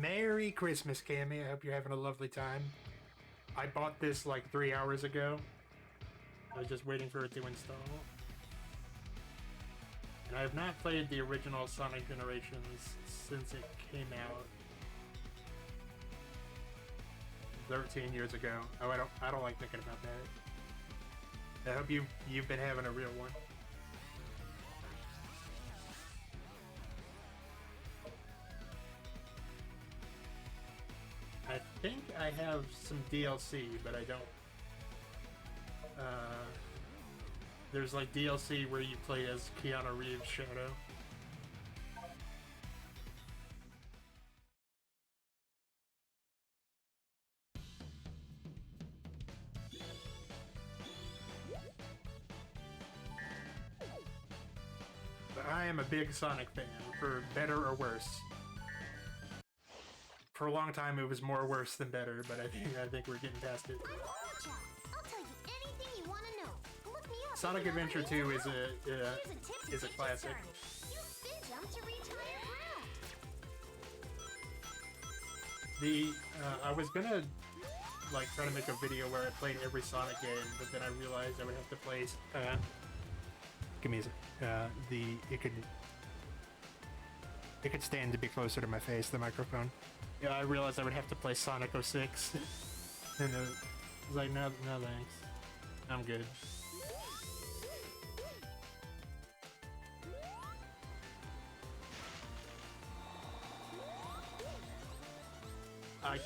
Merry Christmas, Cammy. I hope you're having a lovely time. I bought this like 3 hours ago. I was just waiting for it to install. And I have not played the original Sonic Generations since it came out 13 years ago. Oh, I don't like thinking about that. I hope you've been having a real one. I think I have some DLC, but I don't. There's like DLC where you play as Keanu Reeves' Shadow. But I am a big Sonic fan, for better or worse. For a long time, it was more worse than better, but I think we're getting past it. I'll tell you anything you want to know. Look me up. Sonic Adventure 2 is a classic. You spin jump to reach higher ground. I was gonna like try to make a video where I played every Sonic game, but then I realized I would have to play. Give me it could stand to be closer to my face, the microphone. Yeah, I realized I would have to play Sonic 06. And I was like, no thanks. I'm good. I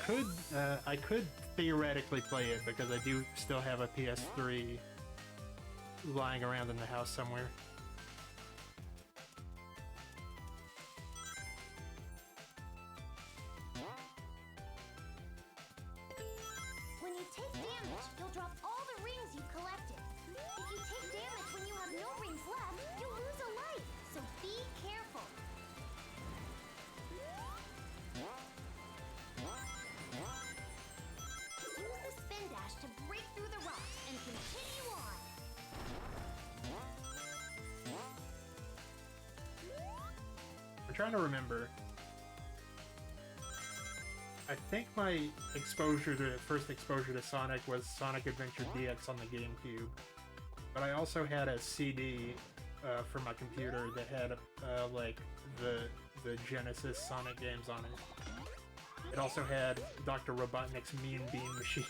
could theoretically play it because I do still have a PS3 lying around in the house somewhere. When you take damage, you'll drop all the rings you've collected. If you take damage when you have no rings left, you'll lose a life. So be careful. Use the spin dash to break through the rocks and continue on. I'm trying to remember. I think my first exposure to Sonic was Sonic Adventure DX on the GameCube. But I also had a CD for my computer that had like the Genesis Sonic games on it. It also had Dr. Robotnik's Mean Bean Machine.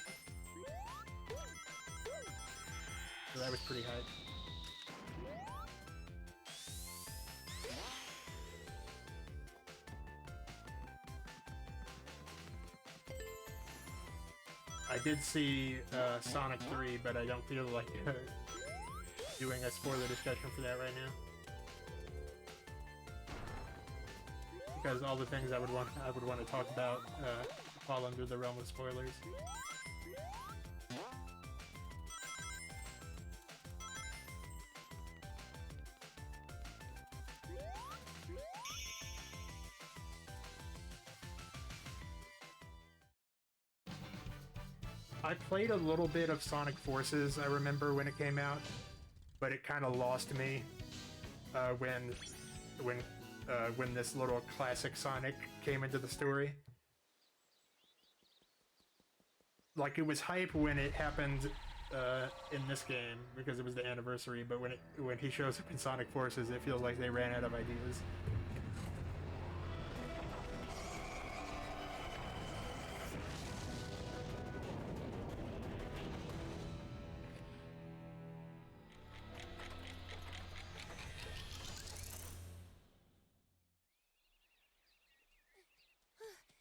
So that was pretty hype. I did see Sonic 3, but I don't feel like doing a spoiler discussion for that right now. Because all the things I would want to talk about fall under the realm of spoilers. I played a little bit of Sonic Forces, I remember when it came out, but it kind of lost me when this little classic Sonic came into the story. Like, it was hype when it happened in this game because it was the anniversary, but when he shows up in Sonic Forces, it feels like they ran out of ideas.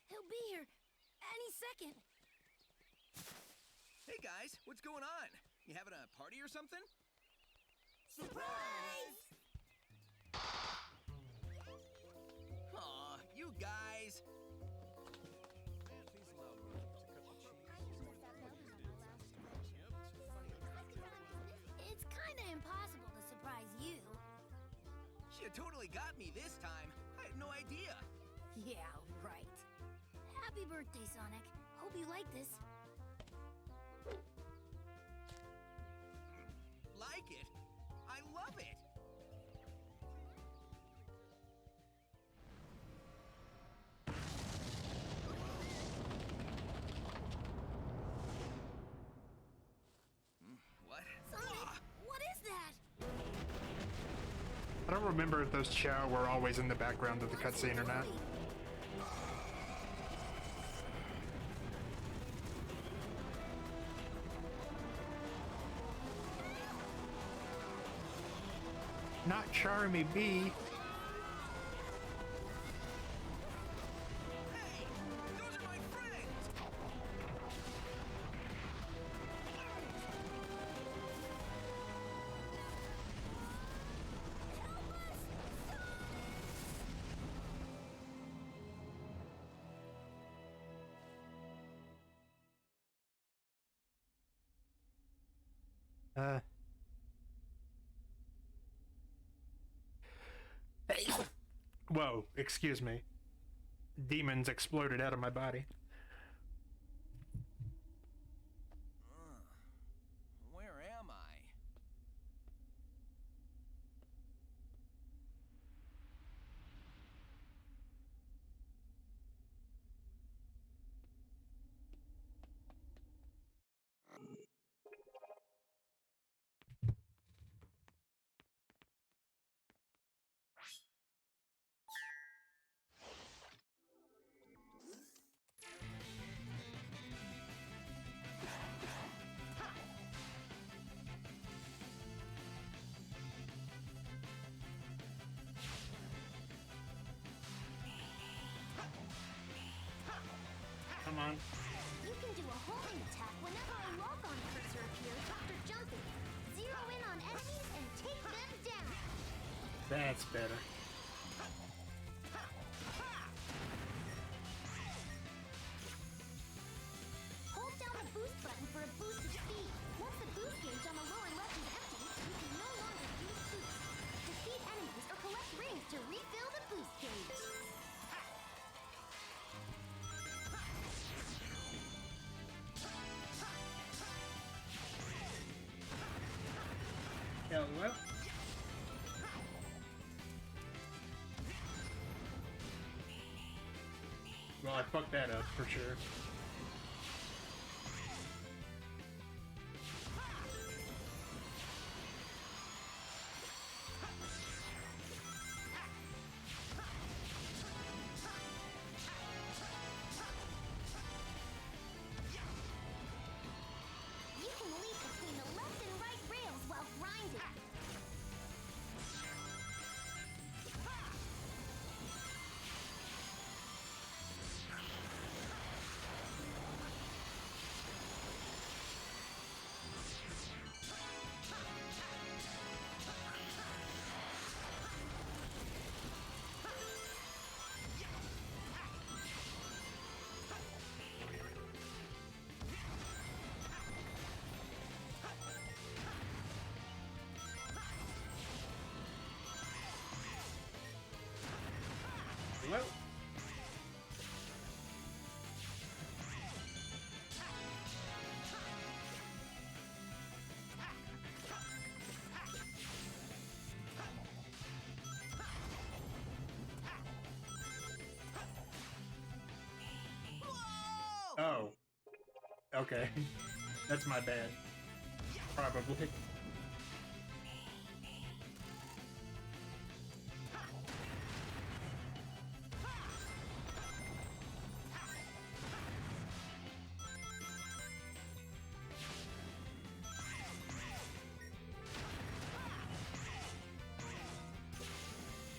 He'll be here any second. Hey guys, what's going on? You having a party or something? Surprise! Aw, you guys. It's kinda impossible to surprise you. She totally got me this time. I had no idea. Yeah, right. Happy birthday, Sonic. Hope you like this. Like it? I love it. I don't remember if those Chow were always in the background of the cutscene or not. Not Charmy B. Hey, those are my friends! Whoa, excuse me. Demons exploded out of my body. Where am I? Come on. You can do a homing attack whenever a lock-on cursor appears after jumping. Zero in on enemies and take them down. That's better. Hold down the boost button for a boost of speed. Once the boost gauge on the lower left is empty, you can no longer use boost. Defeat enemies or collect rings to refill the boost gauge. Hello? Well, I fucked that up for sure. You can leap between the left and right rails while grinding. Hello? Whoa! Oh. Okay. That's my bad. Probably.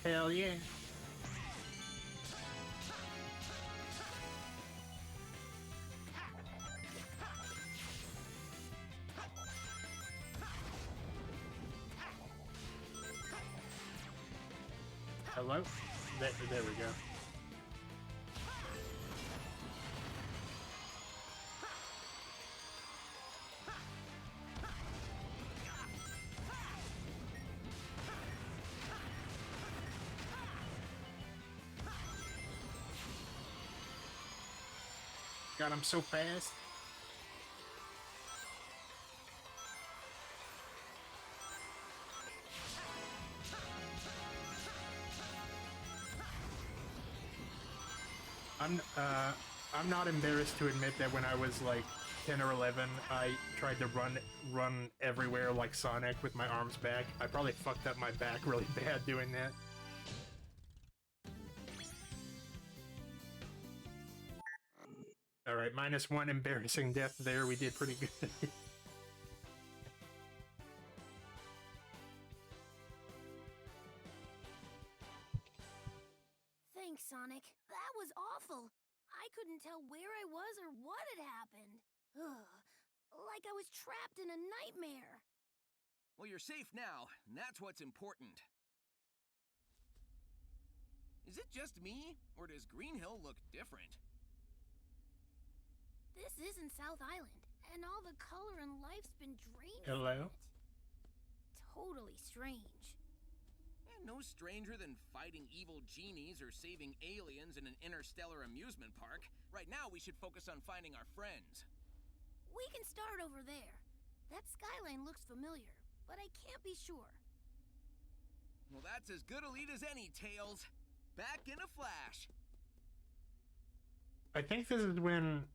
Hell yeah. Hello? There we go. God, I'm so fast. I'm not embarrassed to admit that when I was like 10 or 11, I tried to run everywhere like Sonic with my arms back. I probably fucked up my back really bad doing that. Alright, -1 embarrassing death there. We did pretty good. Thanks, Sonic. That was awful. I couldn't tell where I was or what had happened. Ugh, like I was trapped in a nightmare. Well, you're safe now, and that's what's important. Is it just me, or does Green Hill look different? This isn't South Island, and all the color and life's been drained Hello? from it. Totally strange. And no stranger than fighting evil genies or saving aliens in an interstellar amusement park. Right now, we should focus on finding our friends. We can start over there. That skyline looks familiar, but I can't be sure. Well, that's as good a lead as any, Tails. Back in a flash. I think this is when...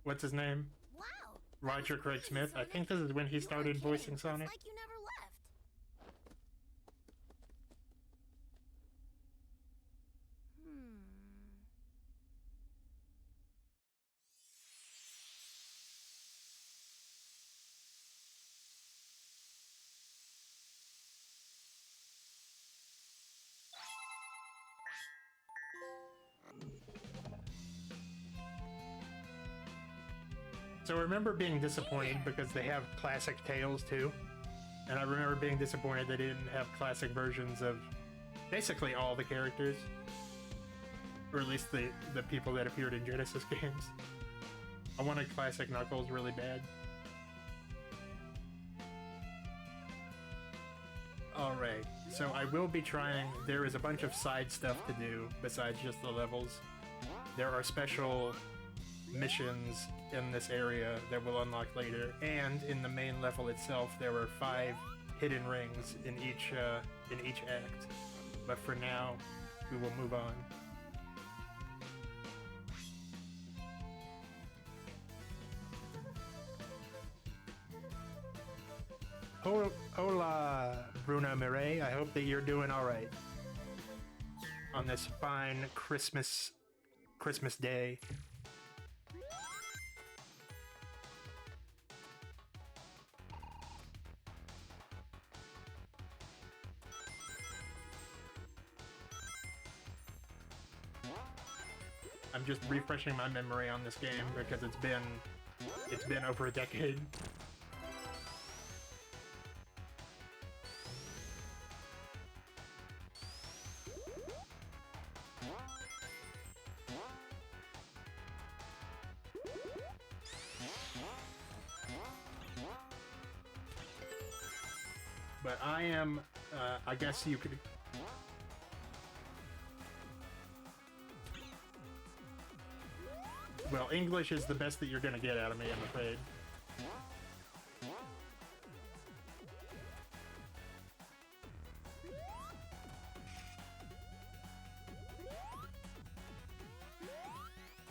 What's his name? Wow! Roger Craig Crazy, Smith. I Sonic. think this is when he You weren't started kidding. voicing It's Sonic. like you never left. So I remember being disappointed because they have classic Tails too. And I remember being disappointed they didn't have classic versions of basically all the characters. Or at least the people that appeared in Genesis games. I wanted classic Knuckles really bad. Alright, so I will be trying... There is a bunch of side stuff to do besides just the levels. There are special missions in this area that we'll unlock later, and in the main level itself there were 5 hidden rings in each act. But for now, we will move on. Hola, Bruno Mireille. I hope that you're doing all right on this fine Christmas day. I'm just refreshing my memory on this game because it's been over a decade. But I am, I guess you could... Well, English is the best that you're gonna get out of me, I'm afraid.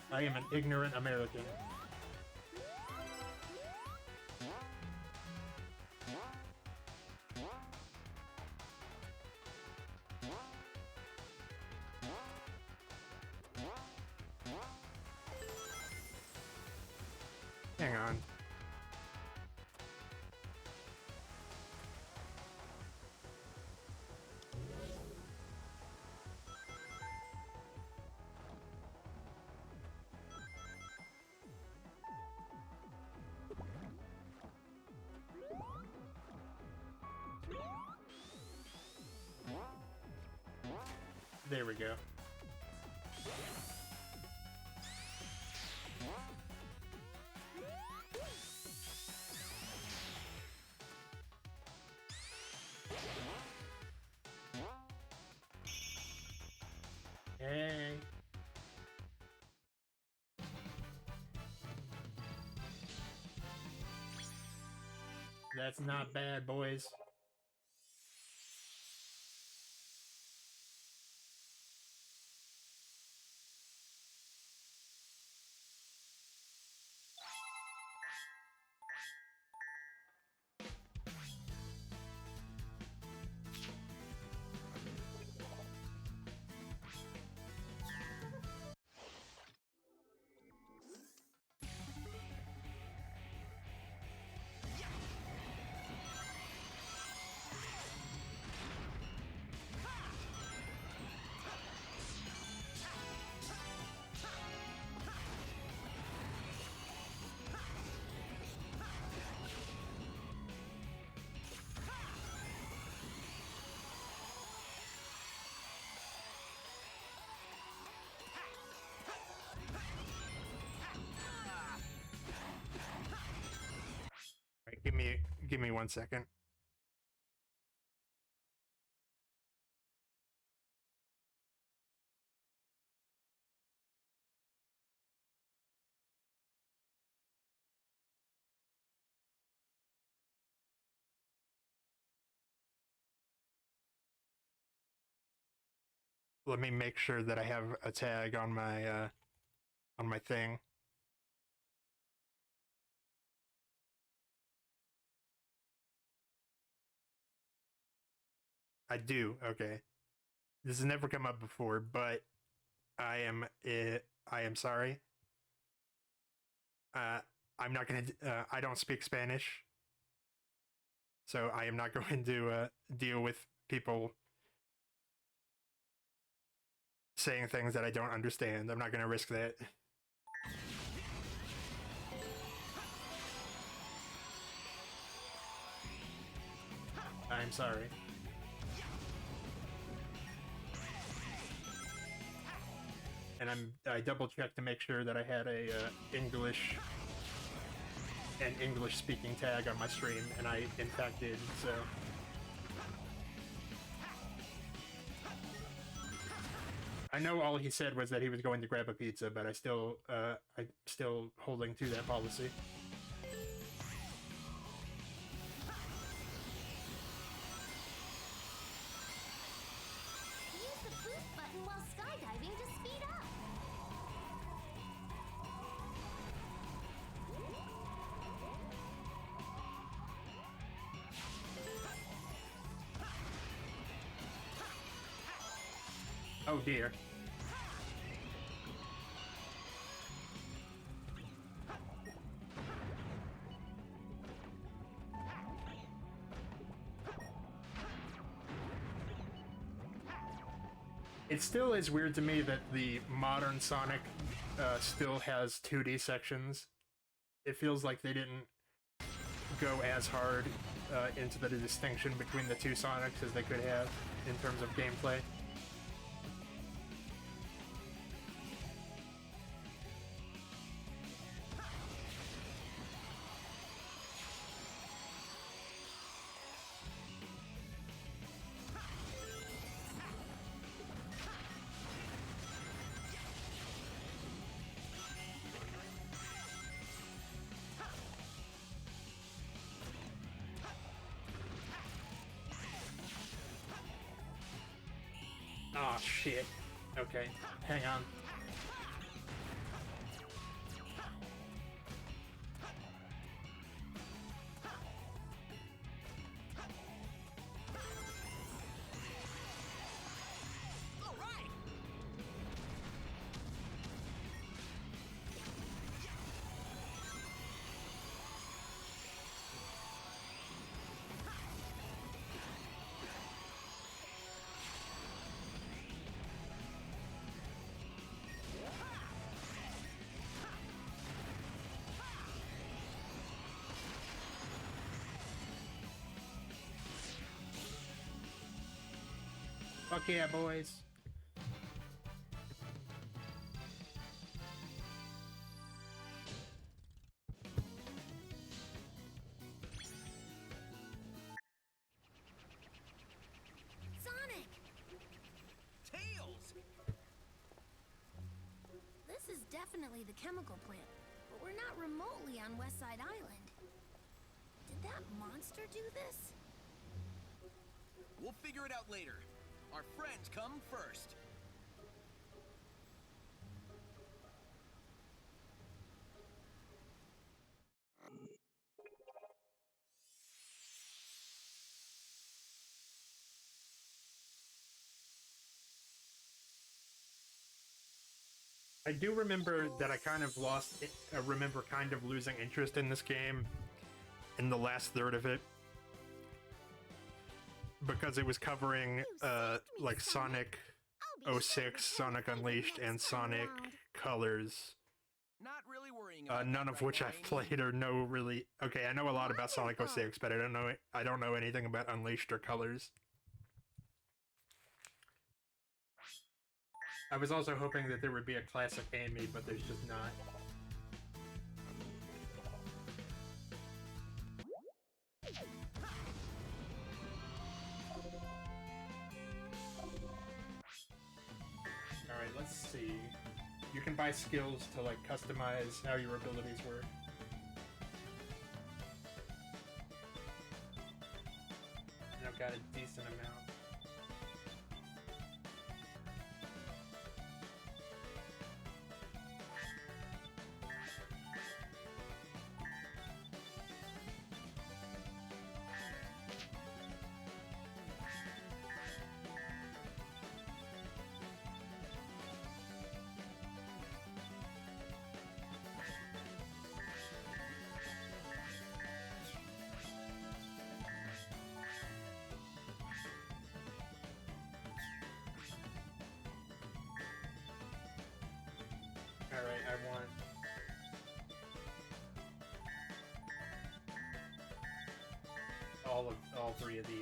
I am an ignorant American. Hang on. There we go. Hey. That's not bad, boys. Give me 1 second. Let me make sure that I have a tag on my thing. I do. Okay. This has never come up before, but I am sorry. I'm not gonna. I don't speak Spanish, so I am not going to deal with people saying things that I don't understand. I'm not going to risk that. I'm sorry. And I double checked to make sure that I had a English speaking tag on my stream, and I in fact did. So I know all he said was that he was going to grab a pizza, but I'm still holding to that policy. Use the boost button while skydiving to speed up. Oh dear. It still is weird to me that the modern Sonic still has 2D sections. It feels like they didn't go as hard into the distinction between the two Sonics as they could have in terms of gameplay. Oh shit. Okay, hang on. All right. Fuck yeah, boys. Sonic! Tails. This is definitely the chemical plant, but we're not remotely on West Side Island. Did that monster do this? We'll figure it out later. Our friends come first. I do remember that I kind of remember kind of losing interest in this game in the last third of it, because it was covering like Sonic 06, Sonic Unleashed, and Sonic Colors. Not really worrying about None that of right which now, I've Amy. played or know really. Okay, I know a lot about Sonic 06, but I don't know anything about Unleashed or Colors. I was also hoping that there would be a classic Amy, but there's just not. let's see. You can buy skills to like customize how your abilities work. And I've got a decent amount. Alright, I want... all three of these.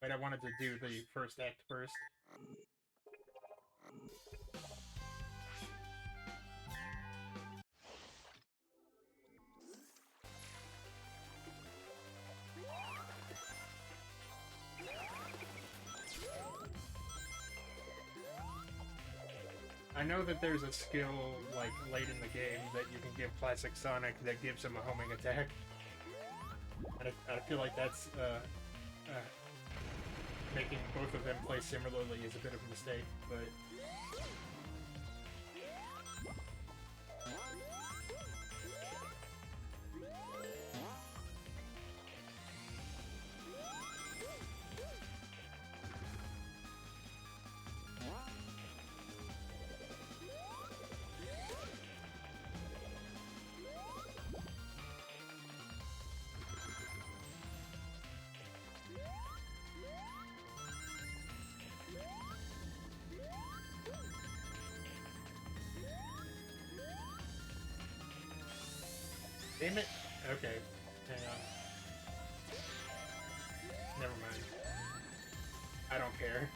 Wait, I wanted to do the first act first. I know that there's a skill, like, late in the game that you can give Classic Sonic that gives him a homing attack. And I feel like that's, making both of them play similarly is a bit of a mistake, but... Damn it! Okay, hang on. Never mind. I don't care.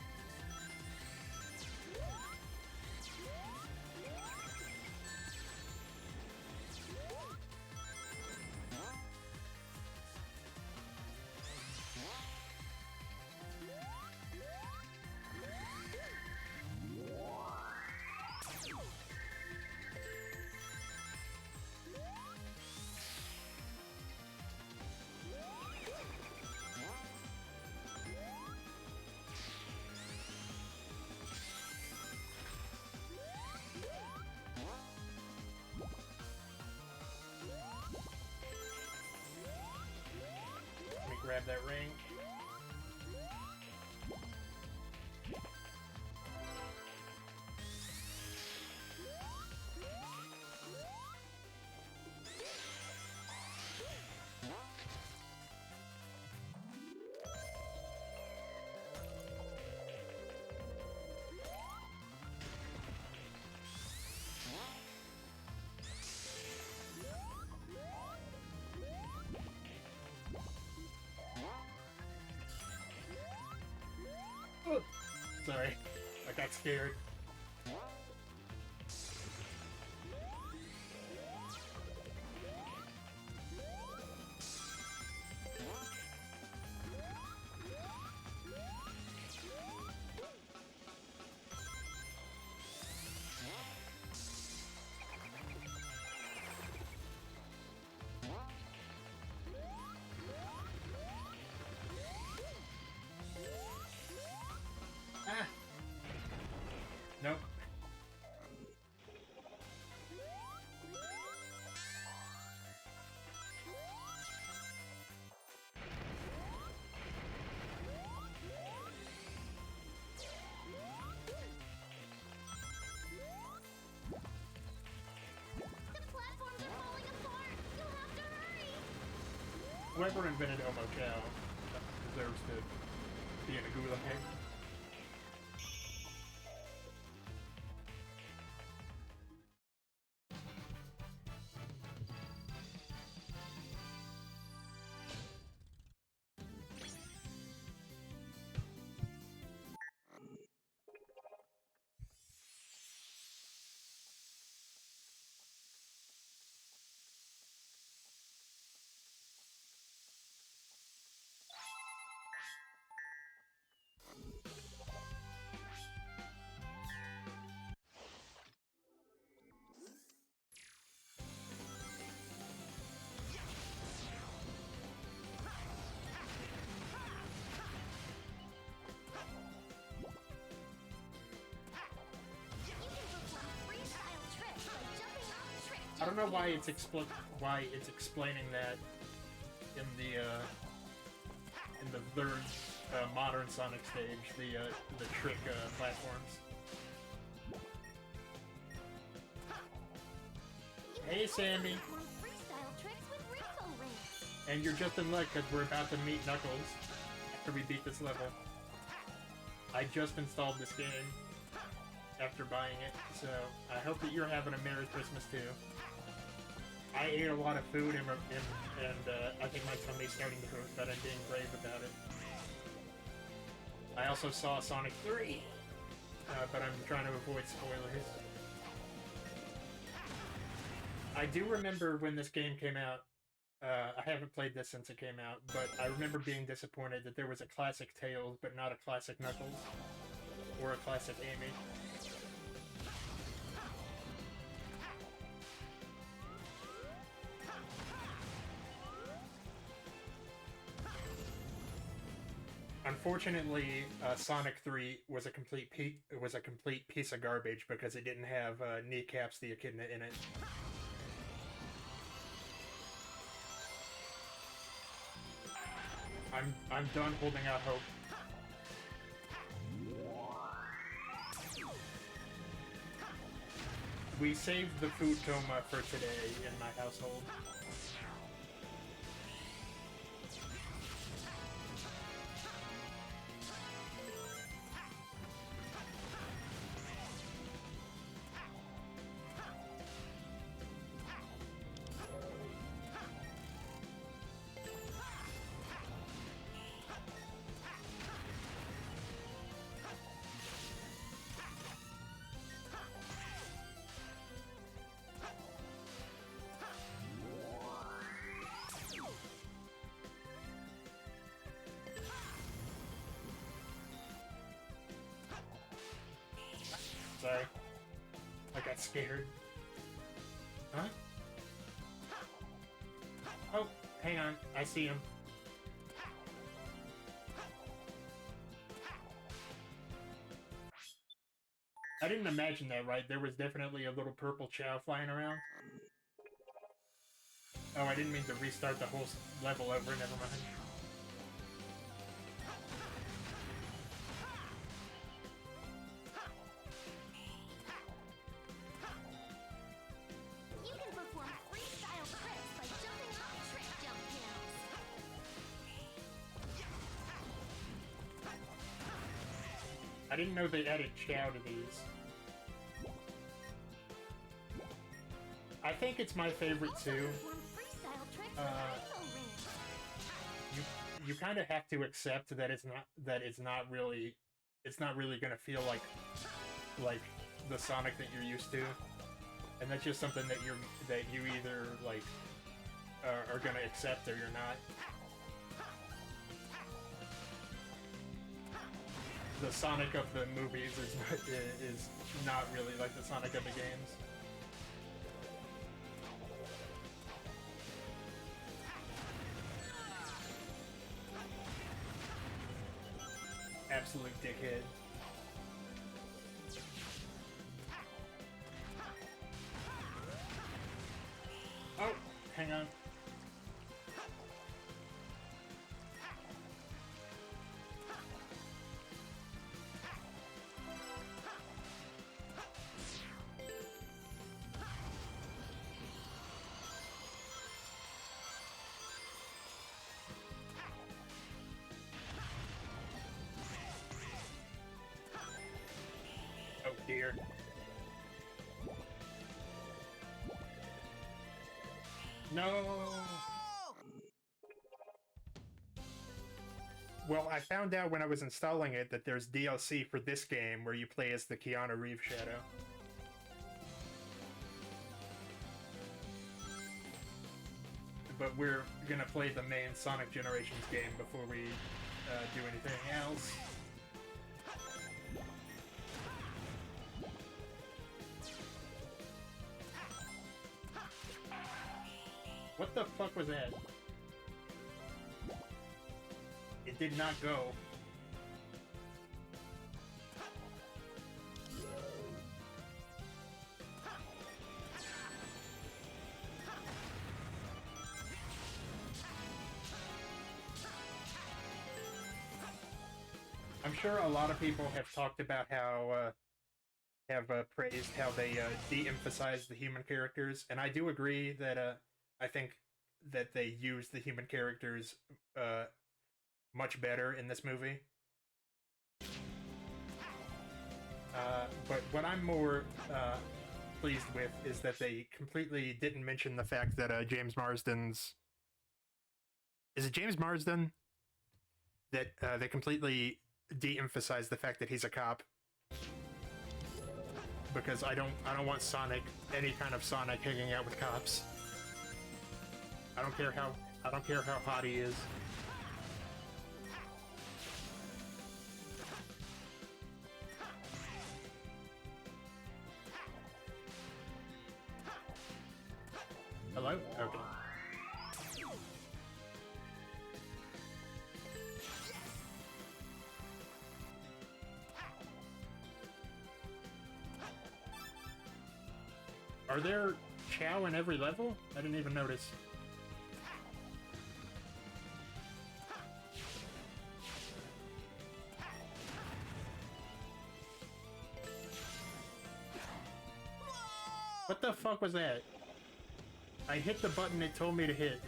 Let me grab that ring. Oh, sorry, I got scared. Ah! Nope. whoever invented Omo Chow deserves to be in a gulag. I don't know why it's explaining that in the third modern Sonic stage, the trick platforms. Hey, Sandy. And you're just in luck because we're about to meet Knuckles after we beat this level. I just installed this game after buying it, so I hope that you're having a Merry Christmas too. I ate a lot of food and I think my tummy's starting to hurt, but I'm being brave about it. I also saw Sonic 3, but I'm trying to avoid spoilers. I do remember when this game came out, I haven't played this since it came out, but I remember being disappointed that there was a classic Tails, but not a classic Knuckles, or a classic Amy. Unfortunately, Sonic 3 was a complete piece of garbage because it didn't have Kneecaps the Echidna in it. I'm done holding out hope. We saved the food coma for today in my household. Sorry. I got scared. Huh? Oh, hang on. I see him. I didn't imagine that, right? There was definitely a little purple Chow flying around. Oh, I didn't mean to restart the whole level over. Never mind. I didn't know they added Chow to these. I think it's my favorite too. You kind of have to accept that it's not really gonna feel like the Sonic that you're used to, and that's just something that you either like are gonna accept or you're not. The Sonic of the movies is not really like the Sonic of the games. Absolute dickhead. Oh, hang on. here. No! Well, I found out when I was installing it that there's DLC for this game where you play as the Keanu Reeves Shadow. But we're gonna play the main Sonic Generations game before we do anything else. What the fuck was that? It did not go. I'm sure a lot of people have talked about how, praised how they de-emphasize the human characters, and I do agree that I think that they use the human characters much better in this movie. But what I'm more pleased with is that they completely didn't mention the fact that James Marsden's... Is it James Marsden? That they completely de-emphasize the fact that he's a cop, because I don't want Sonic, any kind of Sonic, hanging out with cops. I don't care how hot he is. Hello? Okay. Are there Chow in every level? I didn't even notice. What the fuck was that? I hit the button it told me to hit.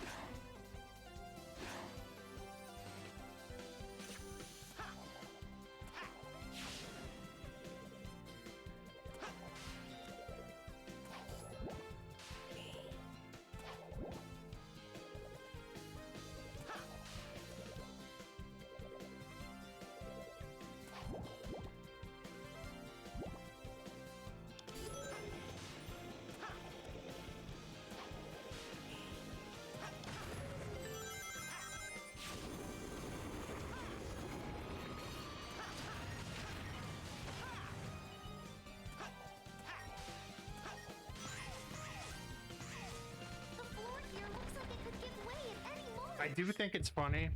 I do think it's funny,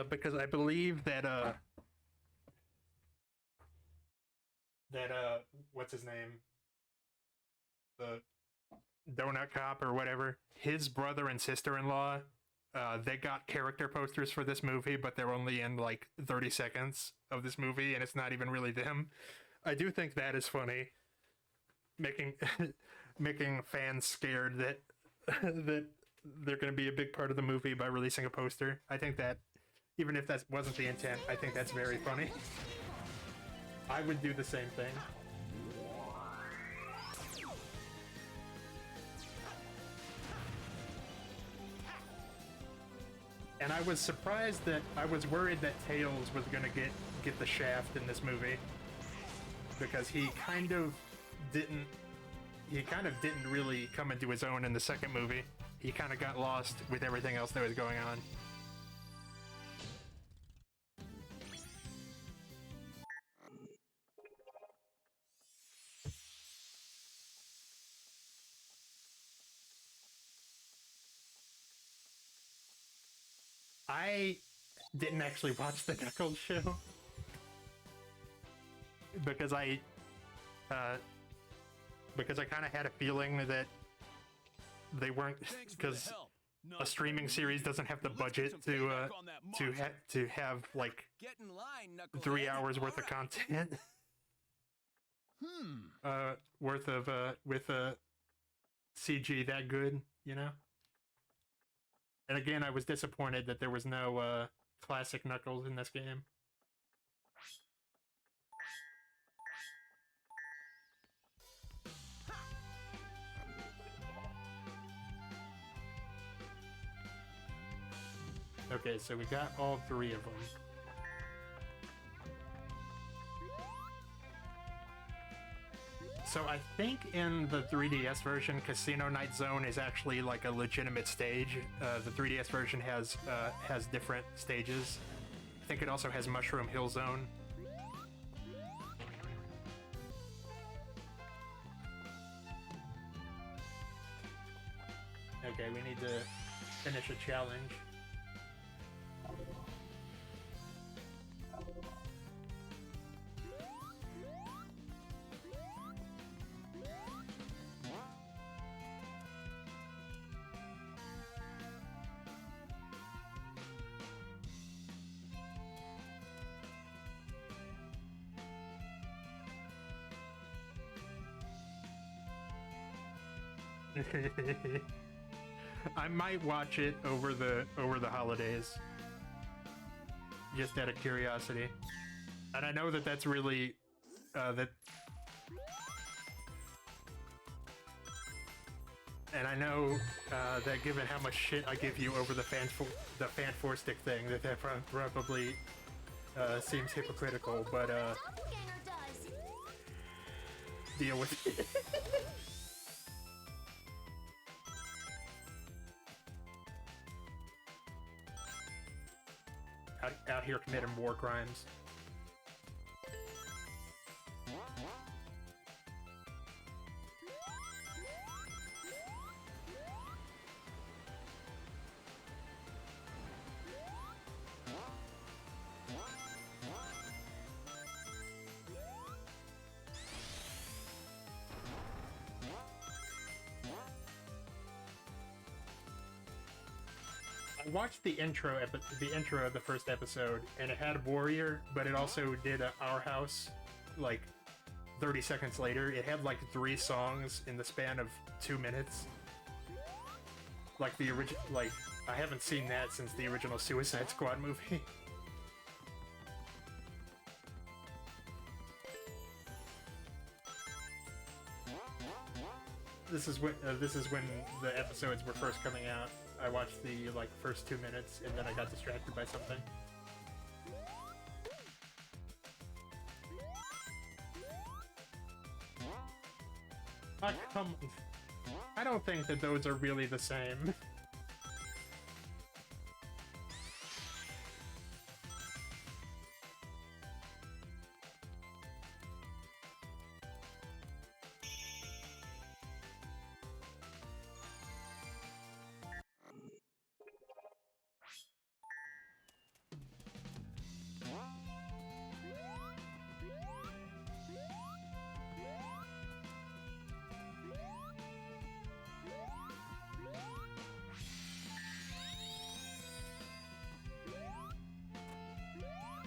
because I believe that what's his name, the Donut Cop or whatever, his brother and sister-in-law, they got character posters for this movie, but they're only in like 30 seconds of this movie, and it's not even really them. I do think that is funny, making making fans scared that that they're going to be a big part of the movie by releasing a poster. I think that, even if that wasn't the intent, I think that's very funny. I would do the same thing. And I was surprised that, I was worried that Tails was going to get the shaft in this movie, because he kind of didn't really come into his own in the second movie. He kind of got lost with everything else that was going on. I didn't actually watch the Knuckles show because I kind of had a feeling that they weren't, because a streaming series doesn't have the budget to have like 3 hours worth of content. Worth of with CG that good, you know. And again, I was disappointed that there was no classic Knuckles in this game. Okay, so we got all 3 of them. So I think in the 3DS version, Casino Night Zone is actually like a legitimate stage. The 3DS version has different stages. I think it also has Mushroom Hill Zone. Okay, we need to finish a challenge. I might watch it over the holidays, just out of curiosity. And I know that that's really that. And I know that given how much shit I give you over the fan 4 stick thing, that probably seems hypocritical. But Doppelganger does. deal with it. Out here committing war crimes. I watched the intro of the first episode, and it had Warrior, but it also did Our House, like 30 seconds later. It had like 3 songs in the span of 2 minutes. Like the original, like I haven't seen that since the original Suicide Squad movie. This is when the episodes were first coming out. I watched the like first 2 minutes, and then I got distracted by something. I don't think that those are really the same.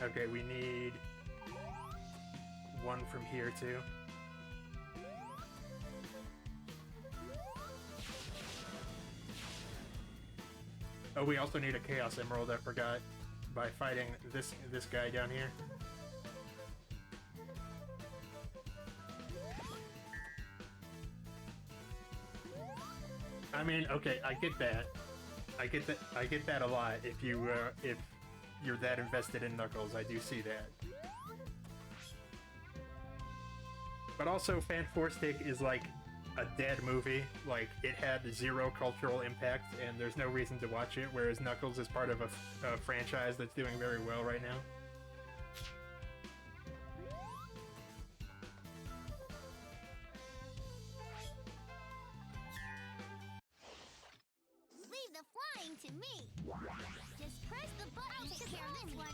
Okay, we need 1 from here too. Oh, we also need a Chaos Emerald, I forgot, by fighting this guy down here. I mean, okay, I get that. I get that a lot. If you're that invested in Knuckles, I do see that. But also, Fan 4 Stick is like a dead movie. Like, it had 0 cultural impact, and there's no reason to watch it, whereas Knuckles is part of a franchise that's doing very well right now. Leave the flying to me. Just press the button to take care of this one.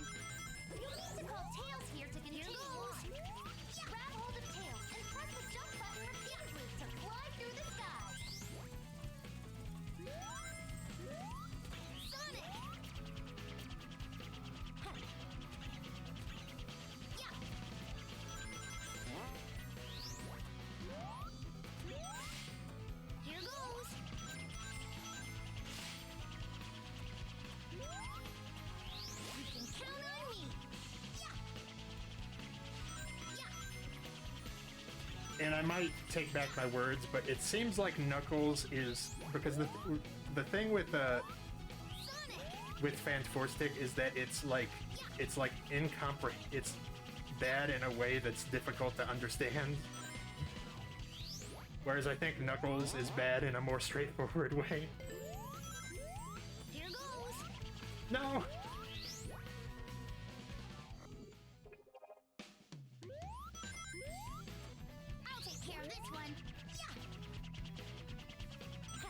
You need to call Tails here to continue on. Grab hold of Tails and press the jump button repeatedly to fly through the sky. Sonic! Huh. Yeah. Here goes. You can count on me. And I might take back my words, but it seems like Knuckles is, because the thing with Sonic! with Fantastic is that it's like it's bad in a way that's difficult to understand. Whereas I think Knuckles is bad in a more straightforward way. Here goes. No! I'll take care of this one. Yeah. Huh.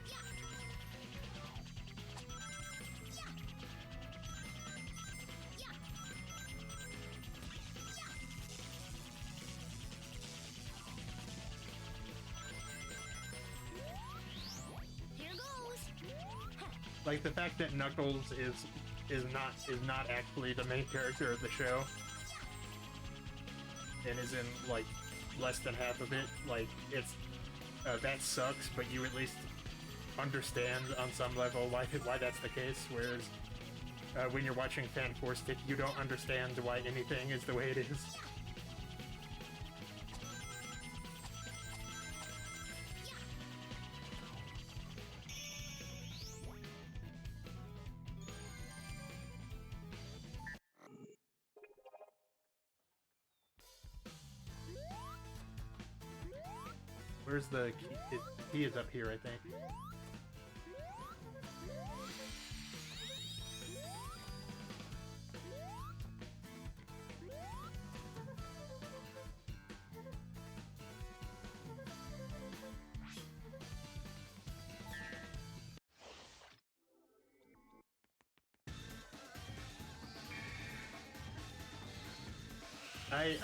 Yeah. Yeah. Yeah. Here goes. Huh. Like the fact that Knuckles is not actually the main character of the show and is in like less than half of it, like it's that sucks, but you at least understand on some level why that's the case, whereas when you're watching Fantastic, you don't understand why anything is the way it is. Where's the key? The key is up here, I think.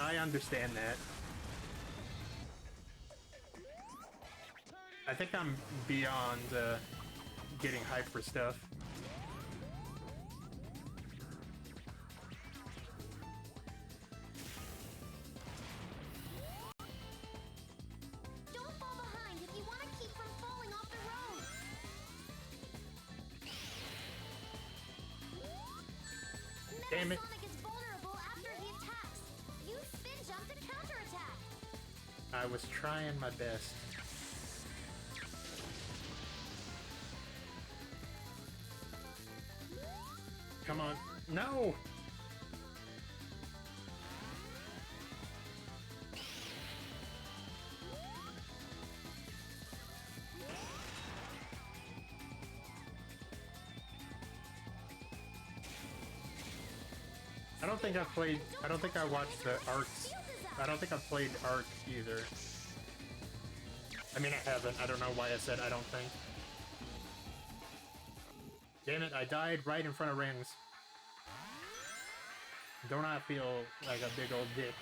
I understand that. I think I'm beyond getting hyped for stuff. Don't fall behind if you want to keep from falling off the road. Damn it. Metasonic is vulnerable after he attacks. Use spin jump to counterattack. I was trying my best. Come on. No! I don't think I watched the arcs. I don't think I've played Arc either. I mean, I haven't. I don't know why I said I don't think. Damn it, I died right in front of rings. Don't I feel like a big old dick?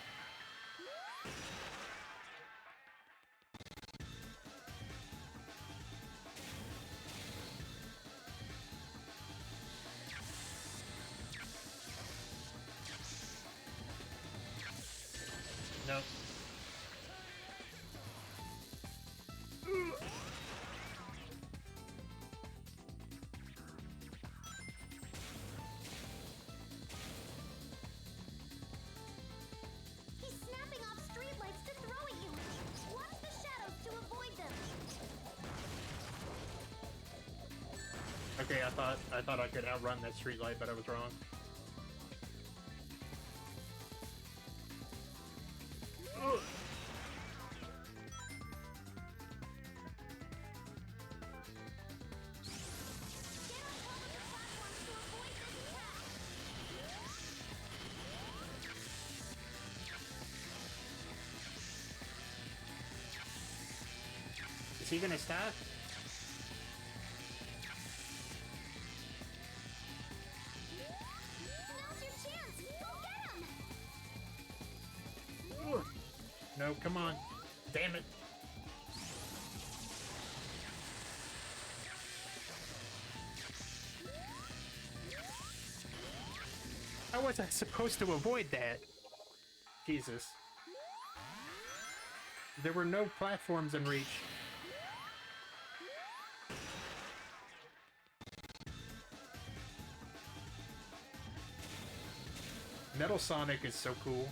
Nope. He's snapping off streetlights to throw at you. Watch the shadows to avoid them. Okay, I thought I could outrun that streetlight, but I was wrong. Ugh. Get on top of the platforms to avoid this attack. Is he gonna stop? Now's your chance. Go get him. Ugh. No, come on. Damn it. How was I supposed to avoid that? Jesus. There were no platforms in reach. Metal Sonic is so cool.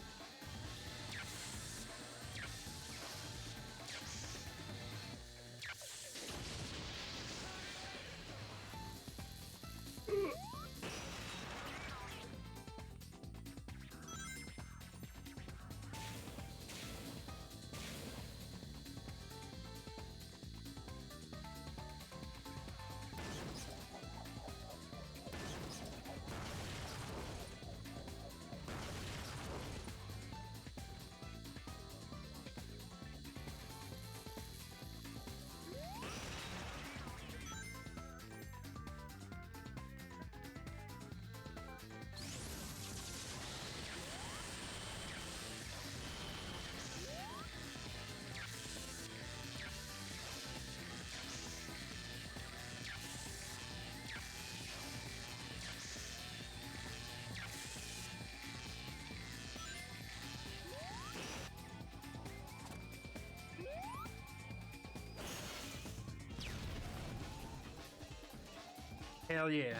Hell yeah.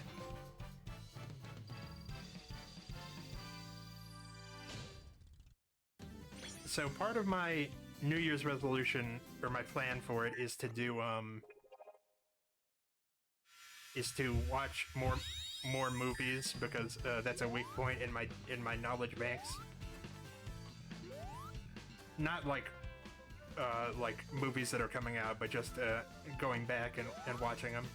So part of my New Year's resolution, or my plan for it, is to do, is to watch more movies, because that's a weak point in my knowledge banks. Not like movies that are coming out, but just going back and watching them.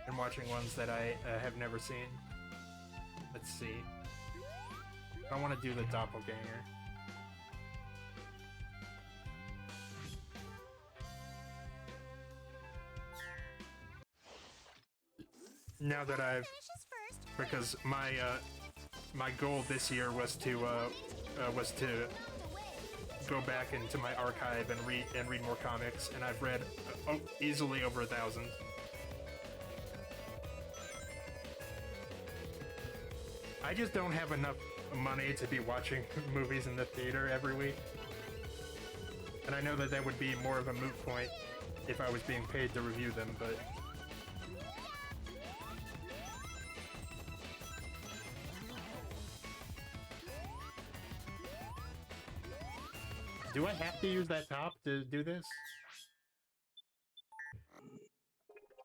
And watching ones that I have never seen. Let's see. I want to do the Doppelganger. Now that I've, because my goal this year was to go back into my archive and read more comics, and I've read easily over 1,000. I just don't have enough money to be watching movies in the theater every week. And I know that would be more of a moot point if I was being paid to review them, but... Do I have to use that top to do this?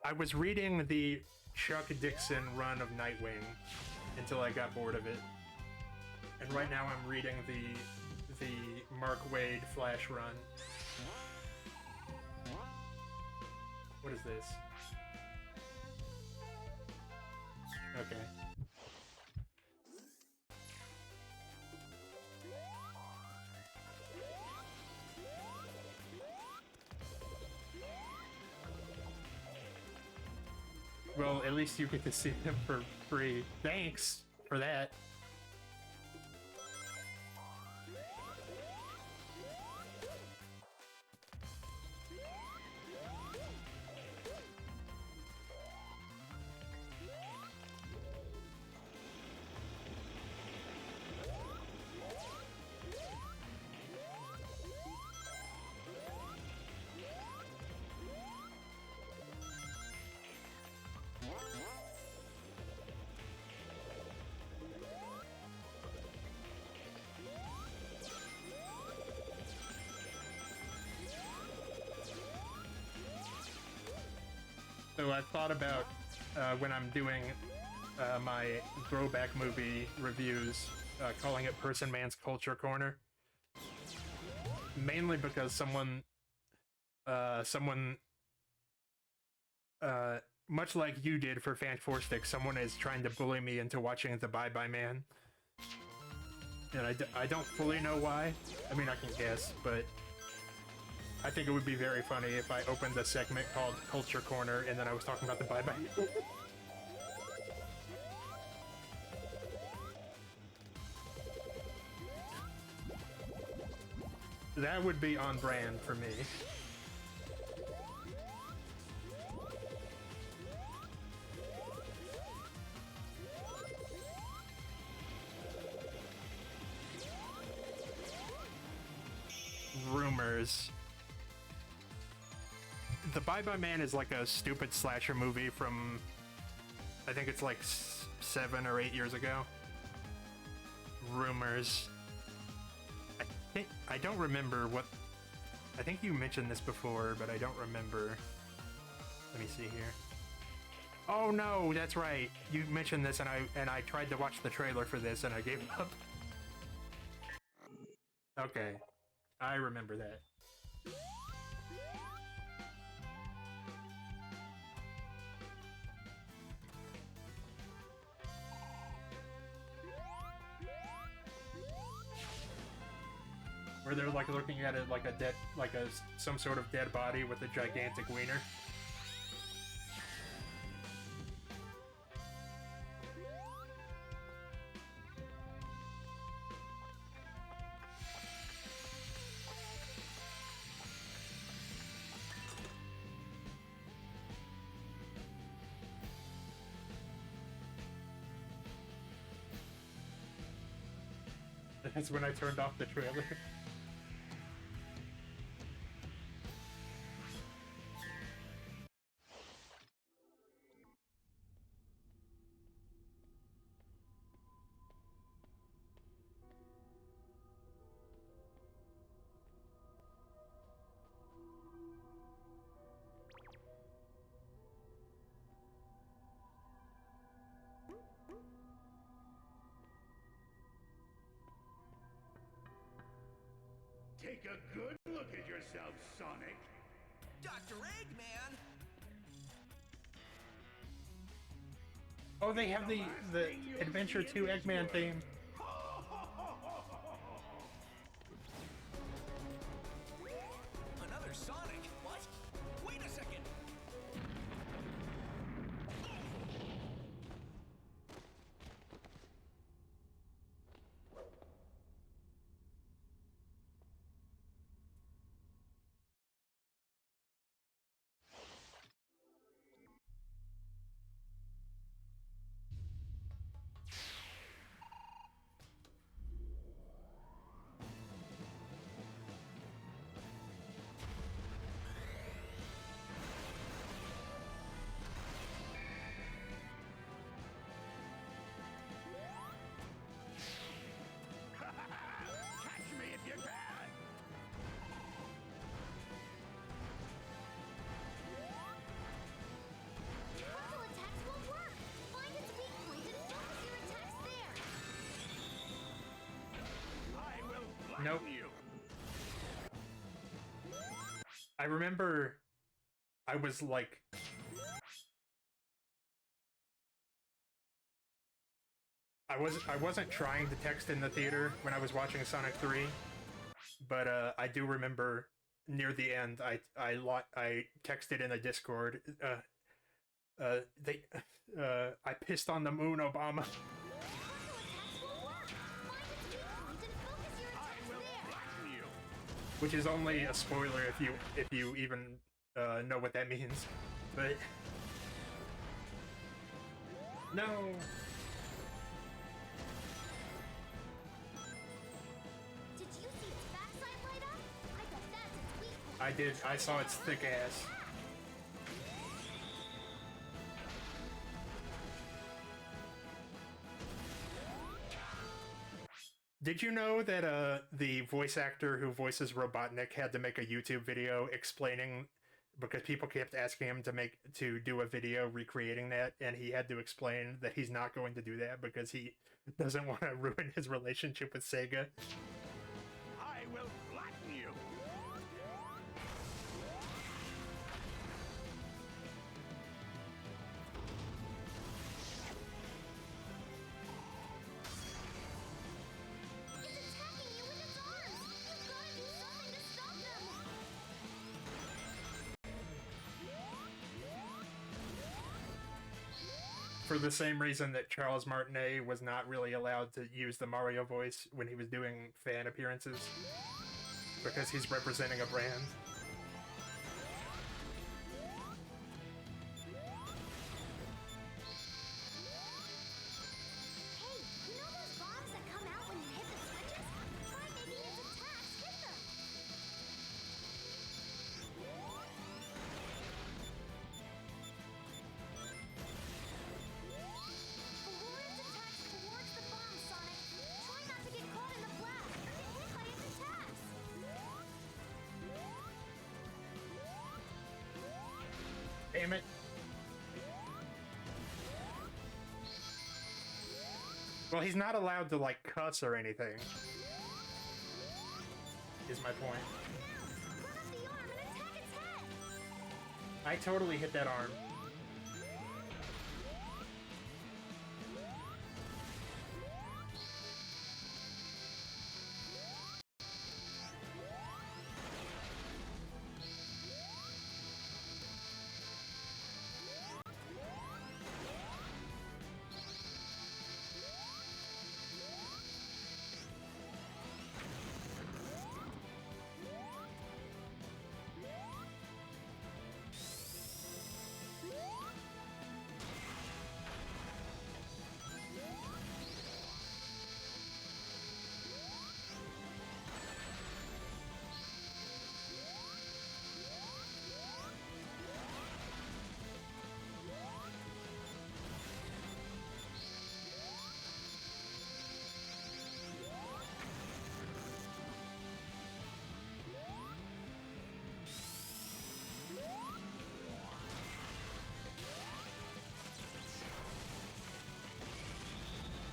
I was reading the Chuck Dixon run of Nightwing until I got bored of it. And right now I'm reading the Mark Waid Flash run. What is this? Okay. Well, at least you get to see them for free. Thanks for that. So I've thought about when I'm doing my throwback movie reviews, calling it Person Man's Culture Corner. Mainly because someone much like you did for Fan 4 Stick, someone is trying to bully me into watching The Bye Bye Man. And I don't fully know why. I mean, I can guess, but I think it would be very funny if I opened a segment called Culture Corner and then I was talking about The Bye Bye Man. That would be on brand for me. Rumors. The Bye Bye Man is like a stupid slasher movie from, I think it's like 7 or 8 years ago. Rumors. I don't remember what... I think you mentioned this before, but I don't remember. Let me see here. Oh no, that's right. You mentioned this, and I tried to watch the trailer for this, and I gave up. Okay, I remember that. Where they're like looking at it like a dead, like some sort of dead body with a gigantic wiener. That's when I turned off the trailer. Take a good look at yourself, Sonic. Dr. Eggman! Oh, they have the Adventure 2 Eggman theme. Another Sonic? What? Wait a second! Catch me if you can! Puzzle attacks won't work! Find its weak point and focus your attacks there! I will flatten Nope. you! I remember I was like... I wasn't trying to text in the theater when I was watching Sonic 3, but I do remember near the end I texted in a Discord. I pissed on the moon, Obama, Puzzle attacks won't work! Find its weak point and focus your I attacks will there! flatten you! which is only a spoiler if you even know what that means. But no. Did you see its backside light up? I bet that's its weak point. I did. I saw its thick ass. Did you know that the voice actor who voices Robotnik had to make a YouTube video explaining, because people kept asking him to do a video recreating that, and he had to explain that he's not going to do that because he doesn't want to ruin his relationship with Sega. I will flatten you! It's attacking you with its arms! You've gotta do something to stop them! For the same reason that Charles Martinet was not really allowed to use the Mario voice when he was doing fan appearances, because he's representing a brand. Hey, you know those bombs that come out when you hit the switches? Try making its attacks hit them! Lure its attacks towards the bomb, Sonic. Try not to get caught in the blast or get hit by its attacks. Damn it. Well, he's not allowed to, like, cuss or anything, is my point. Now, run up the arm and attack its head! I totally hit that arm.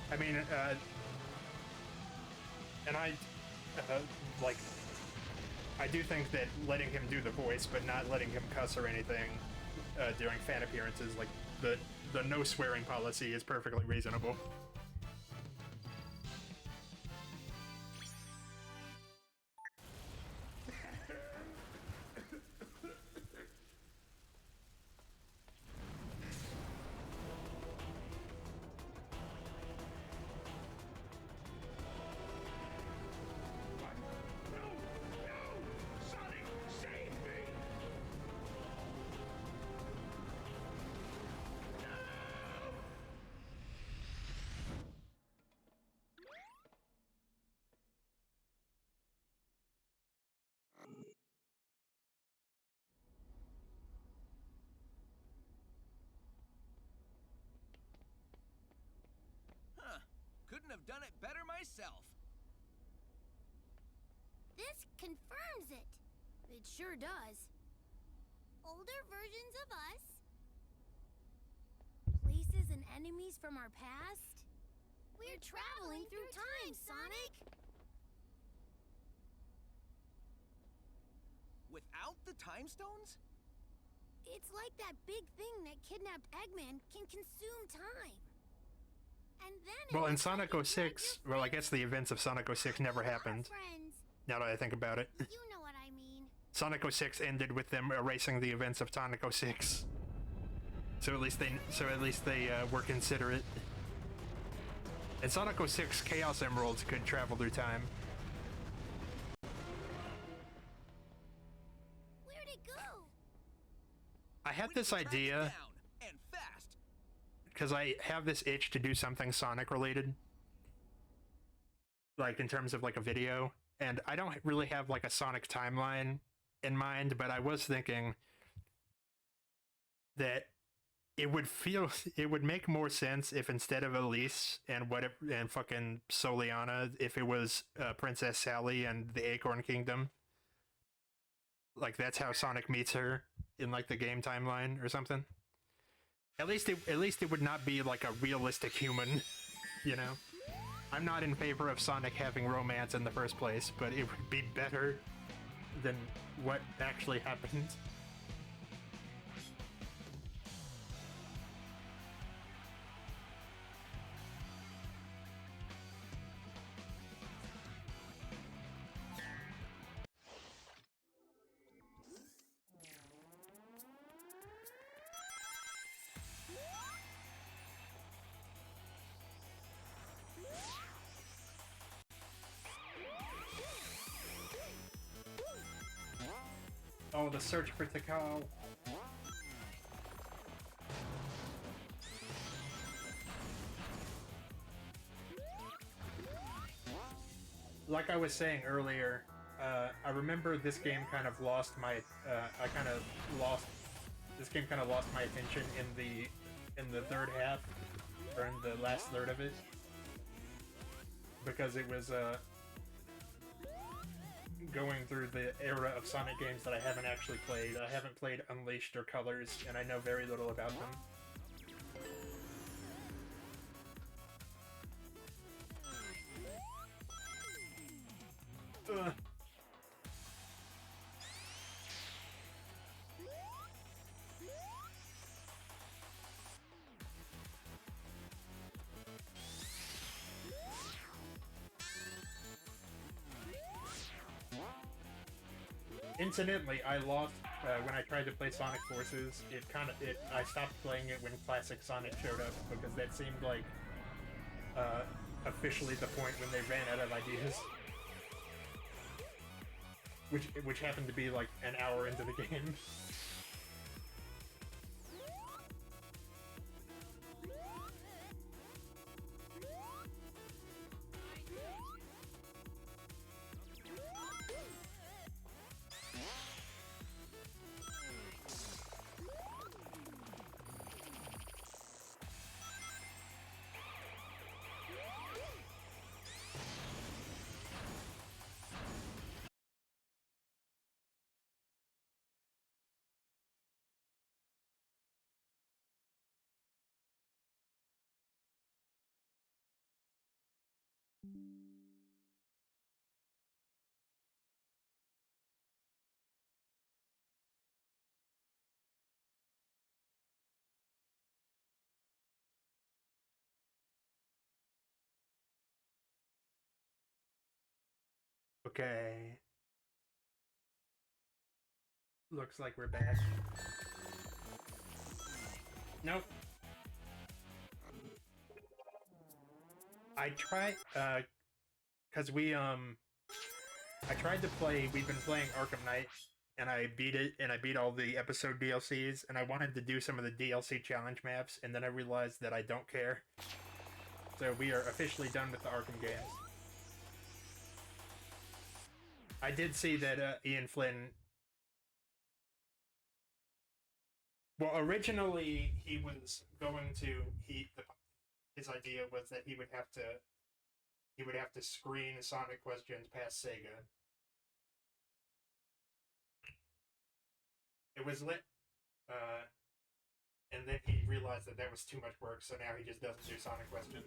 I mean, and I, like, I do think that letting him do the voice, but not letting him cuss or anything during fan appearances, like the no swearing policy, is perfectly reasonable. No! No! Sonic, save me! Huh. Couldn't have done it better myself. This confirms it. It sure does. Older versions of us. Places and enemies from our past. We're traveling through time, Sonic. Without the time stones? It's like that big thing that kidnapped Eggman can consume time. And then it Well, in looks like Sonic you drug 06, your well, I friends. guess the events of Sonic 06 never Our happened, friends. now that I think about it. You know what I mean. Sonic 06 ended with them erasing the events of Sonic 06. So at least they were considerate. In Sonic 06, Chaos Emeralds could travel through time. Where'd it go? I had We this need to track it idea down, and fast. because I have this itch to do something Sonic related. Like in terms of like a video. And I don't really have like a Sonic timeline in mind, but I was thinking that it would make more sense if instead of Elise and fucking Soliana, if it was Princess Sally and the Acorn Kingdom. Like that's how Sonic meets her in like the game timeline or something. At least it would not be like a realistic human, you know? I'm not in favor of Sonic having romance in the first place, but it would be better than what actually happened. Oh, the search for Tikal. Like I was saying earlier, I remember this game kind of lost my. This game kind of lost my attention in the third half, or in the last third of it, because it was going through the era of Sonic games that I haven't actually played. I haven't played Unleashed or Colors, and I know very little about them. Ugh. Incidentally, I lost when I tried to play Sonic Forces. I stopped playing it when Classic Sonic showed up because that seemed like officially the point when they ran out of ideas. Which happened to be like an hour into the game. Okay. Looks like we're back. Nope. I tried, cause I tried to play, we've been playing Arkham Knight, and I beat it, and I beat all the episode DLCs, and I wanted to do some of the DLC challenge maps, and then I realized that I don't care. So we are officially done with the Arkham games. I did see that Ian Flynn... Well, originally he was going to... His idea was that he would have to screen Sonic questions past Sega. It was lit, and then he realized that that was too much work, so now he just doesn't do Sonic questions.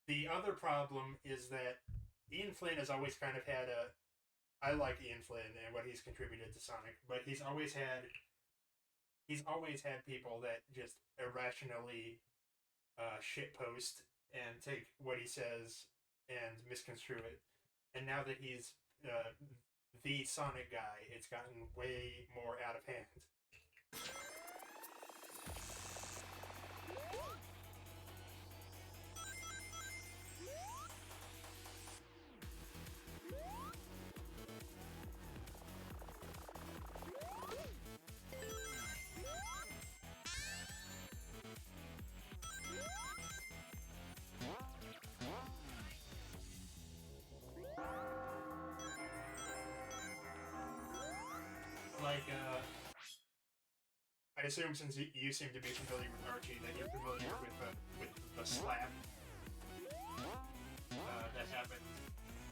The other problem is that Ian Flynn has always kind of had a... I like Ian Flynn and what he's contributed to Sonic, but he's always had people that just irrationally shitpost and take what he says and misconstrue it. And now that he's the Sonic guy, it's gotten way more out of hand. Like, I assume since you seem to be familiar with Archie, that you're familiar with the slap that happened,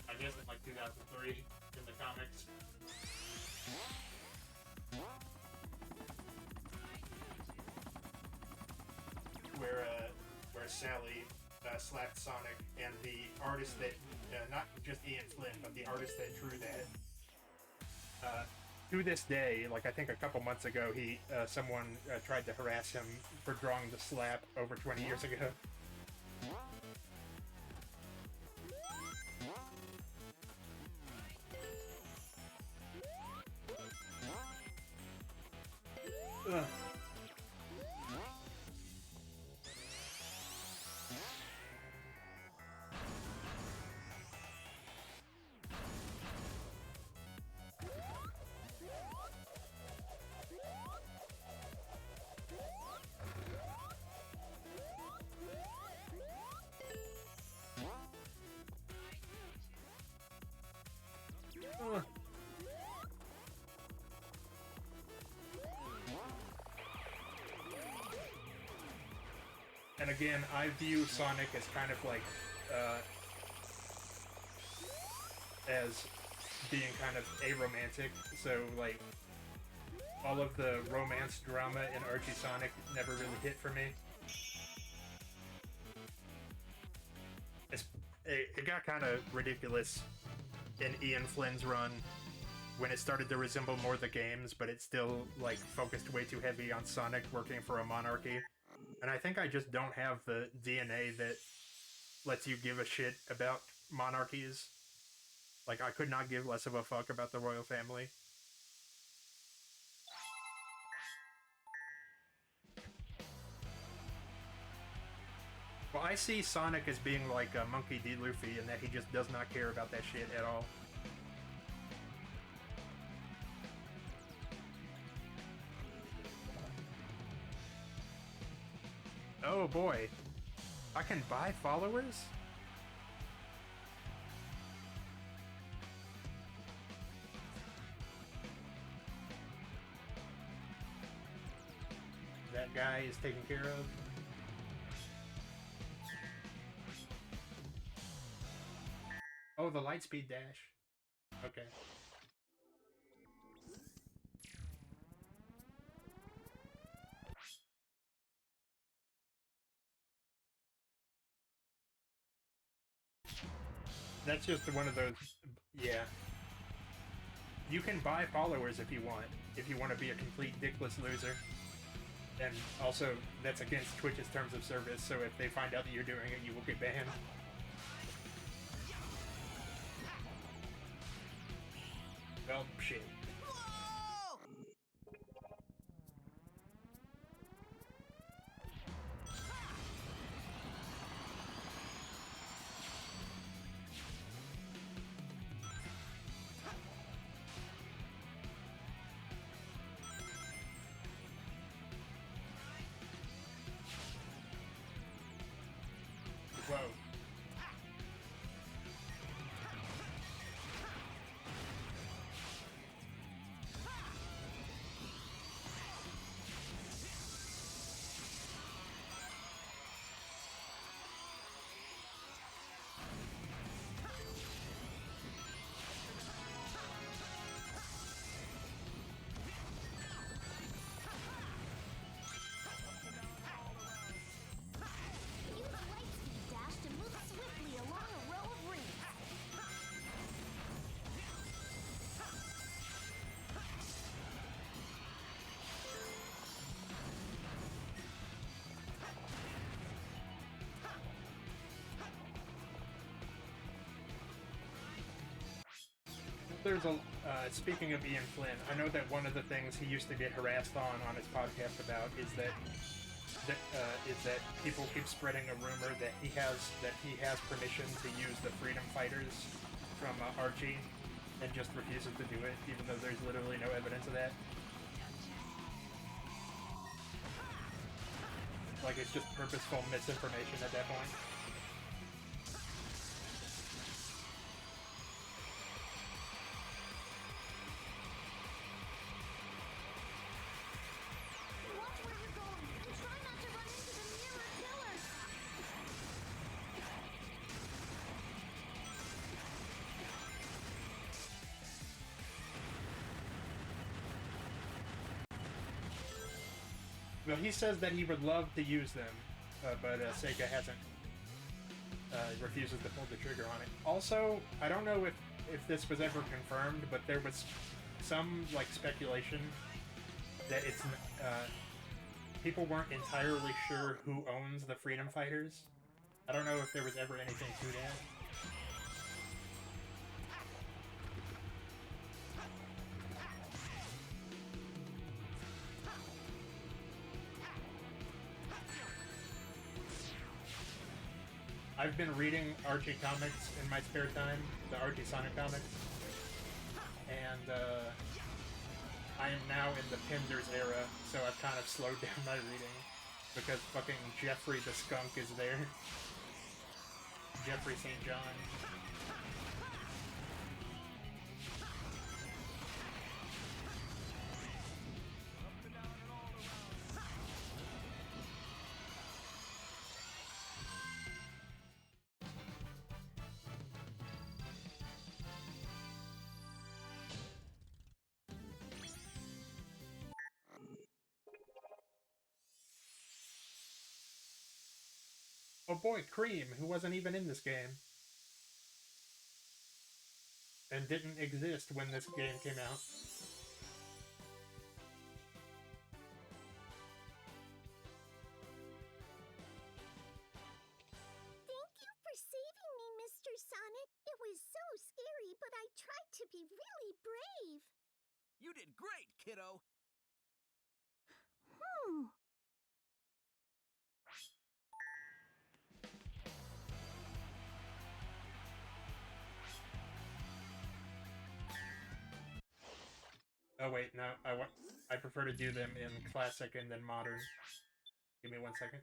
I guess, in like 2003 in the comics. Where Sally slapped Sonic, and the artist that, not just Ian Flynn, but the artist that drew that, to this day, like I think a couple months ago, someone tried to harass him for drawing the slap over 20 years ago. Ugh. Ugh. And again, I view Sonic as kind of like, as being kind of aromantic, so like, all of the romance drama in Archie Sonic never really hit for me. It got kind of ridiculous in Ian Flynn's run when it started to resemble more the games, but it still like focused way too heavy on Sonic working for a monarchy. And I think I just don't have the DNA that lets you give a shit about monarchies. Like, I could not give less of a fuck about the royal family. Well, I see Sonic as being like a Monkey D. Luffy, in that he just does not care about that shit at all. Oh boy. I can buy followers? That guy is taken care of. Oh, the Lightspeed dash. Okay. That's just one of those, yeah. You can buy followers if you want to be a complete dickless loser. And also, that's against Twitch's terms of service, so if they find out that you're doing it, you will get banned. Well, shit. Whoa! Whoa. Use a light speed dash to move swiftly along a row of rings. There's a speaking of Ian Flynn, I know that one of the things he used to get harassed on his podcast about is that people keep spreading a rumor that he has permission to use the Freedom Fighters from Archie, and just refuses to do it, even though there's literally no evidence of that. Like, it's just purposeful misinformation at that point. Watch where you're going, and try not to run into the mirror killers. Well, he says that he would love to use them, but Sega hasn't refuses to pull the trigger on it. Also, I don't know if this was ever confirmed, but there was some like speculation that it's people weren't entirely sure who owns the Freedom Fighters. I don't know if there was ever anything to that. I've been reading Archie comics in my spare time, the Archie Sonic comics, and I am now in the Pinders era, so I've kind of slowed down my reading, because fucking Jeffrey the Skunk is there. Jeffrey St. John. Oh boy, Cream, who wasn't even in this game. And didn't exist when this game came out. Thank you for saving me, Mr. Sonic. It was so scary, but I tried to be really brave. You did great, kiddo! Oh wait, no, I prefer to do them in classic and then modern. Give me 1 second.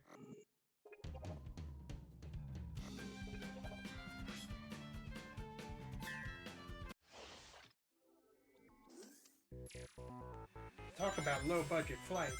Talk about low budget flights.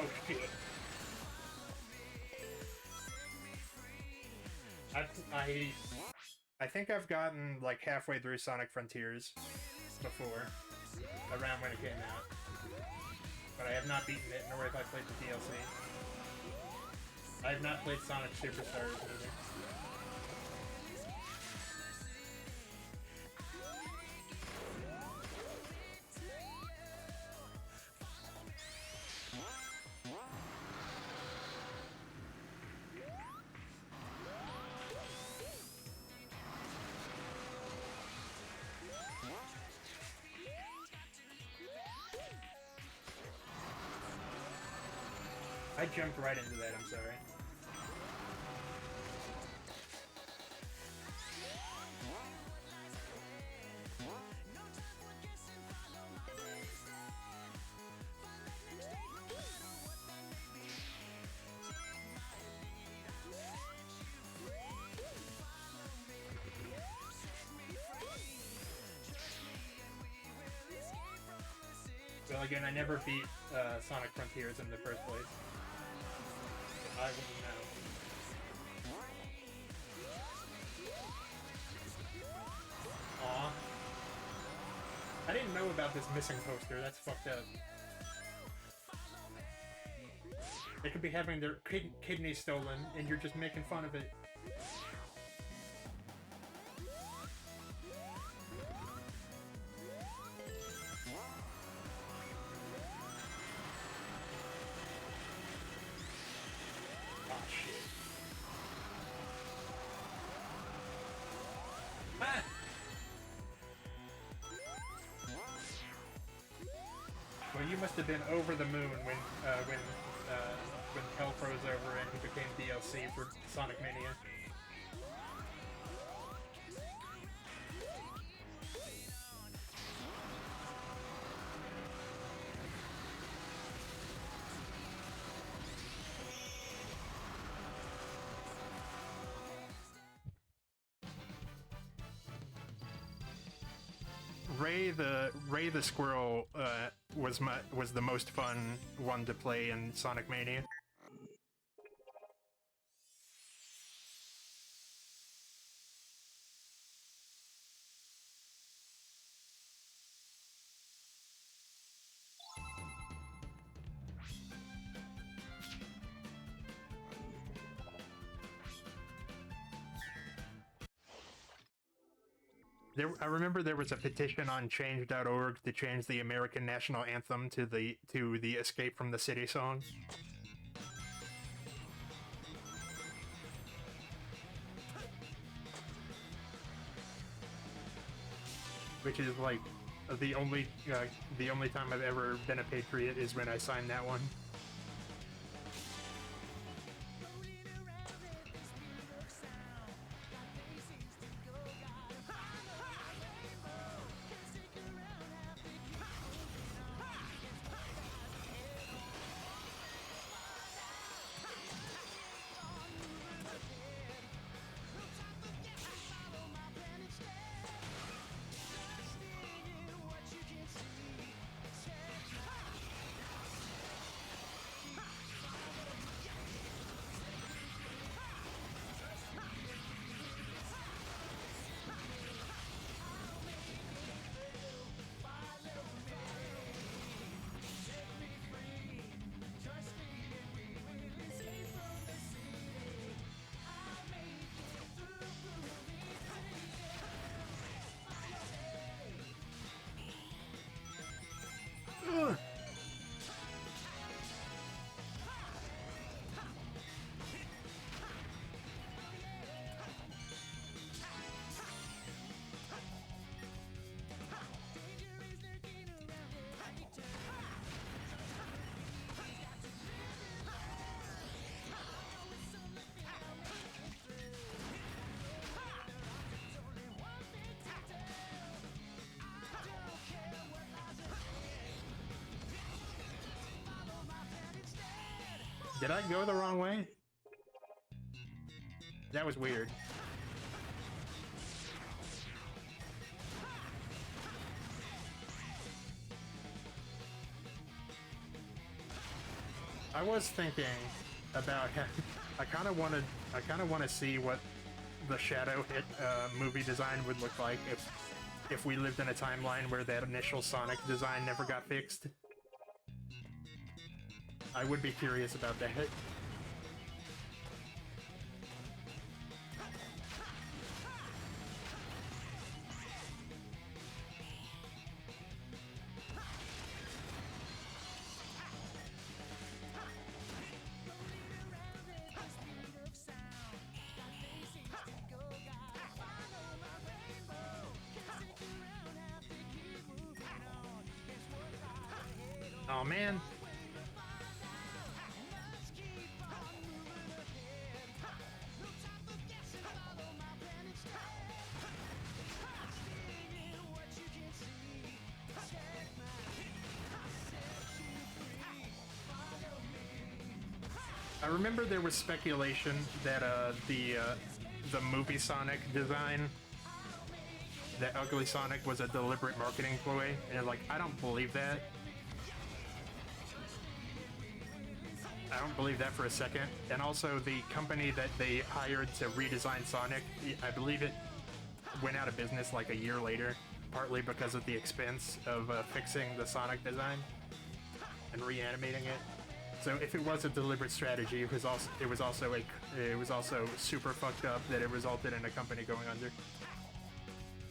Oh shit. I think I've gotten like halfway through Sonic Frontiers before, around when it came out. But I have not beaten it, nor have I played the DLC. I have not played Sonic Superstars either. I jumped right into that, I'm sorry. Well, again, I never beat Sonic Frontiers in the first place. I wouldn't know. Aw. I didn't know about this missing poster, that's fucked up. They could be having their kidney stolen, and you're just making fun of it. Well, you must have been over the moon when Hell froze over and he became DLC for Sonic Mania. Ray the Squirrel was the most fun one to play in Sonic Mania. I remember there was a petition on change.org to change the American national anthem to the Escape from the City song. Which is like the only time I've ever been a patriot is when I signed that one. Did I go the wrong way? That was weird. I was thinking about I kind of want to see what the Shadow Hit movie design would look like if we lived in a timeline where that initial Sonic design never got fixed. I would be curious about that. Oh man. I remember there was speculation that the movie Sonic design, that Ugly Sonic was a deliberate marketing ploy, and like I don't believe that. I don't believe that for a second. And also the company that they hired to redesign Sonic, I believe it went out of business like a year later, partly because of the expense of fixing the Sonic design and reanimating it. So if it was a deliberate strategy, it was also super fucked up that it resulted in a company going under,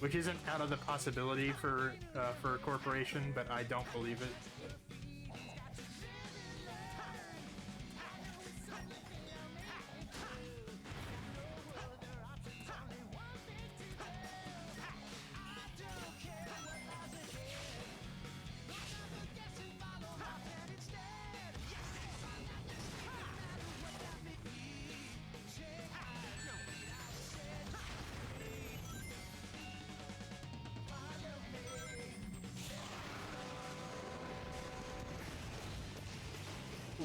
which isn't out of the possibility for a corporation, but I don't believe it.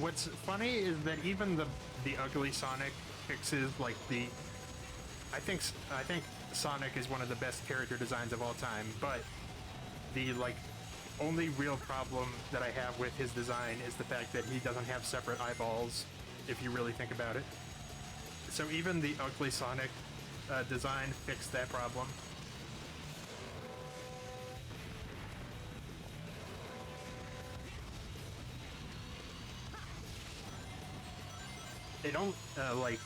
What's funny is that even the Ugly Sonic fixes, like I think Sonic is one of the best character designs of all time, but the only real problem that I have with his design is the fact that he doesn't have separate eyeballs, if you really think about it. So even the Ugly Sonic design fixed that problem. It don't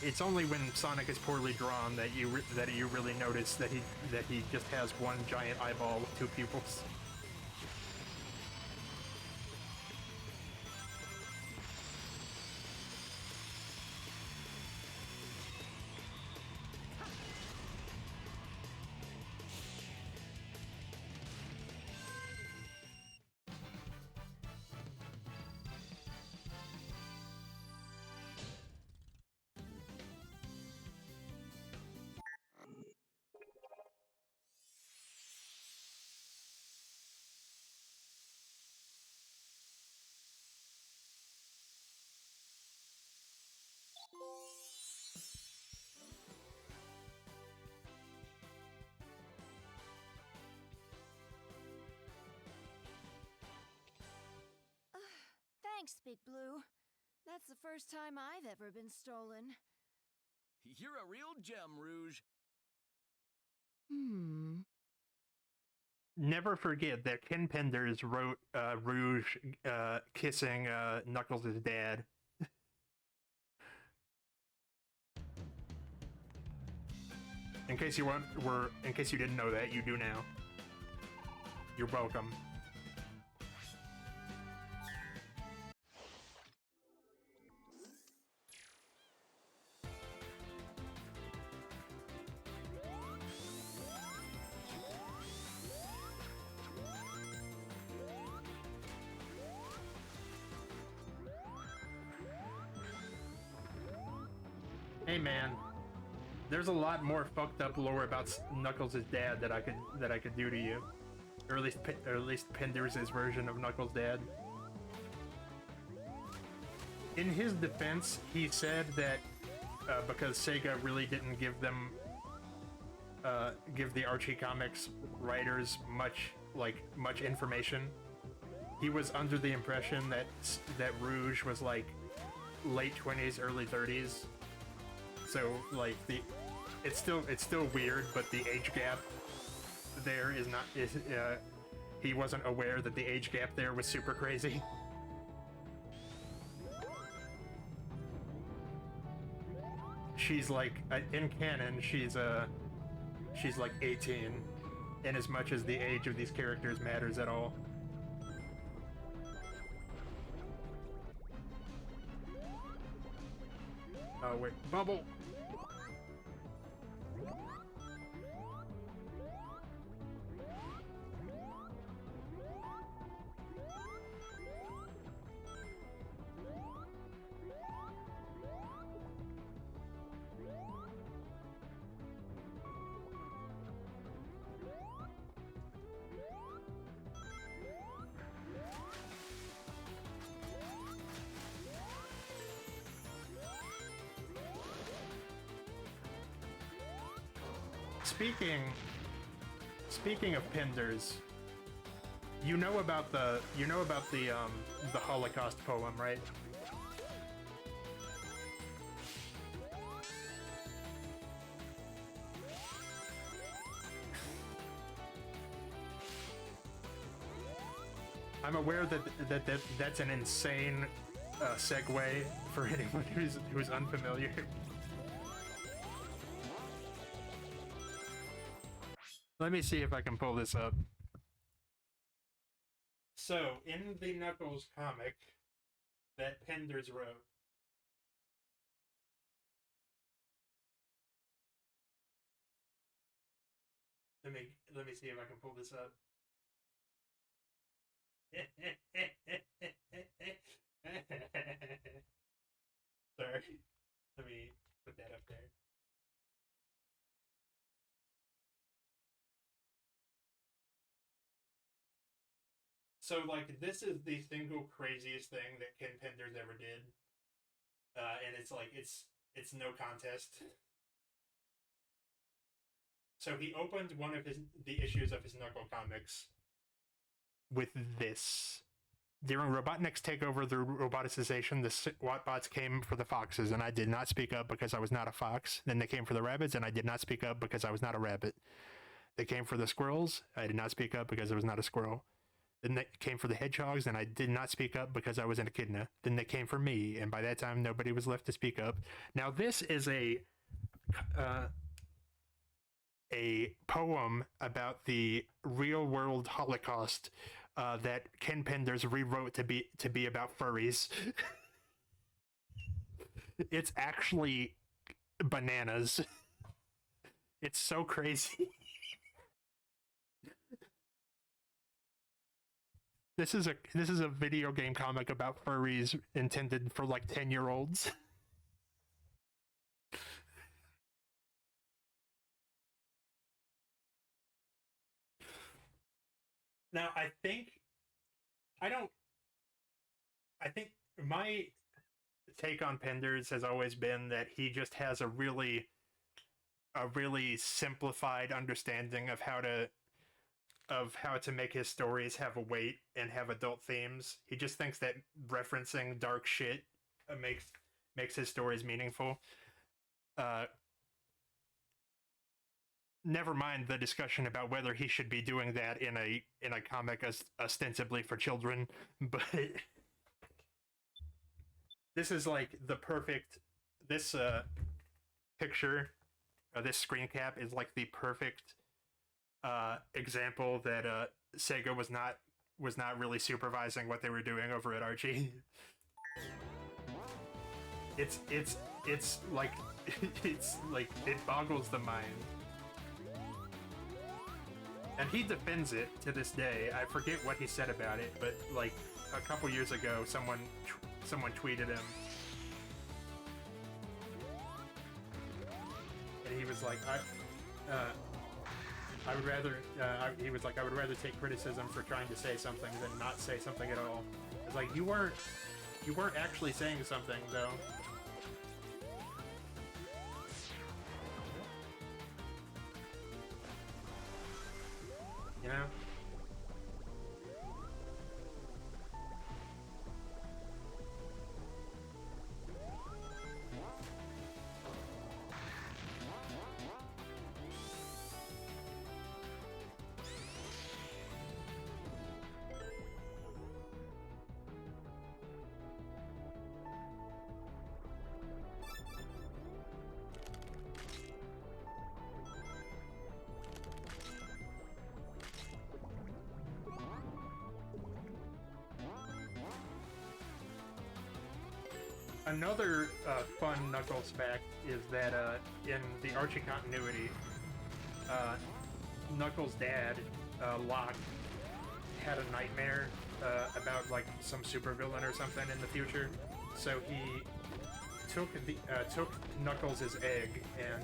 it's only when Sonic is poorly drawn that you really notice that he just has one giant eyeball with two pupils. Thanks, Big Blue. That's the first time I've ever been stolen. You're a real gem, Rouge. Never forget that Ken Penders wrote Rouge kissing Knuckles' dad. In case you didn't know that, you do now. You're welcome. Hey man, there's a lot more fucked up lore about Knuckles' dad that I could do to you, or at least Penders' version of Knuckles' dad. In his defense, he said that because Sega really didn't give the Archie Comics writers much information, he was under the impression that Rouge was like late 20s, early 30s. So like it's still weird, but the age gap there is not he wasn't aware that the age gap there was super crazy. She's like in canon, she's like 18, in as much as the age of these characters matters at all. Oh wait, bubble! Speaking of Pinders, you know about the Holocaust poem, right? I'm aware that's an insane segue for anyone who's unfamiliar. Let me see if I can pull this up. So, in the Knuckles comic that Penders wrote, let me see if I can pull this up. Sorry. Let me put that up there. So, like, this is the single craziest thing that Ken Penders ever did. And it's like, it's no contest. So he opened one of the issues of his Knuckle comics with this. During Robotnik's takeover through roboticization, the Wattbots came for the foxes, and I did not speak up because I was not a fox. Then they came for the rabbits, and I did not speak up because I was not a rabbit. They came for the squirrels. I did not speak up because I was not a squirrel. Then they came for the hedgehogs, and I did not speak up because I was an echidna. Then they came for me, and by that time, nobody was left to speak up. Now, this is a poem about the real-world Holocaust that Ken Penders rewrote to be about furries. It's actually bananas. It's so crazy. This is a video game comic about furries intended for like 10-year-olds. Now, I think my take on Penders has always been that he just has a really simplified understanding of how to make his stories have a weight and have adult themes. He just thinks that referencing dark shit makes his stories meaningful. Never mind the discussion about whether he should be doing that in a comic ostensibly for children, but this is like the perfect picture. This screen cap is like the perfect example that Sega was not really supervising what they were doing over at Archie. It's like it boggles the mind. And he defends it to this day. I forget what he said about it, but like a couple years ago, someone tweeted him, and he was like, I would rather take criticism for trying to say something than not say something at all. It's like you weren't actually saying something though. You know? Another fun Knuckles fact is that in the Archie continuity, Knuckles' dad, Locke, had a nightmare about like some supervillain or something in the future. So he took Knuckles' egg and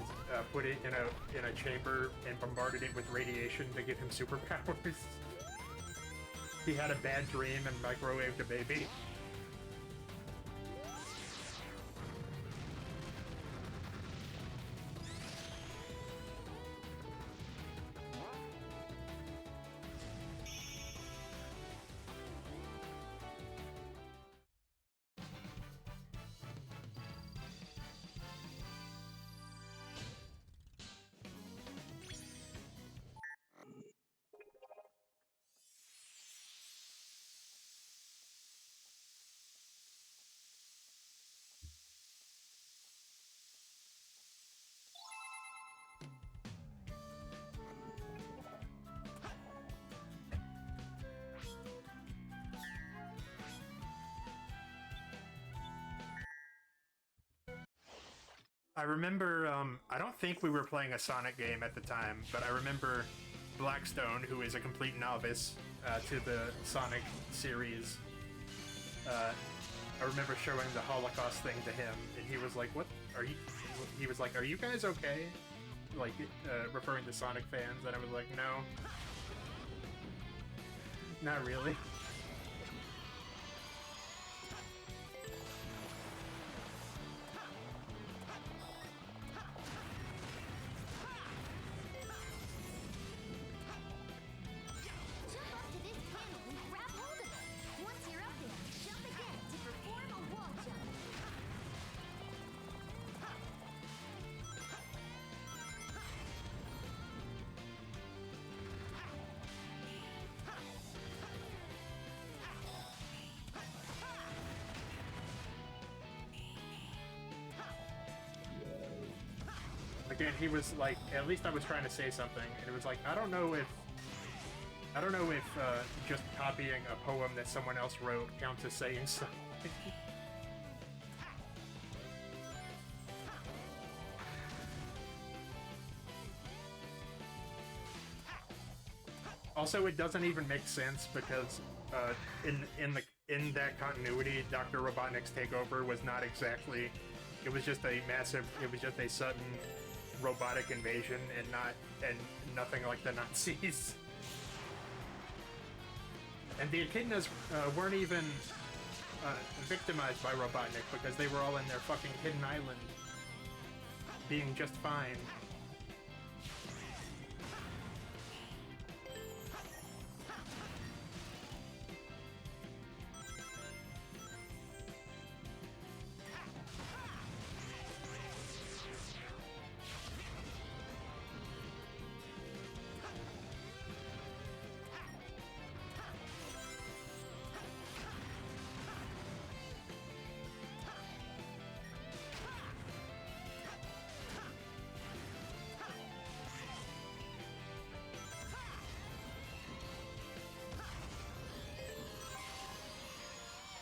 put it in a chamber and bombarded it with radiation to give him superpowers. He had a bad dream and microwaved a baby. I remember, I don't think we were playing a Sonic game at the time, but I remember Blackstone, who is a complete novice to the Sonic series, I remember showing the Holocaust thing to him, and he was like, "What are you?" He was like, "Are you guys okay?" Like, referring to Sonic fans, and I was like, "No, not really." Jump up to this panel and grab hold of it. Once you're up there, jump again to perform a wall jump. Again, he was like, at least I was trying to say something, and it was like, I don't know if just copying a poem that someone else wrote counts as saying something. Also, it doesn't even make sense because in that continuity, Dr. Robotnik's takeover was not exactly. It was just a sudden robotic invasion and nothing like the Nazis. And the Echidnas weren't even victimized by Robotnik because they were all in their fucking hidden island being just fine.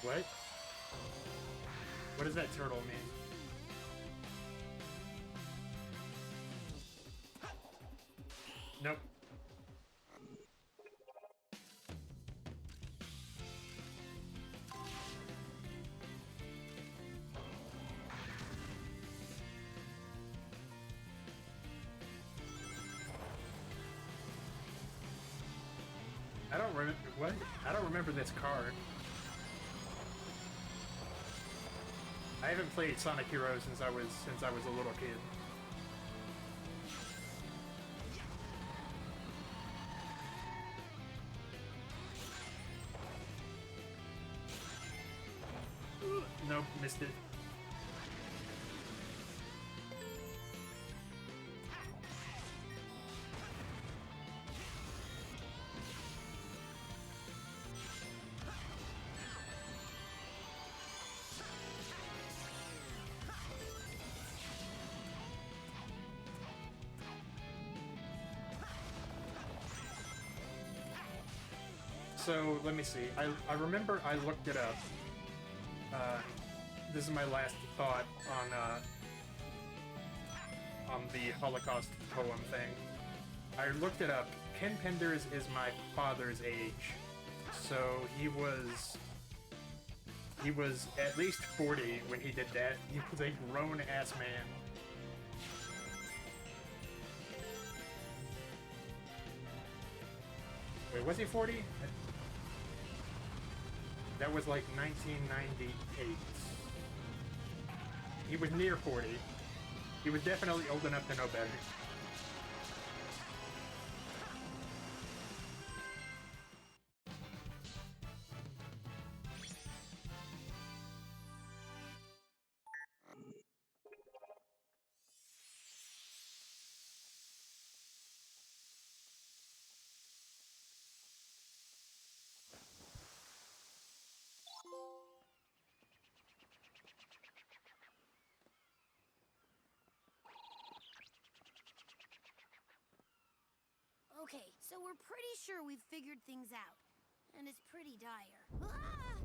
What? What does that turtle mean? Nope. I don't remember what? I don't remember this card. I haven't played Sonic Heroes since I was a little kid. Nope, missed it. So let me see. I remember I looked it up. this is my last thought on the Holocaust poem thing. I looked it up. Ken Penders is my father's age, so he was at least 40 when he did that. He was a grown-ass man. Wait, was he 40? That was like 1998. He was near 40. He was definitely old enough to know better. Okay, so we're pretty sure we've figured things out. And it's pretty dire. Ah!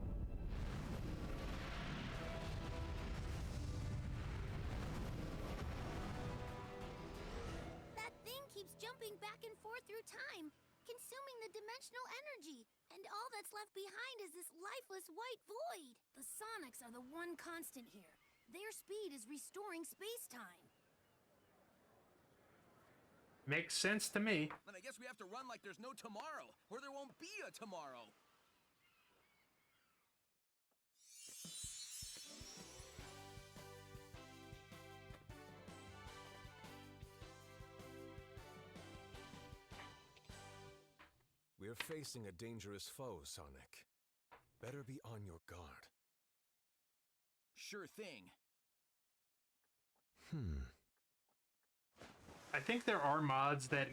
That thing keeps jumping back and forth through time, consuming the dimensional energy. And all that's left behind is this lifeless white void. The Sonics are the one constant here. Their speed is restoring space-time. Makes sense to me. Then I guess we have to run like there's no tomorrow, or there won't be a tomorrow. We're facing a dangerous foe, Sonic. Better be on your guard. Sure thing. I think there are mods that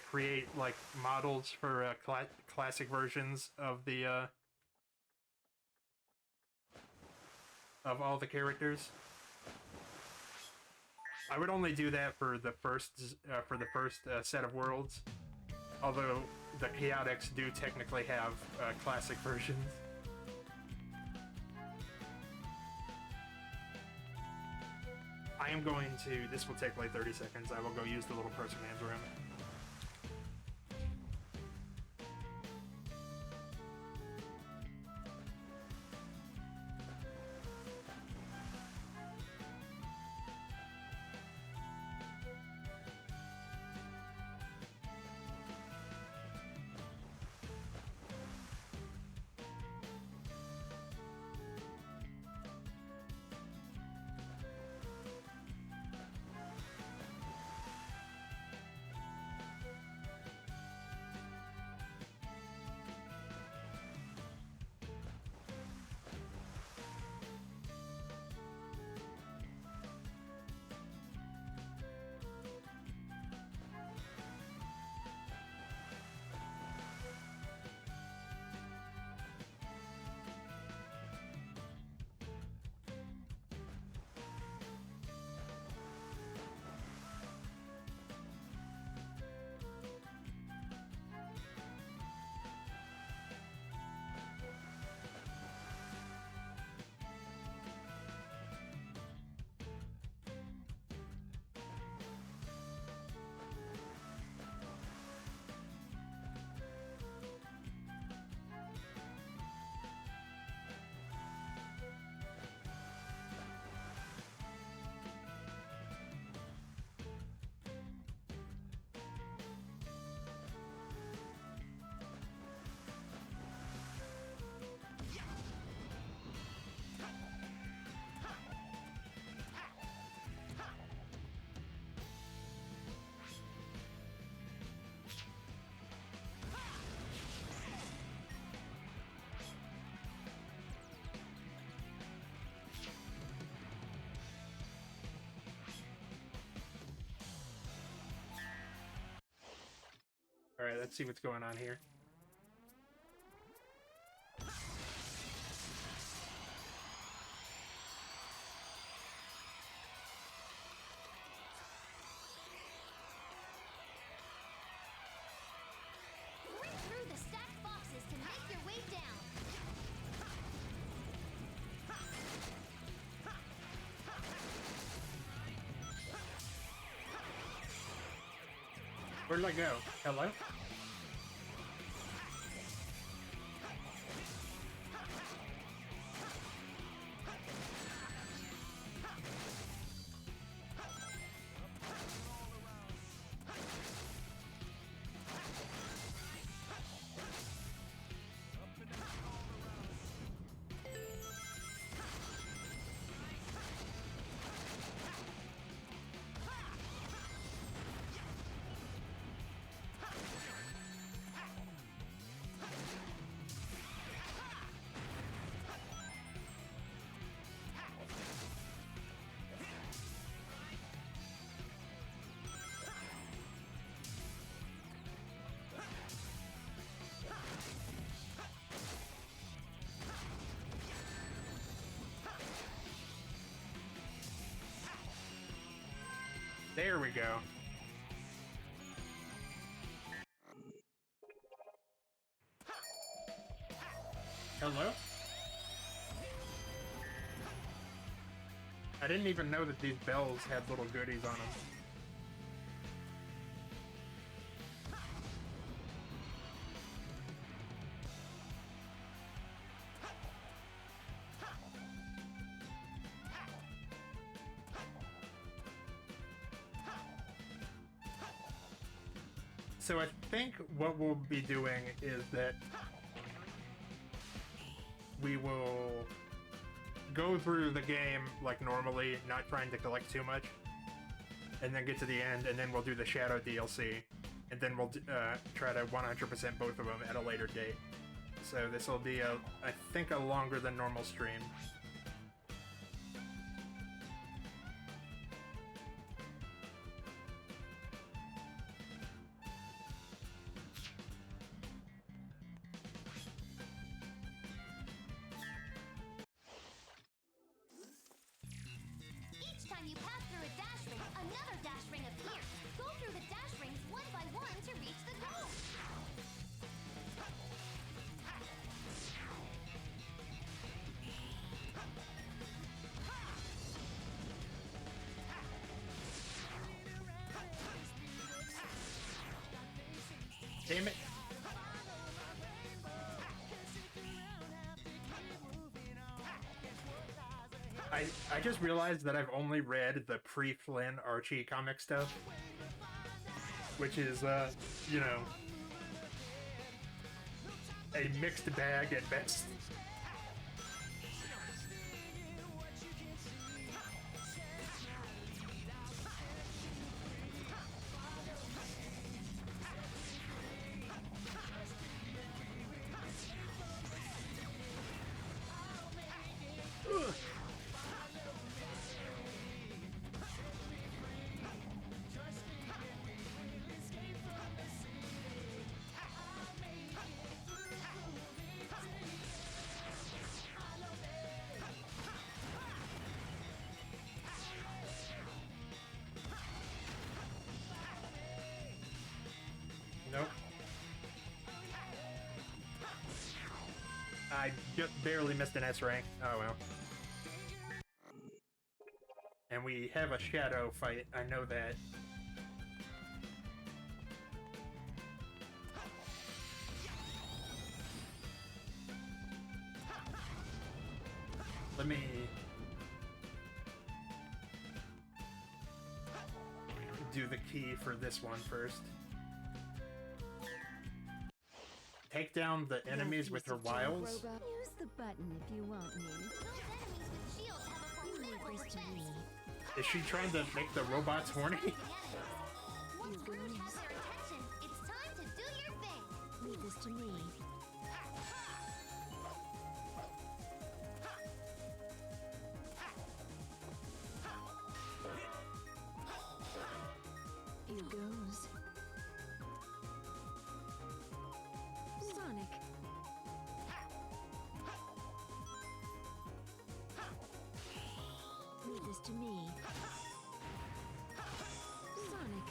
create like models for classic versions of the of all the characters. I would only do that for the first set of worlds, although the Chaotix do technically have classic versions. I am going to, this will take like 30 seconds, I will go use the little person man's room. Alright, let's see what's going on here. Break through the stacked boxes to make your way down. Where did I go? Hello? There we go. Hello? I didn't even know that these bells had little goodies on them. So I think what we'll be doing is that we will go through the game like normally, not trying to collect too much, and then get to the end, and then we'll do the Shadow DLC, and then we'll try to 100% both of them at a later date. So this will be, I think, a longer than normal stream. Each time you pass through a dash ring, another dash ring appears. Go through the dash rings one by one to reach the goal. Damn it. I just realized that I've only read the pre-Flynn Archie comic stuff, which is, you know, a mixed bag at best. Ugh. Nope. I just barely missed an S rank. Oh well. And we have a shadow fight, I know that. Let me do the key for this one first. Take down the enemies with her wiles. Use the button if you want me. Those enemies with shields have a formidable Leave this to defense. me. Is she trying to make the robots horny? The enemies. Once Groot has their attention, it's time to do your thing. Leave this to me. Here goes. Sonic. Leave this to me. Sonic.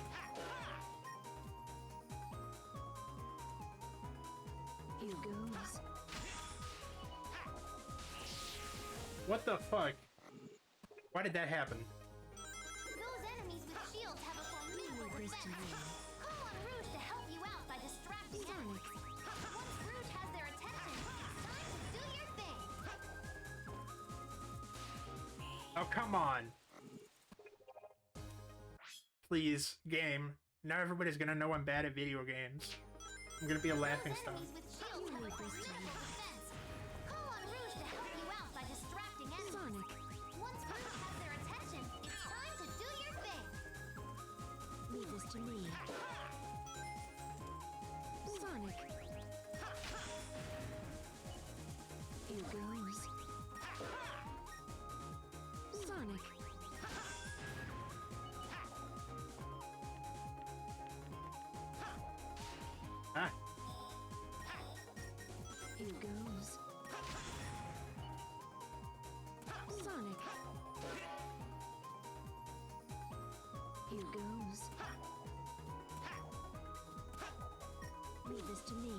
Here goes. What the fuck? Why did that happen? Those enemies with shields have a formidable Leave this to defense. me. Come on, Sonic. Once Rouge has their attention, it's time to do your thing. Oh, come on. Please, game. Now everybody's gonna know I'm bad at video games. I'm gonna be a laughingstock. Enemies with shields have a greater defense. Call on Rouge to help you out by distracting enemies. Sonic. Once Rouge has their attention, it's time to do your thing. Leave this to me. Sonic. Here goes. Sonic. Ah, Here goes. Sonic. Here goes. Leave this to me.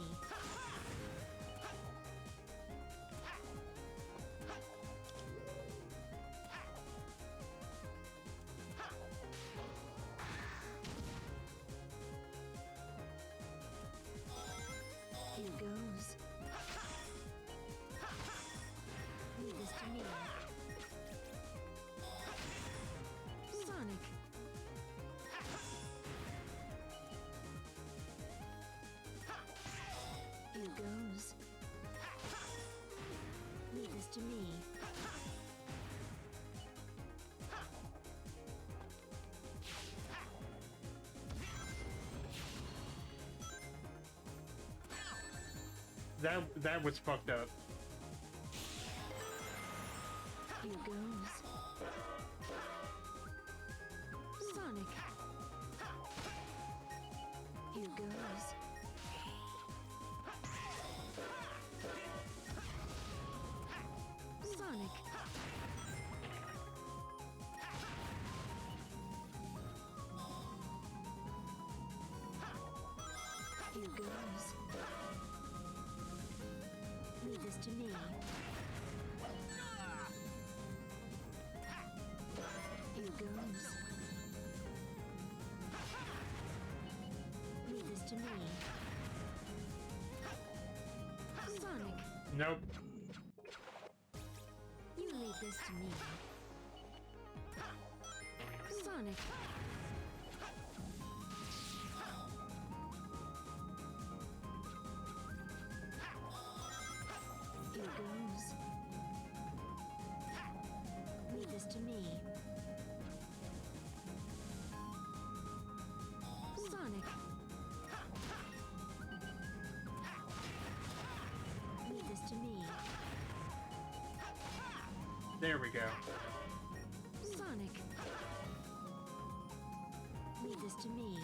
Here goes. Leave this to me. Sonic. Here goes. Leave this to me. that was fucked up. Here goes. Sonic. Here goes. Sonic. Here goes. Leave this to me. Here goes. Leave this to me. Sonic, Nope. you leave this to me. Sonic. Here goes. Leave this to me. Sonic. Leave this to me. There we go. Sonic. Leave this to me.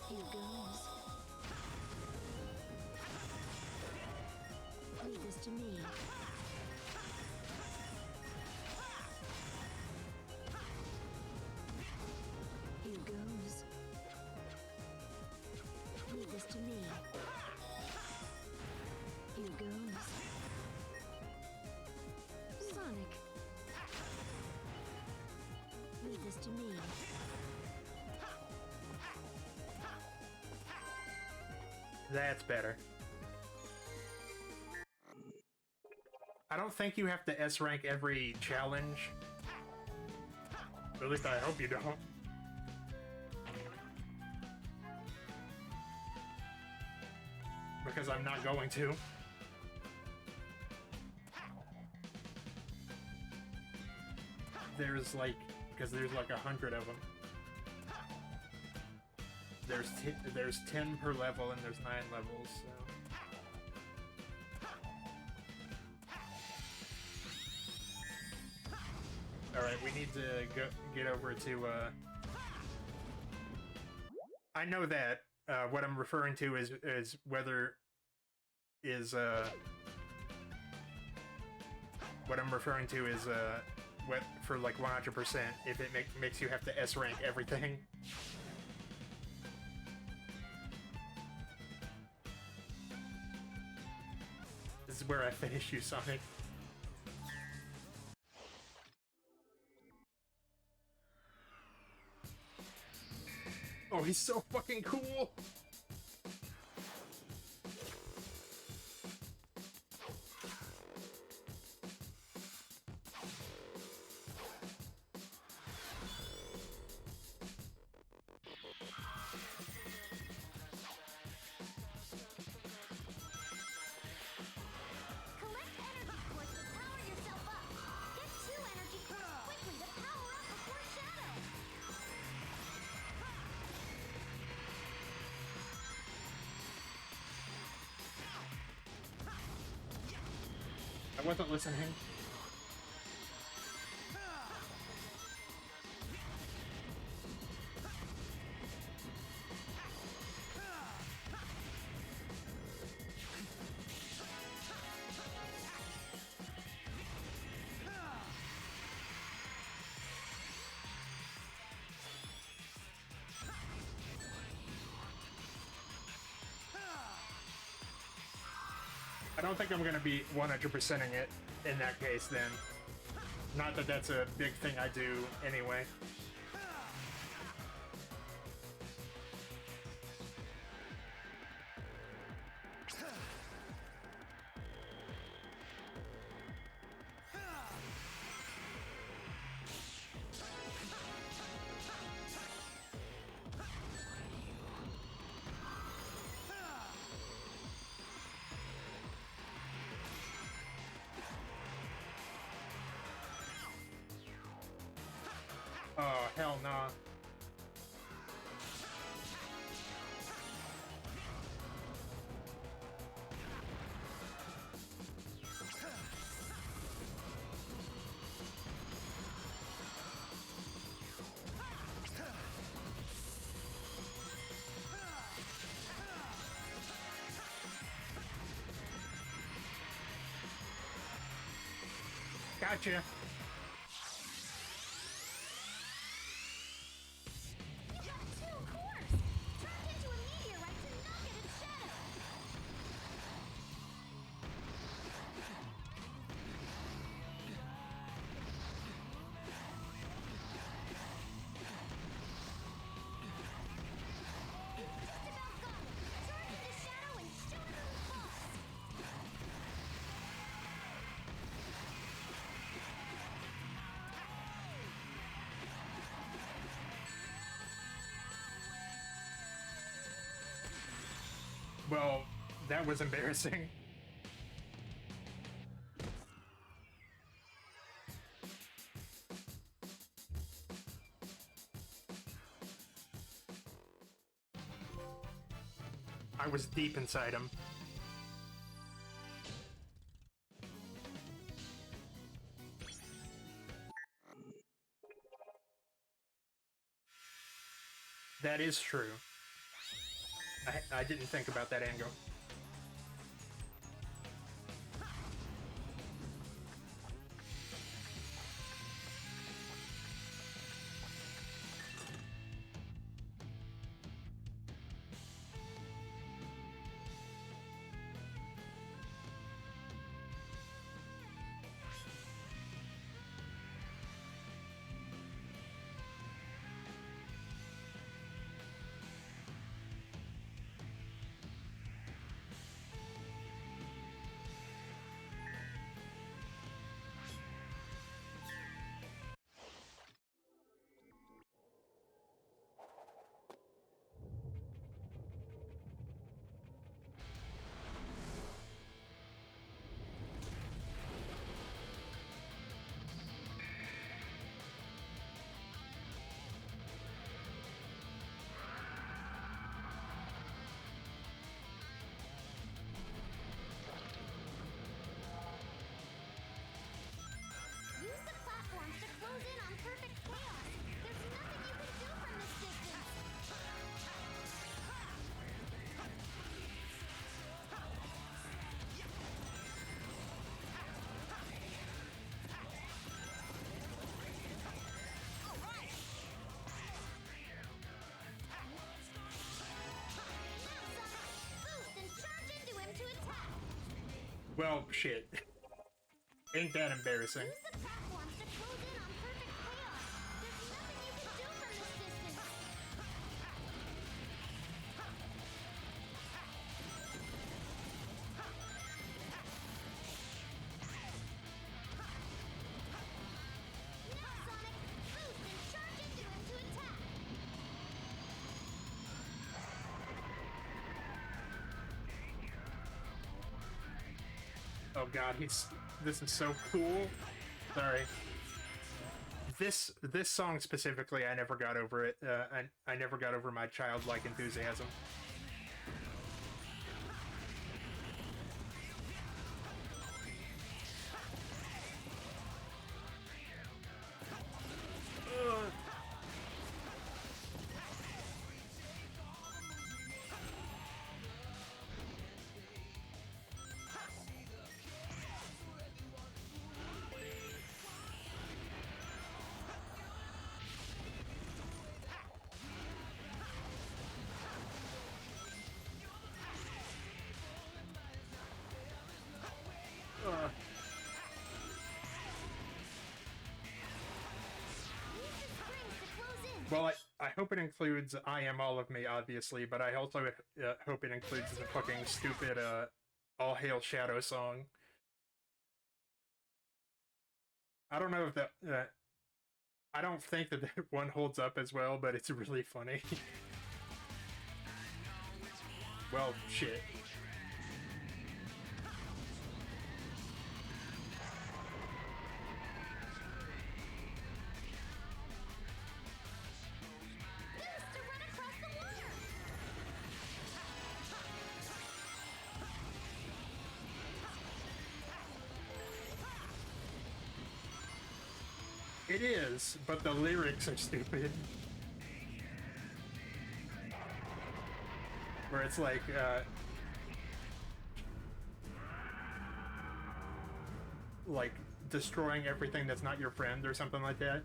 Here goes. Leave this to me. Here goes. Leave this to me. Here goes. Sonic. Leave this to me. That's better. I don't think you have to S rank every challenge. At least I hope you don't. Because I'm not going to. There's like 100 of them. There's 10 per level and there's 9 levels, so. Alright, we need to get over to, I know that, what I'm referring to is whether is, what I'm referring to is, what, for like 100%, if it makes you have to S rank everything. This is where I finish you, Sonic. Oh, he's so fucking cool! Collect energy cores to power yourself up. Get 2 energy cores quickly to power up before Shadow. I wasn't listening. I don't think I'm gonna be 100%ing it in that case then. Not that that's a big thing I do anyway. Oh, hell nah. Gotcha. You got 2 cores! Turned into a meteorite to knock it in Shadow. Just about got it. Turn into Shadow and shoot him in the boss. Well, that was embarrassing. I was deep inside him. That is true. I didn't think about that angle. Use the platforms to close in on perfect chaos. There's nothing you can do from this distance. Now, Sonic, boost and charge into him to attack. Well, shit. Ain't that embarrassing? Use the platforms to close in on perfect chaos. There's nothing you can do from this distance. Oh god, this is so cool. Sorry. This song specifically, I never got over it. I never got over my childlike enthusiasm. Well, I hope it includes I Am All of Me, obviously, but I also hope it includes the fucking stupid All Hail Shadow song. I don't know if that... I don't think that one holds up as well, but it's really funny. Well, shit. To run across the water! It is, but the lyrics are stupid. Where it's like destroying everything that's not your friend or something like that.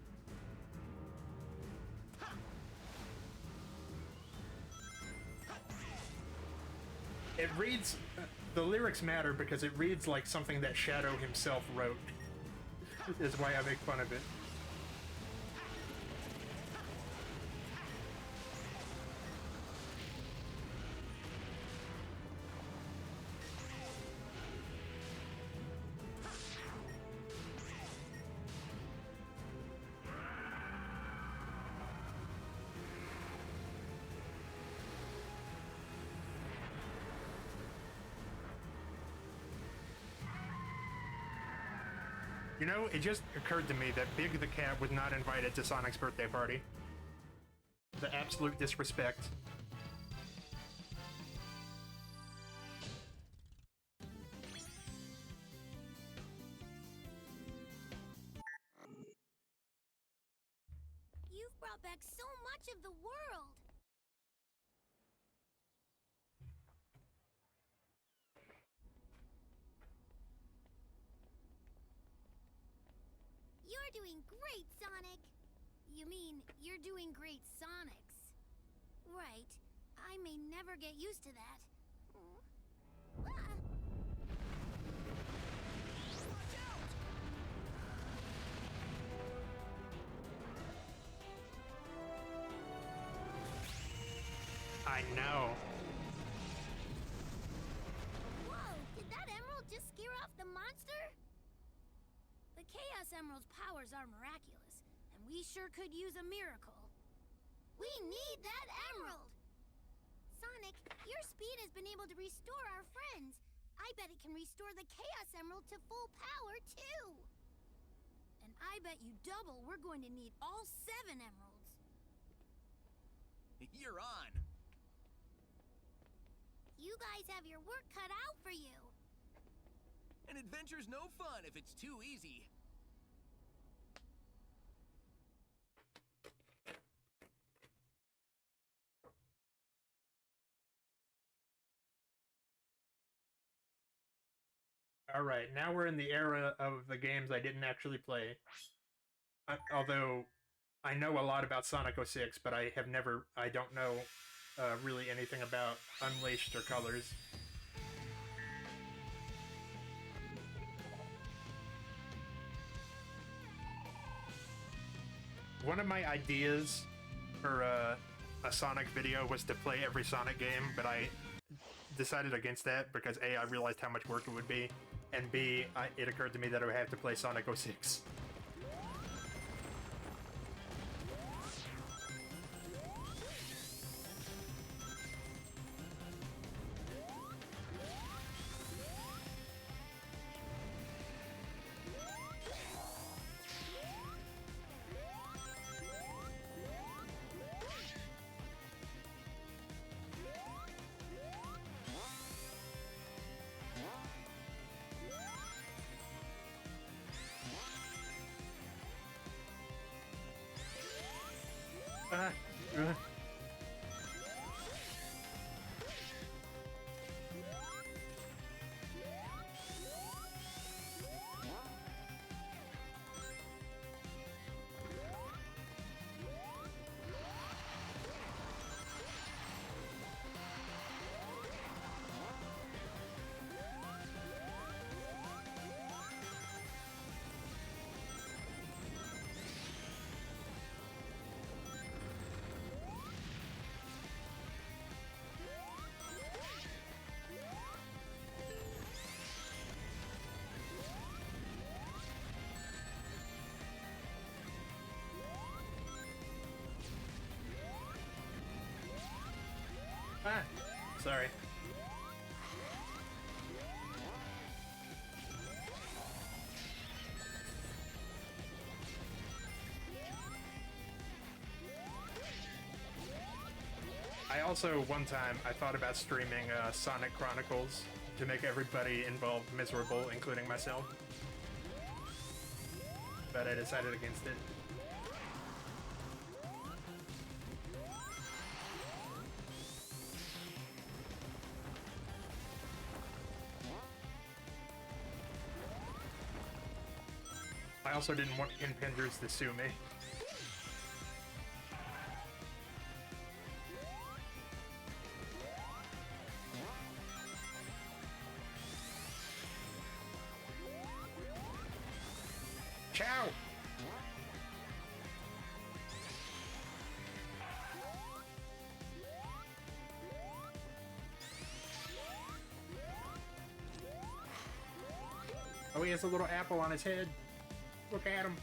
It reads, the lyrics matter because it reads like something that Shadow himself wrote. Is why I make fun of it. You know, it just occurred to me that Big the Cat was not invited to Sonic's birthday party. The absolute disrespect. You've brought back so much of the world. You're doing great, Sonic. You mean, you're doing great, Sonics. Right. I may never get used to that. Ah. I know. Whoa, did that emerald just scare off the monster? The Chaos Emerald's powers are miraculous, and we sure could use a miracle. We need that emerald! Sonic, your speed has been able to restore our friends. I bet it can restore the Chaos Emerald to full power, too. And I bet you double we're going to need all 7 emeralds. You're on. You guys have your work cut out for you. An adventure's no fun if it's too easy. Alright, now we're in the era of the games I didn't actually play. Although, I know a lot about Sonic 06, but I don't know really anything about Unleashed or Colors. One of my ideas for a Sonic video was to play every Sonic game, but I decided against that because A, I realized how much work it would be, and B, it occurred to me that I would have to play Sonic 06. Ah, sorry. I also, one time, I thought about streaming Sonic Chronicles to make everybody involved miserable, including myself. But I decided against it. I also didn't want impingers to sue me. Ciao! Oh, he has a little apple on his head. Look at him.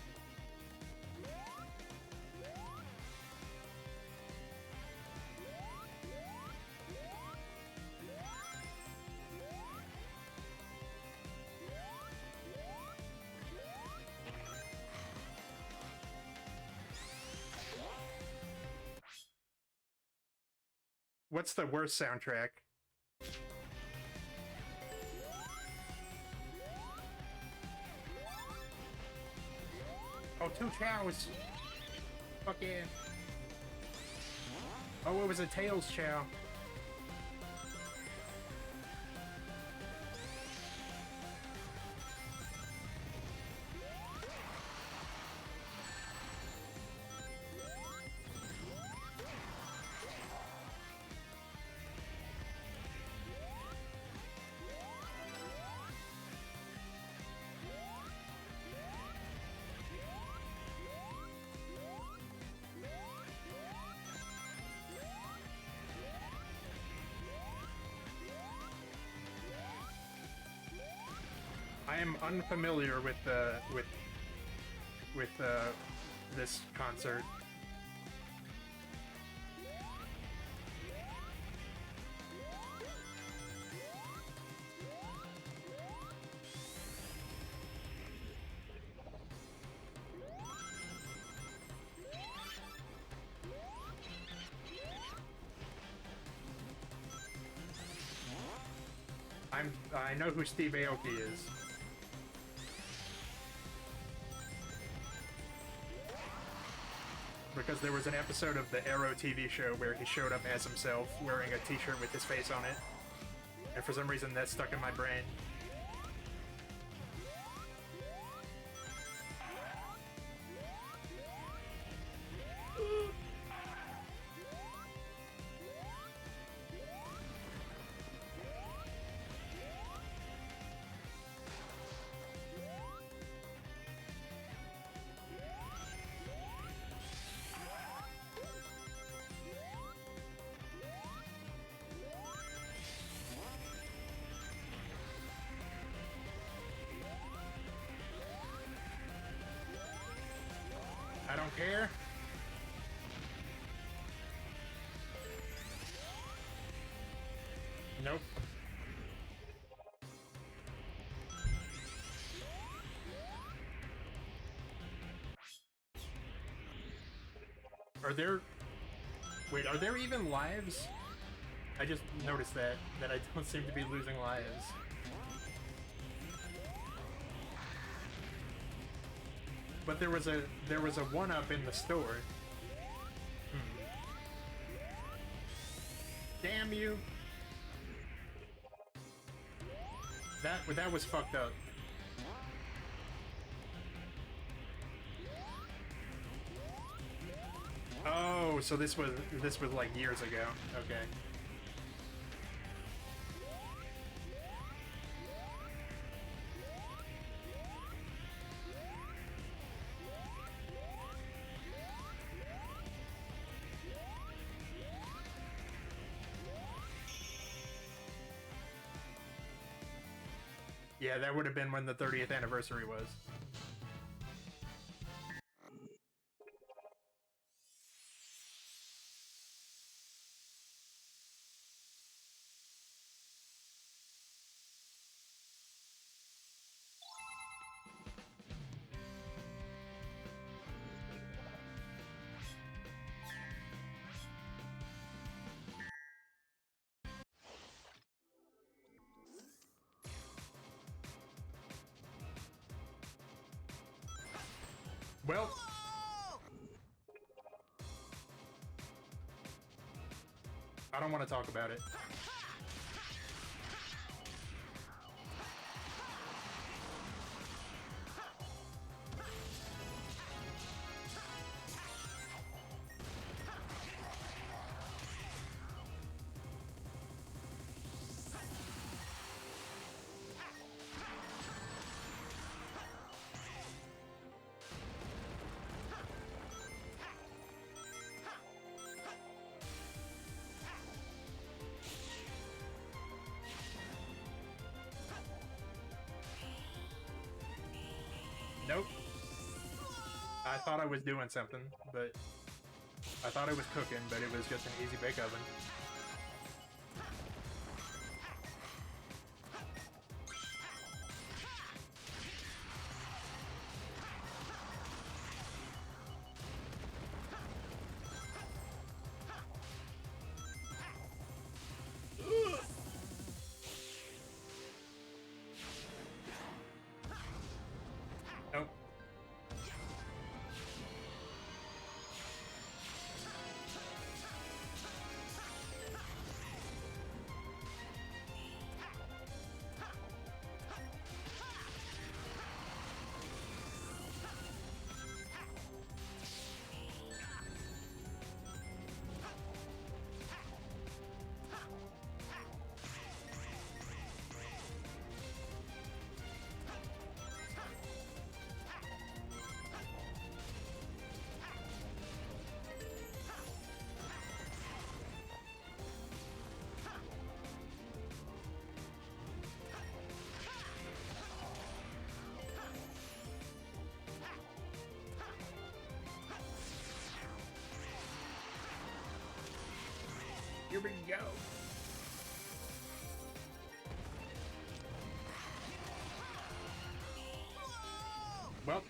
What's the worst soundtrack? Oh, 2 chows! Fuck yeah. Oh, it was a Tails chow. I am unfamiliar with this concert. I know who Steve Aoki is. Because there was an episode of the Arrow TV show where he showed up as himself, wearing a t-shirt with his face on it. And for some reason that stuck in my brain. I don't care. Nope. Are there... Wait, are there even lives? I just noticed that I don't seem to be losing lives. But there was a 1-up in the store. Damn you! That was fucked up. Oh, so this was like years ago. Okay. Yeah, that would have been when the 30th anniversary was. Well, I don't want to talk about it. Nope. I thought I was doing something, but I thought I was cooking, but it was just an easy bake oven. Nope. Here we go. Well.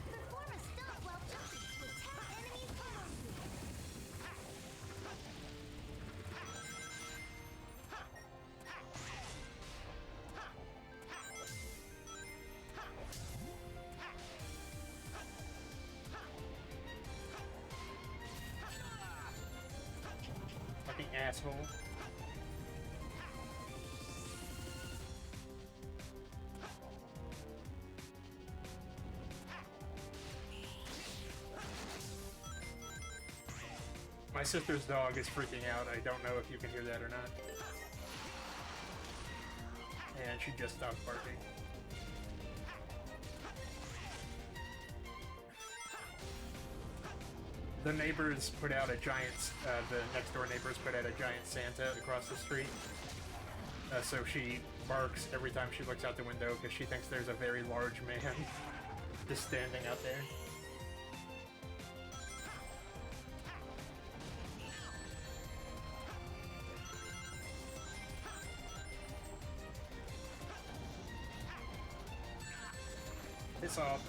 Perform a stomp while jumping with 10 enemies below you. Fucking asshole. My sister's dog is freaking out. I don't know if you can hear that or not. And she just stopped barking. The neighbors put out a giant, the next door neighbors put out a giant Santa across the street. So she barks every time she looks out the window because she thinks there's a very large man just standing out there. Piss off.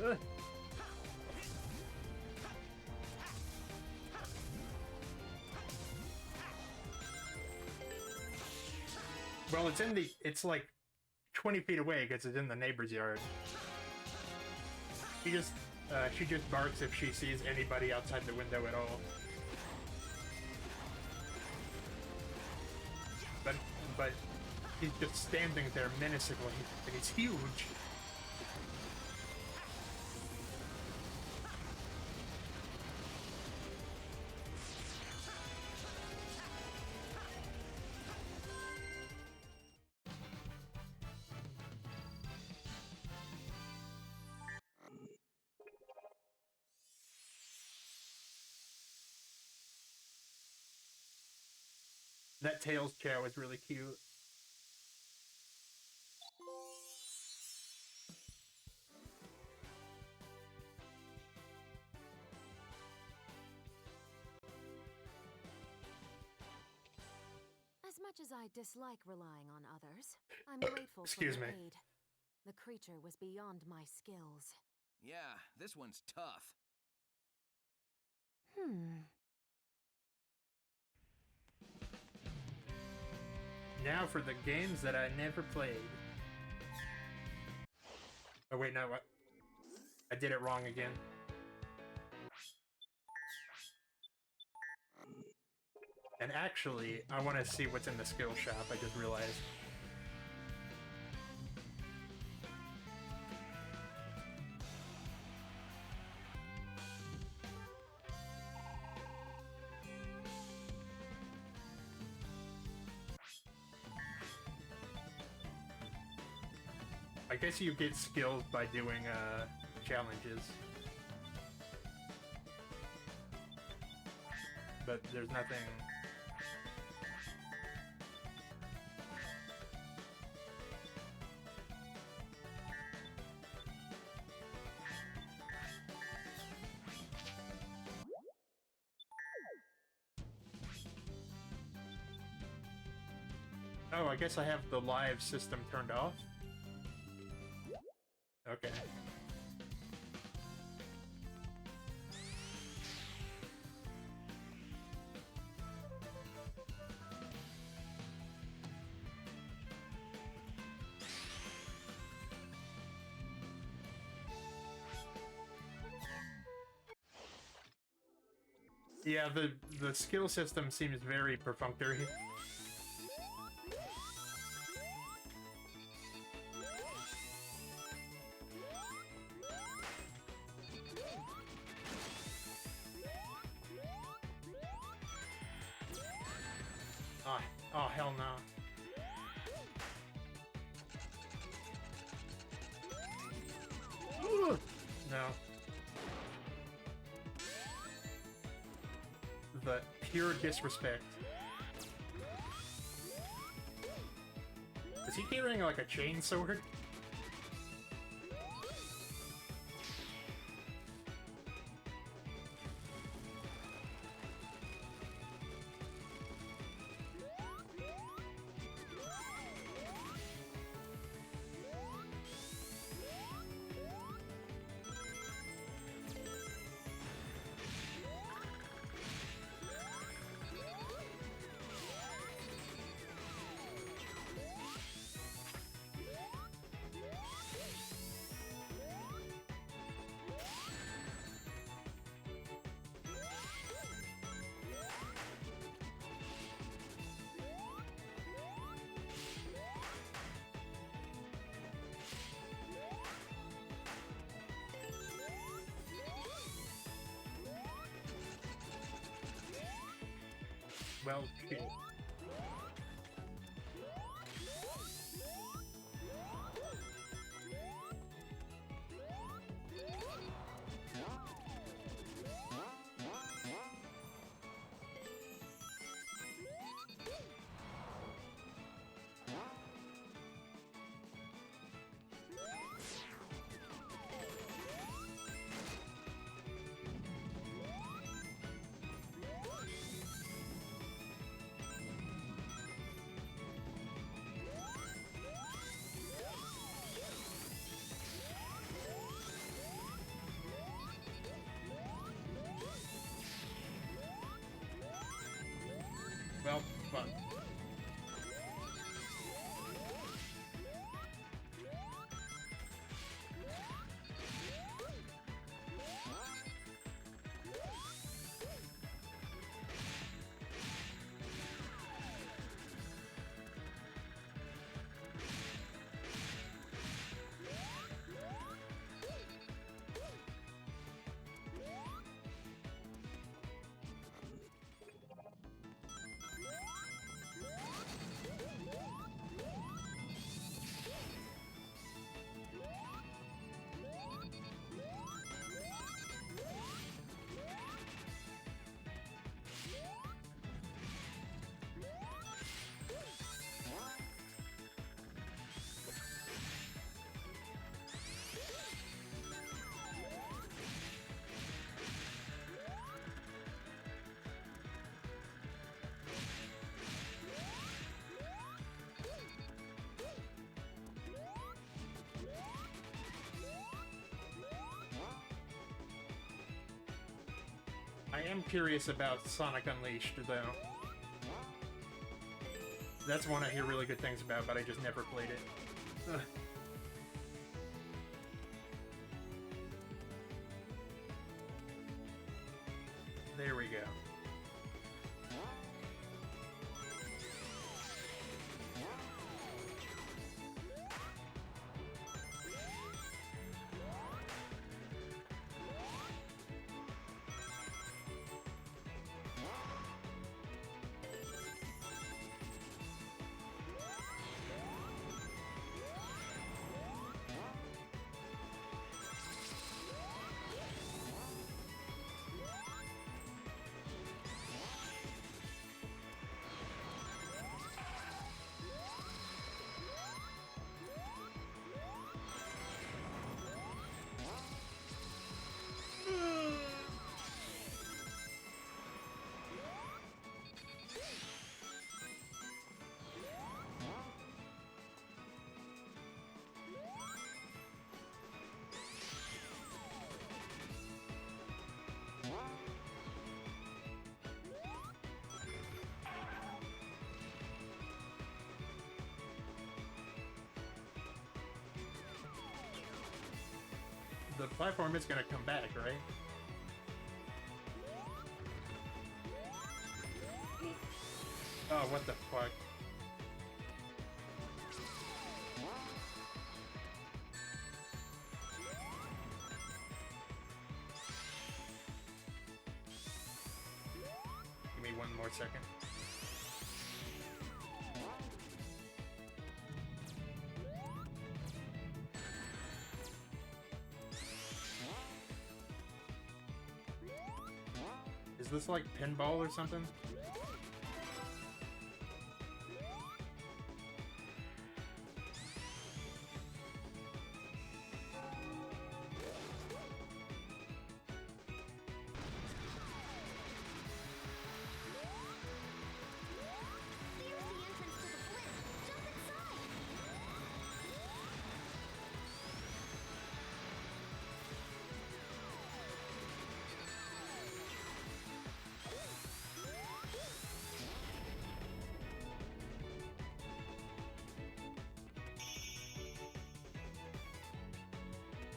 Ugh. Well, it's like 20 feet away because it's in the neighbor's yard. She just barks if she sees anybody outside the window at all. But he's just standing there menacingly, and he's huge. That Tails Chow is really cute. As much as I dislike relying on others, I'm grateful Excuse for me. your aid. The creature was beyond my skills. Yeah, this one's tough. Now for the games that I never played. Oh wait, no, what? I did it wrong again. And actually, I want to see what's in the skill shop, I just realized. I guess you get skills by doing challenges. But there's nothing... Oh, I guess I have the live system turned off. Okay. Yeah, the skill system seems very perfunctory. Oh, hell no. Ugh. No. The pure disrespect. Is he carrying like a chainsword? Well, shit. I am curious about Sonic Unleashed, though. That's one I hear really good things about, but I just never played it. Ugh. There we go. The platform is gonna come back, right? Oh, what the fuck? Give me one more second. Is this like pinball or something? Here's the entrance to the Blitz. Jump inside.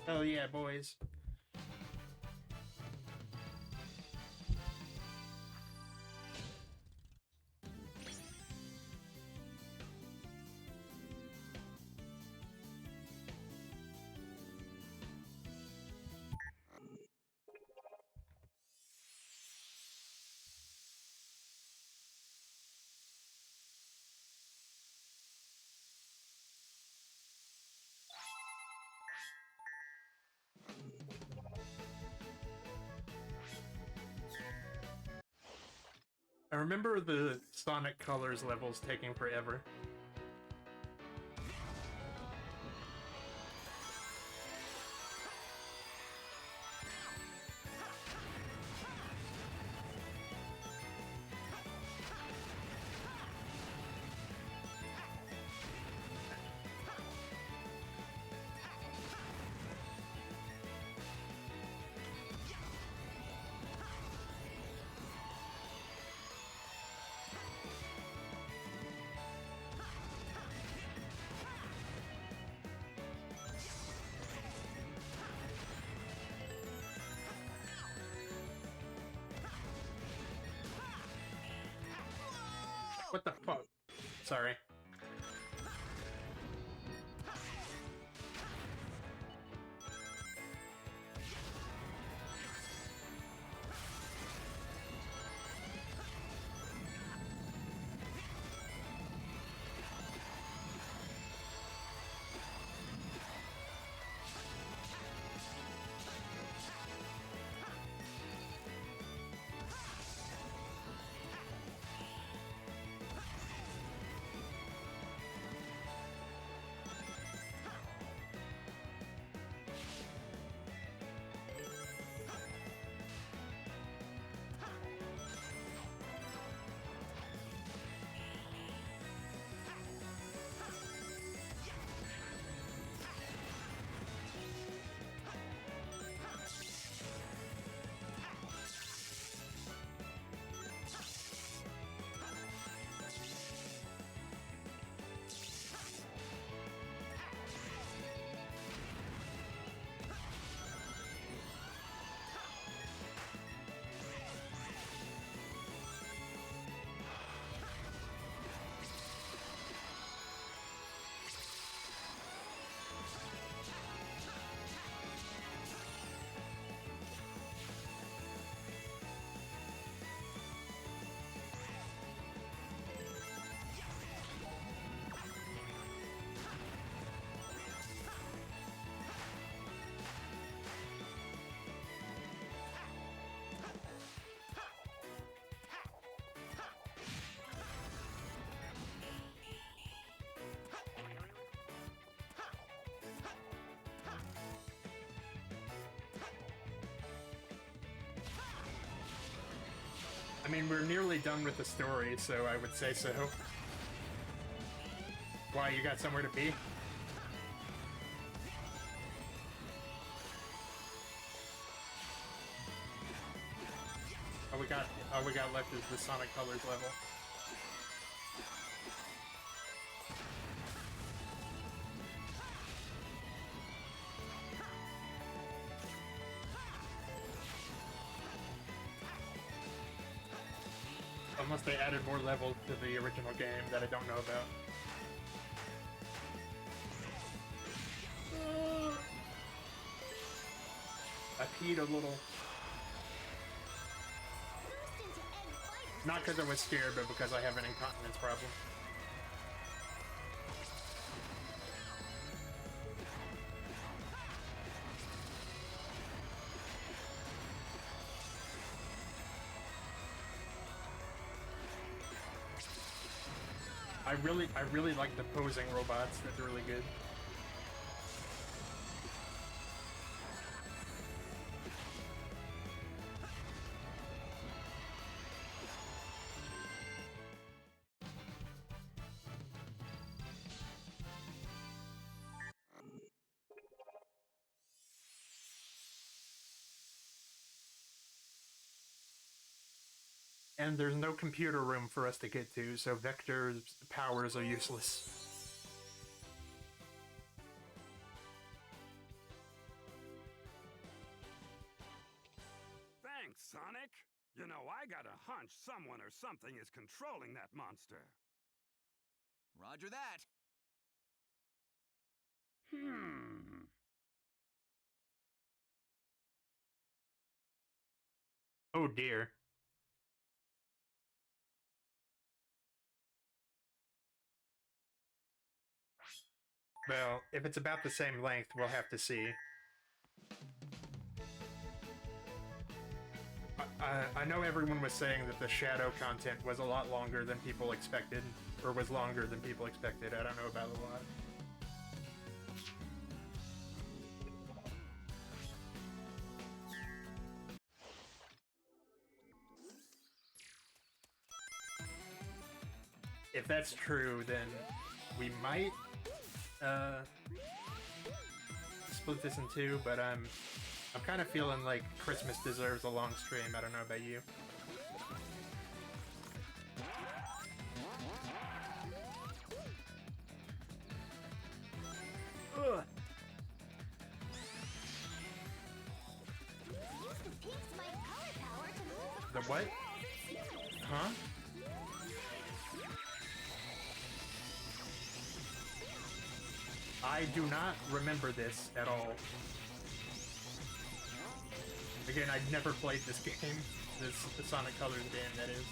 Hell yeah, boys. I remember the Sonic Colors levels taking forever. What the fuck? Sorry. I mean, we're nearly done with the story, so I would say so. Why, you got somewhere to be? All we got left is the Sonic Colors level. Unless they added more levels to the original game that I don't know about. I peed a little. Burst into egg fighters. Not because I was scared, but because I have an incontinence problem. I really like the posing robots. They're really good. And there's no computer room for us to get to, so Vector's powers are useless. Thanks, Sonic. You know, I got a hunch someone or something is controlling that monster. Roger that. Oh dear. Well, if it's about the same length, we'll have to see. I know everyone was saying that the shadow content was a lot longer than people expected, or was longer than people expected. I don't know about a lot. If that's true, then we might split this in two, but I'm kind of feeling like Christmas deserves a long stream. I don't know about you. Ugh. Use the pink's might color power to move The across what? walls and ceilings. Huh? I do not remember this at all. Again, I'd never played this game. The Sonic Colors game, that is.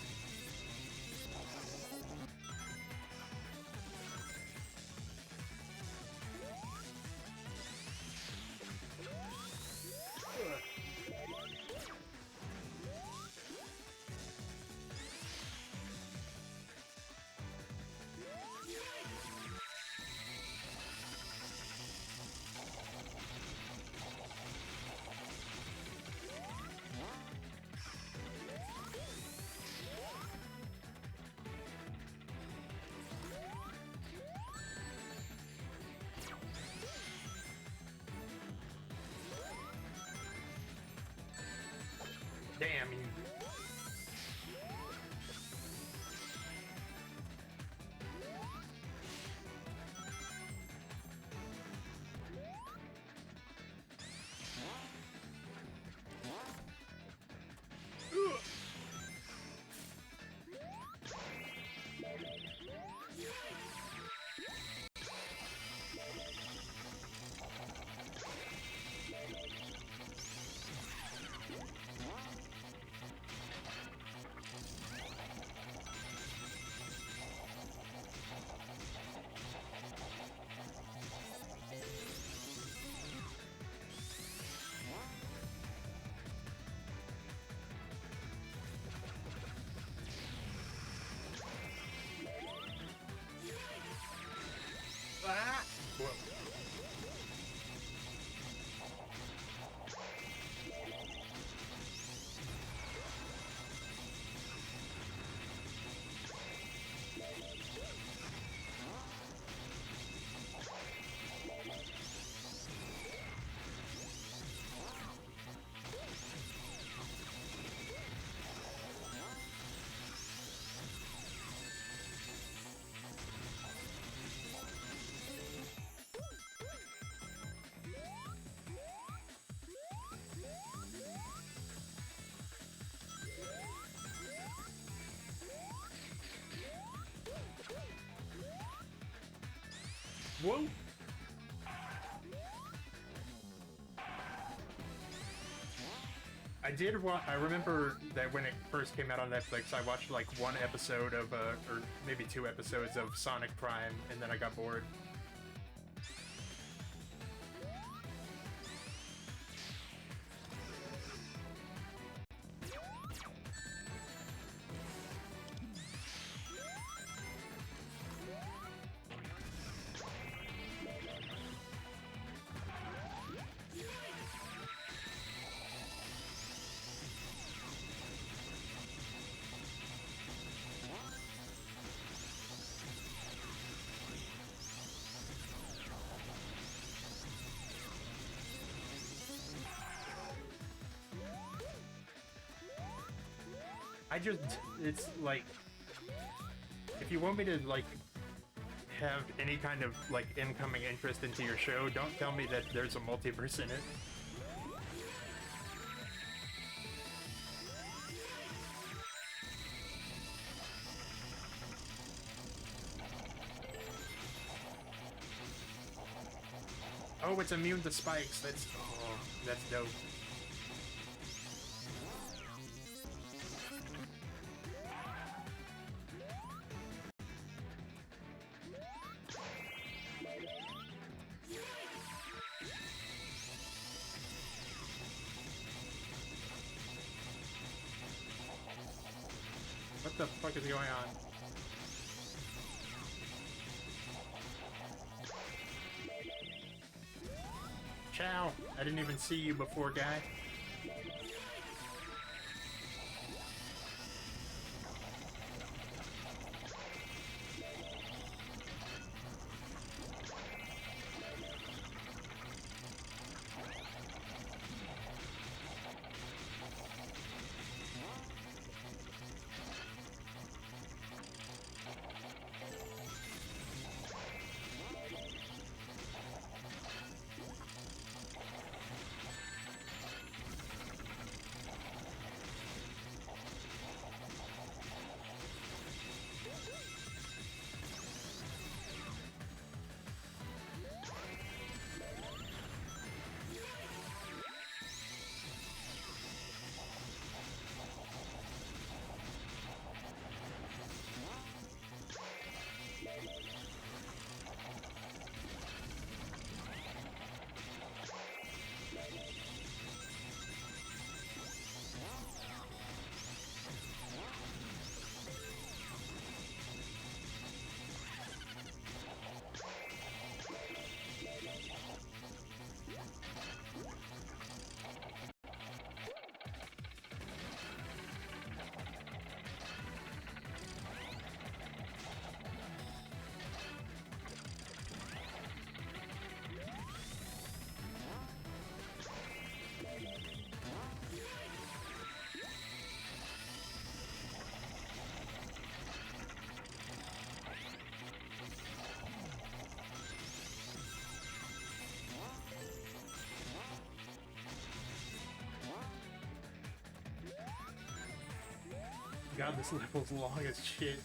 Damn you. Ah! Whoa. Whoa! I remember that when it first came out on Netflix, I watched like one episode of, or maybe 2 episodes of Sonic Prime, and then I got bored. It's like, if you want me to, like, have any kind of, like, incoming interest into your show, don't tell me that there's a multiverse in it. Oh, it's immune to spikes. That's dope. What the fuck is going on? Chow! I didn't even see you before, guy. God, this level's long as shit.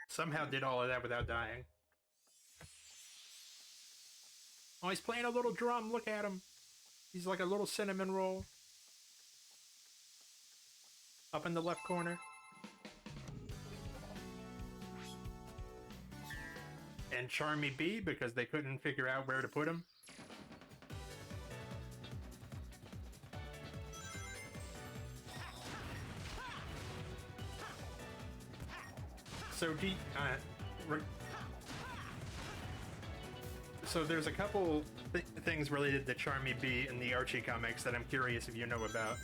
Somehow did all of that without dying. Oh, he's playing a little drum. Look at him. He's like a little cinnamon roll. Up in the left corner. And Charmy B, because they couldn't figure out where to put him. So, so there's a couple things related to Charmy B in the Archie comics that I'm curious if you know about.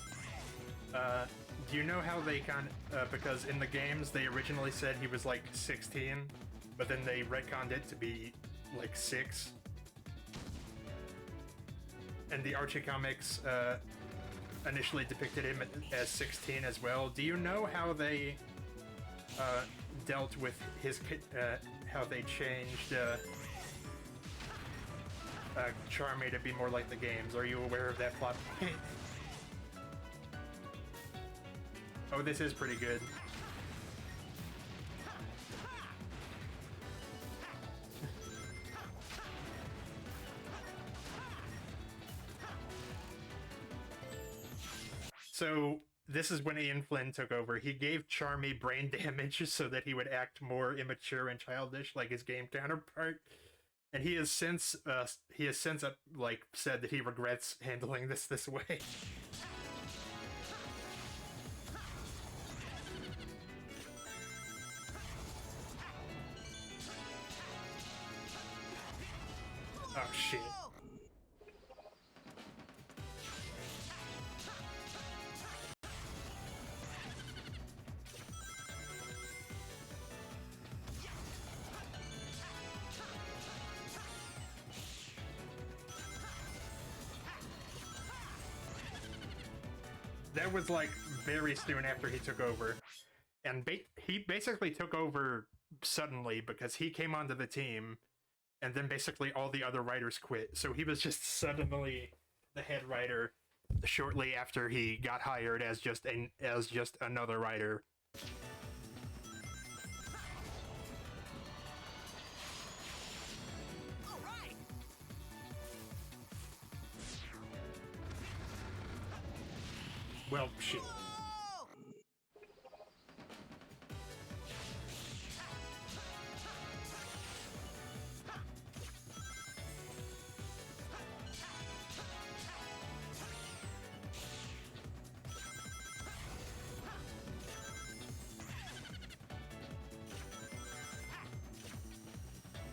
Do you know how they because in the games they originally said he was like 16, but then they retconned it to be like 6? And the Archie comics initially depicted him as 16 as well. Do you know how they dealt with his how they changed Charmy to be more like the games? Are you aware of that plot point? Oh, this is pretty good. So, this is when Ian Flynn took over. He gave Charmy brain damage so that he would act more immature and childish like his game counterpart. And he has since like said that he regrets handling this way. Oh shit. That was like very soon after he took over, and he basically took over suddenly because he came onto the team, and then basically all the other writers quit. So he was just suddenly the head writer shortly after he got hired as just another writer. Well, shit.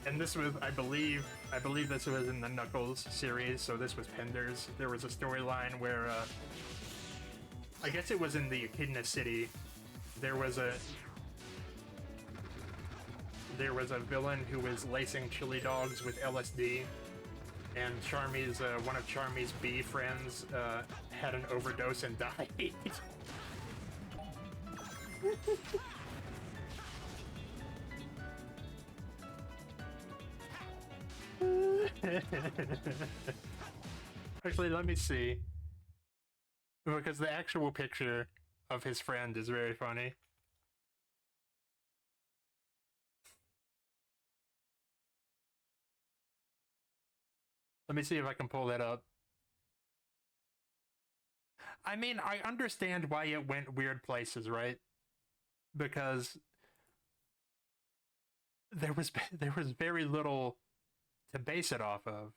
And this was, I believe this was in the Knuckles series, so this was Penders. There was a storyline where, I guess it was in the Echidna City. There was a villain who was lacing chili dogs with LSD, and Charmy's one of Charmy's B friends had an overdose and died. Actually, let me see. Because the actual picture of his friend is very funny. Let me see if I can pull that up. I mean, I understand why it went weird places, right? Because there was very little to base it off of.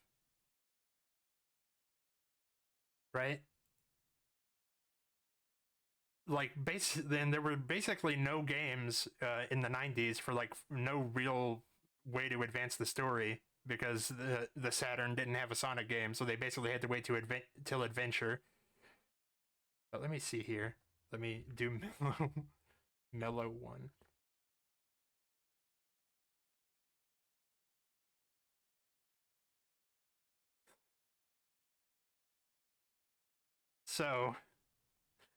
Right? Like, then there were basically no games in the 90s for like no real way to advance the story because the Saturn didn't have a Sonic game, so they basically had to wait till Adventure. But let me see here. Let me do Mellow 1. So,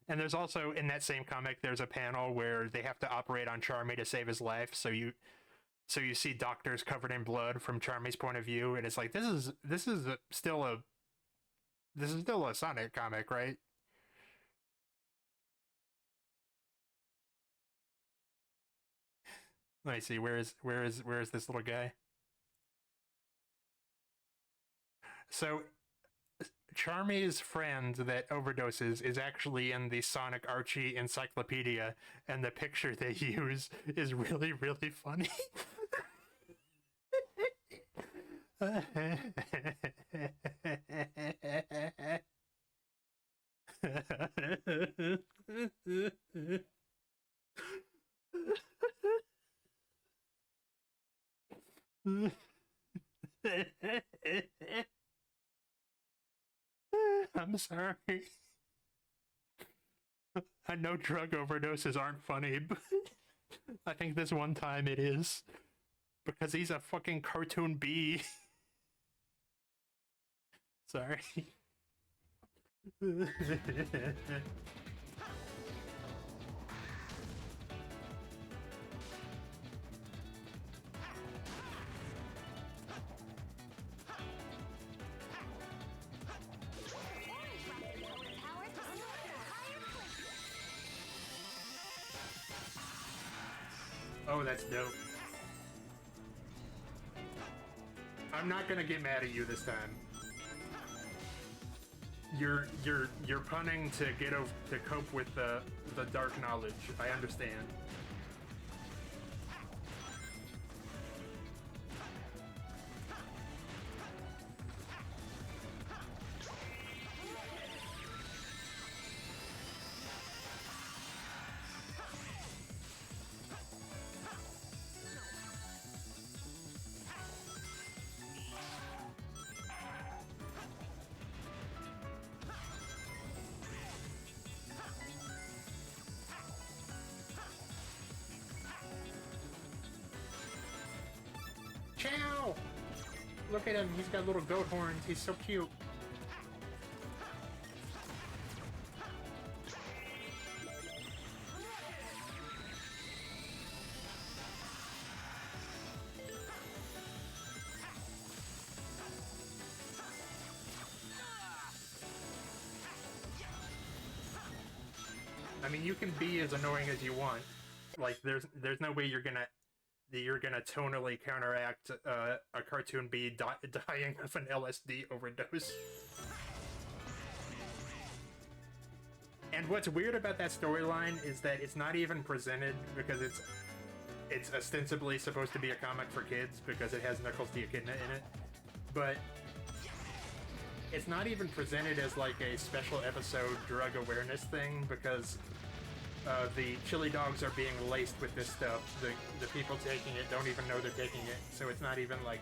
and there's also, in that same comic, there's a panel where they have to operate on Charmy to save his life, so you see doctors covered in blood from Charmy's point of view, and it's like, this is still a Sonic comic, right? Let me see, where is this little guy? So Charmy's friend that overdoses is actually in the Sonic Archie encyclopedia, and the picture they use is really, really funny. I'm sorry. I know drug overdoses aren't funny, but I think this one time it is. Because he's a fucking cartoon bee. Sorry. Oh, that's dope. I'm not gonna get mad at you this time. You're punning to get over to cope with the dark knowledge. I understand. Chow! Look at him, he's got little goat horns, he's so cute. I mean, you can be as annoying as you want. Like, there's no way you're gonna tonally counteract a cartoon bee dying of an LSD overdose. And what's weird about that storyline is that it's not even presented because it's ostensibly supposed to be a comic for kids because it has Knuckles the Echidna in it, but it's not even presented as like a special episode drug awareness thing because the chili dogs are being laced with this stuff. The people taking it don't even know they're taking it, so it's not even like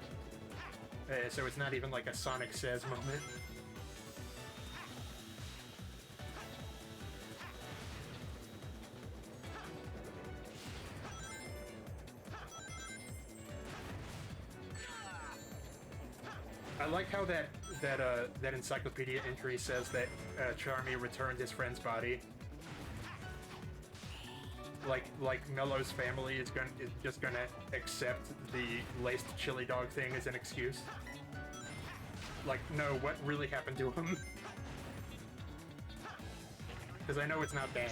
a Sonic Says moment. I like how that encyclopedia entry says that Charmy returned his friend's body. Like Mello's family is just gonna accept the laced chili dog thing as an excuse. Like, no, what really happened to him? Because I know it's not bad.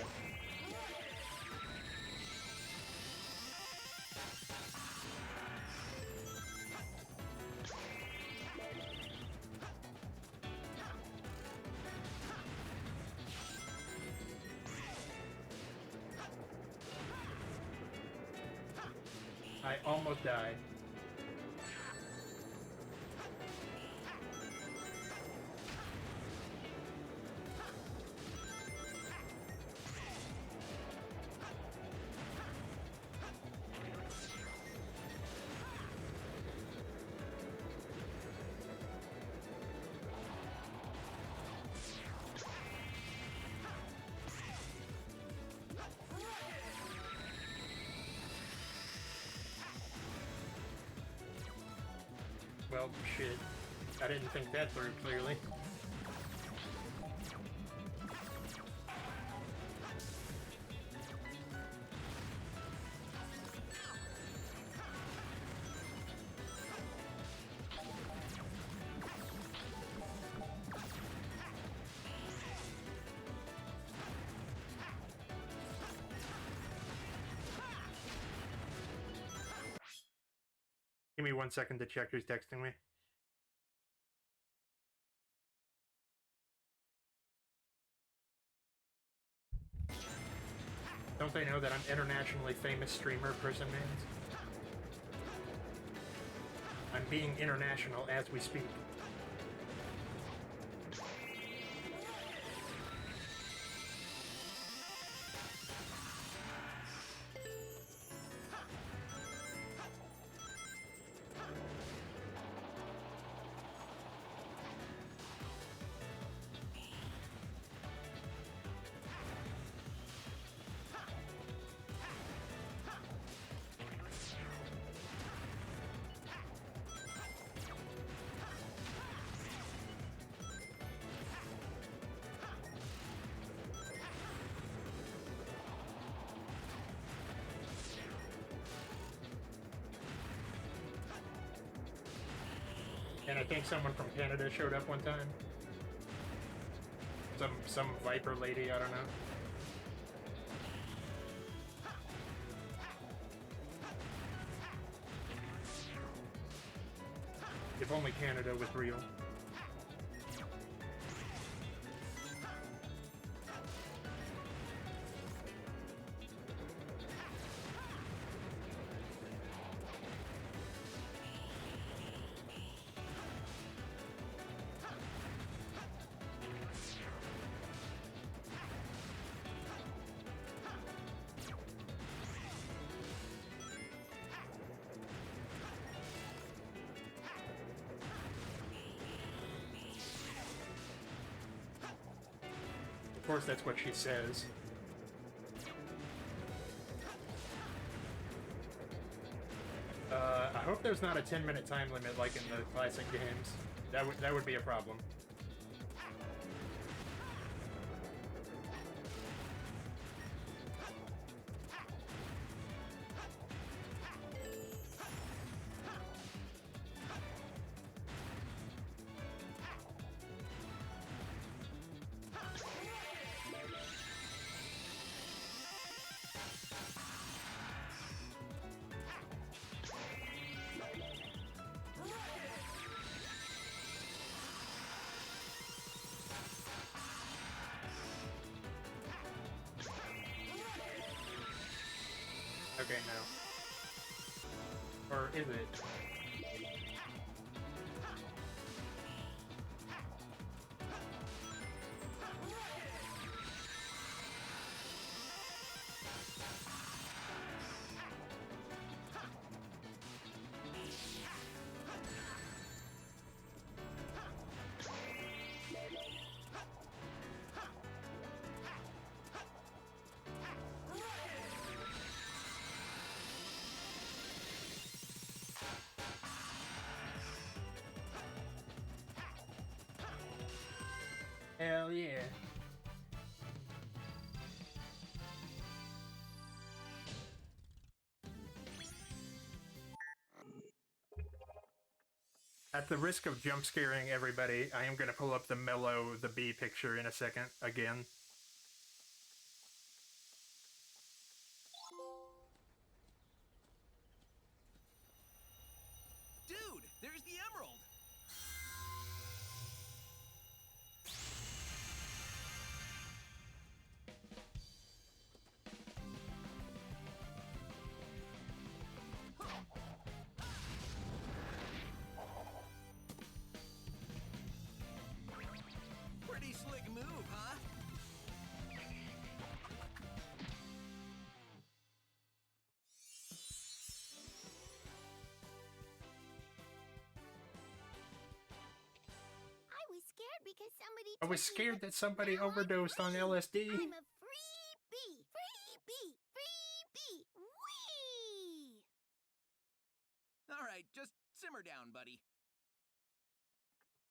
I almost died. Well, shit. I didn't think that through clearly. Give me 1 second to check who's texting me. Don't they know that I'm internationally famous streamer person mans? I'm being international as we speak. And I think someone from Canada showed up one time. Some Viper lady, I don't know. If only Canada was real. Of course, that's what she says. I hope there's not a 10-minute time limit like in the classic games. That would be a problem. Okay, no. Or is it? Hell yeah. At the risk of jump scaring everybody, I am going to pull up the Mellow the Bee picture in a second again. Dude, there's the emerald. Pretty slick move, huh? I was scared because somebody I was took me, scared but that somebody now I'm overdosed on free. LSD. I'm a free bee. Free bee. Free bee. Whee! All right, just simmer down, buddy.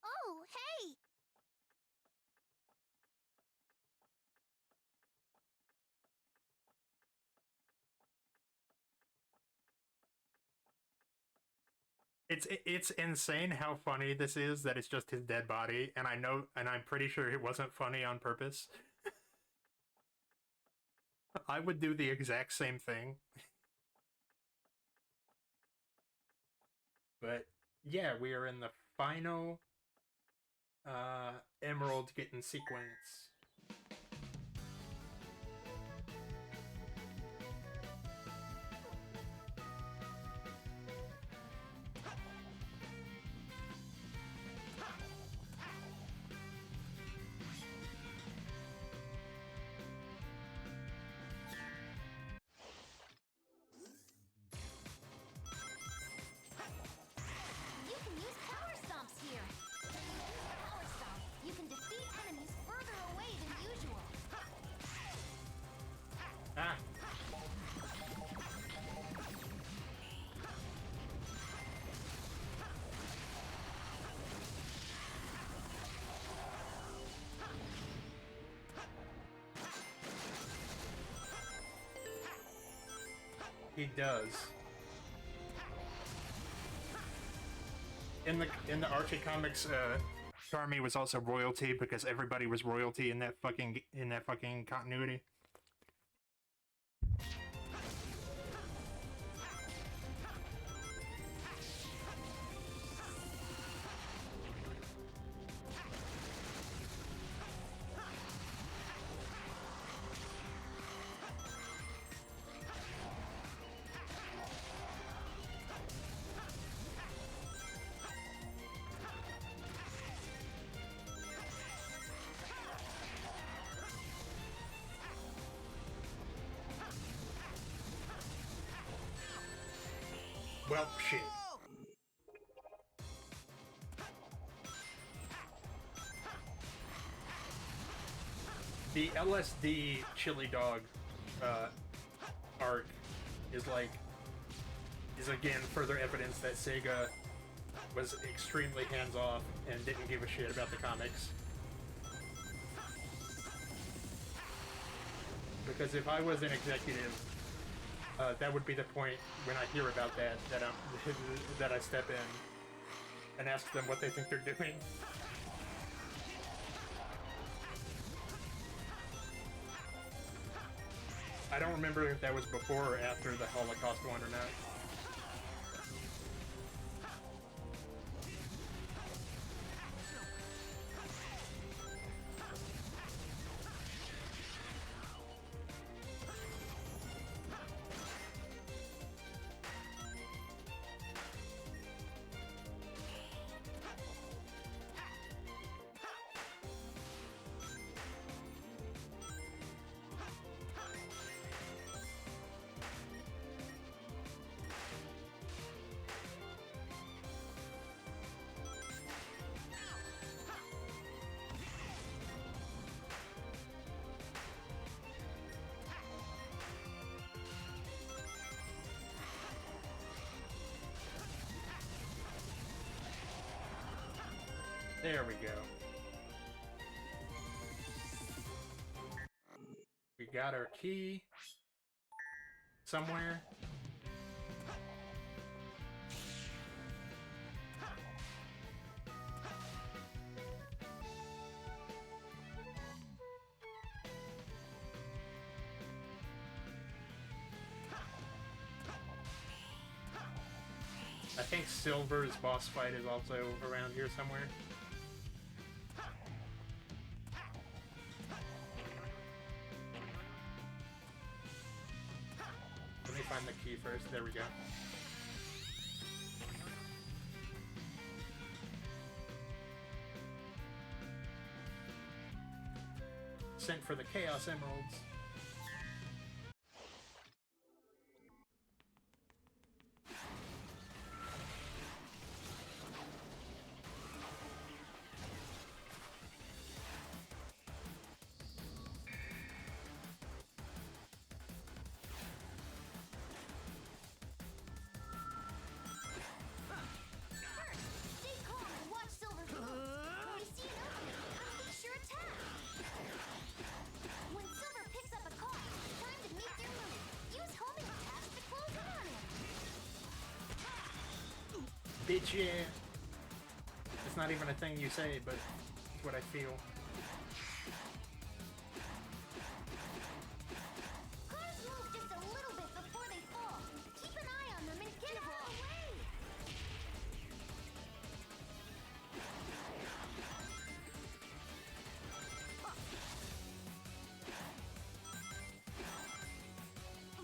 Oh, hey! It's insane how funny this is that it's just his dead body, and I'm pretty sure it wasn't funny on purpose. I would do the exact same thing. But yeah, we are in the final Emerald getting sequence. You can use power stomps here. When you use the power stomp, you can defeat enemies further away than usual. Ah! He does. in the Archie comics, Charmy was also royalty because everybody was royalty in that fucking continuity. Well, shit. The LSD chili dog arc is again further evidence that Sega was extremely hands-off and didn't give a shit about the comics. Because if I was an executive, that would be the point when I hear about that I step in and ask them what they think they're doing. I don't remember if that was before or after the Holocaust one or not. There we go. We got our key somewhere. I think Silver's boss fight is also around here somewhere. Let me find the key first. There we go. Sent for the Chaos Emeralds. Stay calm and watch Silver's move. When you see an opening, unleash your attack. When Silver picks up a card, it's time to meet their move. Use homing attacks to close in on him. Bitch, yeah. It's not even a thing you say, but it's what I feel. Cards move just a little bit before they fall. Keep an eye on them and get out of the way.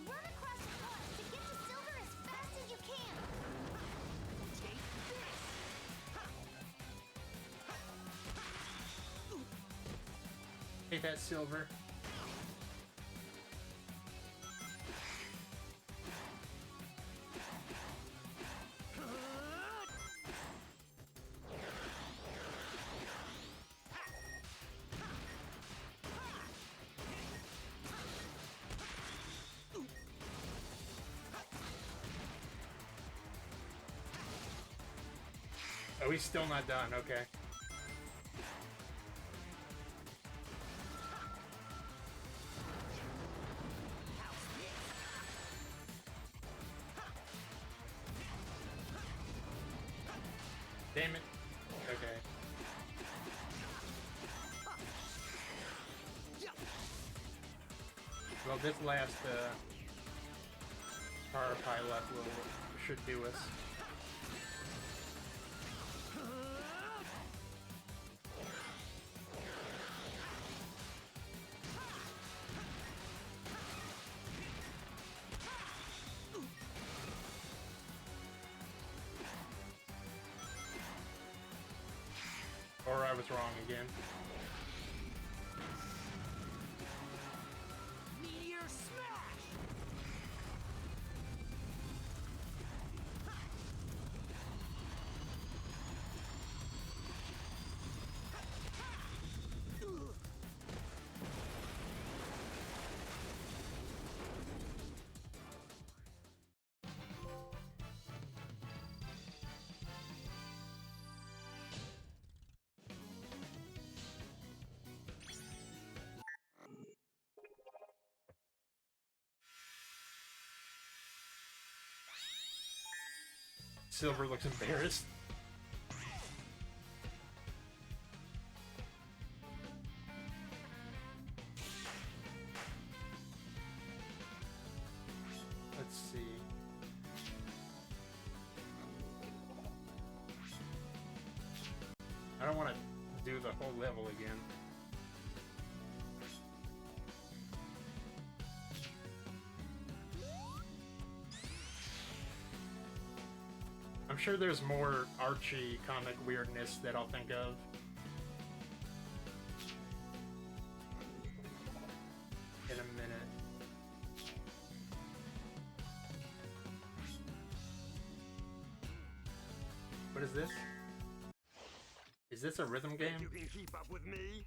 Run across the cards to get to Silver as fast as you can. Take this. Hey, that Silver. Oh, he's still not done. Okay. Damn it. Okay. Well, this last power pilot should do us. Or I was wrong again. Meteor smash! Silver looks embarrassed. Let's see. I don't want to do the whole level again. I'm sure there's more Archie comic weirdness that I'll think of. In a minute. What is this? Is this a rhythm game? You can keep up with me?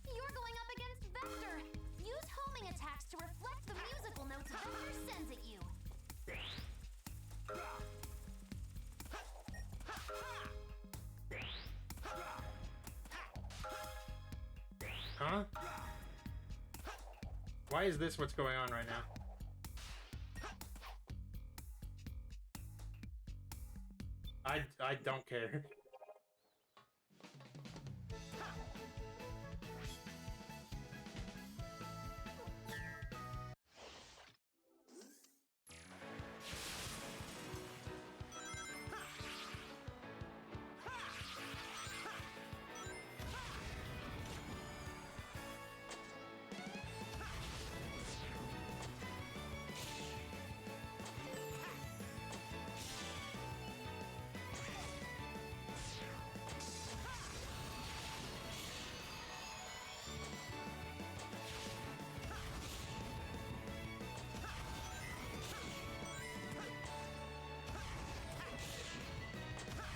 You're going up against Vector. Use homing attacks to reflect the musical notes Vector sends at you. Huh? Why is this what's going on right now? I don't care.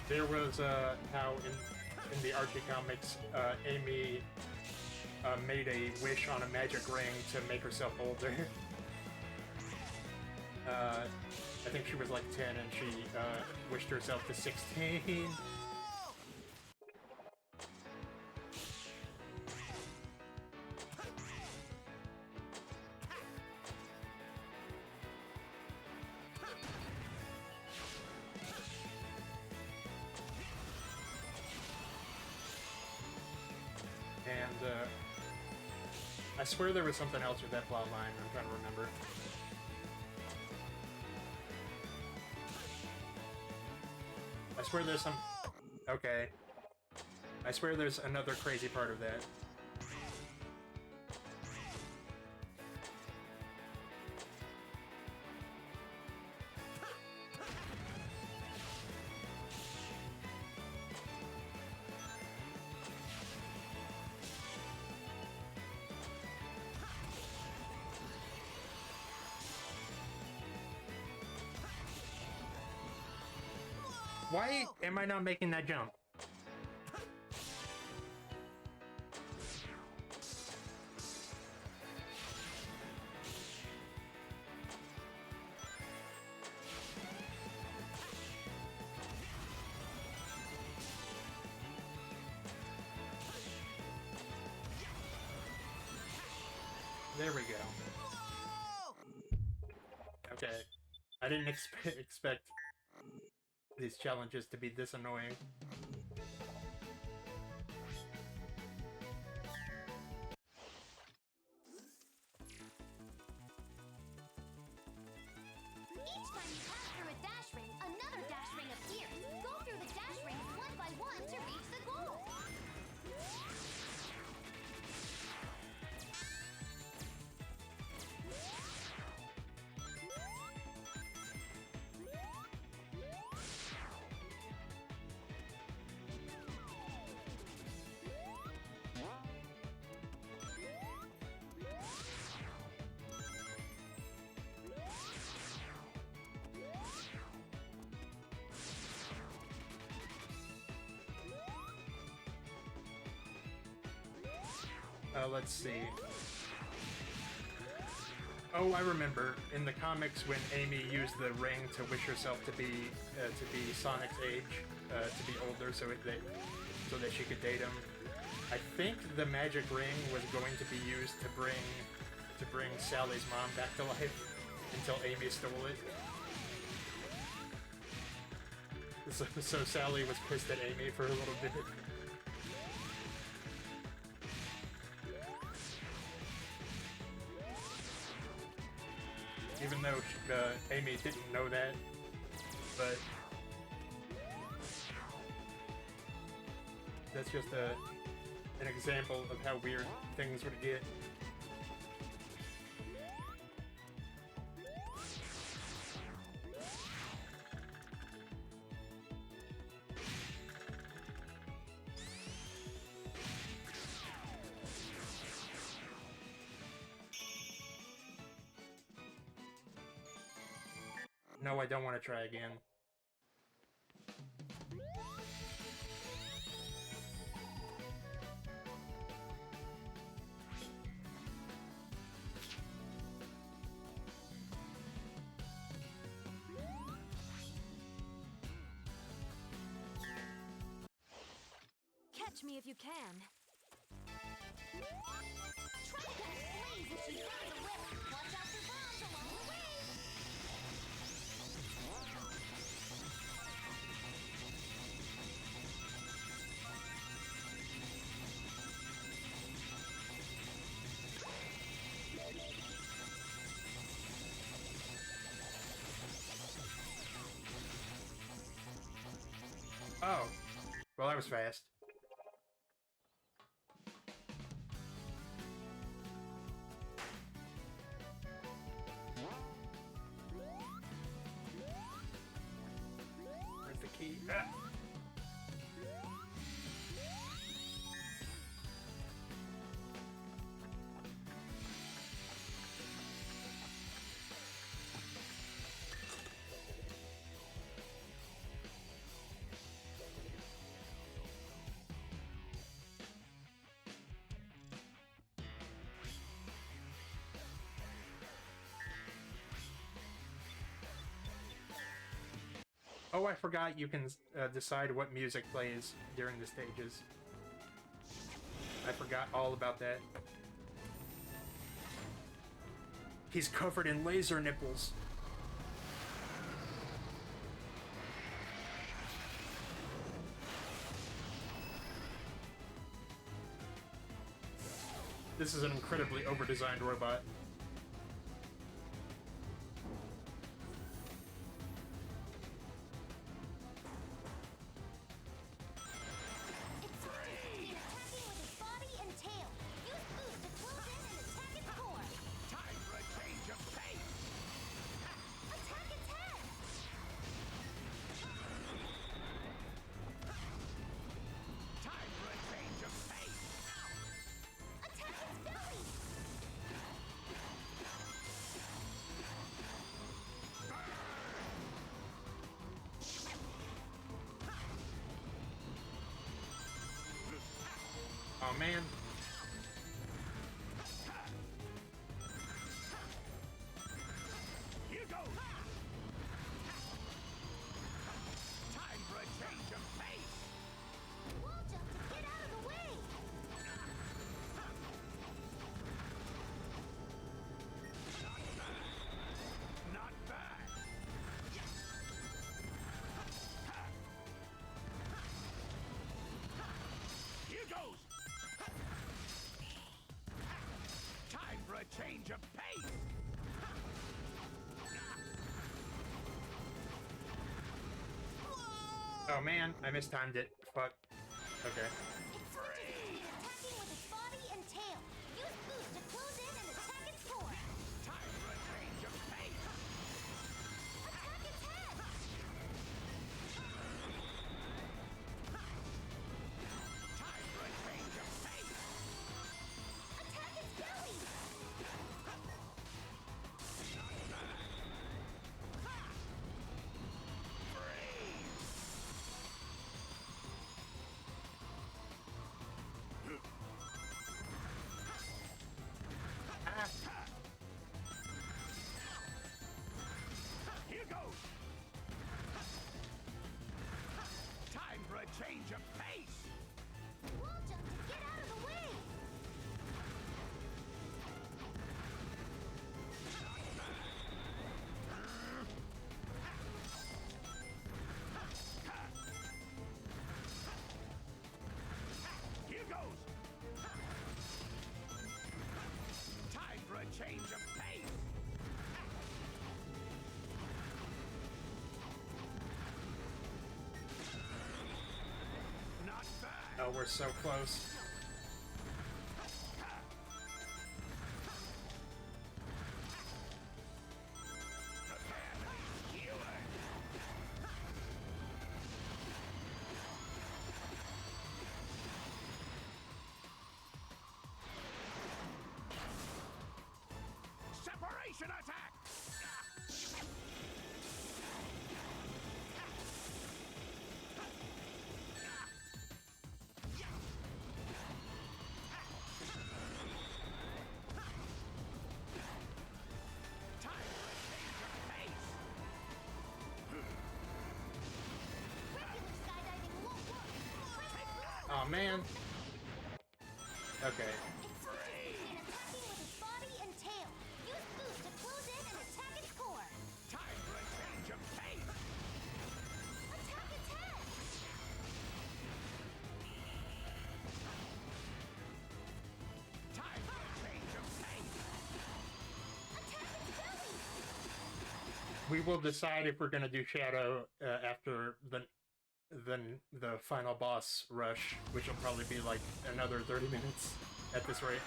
There was how in the Archie comics, Amy made a wish on a magic ring to make herself older. I think she was like 10 and she wished herself to 16. And I swear there was something else with that plot line. I'm trying to remember. I swear there's some... Okay. I swear there's another crazy part of that. Why am I not making that jump? There we go. Okay. I didn't expect these challenges to be this annoying. Each time you pass through a dash ring, another dash ring appears. Go through the dash rings one by one to reach the goal. Let's see. Oh, I remember in the comics when Amy used the ring to wish herself to be Sonic's age, to be older, so that she could date him. I think the magic ring was going to be used to bring Sally's mom back to life until Amy stole it. So Sally was pissed at Amy for a little bit. Even though Amy didn't know that, but that's just an example of how weird things would get. No, I don't want to try again. Catch me if you can. Try to blaze if she throws a whip. Watch out for bombs along the way. Oh, well, that was fast. Where's the key? Ah. Oh, I forgot you can decide what music plays during the stages. I forgot all about that. He's covered in laser nipples. This is an incredibly over-designed robot. Oh man. You go. Time for a change of pace. Wall jump to get out of the way. Not bad. Oh man, I mistimed it. Fuck. Okay. It's switching between attacking with its body and tail. Use boost to close in and attack its core. Time for a change of pace. Attack its head. Time for a change of pace. Attack its belly. Ah. Here goes. Time for a change of pace. Wall jump to get out of the way. Here goes. Time for a change of pace. Not bad. Oh, we're so close. Separation attack! Time for a change of pace! Regular skydiving won't work. Oh man. Okay. It's switching between attacking with its body and tail. Use boost to close in and attack its core. Time for a change of pace! Attack its head. Time for a change of pace! Attack its belly. We will decide if we're gonna do Shadow after the final boss rush, which will probably be like another 30 minutes at this rate.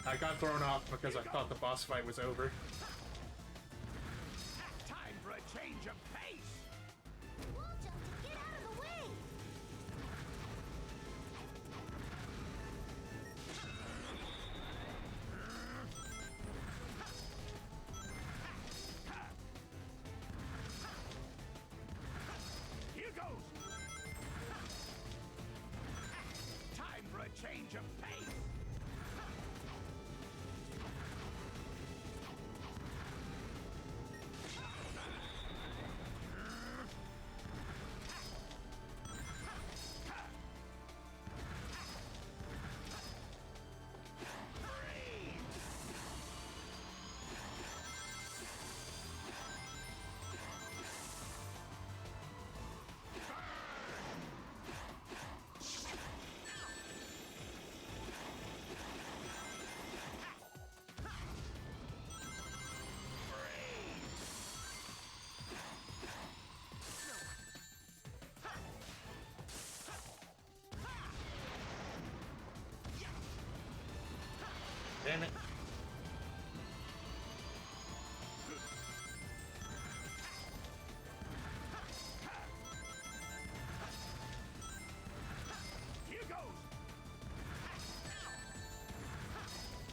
I got thrown off because I thought the boss fight was over. Time for a change of pace! Wall jump to get out of the way. Here goes! Time for a change of pace! Damn it. Here goes!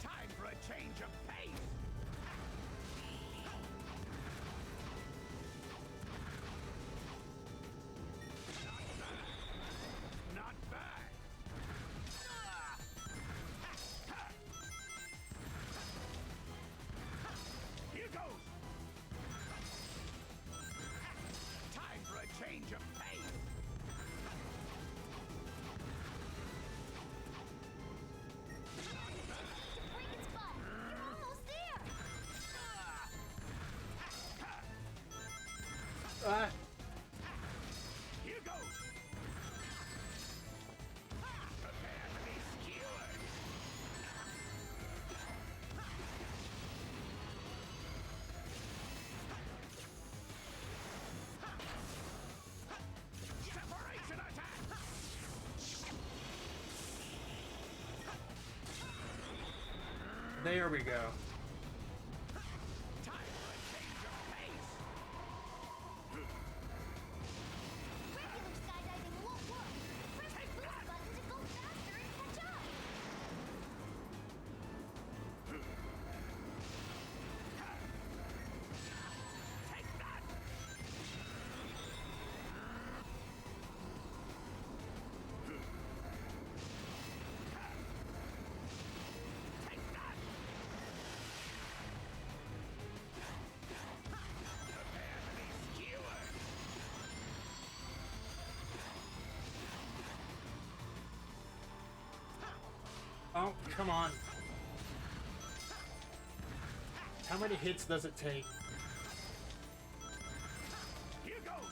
Time for a change of pace! Not bad! There we go. Time for a change of pace. Regular skydiving won't work. Press the boost button to go faster and catch up. Take that. Take that. Prepare to be skewered. Oh, come on. How many hits does it take? Here goes.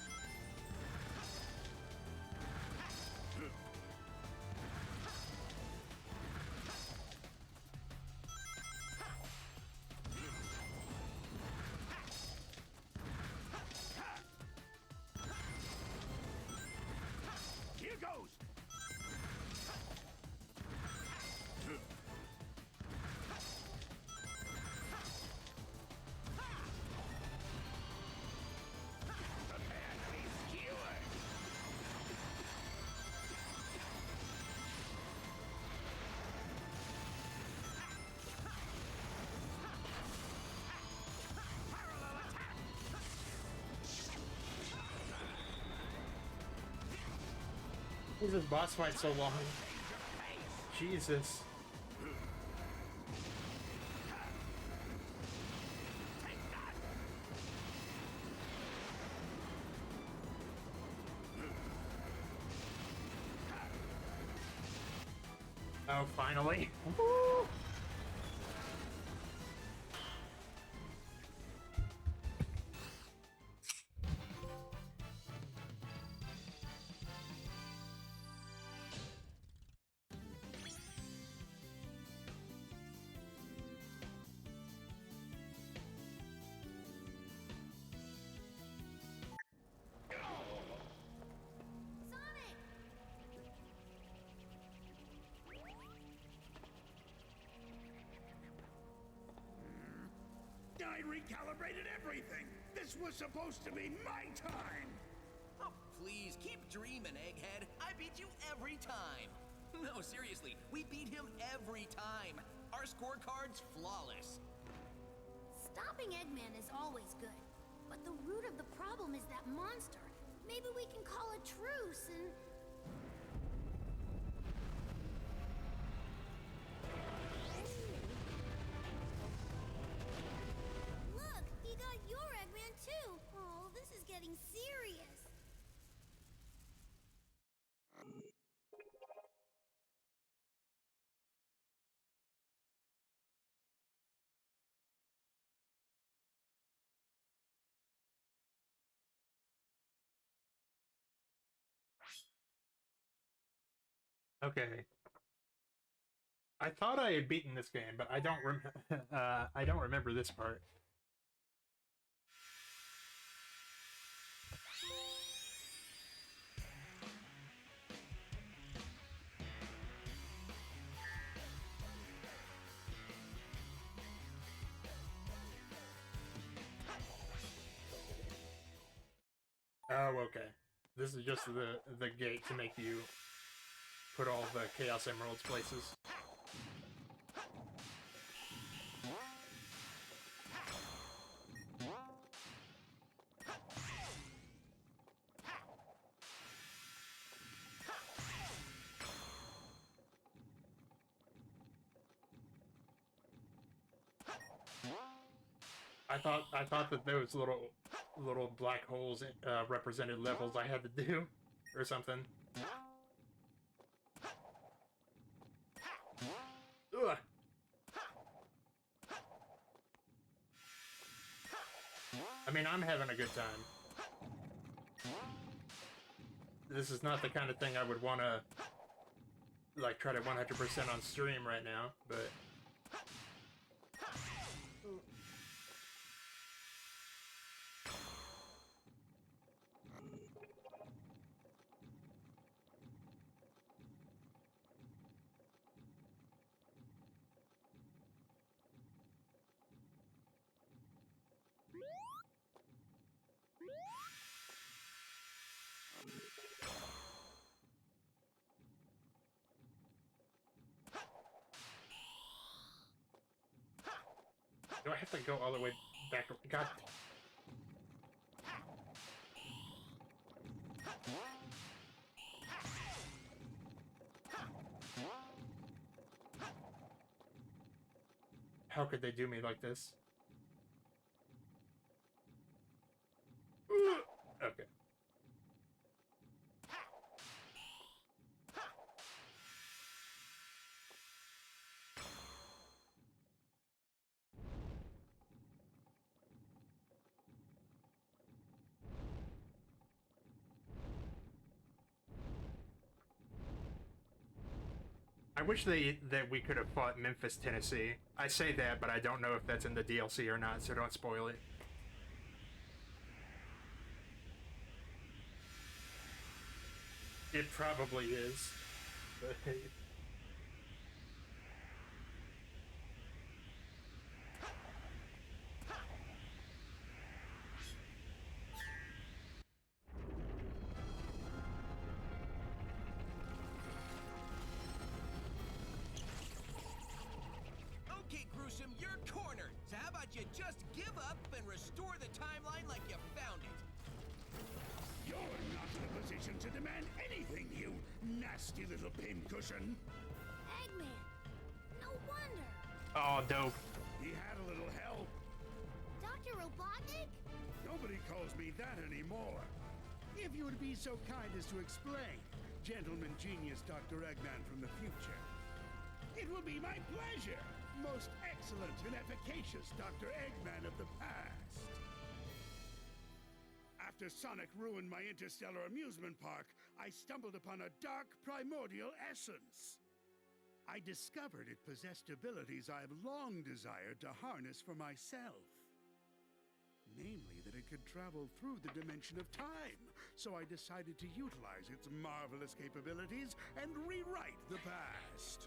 Here goes. Prepare to be skewered. Parallel attack. Why is this boss fight so long? Jesus. Oh, finally. Woo! Sonic! I recalibrated everything. This was supposed to be my time. Oh, please, keep dreaming, Egghead. I beat you every time. No, seriously, we beat him every time. Our scorecard's flawless. Stopping Eggman is always good, but the root of the problem is that monster. Maybe we can call a truce and... Look, he got your Eggman too. Oh, this is getting serious. Okay. I thought I had beaten this game, but I don't I don't remember this part. Oh, okay. This is just the gate to make you put all the Chaos Emeralds places. I thought that those little black holes represented levels I had to do, or something. Ugh. I mean, I'm having a good time. This is not the kind of thing I would want to, like, try to 100% on stream right now, but... Do I have to go all the way back? God. How could they do me like this? Okay. I wish that we could have fought Memphis, Tennessee. I say that, but I don't know if that's in the DLC or not, so don't spoil it. It probably is. But Okay, Gruesome, you're cornered. So how about you just give up and restore the timeline like you found it? You're not in a position to demand anything, you nasty little pincushion. Eggman! No wonder! oh, dope. He had a little help. Dr. Robotnik? Nobody calls me that anymore. If you would be so kind as to explain, gentleman genius Dr. Eggman from the future. It will be my pleasure, most excellent and efficacious Dr. Eggman of the past. After Sonic ruined my interstellar amusement park, I stumbled upon a dark primordial essence. I discovered it possessed abilities I have long desired to harness for myself. Namely, that it could travel through the dimension of time, so I decided to utilize its marvelous capabilities and rewrite the past.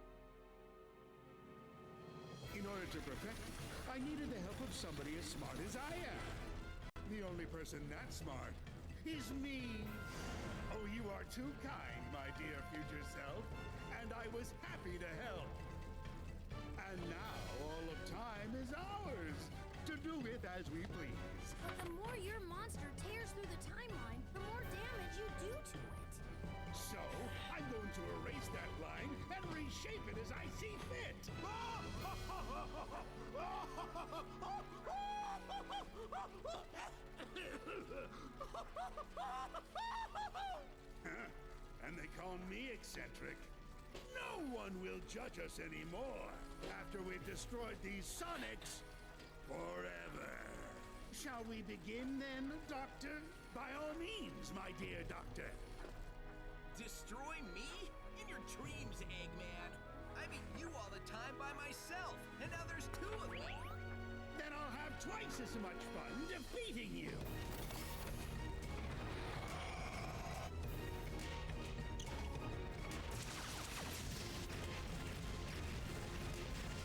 In order to perfect it, I needed the help of somebody as smart as I am. The only person that smart is me. Oh, you are too kind, my dear future self, and I was happy to help. And now all of time is ours, to do with as we please. But the more your monster tears through the timeline, the more damage you do to it. So, I'm going to erase that line and reshape it as I see fit. Huh? And they call me eccentric. No one will judge us anymore after we've destroyed these Sonics forever. Shall we begin then, Doctor? By all means, my dear Doctor. Destroy me? In your dreams, Eggman. I beat you all the time by myself, and now there's two of me. Then I'll have twice as much fun defeating you.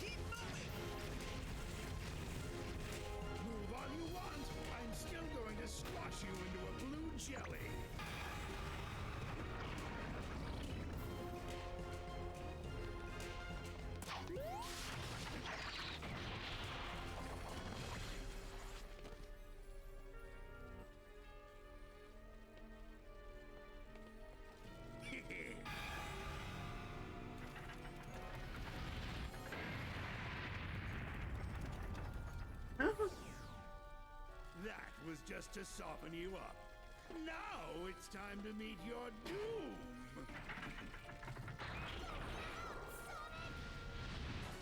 Keep moving! Move all you want. I'm still going to squash you into a blue jelly. That was just to soften you up. Now it's time to meet your doom.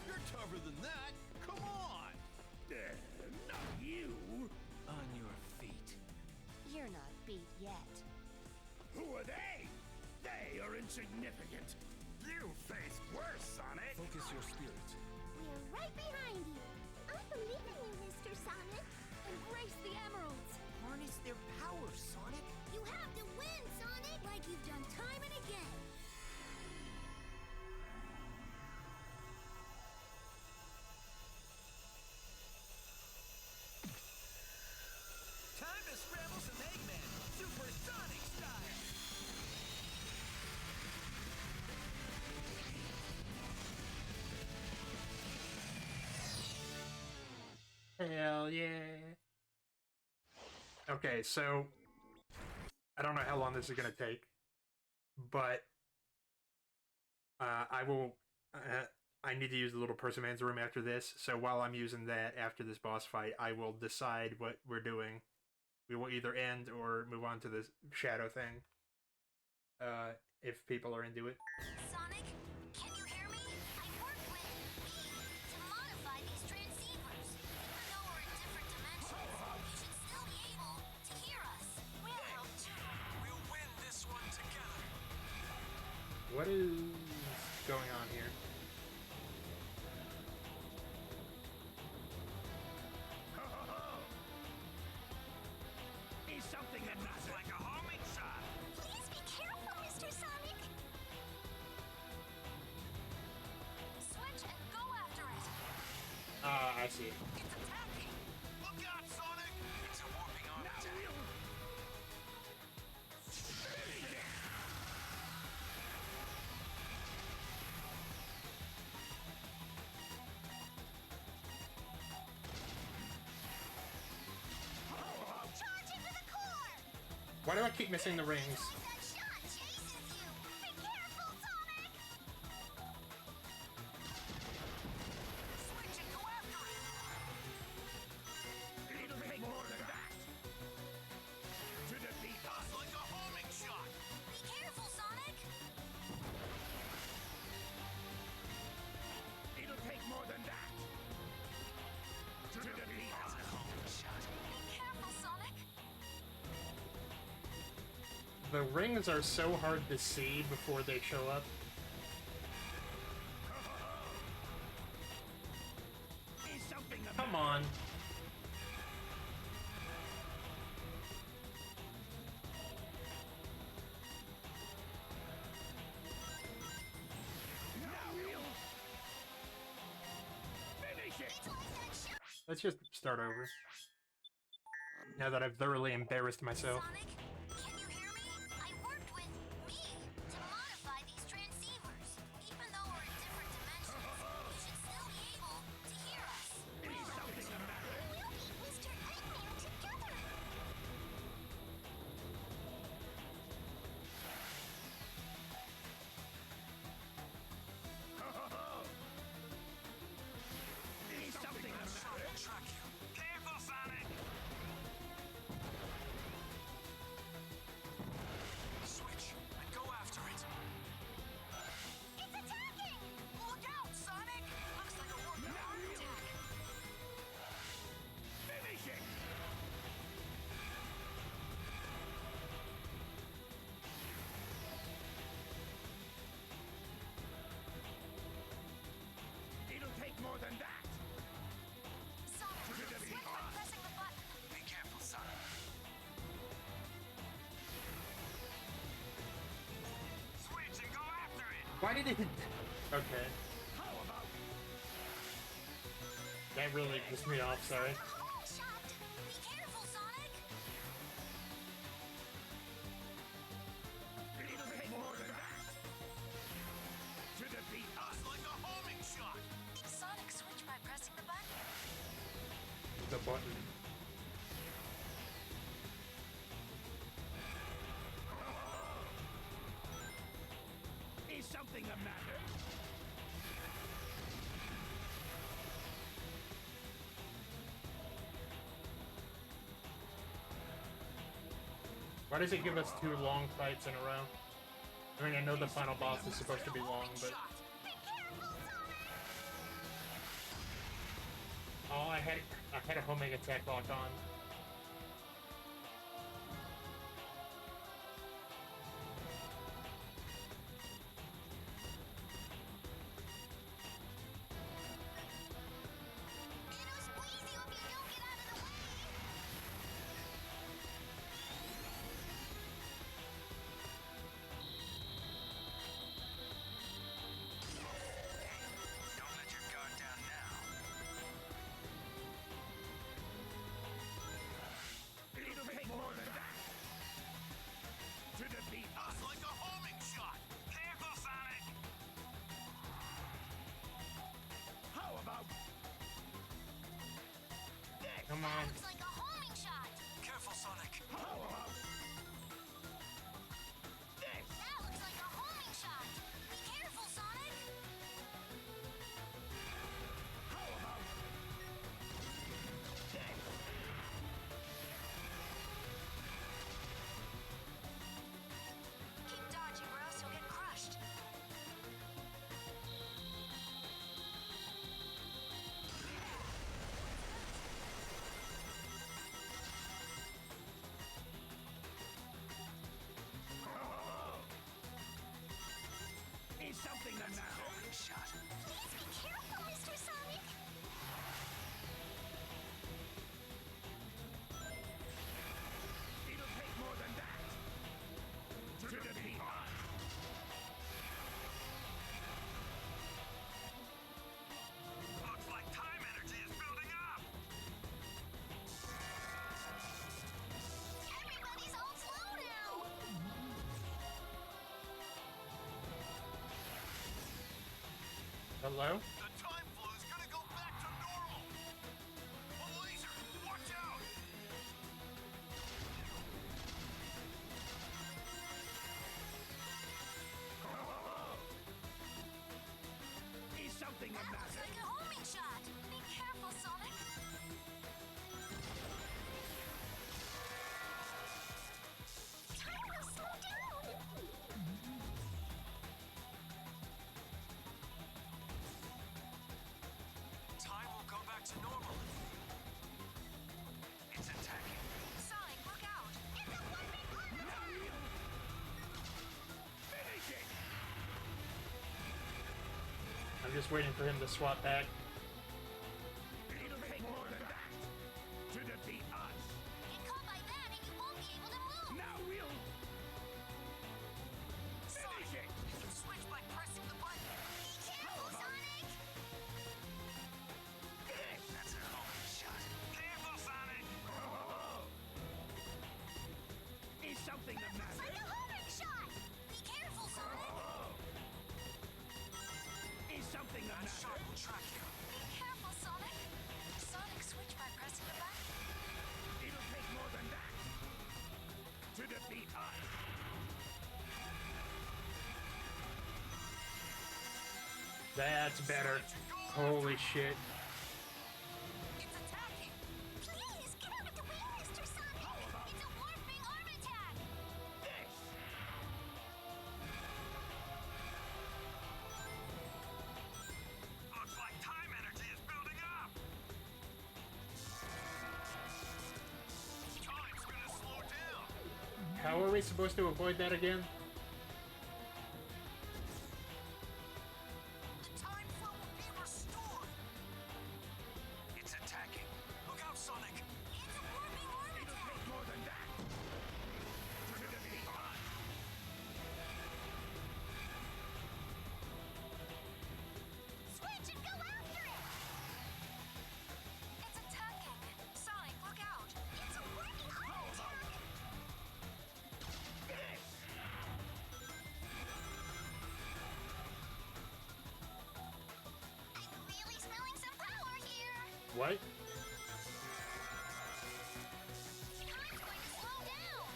You're tougher than that. Come on! Not you. On your feet. You're not beat yet. Who are they? They are insignificant. You face worse, Sonic! Focus your spirit. We're right behind you. I believe in you, Mr. Sonic. Embrace the emeralds! Harness their power, Sonic. You have to win, Sonic! Like you've done time and again! Time to scramble some Eggman. Super Sonic style. Okay, so I don't know how long this is gonna take, but I will. I need to use the little Persimmons room after this, so while I'm using that after this boss fight, I will decide what we're doing. We will either end or move on to the shadow thing. If people are into it. Sonic, can you hear me? I worked with me to modify these transceivers. Even though we're in different dimensions, you should still be able to hear us. We'll help too. We'll win this one together. What is going on here? Is something that That's like a homing shot. Please be careful, Mr. Sonic. Switch and go after it. I see. It's attacking. Look out, Sonic! It's a warping arm attack. Charge into the core. Why do I keep missing the rings? That shot chases you. Be careful, Sonic. Switch and go after it! it'll take more than that to defeat us? Like a homing shot. Be careful, Sonic. It'll take more than that to defeat us. Be careful, Sonic. The rings are so hard to see before they show up. Is something the Come on. finish it? It's like that shot. Let's just start over. Now that I've thoroughly embarrassed myself. Sonic, can you hear me? I worked with me to modify these transceivers. Even though we're in different dimensions, you should still be able to hear us. Is something the matter? We'll beat Mr. Eggman together. Is something the matter? Track you. Careful, Sonic! Switch and go after it. It's attacking! Look out, Sonic! Looks like a warping arm attack. Finish it! It'll take more than that. Sonic, switch by pressing the button. Be careful, Sonic. Switch and go after it! Why did it... Okay. How about That really pissed me off, sorry. A homing shot. Be careful, Sonic. it'll take more than that to defeat us? Like a homing shot! Sonic, switch by pressing the button. The button. Is something the matter? Why does it give us 2 long fights in a row? I mean, I know the final boss is supposed to be long, but... Be careful, Sonic. Oh, I had a homing attack locked on. It'll squeeze you if you don't get out of the way. Don't let your guard down now. It'll take more than that to defeat us. Like a homing shot! Careful, Sonic! How about this? Come on. Looks like a homing shot. Careful, Sonic. Hello? The time flow is gonna go back to normal! A laser! Watch out! Is something the That looks matter? like a homing shot. Be careful, Sonic. Time will slow down. Time will come back to normal. It's attacking. Sonic, look out. It's a warping orbital. Finish it! I'm just waiting for him to swap back. It'll take more than that to defeat us. Get caught by that and you won't be able to move. Now we'll finish it! You can switch by pressing the button. Be careful, Sonic. That's a homing shot. Careful, Sonic! Is something the That looks matter? like a homing shot. Be careful, Sonic. Is something the That matter? shot will track you. Be careful, Sonic. Sonic, switch by pressing the button. It'll take more than that to defeat us. That's better. Holy shit. It's attacking. Please, get out of the way, Mr. Sonic. It's a warping arm attack. Looks like time energy is building up! Time's gonna slow down! How are we supposed to avoid that again? The time flow will be restored! It's attacking. Look out, Sonic! It's a warping arm It'll attack. take more than that to defeat us. Switch and go after it. It's attacking. Sonic, look out. It's a warping arm attack. I'm really smelling some power here. What? Time's going to slow down.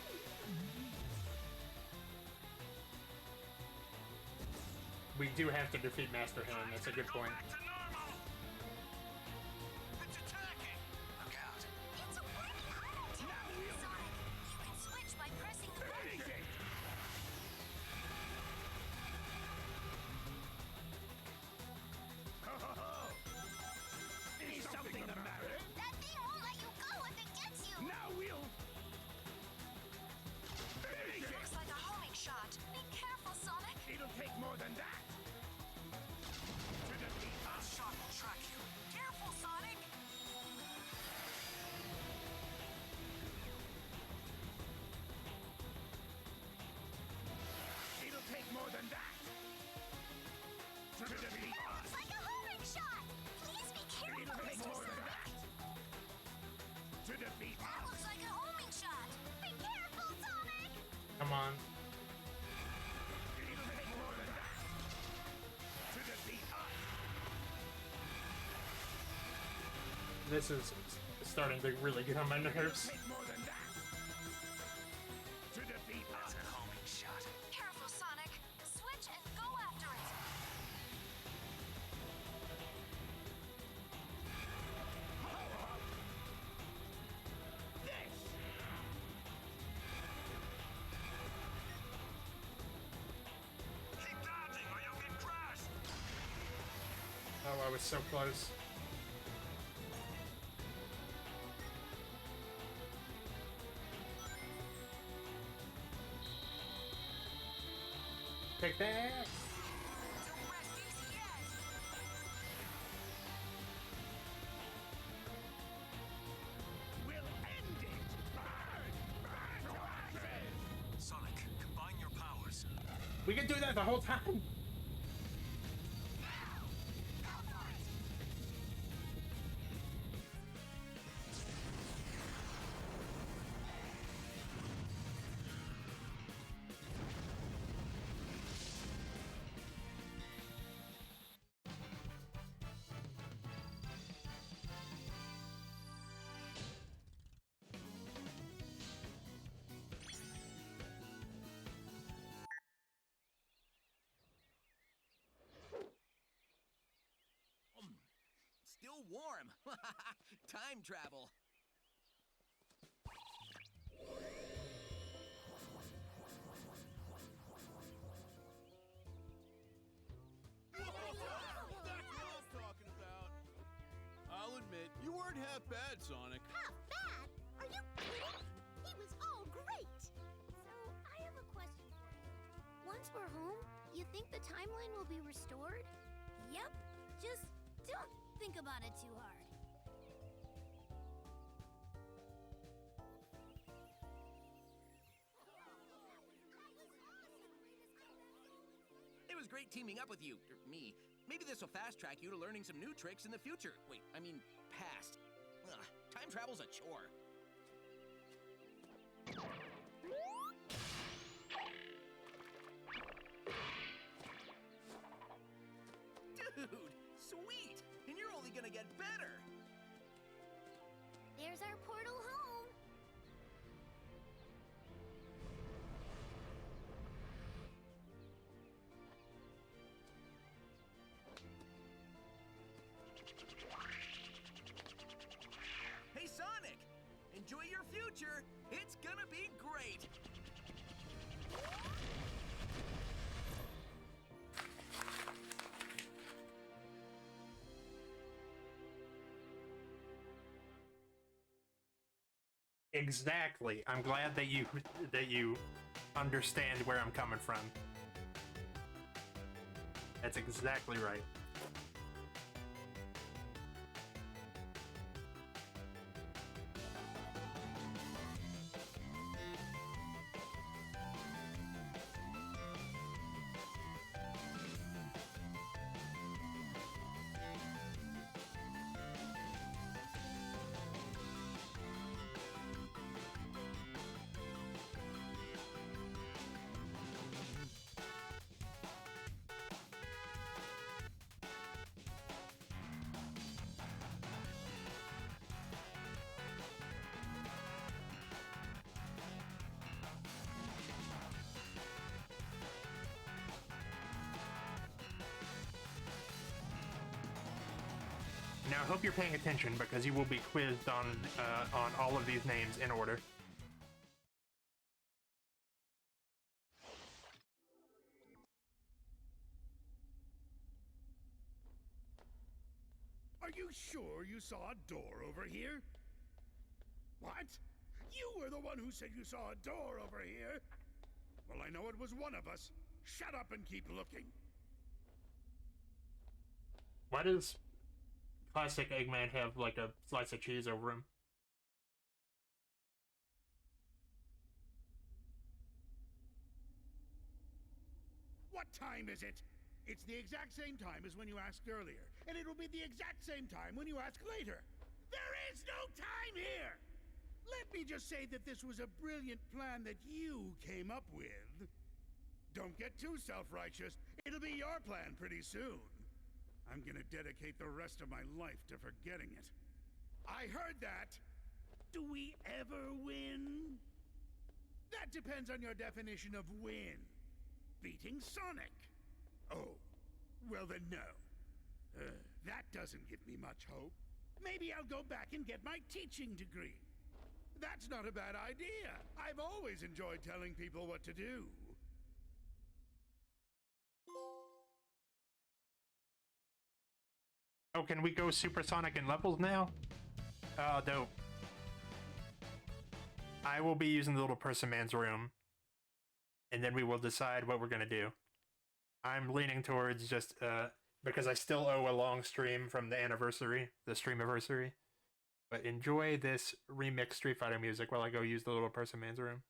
We do have to defeat Master Hand. That's a good point. Back to normal! It's attacking! Look out! It's a warping arm attack. Sonic, you can switch by pressing the button. Finish it! Is something the matter? That thing won't let you go if it gets you. Now we'll finish it! Looks like a homing shot. Be careful, Sonic. It'll take more than that to defeat That us. shot will track you. Careful, Sonic. It'll take more than that to defeat That us. looks like a homing shot. Please be careful, It'll take Mr. more than Sonic. that to defeat That us. looks like a homing shot. Be careful, Sonic. Come on. It'll take more than that to defeat us. This is starting to really get on my nerves. Take more than that to defeat us. That's a homing shot. Careful, Sonic. Switch and go after it. Keep dodging or you'll get crushed! Oh, I was so close. Take that! Don't rest easy yet. We'll end it. Burn! Burn to ashes! Sonic, combine your powers. We can do that the whole time! warm. Time travel. I'll admit, you weren't half bad, Sonic. Half bad? Are you kidding? He was all great. So, I have a question for you. Once we're home, you think the timeline will be restored? Yep. Just don't think about it too hard. It was great teaming up with you, or me. Maybe this will fast track you to learning some new tricks in the future. Wait, I mean, past. Ugh, time travel's a chore. Dude, sweet! And you're only gonna get better! There's our portal home. Hey, Sonic! Enjoy your future! It's gonna be great! Exactly. I'm glad that you understand where I'm coming from. That's exactly right. Now, I hope you're paying attention because you will be quizzed on all of these names in order. Are you sure you saw a door over here? What? You were the one who said you saw a door over here? Well, I know it was one of us. Shut up and keep looking. Why does Classic Eggman have like a slice of cheese over him? What time is it? It's the exact same time as when you asked earlier, and it will be the exact same time when you ask later. There is no time here! Let me just say that this was a brilliant plan that you came up with. Don't get too self-righteous. It'll be your plan pretty soon. I'm gonna dedicate the rest of my life to forgetting it. I heard that! Do we ever win? That depends on your definition of win. Beating Sonic. Oh, well then no. That doesn't give me much hope. Maybe I'll go back and get my teaching degree. That's not a bad idea. I've always enjoyed telling people what to do. Oh, can we go supersonic in levels now? Oh, dope. I will be using the little person man's room, and then we will decide what we're gonna do. I'm leaning towards just, because I still owe a long stream from the anniversary, the stream-iversary. But enjoy this remixed Street Fighter music while I go use the little person man's room.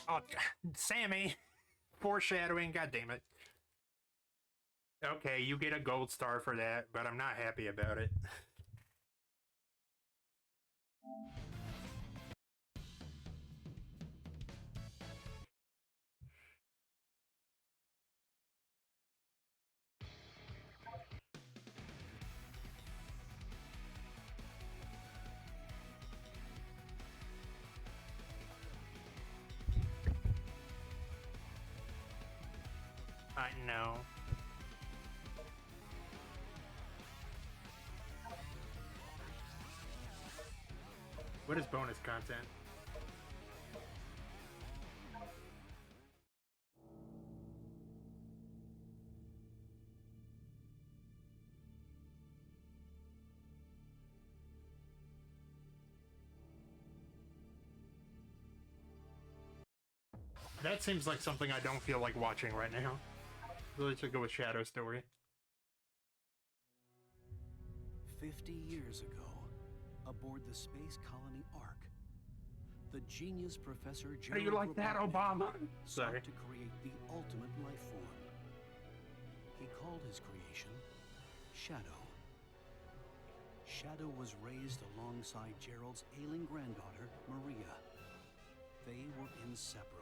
Oh, Sammy! Foreshadowing, god damn it. Okay, you get a gold star for that, but I'm not happy about it. I know. What is bonus content? That seems like something I don't feel like watching right now. Really should go with Shadow Story. 50 years ago, aboard the space colony Ark, the genius Professor How do you like that, Obama? Sorry. sought to create the ultimate life form. He called his creation Shadow. Shadow was raised alongside Gerald's ailing granddaughter, Maria. They were inseparable.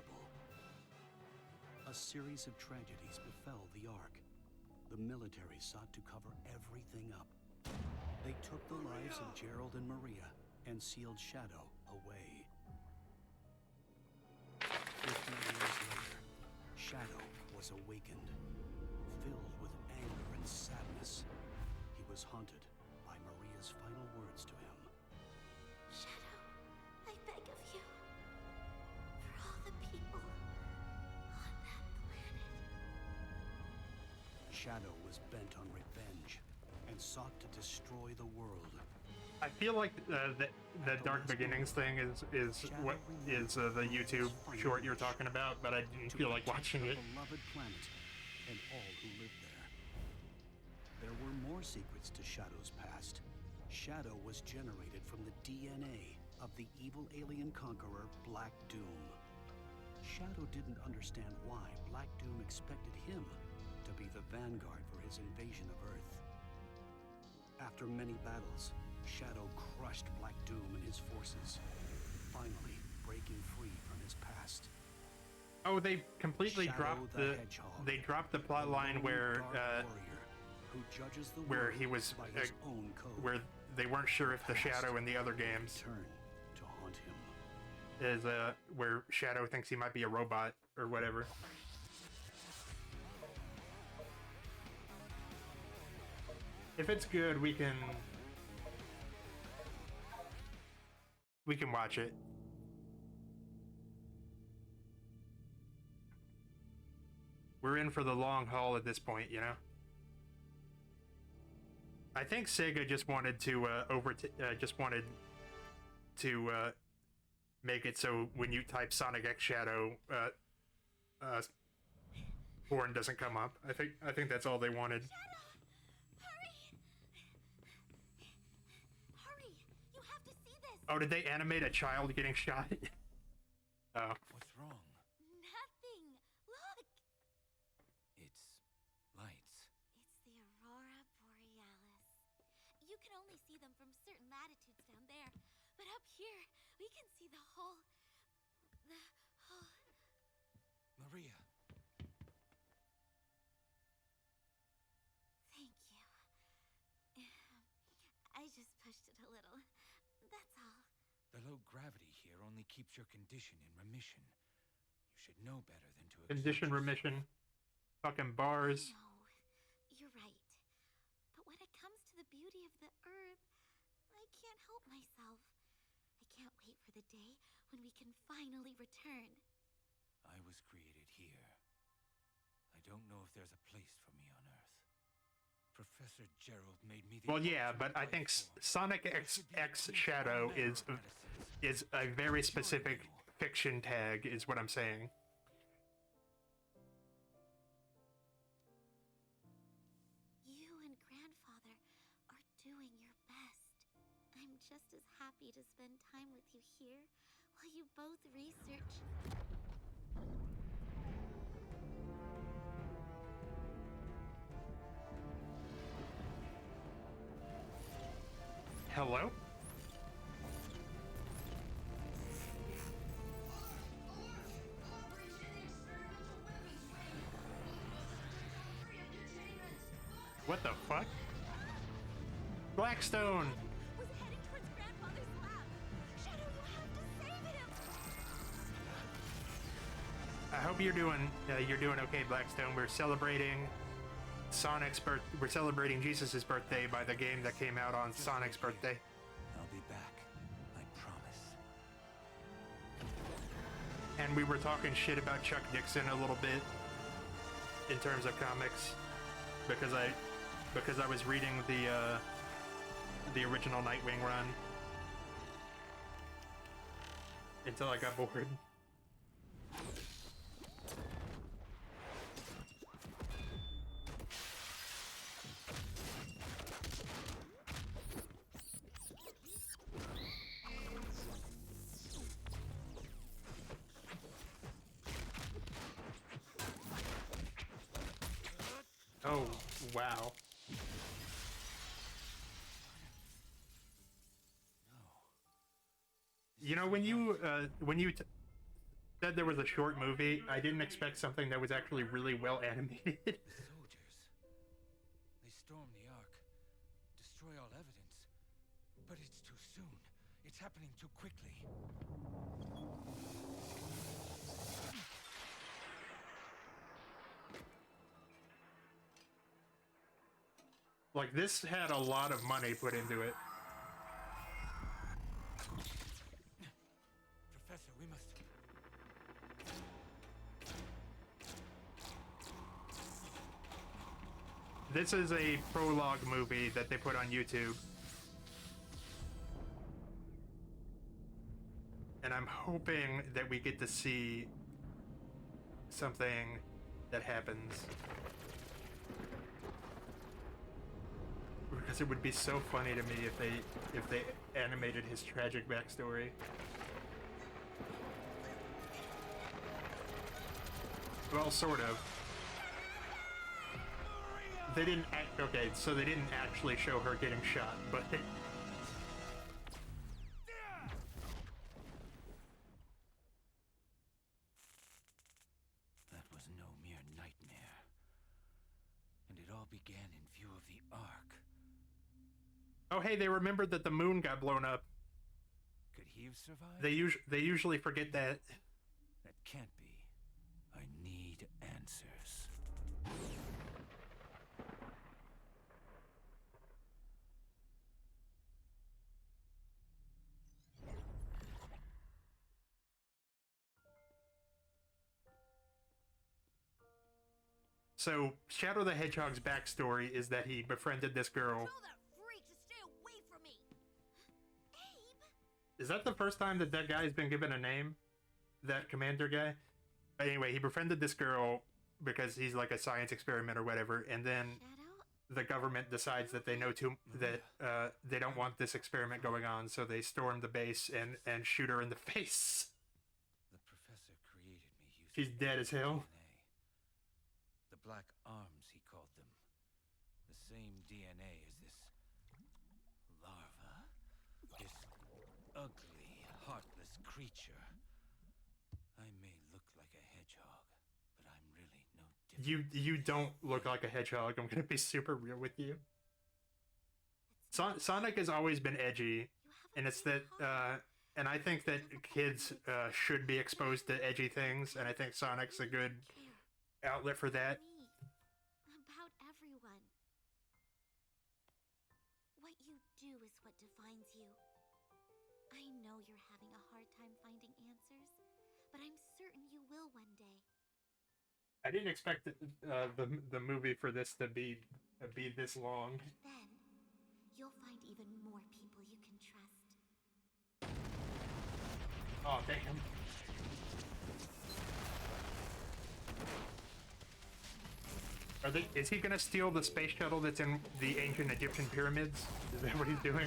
A series of tragedies befell the Ark. The military sought to cover everything up. They took the lives of Gerald and Maria and sealed Shadow away. 50 years later, Shadow was awakened, filled with anger and sadness. He was haunted by Maria's final words to him. Shadow, I beg of you, for all the people on that planet. Shadow was bent on revenge and sought to destroy the world. I feel like the Dark Beginnings thing is what is the YouTube short you're talking about, but I didn't feel like watching it. Beloved planet and all who lived there. There were more secrets to Shadow's past. Shadow was generated from the DNA of the evil alien conqueror Black Doom. Shadow didn't understand why Black Doom expected him to be the vanguard for his invasion of Earth. After many battles, Shadow crushed Black Doom and his forces, finally breaking free from his past. Oh, they completely Shadow dropped the the Hedgehog, they dropped the plot line lone where dark warrior who judges the where world he was by his own code. where they weren't sure if the Shadow in the other games Turn to haunt him. is where Shadow thinks he might be a robot or whatever. If it's good, we can watch it. We're in for the long haul at this point, you know. I think Sega just wanted to make it so when you type Sonic X Shadow, horn doesn't come up. I think that's all they wanted. Hurry! You have to see this! Oh, did they animate a child getting shot? Oh. What's wrong? Nothing! Look! It's lights. It's the Aurora Borealis. You can only see them from certain latitudes down there, but up here, we can see the whole... Maria. Thank you. I just pushed it a little. That's all. The low gravity here only keeps your condition in remission. You should know better than to Condition remission. Fucking bars. No, you're right. But when it comes to the beauty of the Earth, I can't help myself. I can't wait for the day when we can finally return. I was created here. I don't know if there's a place for me on Earth. Professor Gerald made me the Well, yeah, but I ultimate think life form. Sonic X Shadow is a very specific fiction tag, is what I'm saying. You and Grandfather are doing your best. I'm just as happy to spend time with you here while you both research. Hello? What the fuck? Blackstone! Was heading towards Grandfather's lab. Shadow, you have to save him! I hope you're doing okay, Blackstone. We're celebrating we're celebrating Jesus' birthday by the game that came out on Sonic's birthday. I'll be back. I promise. And we were talking shit about Chuck Dixon a little bit in terms of comics because I was reading the original Nightwing run until I got bored. Oh, wow. You know, when you said there was a short movie, I didn't expect something that was actually really well animated. Soldiers. They storm the Ark, destroy all evidence. But it's too soon. It's happening too quickly. Like, this had a lot of money put into it. Professor, we must... This is a prologue movie that they put on YouTube. And I'm hoping that we get to see something that happens. Because it would be so funny to me if they animated his tragic backstory. Well, sort of. They didn't okay, so they didn't actually show her getting shot, but That was no mere nightmare. And it all began in view of the Ark. oh hey, they remembered that the moon got blown up. Could he have survived? They usually forget that. That can't be. I need answers. So, Shadow the Hedgehog's backstory is that he befriended this girl. Tell that freak to stay away from me! Abe! Is that the first time that guy's been given a name? That commander guy? But anyway, he befriended this girl because he's like a science experiment or whatever, and then Shadow? the government decides that they know that they don't want this experiment going on, so they storm the base and shoot her in the face. The professor created me using She's dead as hell. DNA. The black arms, he called them. The same DNA as this larva. This ugly, heartless creature. I may look like a hedgehog, but I'm really no different. You don't look like a hedgehog. I'm gonna be super real with you. Sonic has always been edgy, and it's that and I think that kids should be exposed to edgy things, and I think Sonic's a good outlet for that. Me. About everyone. What you do is what defines you. I know you're having a hard time finding answers, but I'm certain you will one day. I didn't expect the movie for this to be this long. Then, you'll find even more people you can trust. Oh damn! Is he gonna steal the space shuttle that's in the ancient Egyptian pyramids? Is that what he's doing?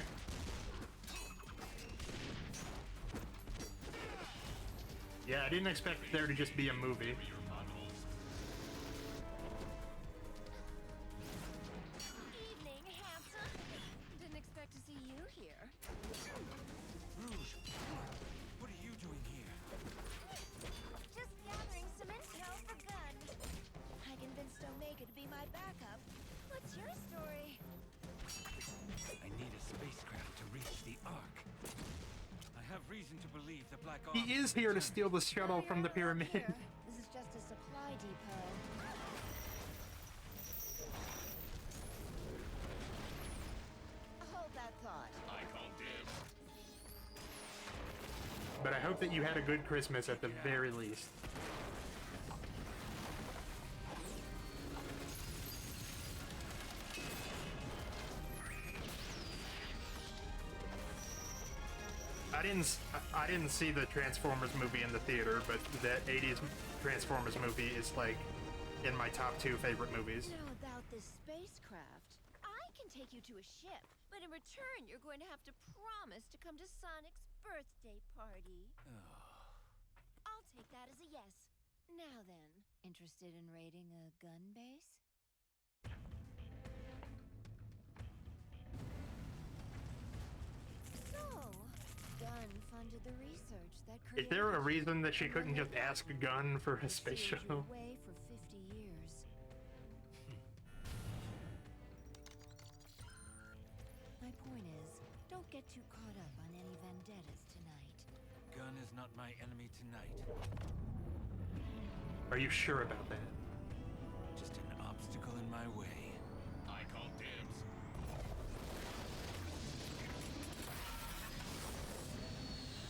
Yeah, I didn't expect there to just be a movie. Evening, handsome. Didn't expect to see you here. Rouge, what are you doing here? Just gathering some intel for Gun. I convinced Omega to be my backup. What's your story? I need a spacecraft to reach the Ark. I have reason to believe the Black Ark. He is here to steal the shuttle from the pyramid. Here. This is just a supply depot. Hold that thought. But I hope that you had a good Christmas at the very least. I didn't see the Transformers movie in the theater, but that 80s Transformers movie is like in my top 2 favorite movies. Now about this spacecraft. I can take you to a ship, but in return you're going to have to promise to come to Sonic's birthday party. I'll take that as a yes. Now then, interested in raiding a gun base? So, Gun funded the research that Is created... there a reason that she couldn't just ask Gunn for a space Saved your shuttle? way for 50 years. My point is, don't get too caught up on any vendettas tonight. Gun is not my enemy tonight. Are you sure about that? Just an obstacle in my way. I call dibs.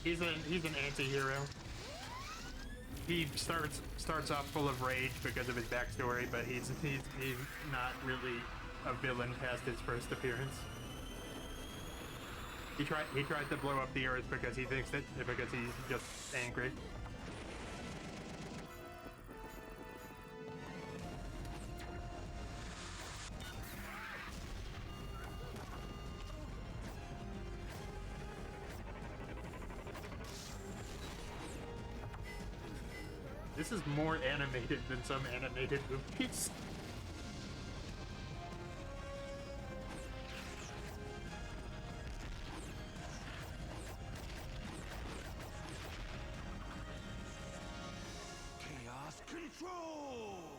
He's an anti-hero. He starts off full of rage because of his backstory, but he's not really a villain past his first appearance. He tried to blow up the Earth because he thinks that because he's just angry. This is more animated than some animated movies. Chaos control!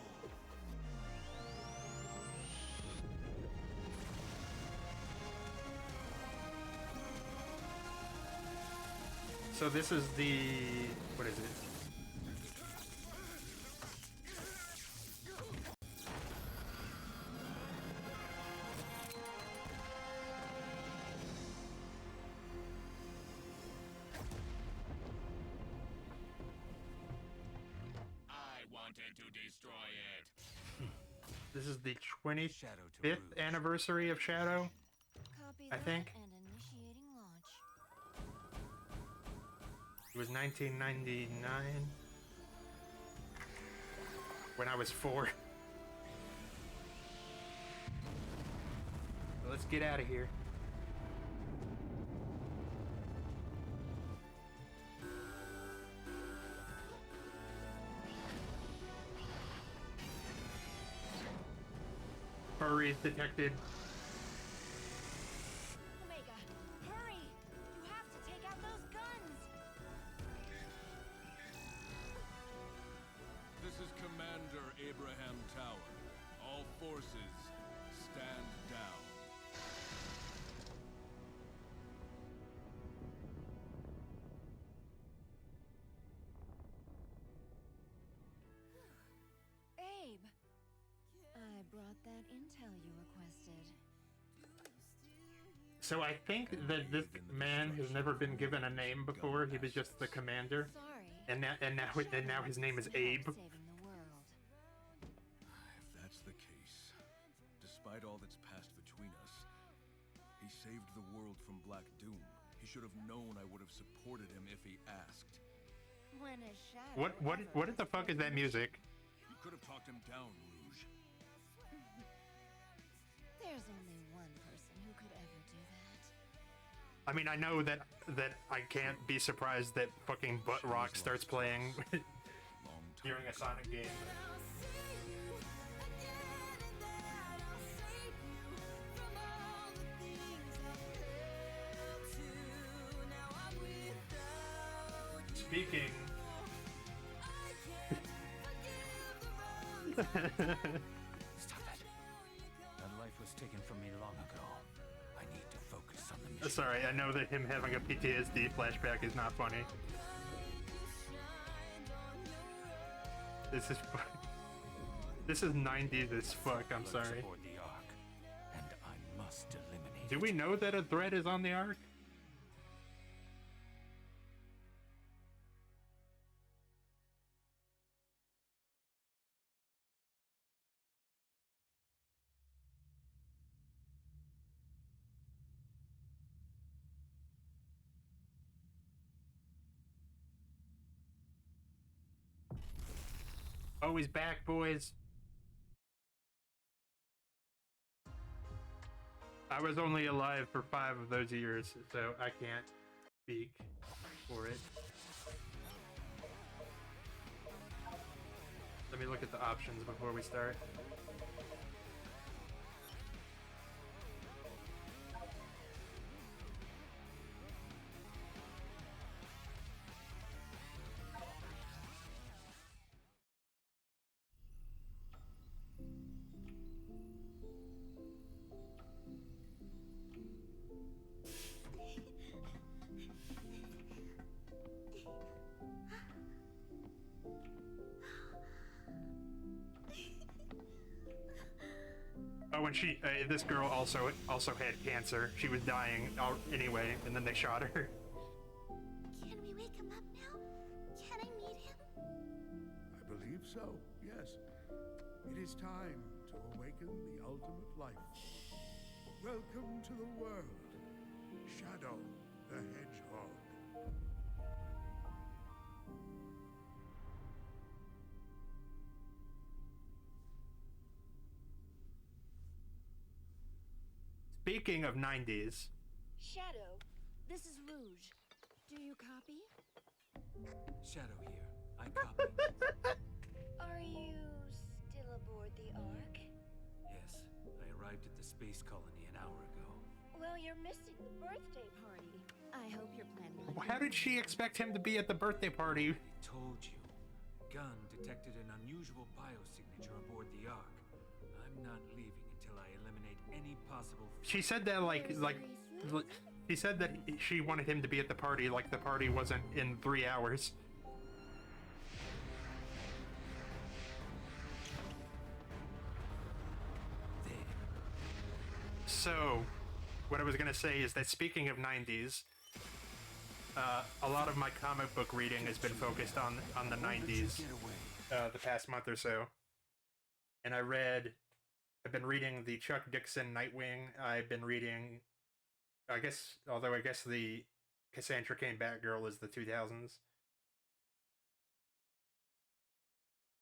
So this is the... what is it? This is the 25th anniversary of Shadow, Copy I that think. and initiating launch. It was 1999 when I was 4. So let's get out of here. Furries detected. Omega, hurry! You have to take out those guns! This is Commander Abraham Tower. All forces, stand down. Abe! I brought that intel you requested. So I think that this man has never been given a name before. He was just the commander, Sorry. and now his name is Abe. Saving the world. If that's the case, despite all that's passed between us, he saved the world from Black Doom. He should have known I would have supported him if he asked. When a shadow What the fuck is that music? You could have talked him down, Rouge. There's only one person who could ever do that. I mean, I know that I can't be surprised that fucking Butt Rock starts playing during a Sonic game. Speaking. Stop it. That life was taken from me long ago. I need to focus on the mission. Sorry, I know that him having a PTSD flashback is not funny. This is 90s as fuck, I'm sorry. Aboard the Ark, and I must eliminate Do we know that a threat is on the Ark? Oh, he's back, boys. I was only alive for 5 of those years, so I can't speak for it. Let me look at the options before we start. Oh, and this girl also had cancer. She was dying anyway, and then they shot her. Can we wake him up now? Can I meet him? I believe so, yes. It is time to awaken the ultimate life force. Welcome to the world, Shadow the Hedgehog. Speaking of 90s. Shadow, this is Rouge. Do you copy? Shadow here. I copy. Are you still aboard the Ark? Yes, I arrived at the space colony an hour ago. Well, you're missing the birthday party. I hope you're planning on... How did she expect him to be at the birthday party? I told you. Gunn detected an unusual biosignature aboard the Ark. I'm not leaving until I eliminate any possible... She said that she said that she wanted him to be at the party like the party wasn't in 3 hours. So, what I was gonna say is that speaking of 90s, a lot of my comic book reading has been focused on the 90s the past month or so. And I've been reading the Chuck Dixon Nightwing. I've been reading, I guess the Cassandra Cain Batgirl is the 2000s.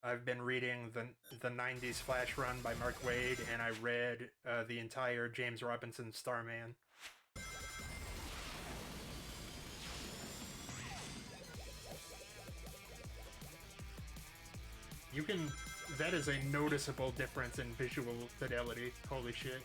I've been reading the 90s Flash run by Mark Waid, and I read the entire James Robinson Starman. That is a noticeable difference in visual fidelity. Holy shit.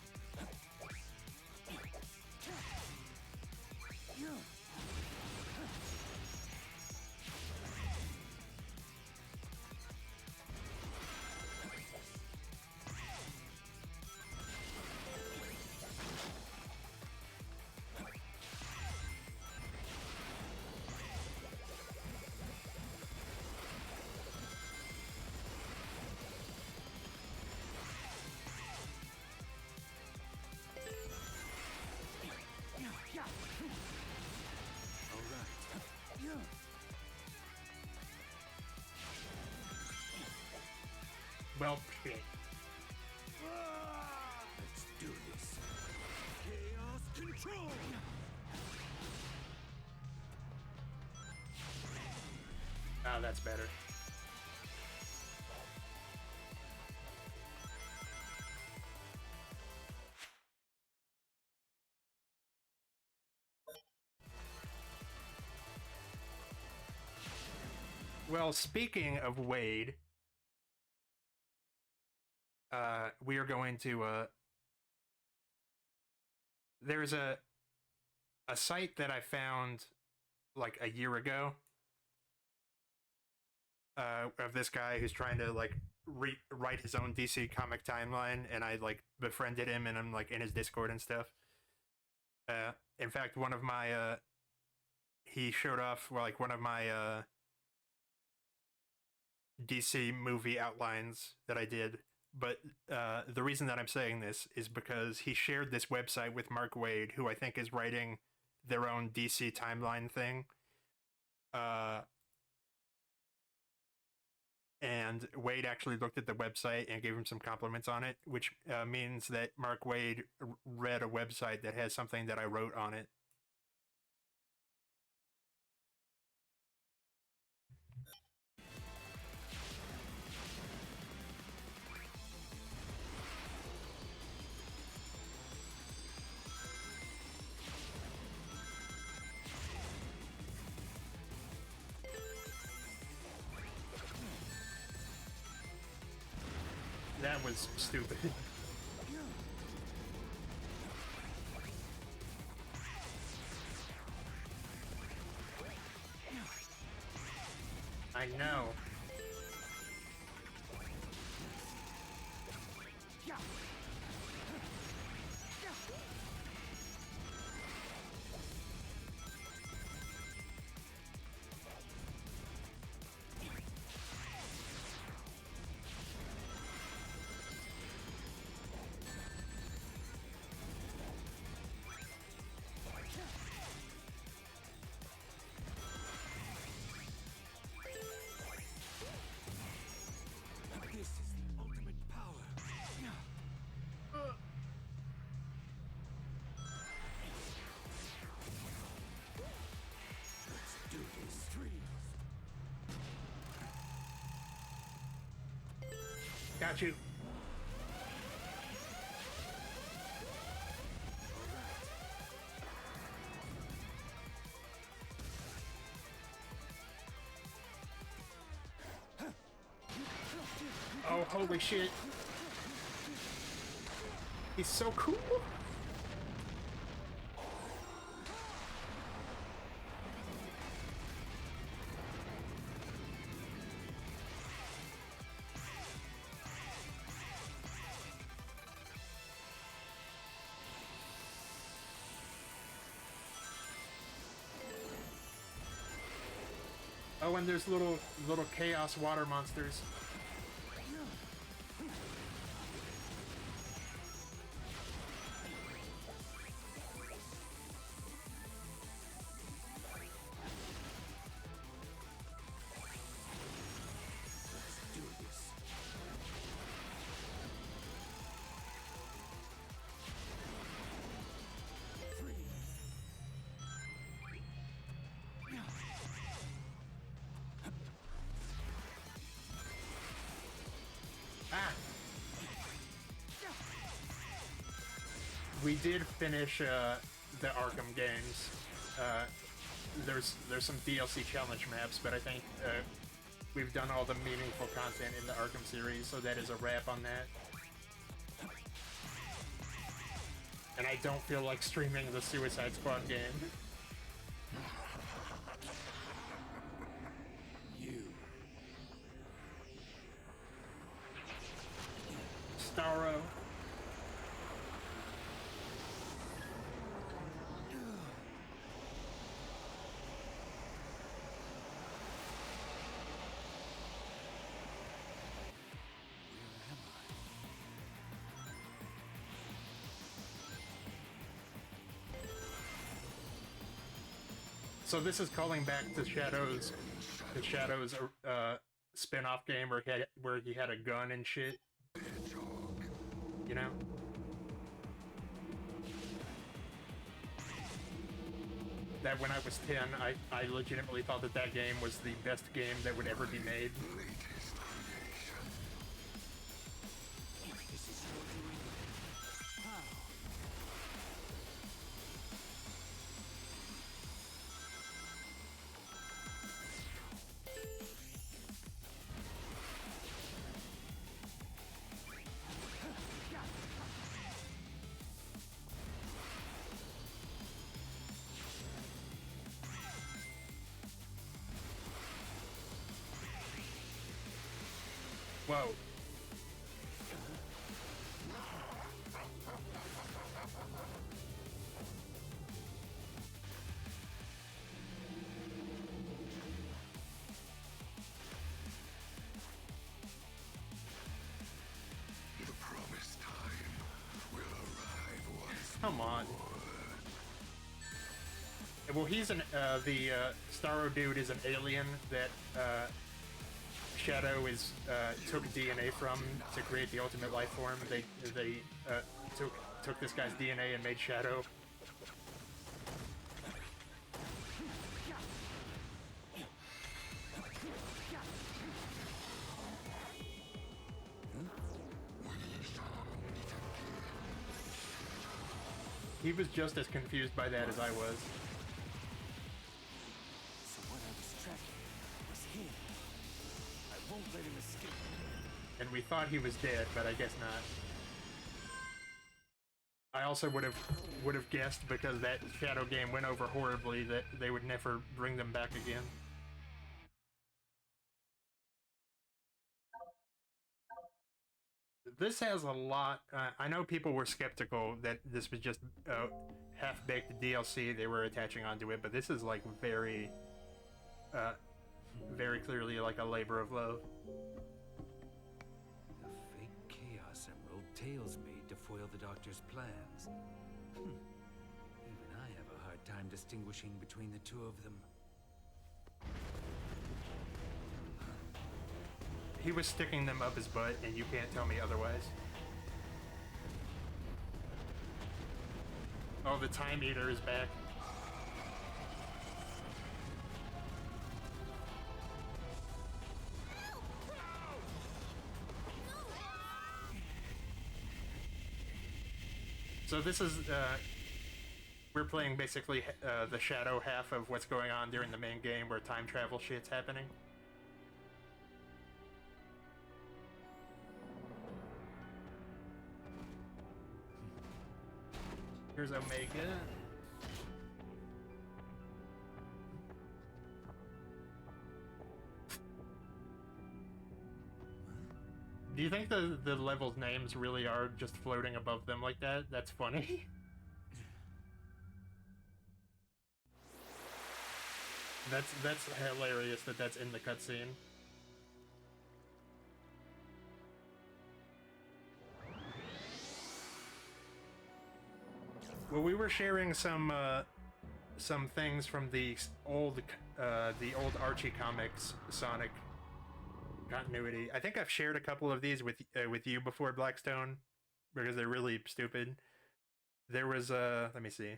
Well, shit. Let's do this. Chaos control! Oh, that's better. Well, speaking of Wade, we are going to there's a site that I found like a year ago of this guy who's trying to like write his own DC comic timeline, and I like befriended him, and I'm like in his Discord and stuff. In fact, one of my he showed off like one of my DC movie outlines that I did. But the reason that I'm saying this is because he shared this website with Mark Waid, who I think is writing their own DC timeline thing. And Waid actually looked at the website and gave him some compliments on it, which means that Mark Waid read a website that has something that I wrote on it. That was stupid. I know. This is the ultimate power. Let's do this. Got you. Oh, holy shit. He's so cool. Oh, and there's little chaos water monsters. We did finish the Arkham games. There's some DLC challenge maps, but I think we've done all the meaningful content in the Arkham series, so that is a wrap on that. And I don't feel like streaming the Suicide Squad game. Starro. So this is calling back to Shadow's spin-off game where he had a gun and shit. You know? That when I was 10, I legitimately thought that game was the best game that would ever be made. Whoa. The promised time will arrive once. Come on. Well, he's the Starro dude is an alien that Shadow took DNA from to create the ultimate life form. They took this guy's DNA and made Shadow. He was just as confused by that as I was. So what I was tracking was him. I won't let him escape. And we thought he was dead, but I guess not. I also would have guessed, because that Shadow game went over horribly, that they would never bring them back again. This has a lot. I know people were skeptical that this was just half-baked DLC they were attaching onto it, but this is like very clearly like a labor of love. The fake Chaos Emerald Tails made to foil the Doctor's plans. Even I have a hard time distinguishing between the two of them. He was sticking them up his butt, and you can't tell me otherwise. Oh, the Time Eater is back. So this is, we're playing basically the Shadow half of what's going on during the main game, where time travel shit's happening. Here's Omega. Do you think the level's names really are just floating above them like that? That's funny. That's hilarious that that's in the cutscene. Well, we were sharing some things from the old Archie Comics Sonic continuity. I think I've shared a couple of these with you before, Blackstone, because they're really stupid. There was let me see.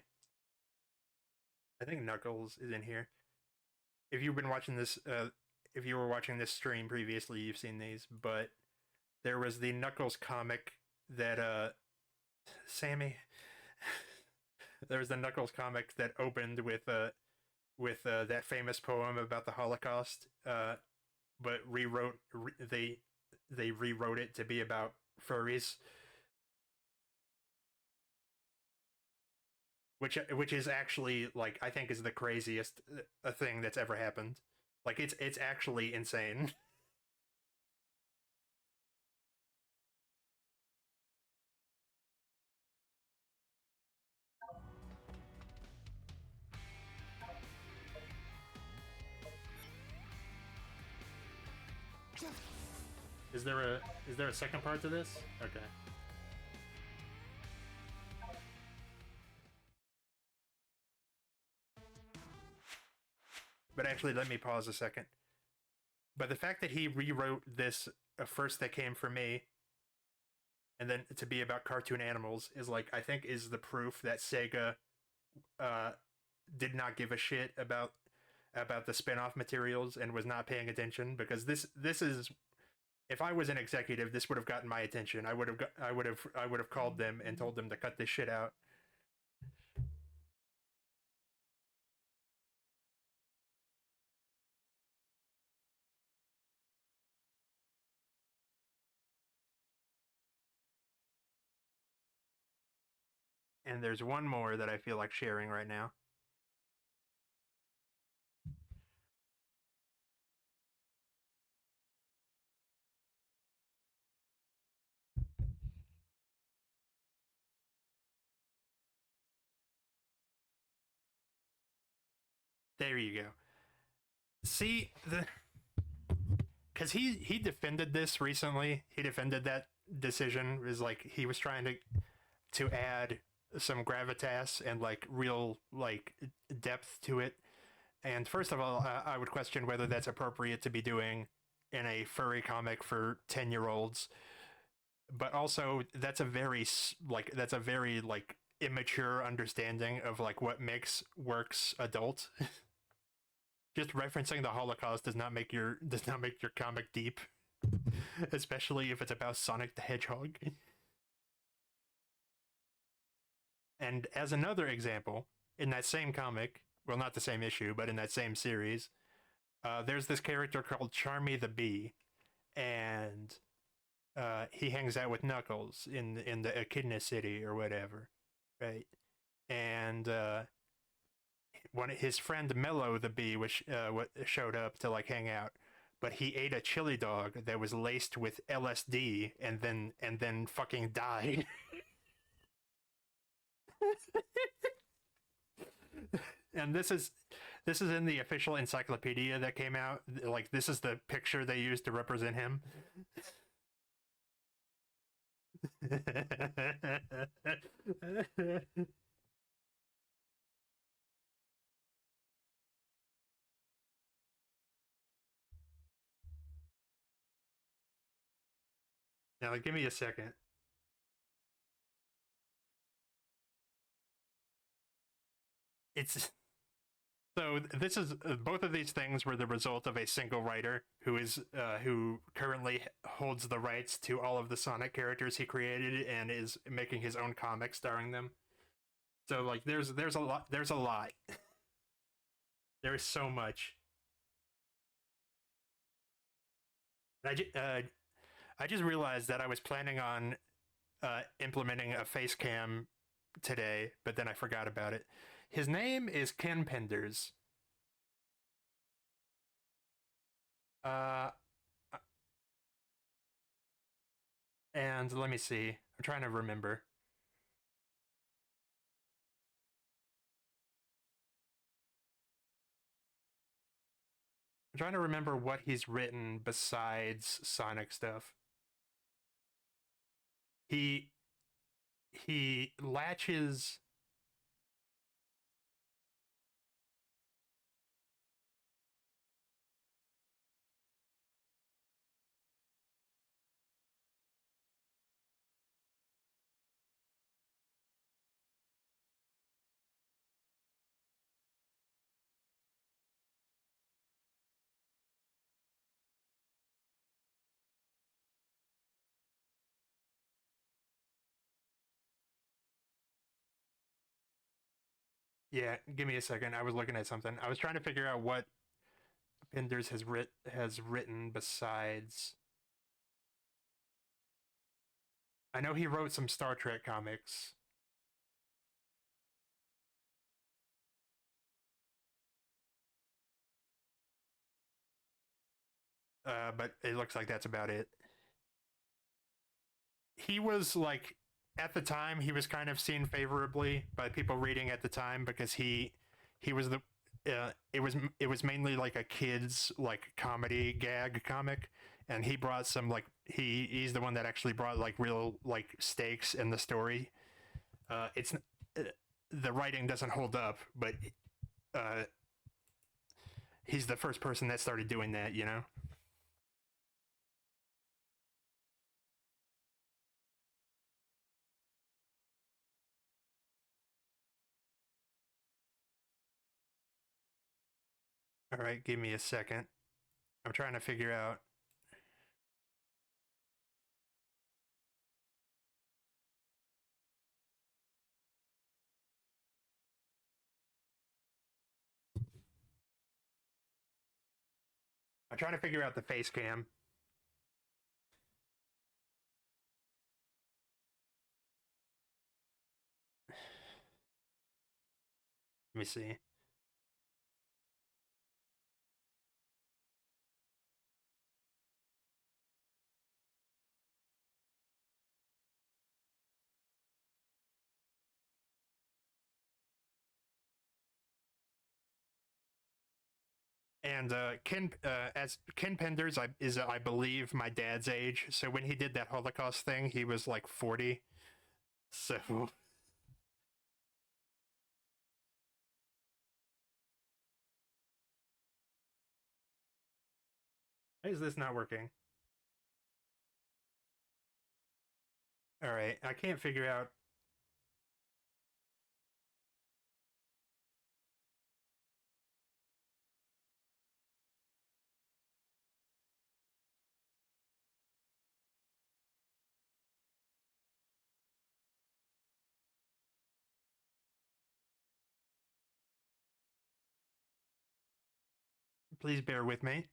I think Knuckles is in here. If you've been watching this, if you were watching this stream previously, you've seen these. But there was the Knuckles comic that Sammy. There was the Knuckles comic that opened with that famous poem about the Holocaust, but they rewrote it to be about furries, which is actually, like, I think is the craziest thing that's ever happened. Like, it's actually insane. Is there a second part to this? Okay. But actually, let me pause a second. But the fact that he rewrote this first that came from me, and then to be about cartoon animals, is like, I think is the proof that Sega did not give a shit about the spin-off materials and was not paying attention, because this is, if I was an executive, this would have gotten my attention. I would have called them and told them to cut this shit out. And there's one more that I feel like sharing right now. There you go. See, because he defended this recently. He defended that decision. It was like he was trying to add some gravitas and like real like depth to it. And first of all, I would question whether that's appropriate to be doing in a furry comic for 10-year-olds. But also, that's a very like immature understanding of like what makes works adult. Just referencing the Holocaust does not make your comic deep, especially if it's about Sonic the Hedgehog. And as another example, in that same comic, well, not the same issue, but in that same series, there's this character called Charmy the Bee, and he hangs out with Knuckles in the Echidna City or whatever, right? And his friend Mello the Bee, which showed up to like hang out, but he ate a chili dog that was laced with LSD and then fucking died. And this is in the official encyclopedia that came out. Like, this is the picture they used to represent him. Now, give me a second. So this is both of these things were the result of a single writer who currently holds the rights to all of the Sonic characters he created and is making his own comic starring them. So like there's a lot there's so much. I just realized that I was planning on implementing a face cam today, but then I forgot about it. His name is Ken Penders. And let me see. I'm trying to remember. I'm trying to remember what he's written besides Sonic stuff. He latches. Yeah, give me a second. I was looking at something. I was trying to figure out what Penders has written besides. I know he wrote some Star Trek comics. But it looks like that's about it. He was like, at the time, he was kind of seen favorably by people reading at the time because he was the it was mainly like a kids like comedy gag comic, and he brought some like he's the one that actually brought like real like stakes in the story. It's the writing doesn't hold up, but he's the first person that started doing that, you know. All right, give me a second. I'm trying to figure out. I'm trying to figure out the face cam. Let me see. And Ken Penders is I believe my dad's age. So when he did that Holocaust thing, he was like 40. So why is this not working? All right, I can't figure out. Please bear with me.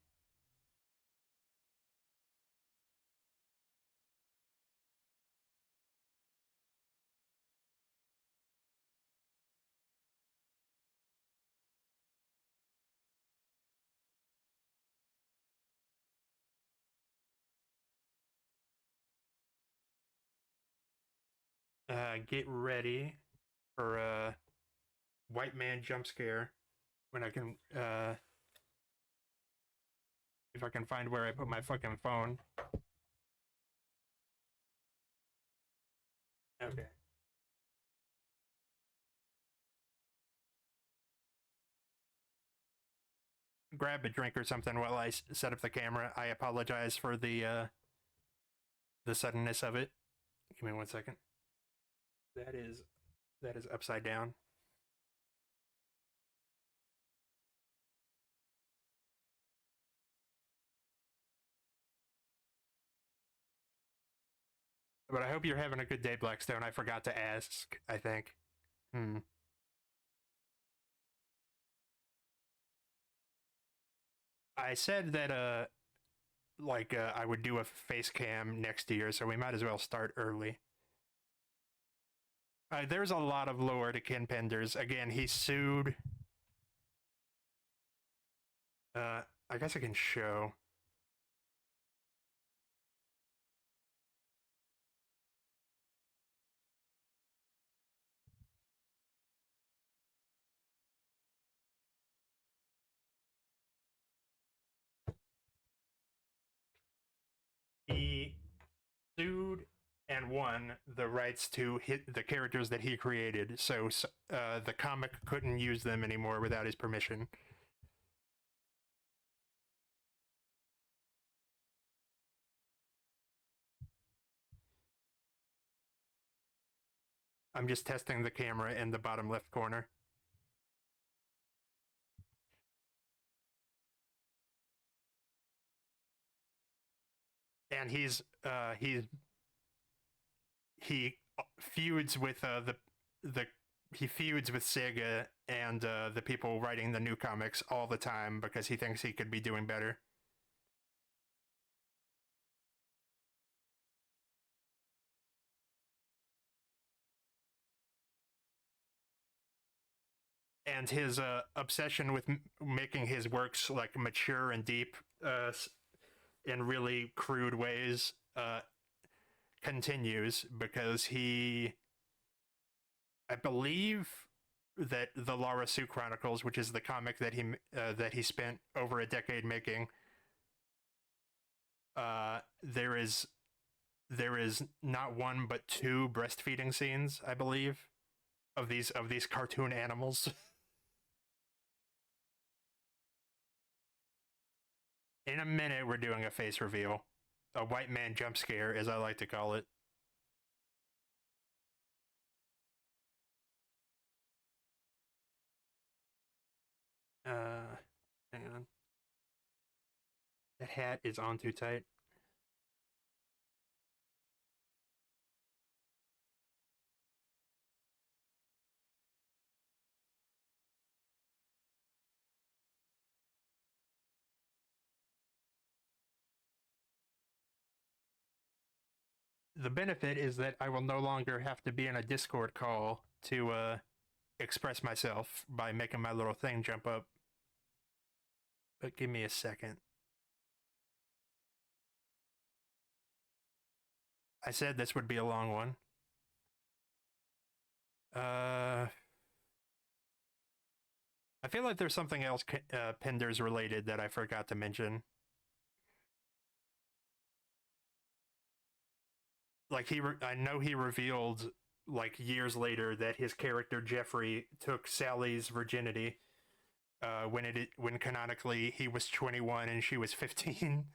Get ready for a white man jump scare when I can, if I can find where I put my fucking phone. Okay. Grab a drink or something while I set up the camera. I apologize for the suddenness of it. Give me 1 second. That is upside down. But I hope you're having a good day, Blackstone. I forgot to ask, I think. I said that I would do a face cam next year, so we might as well start early. There's a lot of lore to Ken Penders. Again, he sued. I guess I can show. He sued and won the rights to hit the characters that he created, so the comic couldn't use them anymore without his permission. I'm just testing the camera in the bottom left corner. And he feuds with he feuds with Sega and the people writing the new comics all the time because he thinks he could be doing better. And his obsession with making his works like mature and deep in really crude ways continues because I believe that the Lara Sue Chronicles, which is the comic that he spent over a decade making, there is not one but 2 breastfeeding scenes, I believe, of these cartoon animals. In a minute, we're doing a face reveal. A white man jump scare, as I like to call it. Hang on. That hat is on too tight. The benefit is that I will no longer have to be in a Discord call to express myself by making my little thing jump up. But give me a second. I said this would be a long one. I feel like there's something else Penders related that I forgot to mention. Like I know he revealed like years later that his character Jeffrey took Sally's virginity when canonically he was 21 and she was 15.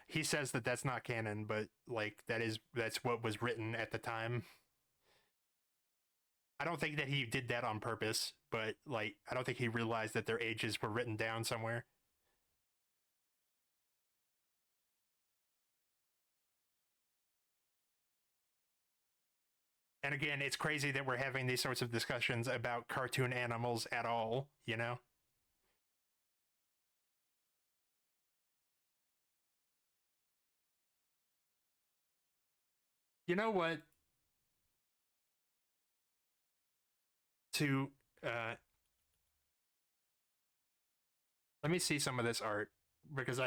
He says that that's not canon, but like that's what was written at the time. I don't think that he did that on purpose, but like I don't think he realized that their ages were written down somewhere. And again, it's crazy that we're having these sorts of discussions about cartoon animals at all, you know? You know what? To let me see some of this art because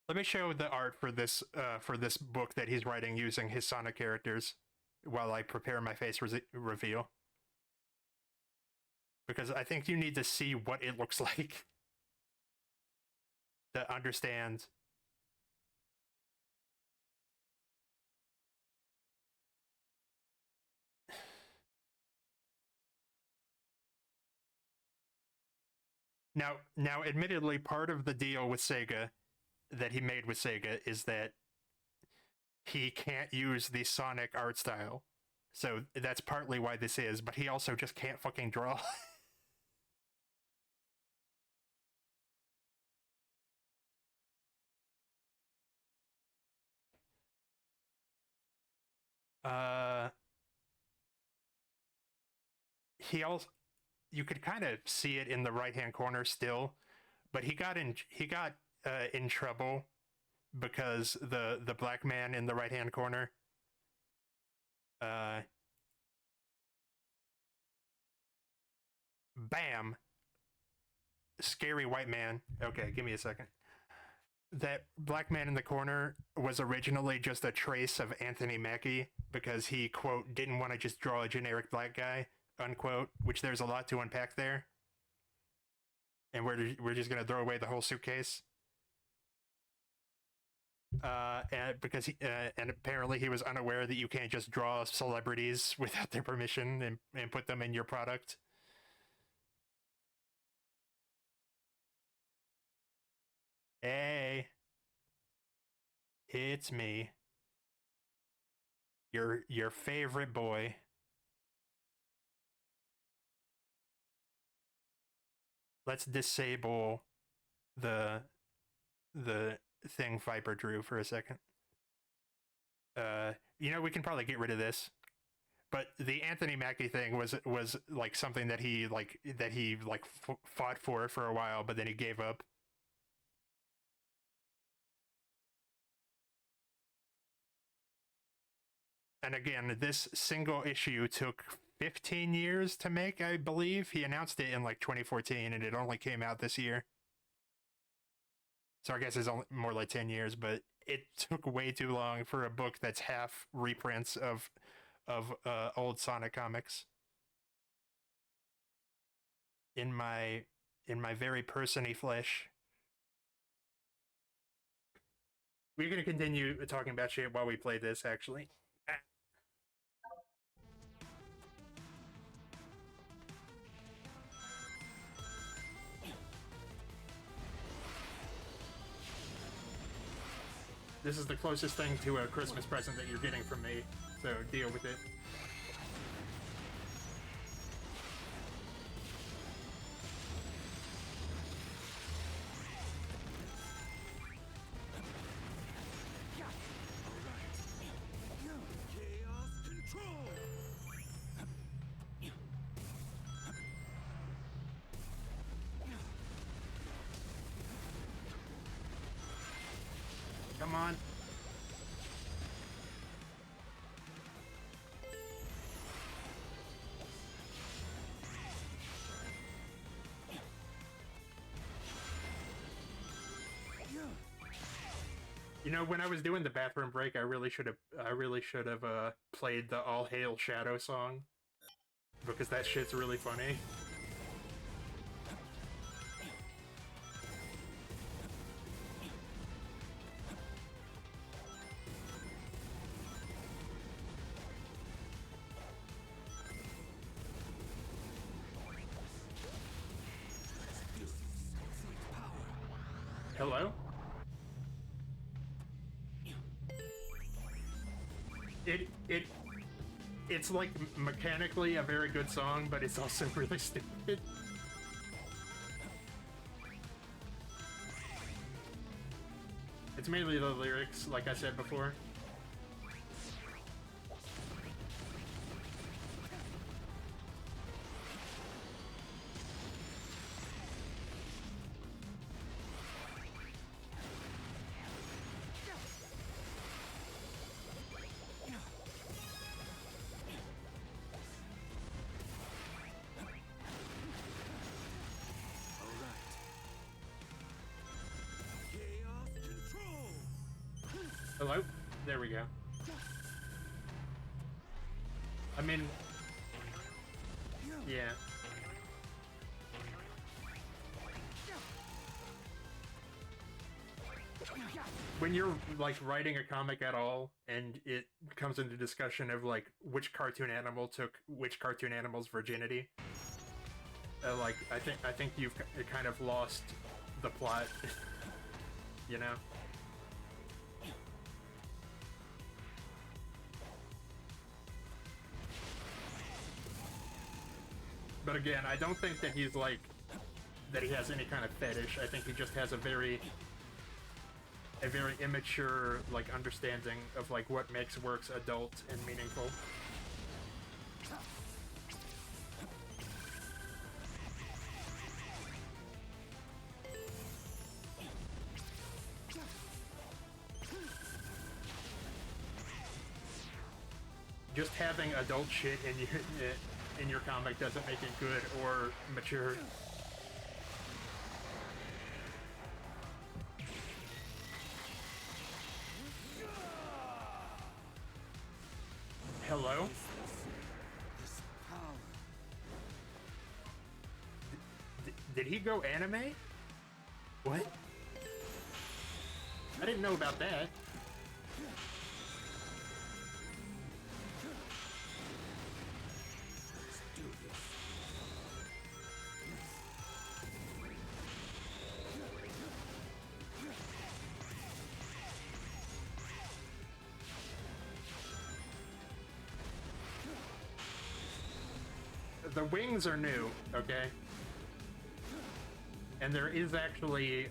let me show the art for this book that he's writing using his Sonic characters while I prepare my face reveal. Because I think you need to see what it looks like to understand. Now, admittedly, part of the deal with Sega that he made with Sega is that he can't use the Sonic art style. So that's partly why this is, but he also just can't fucking draw. He also, you could kind of see it in the right-hand corner still, but he got in trouble because the black man in the right-hand corner bam, scary white man. Okay, give me a second. That black man in the corner was originally just a trace of Anthony Mackie because he, quote, didn't want to just draw a generic black guy, unquote, which there's a lot to unpack there. And we're just going to throw away the whole suitcase. And because and apparently he was unaware that you can't just draw celebrities without their permission and put them in your product. Hey, it's me, your favorite boy. Let's disable the thing Viper drew for a second. You know, we can probably get rid of this. But the Anthony Mackie thing was like something that he fought for a while, but then he gave up. And again, this single issue took 15 years to make, I believe. He announced it in like 2014, and it only came out this year. So I guess it's only more like 10 years, but it took way too long for a book that's half reprints of old Sonic comics. In my very person-y flesh. We're gonna continue talking about shit while we play this, actually. This is the closest thing to a Christmas present that you're getting from me, so deal with it. Come on. You know, when I was doing the bathroom break, I really should have played the All Hail Shadow song, because that shit's really funny. Hello? It's like mechanically a very good song, but it's also really stupid. It's mainly the lyrics, like I said before. Hello? There we go. I mean... yeah. When you're, like, writing a comic at all, and it comes into discussion of, like, which cartoon animal took which cartoon animal's virginity, like, I think you've kind of lost the plot, you know? But again, I don't think that he's like, that he has any kind of fetish. I think he just has a very immature, like, understanding of, like, what makes works adult and meaningful. Just having adult shit in your comic doesn't make it good or mature. Hello? Did he go anime? What? I didn't know about that. The wings are new, okay? And there is actually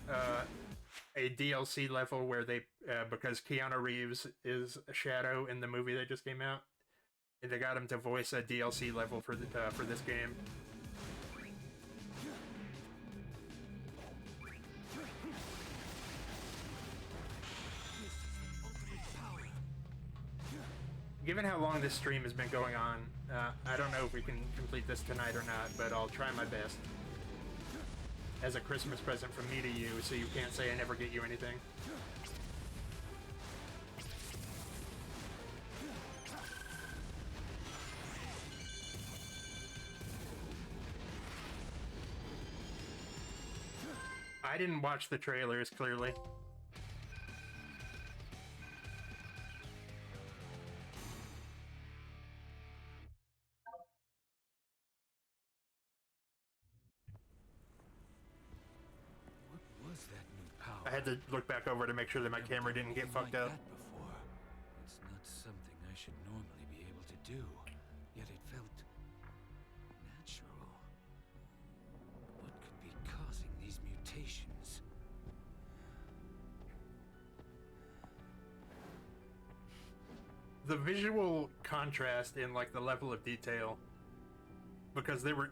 a DLC level where they, because Keanu Reeves is Shadow in the movie that just came out, and they got him to voice a DLC level for this game. Given how long this stream has been going on, I don't know if we can complete this tonight or not, but I'll try my best. As a Christmas present from me to you, so you can't say I never get you anything. I didn't watch the trailers, clearly. I had to look back over to make sure that my camera didn't get fucked up. It's not something I should normally be able to do, yet it felt natural. What could be causing these mutations? The visual contrast in, like, the level of detail, because they were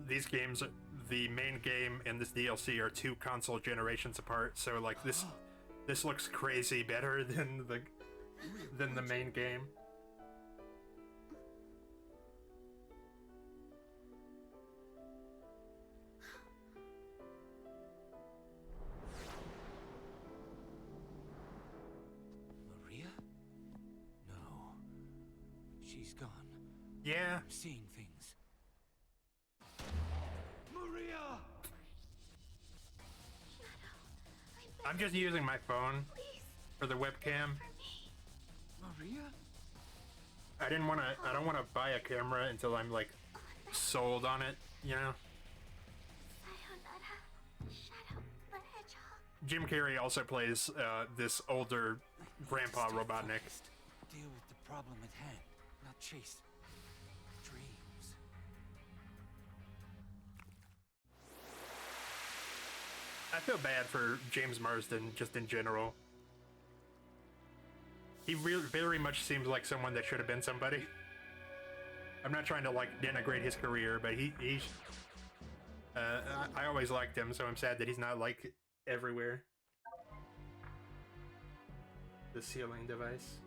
these games, the main game and this DLC are 2 console generations apart, so like this looks crazy better than the main game. She's gone. Yeah. I'm seeing things. Maria! I'm just using my phone for the webcam. Maria? I don't want to buy a camera until I'm like sold on it, you know? Shadow the Hedgehog. Jim Carrey also plays this older Grandpa Robotnik. Deal with the problem at hand, not chase dreams. I feel bad for James Marsden just in general. He very much seems like someone that should have been somebody. I'm not trying to like denigrate his career, but I always liked him, so I'm sad that he's not like everywhere. The sealing device.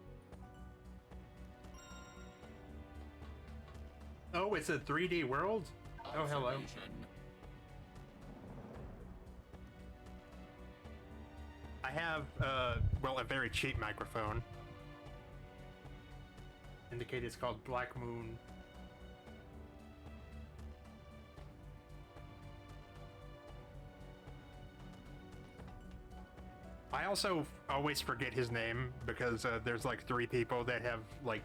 Oh, it's a 3D world? Oh, hello. I have, well, a very cheap microphone. Indicate it's called Black Moon. I also always forget his name because there's like 3 people that have like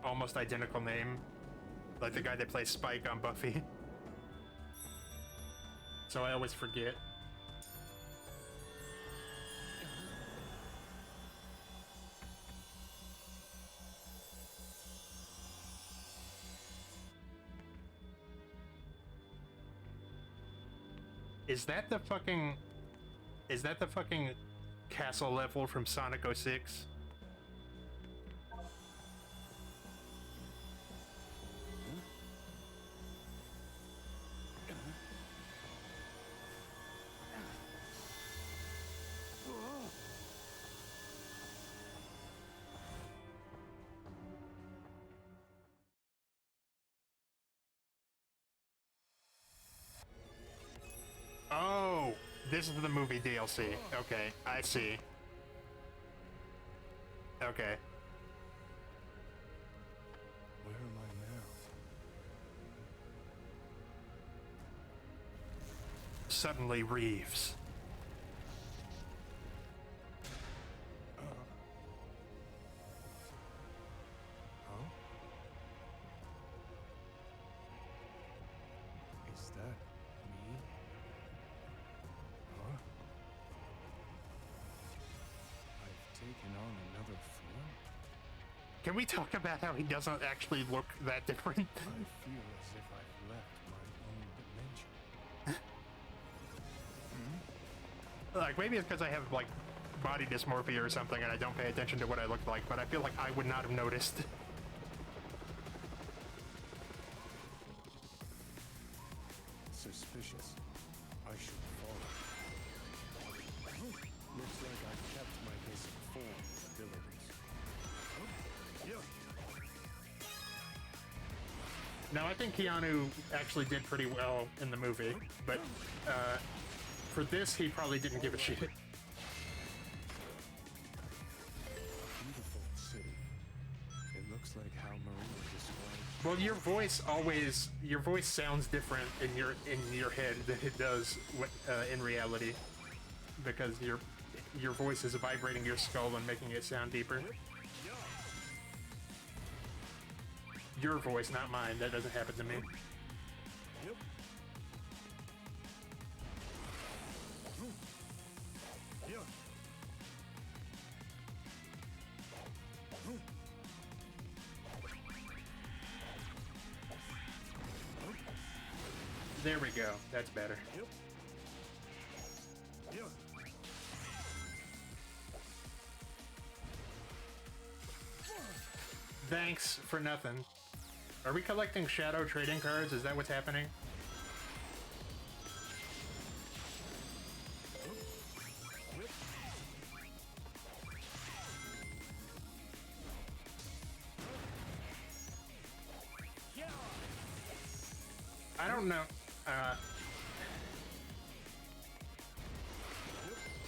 almost identical name. Like the guy that plays Spike on Buffy. So I always forget. Is that the fucking castle level from Sonic 06? Oh, this is the movie DLC. Okay, I see. Okay. Where am I now? Suddenly Reeves. Huh? Is that me? Huh? I've taken on another form? Can we talk about how he doesn't actually look that different? I feel as if I've left my own dimension. Like, maybe it's because I have, like, body dysmorphia or something and I don't pay attention to what I look like, but I feel like I would not have noticed. Suspicious. I should follow. Looks like I've kept my basic form abilities. Now, I think Keanu actually did pretty well in the movie, but for this, he probably didn't give a shit. Beautiful city. It looks like how Maria described. Well, your voice sounds different in your head than it does in reality, because your voice is vibrating your skull and making it sound deeper. Your voice, not mine. That doesn't happen to me. There we go. That's better. Thanks for nothing. Are we collecting shadow trading cards? Is that what's happening? I don't know.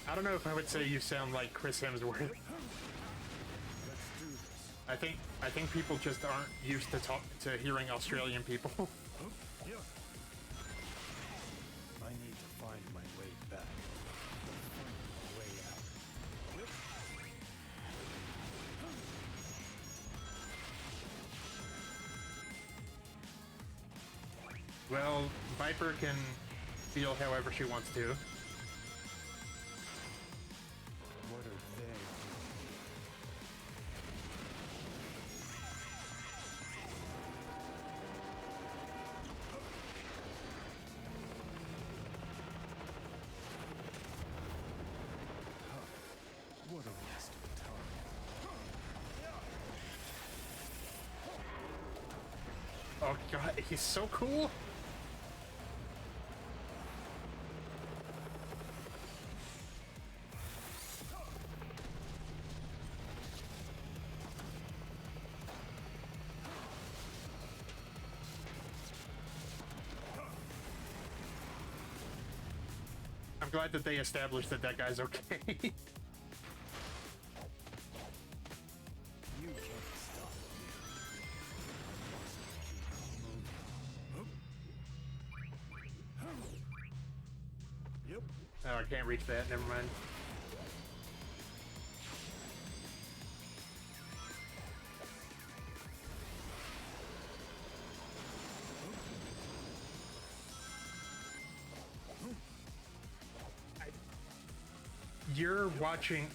I don't know if I would say you sound like Chris Hemsworth. Let's do this. I think people just aren't used to hearing Australian people. I need to find my way back. My way out. Well, Viper can feel however she wants to. What are they? What a waste of time. Oh god, he's so cool! I'm glad that they established that that guy's okay. You can't stop me. Yep. Oh, I can't reach that, never mind.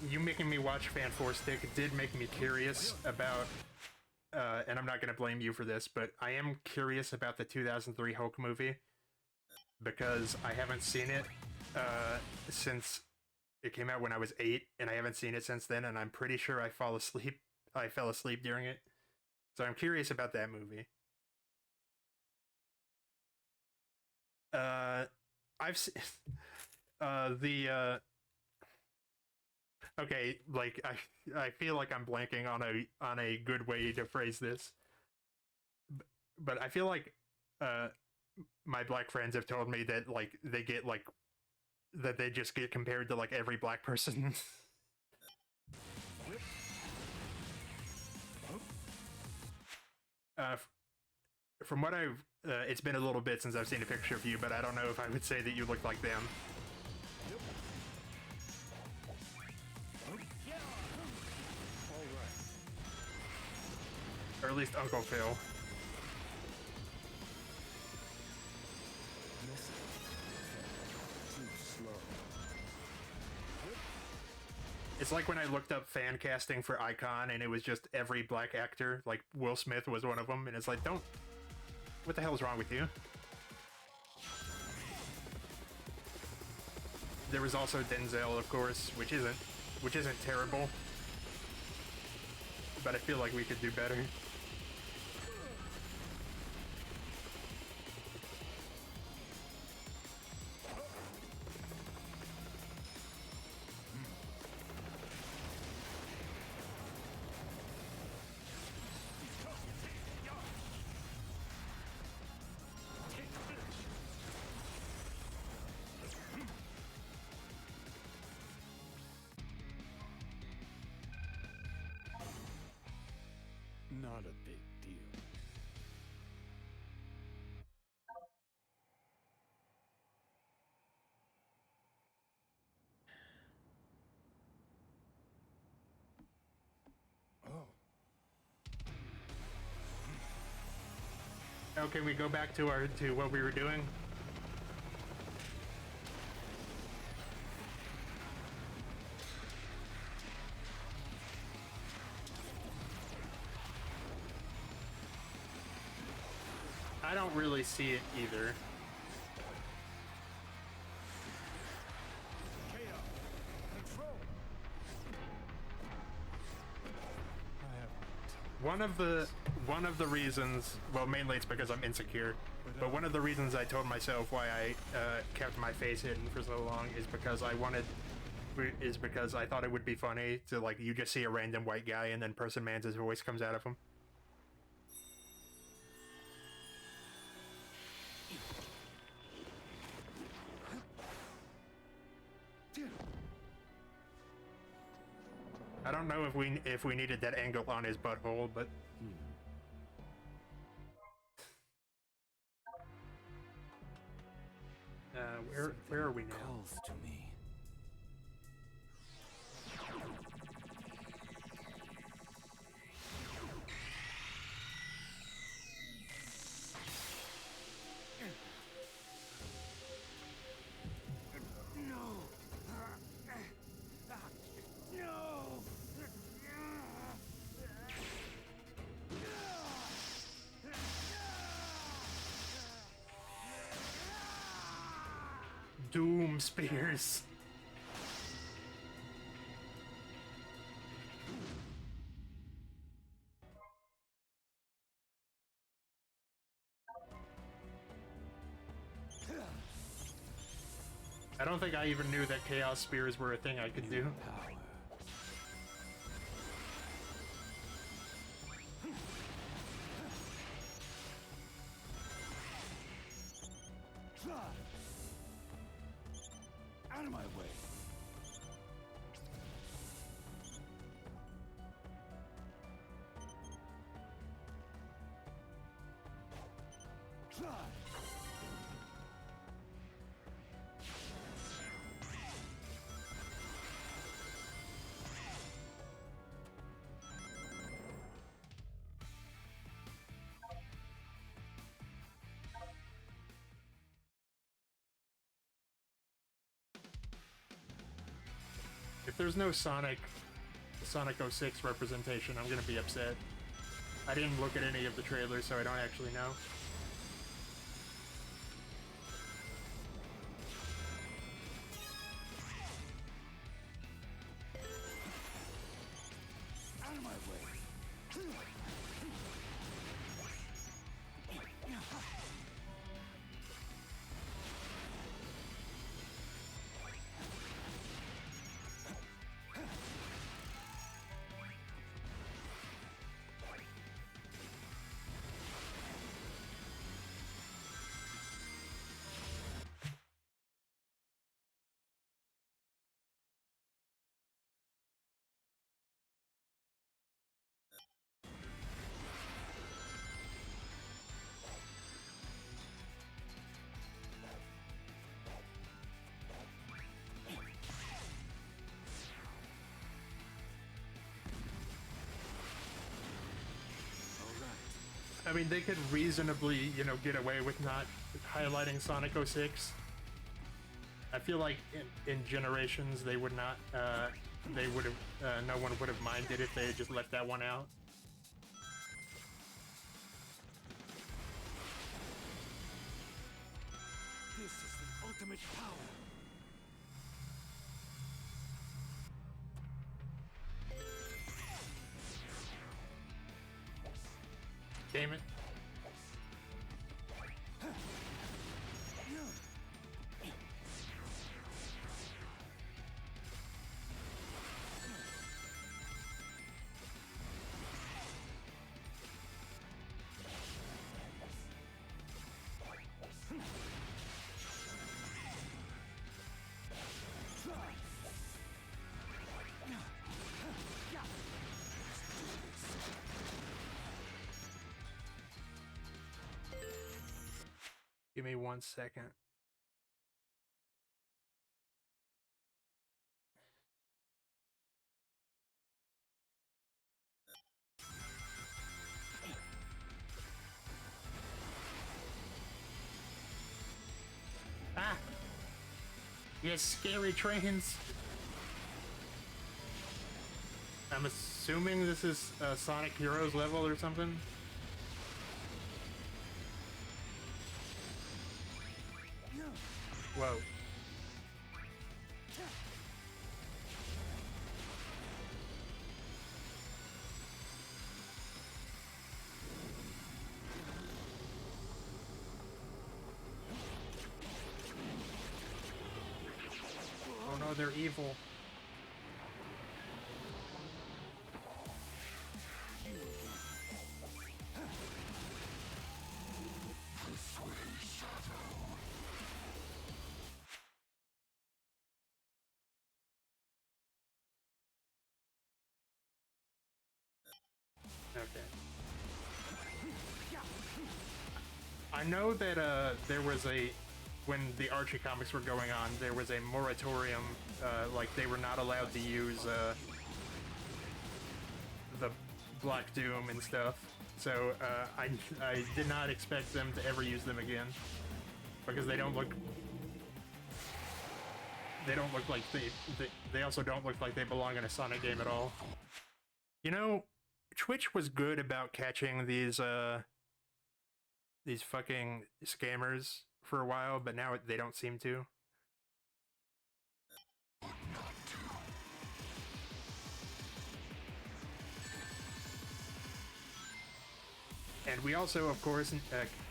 You making me watch Fan 4 Stick did make me curious about, and I'm not going to blame you for this, but I am curious about the 2003 Hulk movie, because I haven't seen it since it came out when I was 8, and I haven't seen it since then, and I'm pretty sure I fell asleep during it. So I'm curious about that movie. I've seen okay, like I feel like I'm blanking on a good way to phrase this, but I feel like my black friends have told me that like they get like that they just get compared to like every black person. From what I've it's been a little bit since I've seen a picture of you, but I don't know if I would say that you look like them. Or at least Uncle Phil. It's like when I looked up fan casting for Icon and it was just every black actor, like Will Smith was one of them, and it's like, what the hell is wrong with you? There was also Denzel, of course, which isn't terrible, but I feel like we could do better. Not a big deal. Oh, can we go back to what we were doing? I don't really see it either. One of the reasons, well, mainly it's because I'm insecure, but one of the reasons I told myself why I kept my face hidden for so long is because I thought it would be funny to, like, you just see a random white guy and then Person Man's voice comes out of him. I don't know if we needed that angle on his butthole, but where are we now? Calls to me. Doom spears. I don't think I even knew that Chaos Spears were a thing I could do. Out of my way. If there's no Sonic 06 representation, I'm gonna be upset. I didn't look at any of the trailers, so I don't actually know. Out of my way. I mean, they could reasonably, you know, get away with not highlighting Sonic 06. I feel like in Generations they would not, they would have, no one would have minded if they had just left that one out. This is the ultimate power. Damn it. Give me 1 second. Ah! Yes, scary trains! I'm assuming this is a Sonic Heroes level or something? Whoa. Oh no, they're evil. I know that there was when the Archie comics were going on, there was a moratorium, like they were not allowed to use the Black Doom and stuff. So I did not expect them to ever use them again, because they don't look like they also don't look like they belong in a Sonic game at all. You know, Twitch was good about catching these fucking scammers for a while, but now they don't seem to. And we also, of course,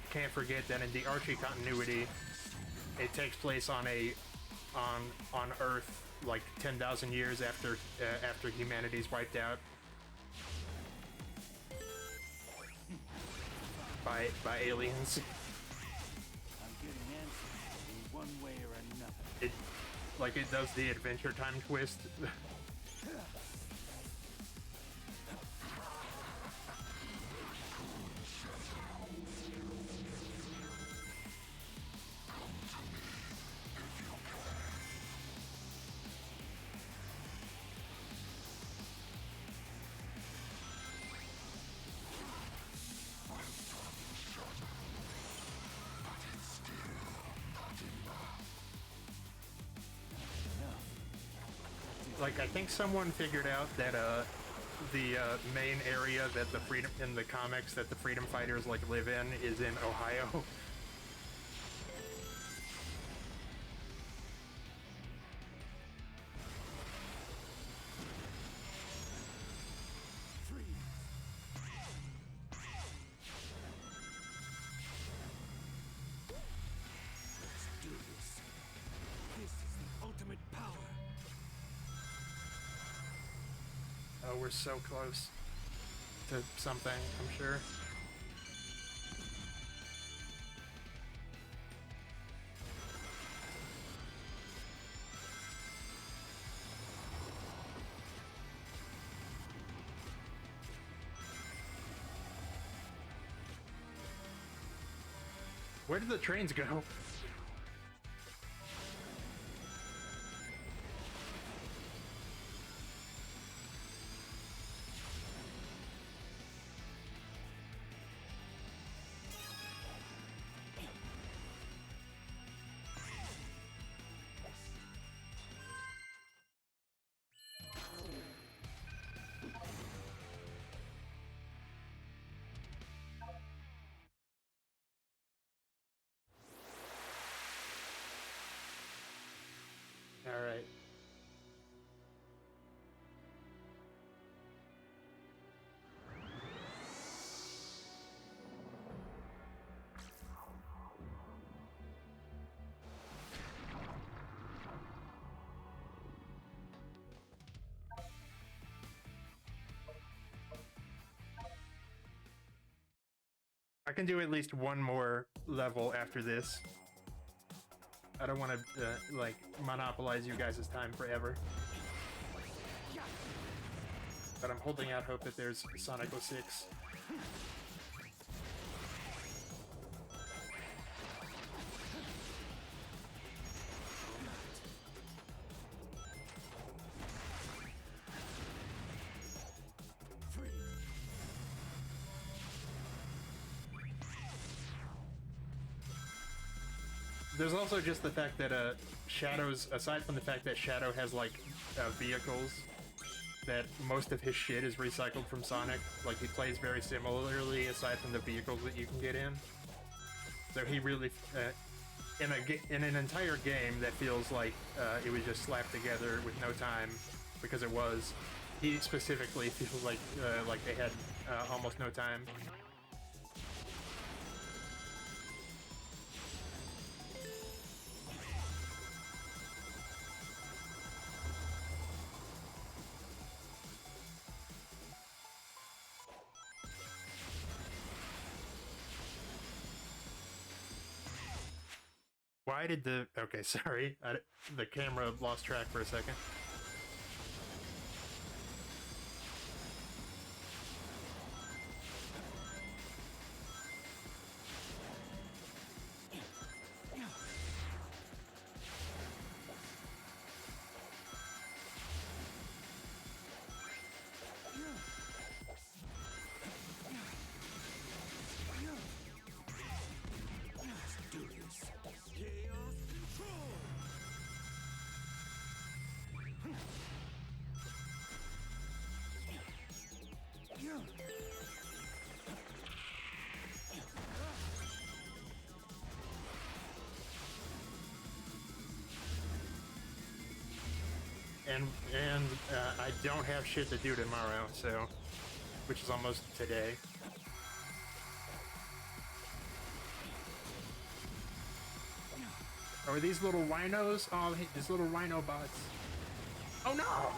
can't forget that in the Archie continuity, it takes place on Earth like 10,000 years after humanity's wiped out by aliens. I'm getting answers in one way or another. It does the Adventure Time twist. Like, I think someone figured out that the main area that the freedom in the comics that the freedom fighters like live in is in Ohio. Let's do this. This is the ultimate power. Oh, we're so close to something, I'm sure. Where did the trains go? All right. I can do at least one more level after this. I don't want to, like, monopolize you guys' time forever. But I'm holding out hope that there's Sonic 06. There's also just the fact that Shadow's, aside from the fact that Shadow has like vehicles, that most of his shit is recycled from Sonic. Like, he plays very similarly aside from the vehicles that you can get in. So he really, in an entire game that feels like it was just slapped together with no time, because it was, he specifically feels like they had almost no time. Why did the... Okay, sorry. The camera lost track for a second. and I don't have shit to do tomorrow, so, which is almost today. Are these little rhinos? Oh, these little rhino bots. Oh no!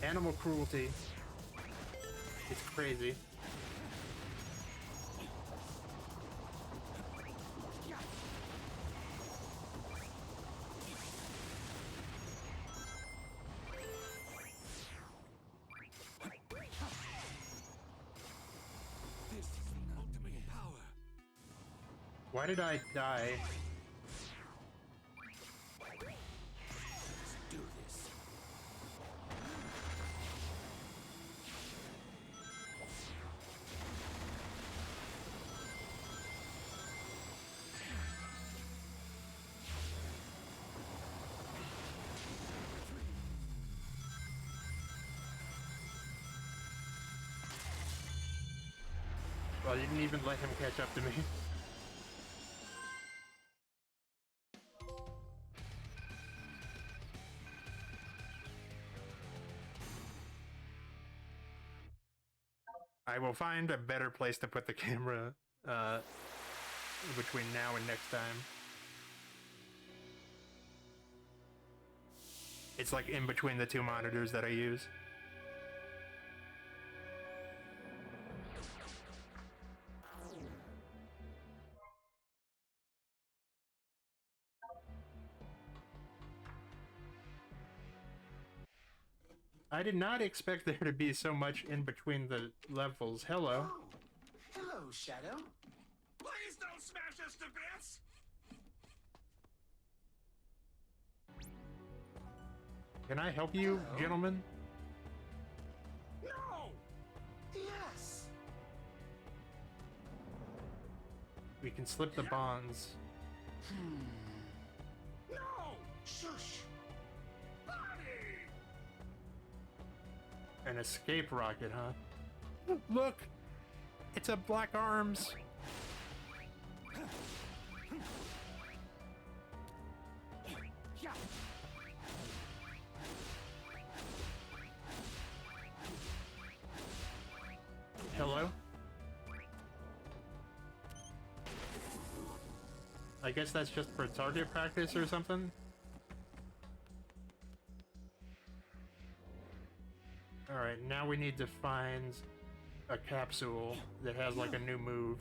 Animal cruelty. It's crazy. Why did I die? Let's do this. Well, you didn't even let him catch up to me. I will find a better place to put the camera between now and next time. It's like in between the two monitors that I use. I did not expect there to be so much in between the levels. Hello. Oh. Hello, Shadow. Please don't smash us to bits! Can I help you, Hello? gentlemen? No! Yes. We can slip the bonds. No! Shush. An escape rocket, huh? Look! It's a Black Arms! Hello? I guess that's just for target practice or something? Alright, now we need to find a capsule that has like a new move.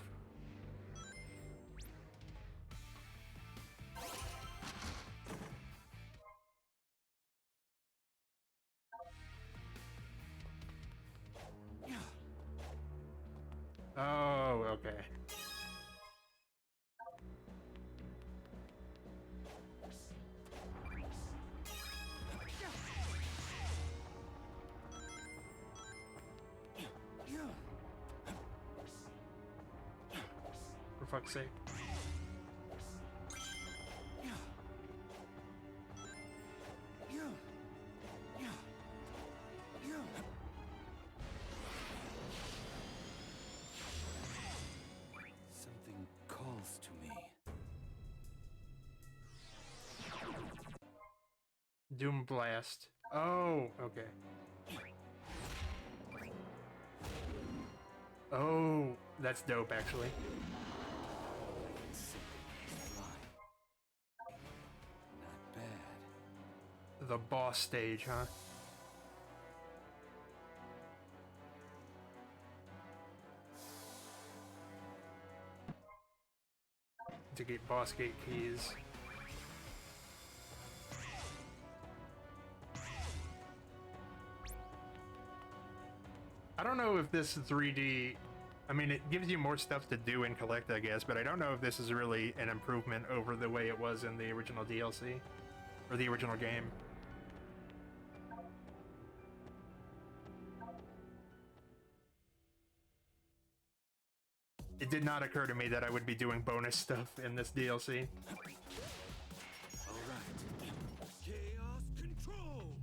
Oh, okay. For fuck's sake. Something calls to me. Doom Blast. Oh, okay. Oh, that's dope, actually. Not bad. The boss stage, huh? To get boss gate keys. I don't know if this 3D, I mean, it gives you more stuff to do and collect, I guess, but I don't know if this is really an improvement over the way it was in the original DLC, or the original game. It did not occur to me that I would be doing bonus stuff in this DLC. Chaos control!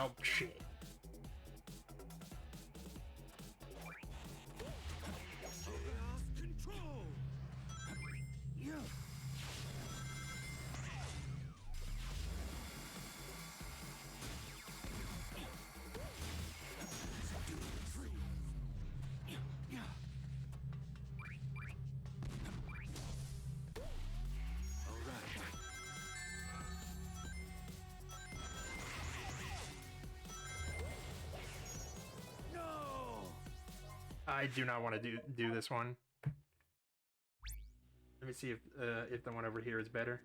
Well, shit. Control. Yeah. I do not want to do this one. Let me see if the one over here is better.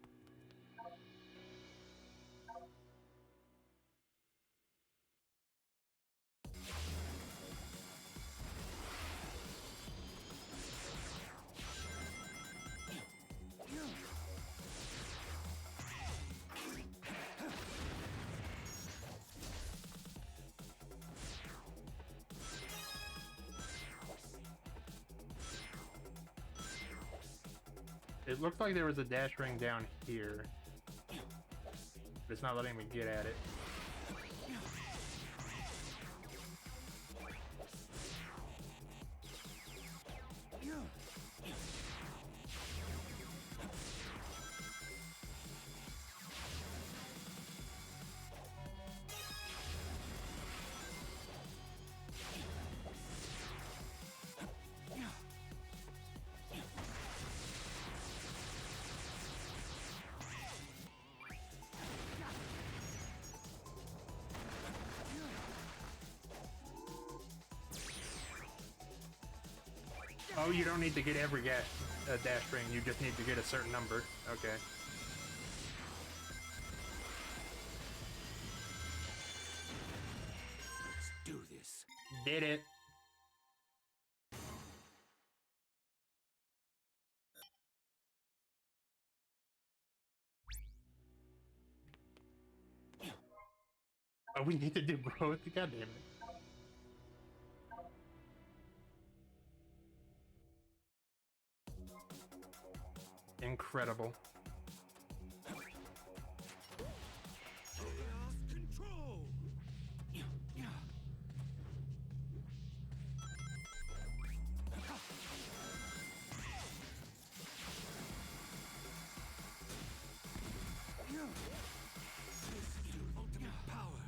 It looked like there was a dash ring down here, but it's not letting me get at it. Oh, you don't need to get every dash ring, you just need to get a certain number. Okay. Let's do this. Did it. Oh, we need to do both? God damn it. Incredible. Control. This is your ultimate power.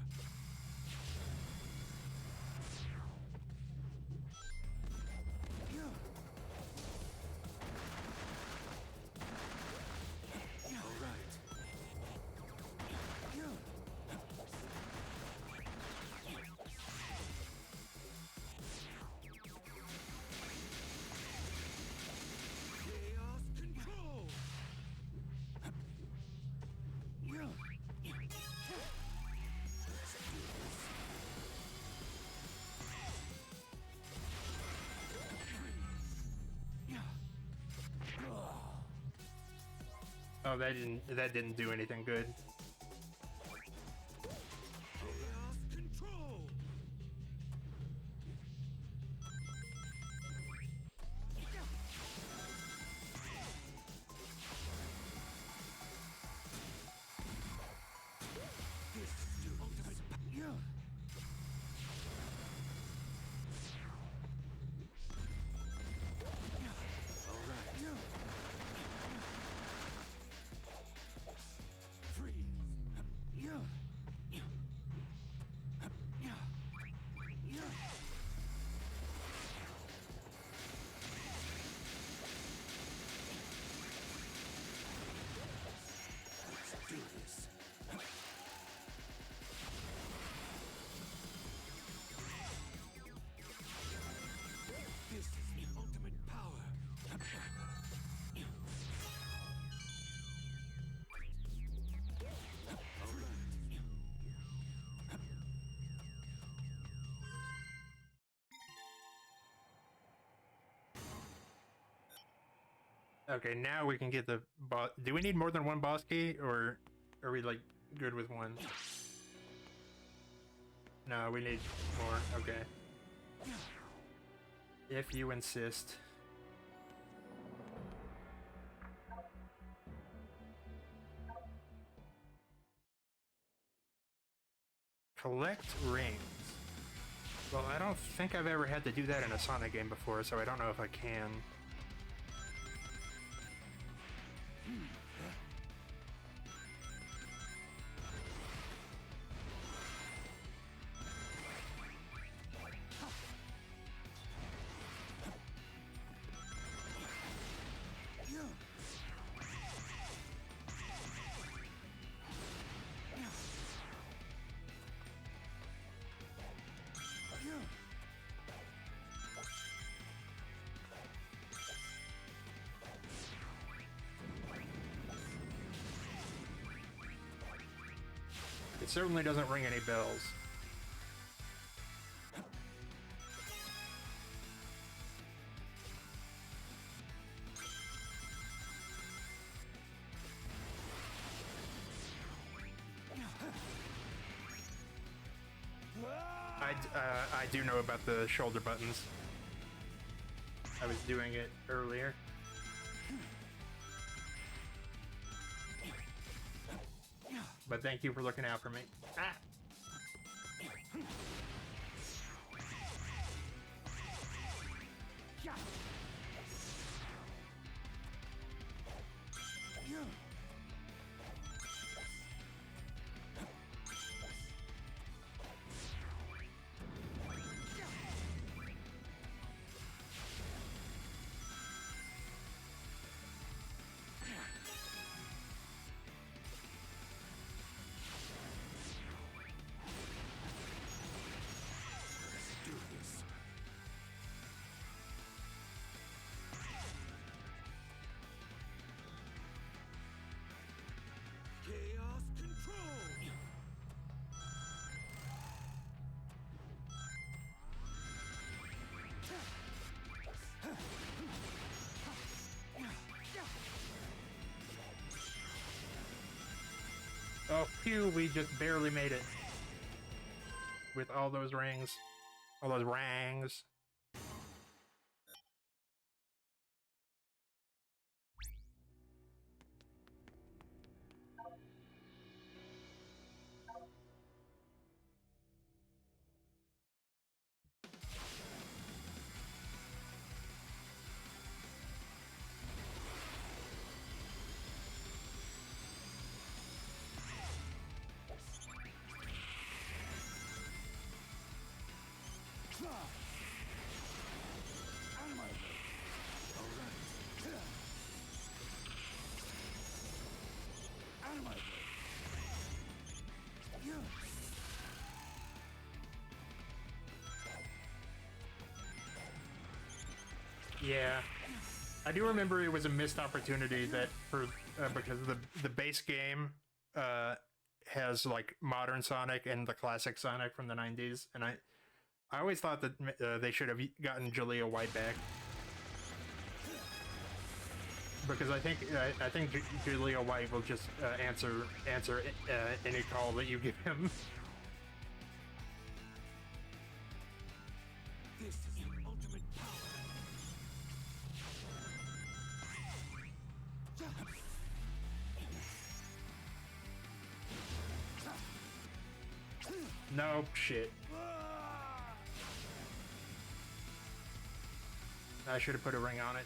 Oh, that didn't do anything good. Control. This is your ultimate. This is the ultimate power. Okay, now we can get the boss. Do we need more than one boss key, or are we like good with one? No, we need more. Okay. If you insist. Collect rings. Well, I don't think I've ever had to do that in a Sonic game before, so I don't know if I can. It certainly doesn't ring any bells. I do know about the shoulder buttons. I was doing it earlier. But thank you for looking out for me. Ah! Chaos control. Oh, phew, we just barely made it. With all those rings. All those rangs. Yeah, I do remember it was a missed opportunity that for because the base game has like modern Sonic and the classic Sonic from the 90s, and I always thought that they should have gotten Jalea White back, because I think Jalea White will just answer any call that you give him. This is the ultimate power. No shit. I should have put a ring on it.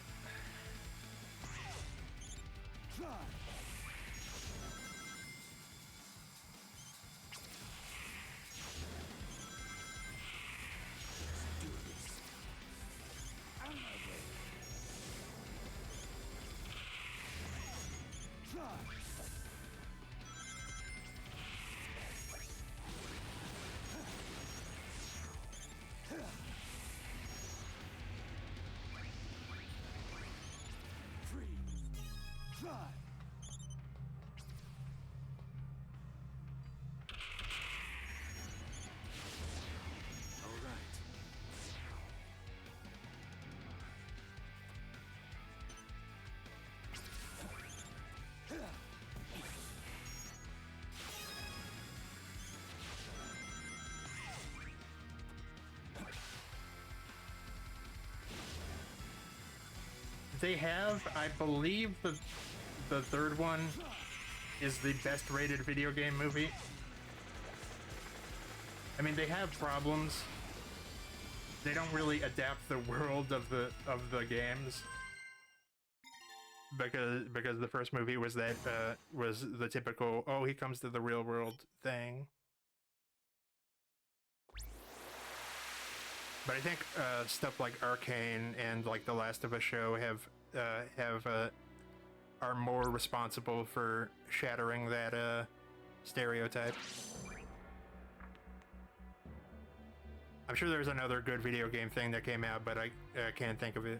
They have, I believe, the third one is the best rated video game movie. I mean, they have problems. They don't really adapt the world of the games because the first movie was that was the typical, oh, he comes to the real world thing. But I think stuff like Arcane and like The Last of Us show are more responsible for shattering that stereotype. I'm sure there's another good video game thing that came out, but I can't think of it.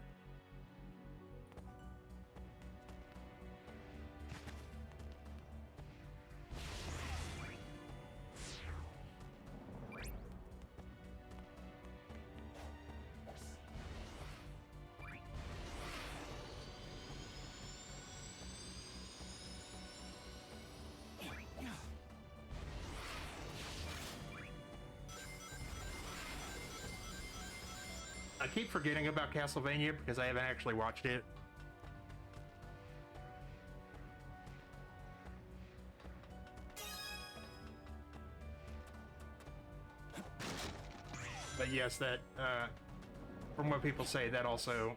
I keep forgetting about Castlevania because I haven't actually watched it. But yes, that, from what people say, that also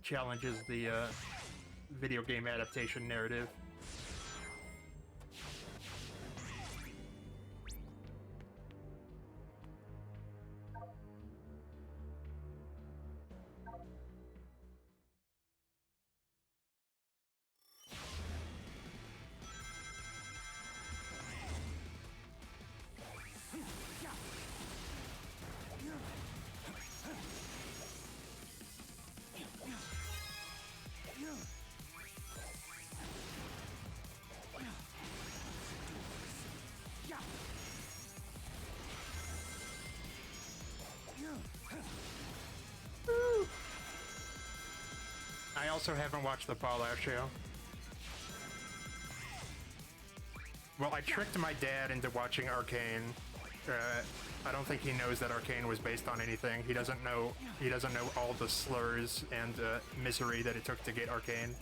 challenges the video game adaptation narrative. I also haven't watched the Fallout show. Well, I tricked my dad into watching Arcane. I don't think he knows that Arcane was based on anything. He doesn't know all the slurs and misery that it took to get Arcane.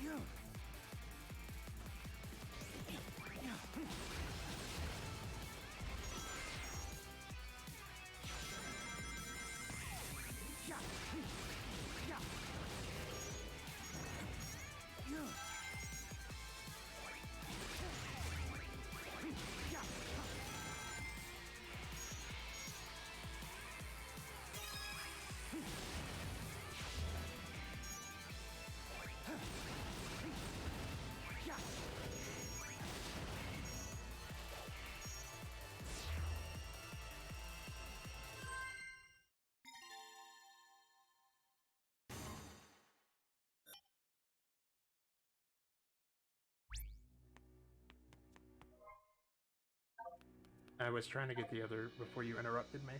I was trying to get the other before you interrupted me.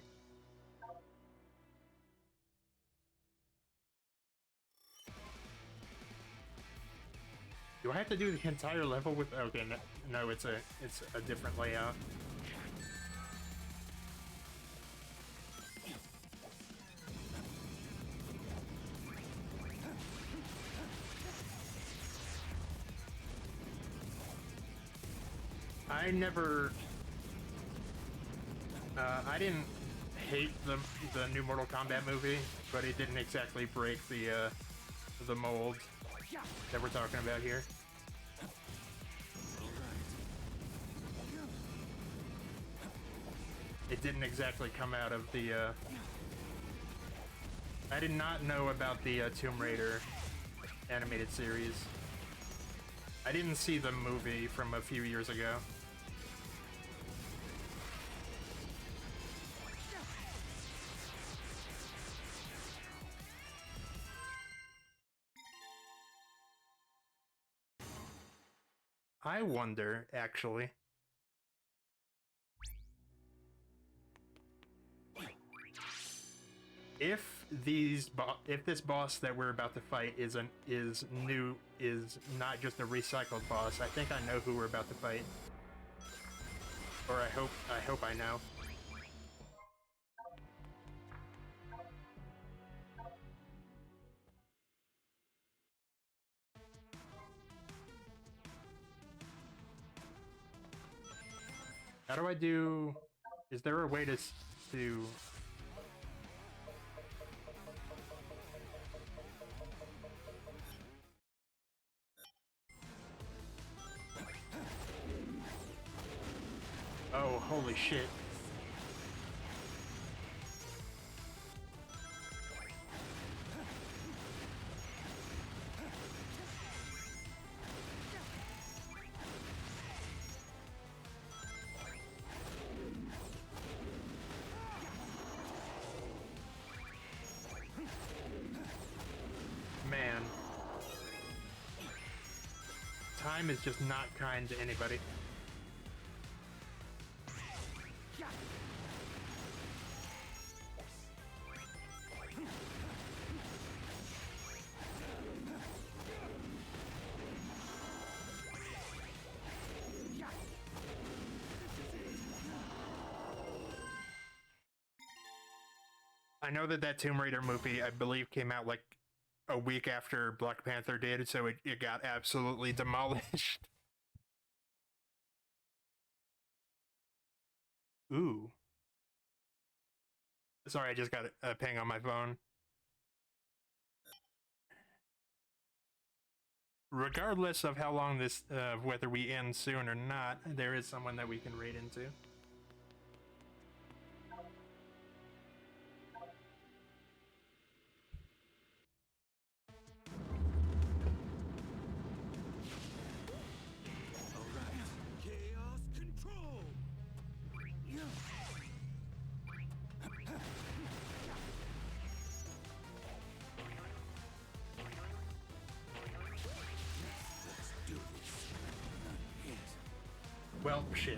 Do I have to do the entire level with? Okay, no, it's a different layout. I didn't hate the new Mortal Kombat movie, but it didn't exactly break the mold that we're talking about here. It didn't exactly come out of the, I did not know about the Tomb Raider animated series. I didn't see the movie from a few years ago. I wonder, actually. If this boss that we're about to fight is not just a recycled boss, I think I know who we're about to fight. Or I hope I know. How do I do... Is there a way to... Oh, holy shit. Man. Time is just not kind to anybody. I know that Tomb Raider movie, I believe, came out like a week after Black Panther did, so it got absolutely demolished. Ooh. Sorry, I just got a ping on my phone. Regardless of how long this, whether we end soon or not, there is someone that we can raid into. Well, shit.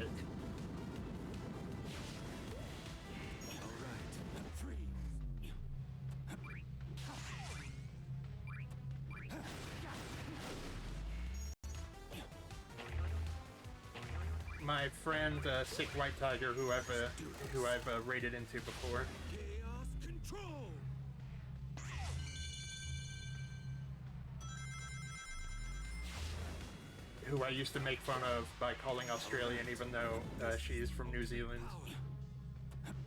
My friend, Sick White Tiger, who I've raided into before. Who I used to make fun of by calling Australian, even though she is from New Zealand,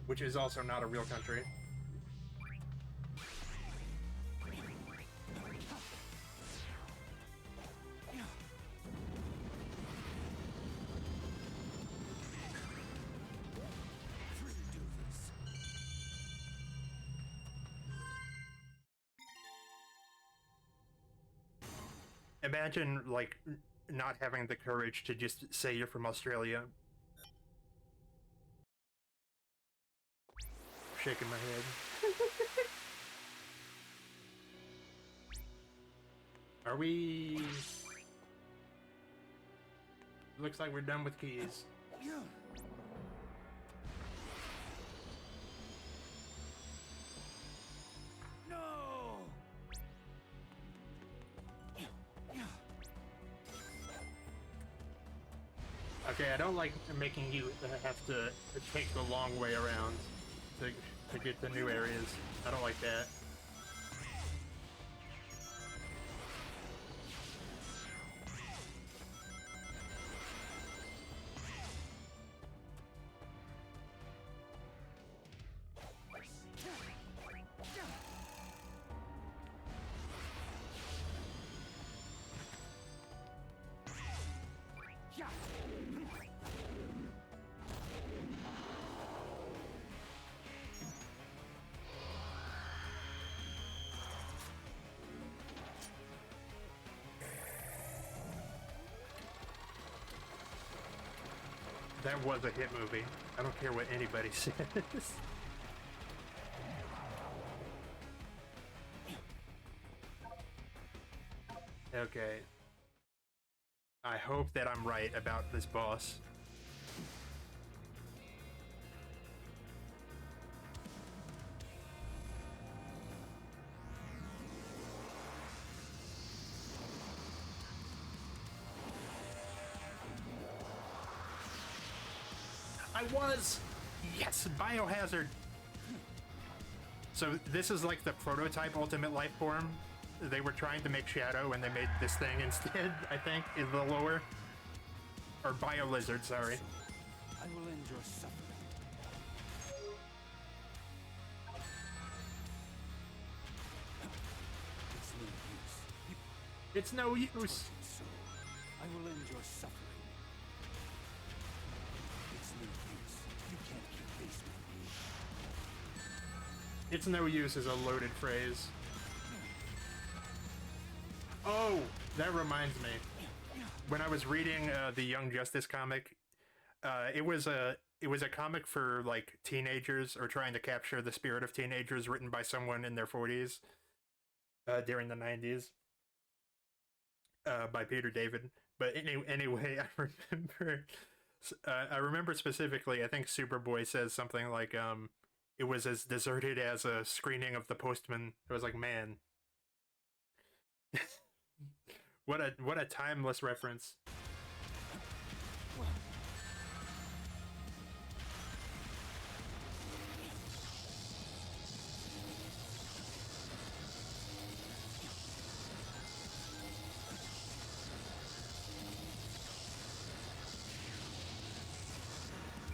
which is also not a real country. Imagine, like, not having the courage to just say you're from Australia. Shaking my head. Are we... Looks like we're done with keys. Okay, I don't like making you have to take the long way around to get to new areas. I don't like that. That was a hit movie. I don't care what anybody says. Okay. I hope that I'm right about this boss. I was! Yes, Biohazard! So this is like the prototype Ultimate Life Form. They were trying to make Shadow and they made this thing instead, I think, in the lore. Or Biolizard, sorry. I will end your suffering. It's no use. It's no use. So, I will end your suffering. It's no use. You can't keep pace with me. It's no use is a loaded phrase. Oh, that reminds me. When I was reading the Young Justice comic, it was a comic for like teenagers or trying to capture the spirit of teenagers, written by someone in their 40s during the 90s by Peter David. But anyway, I remember specifically. I think Superboy says something like, "It was as deserted as a screening of The Postman." It was like, man. What a timeless reference.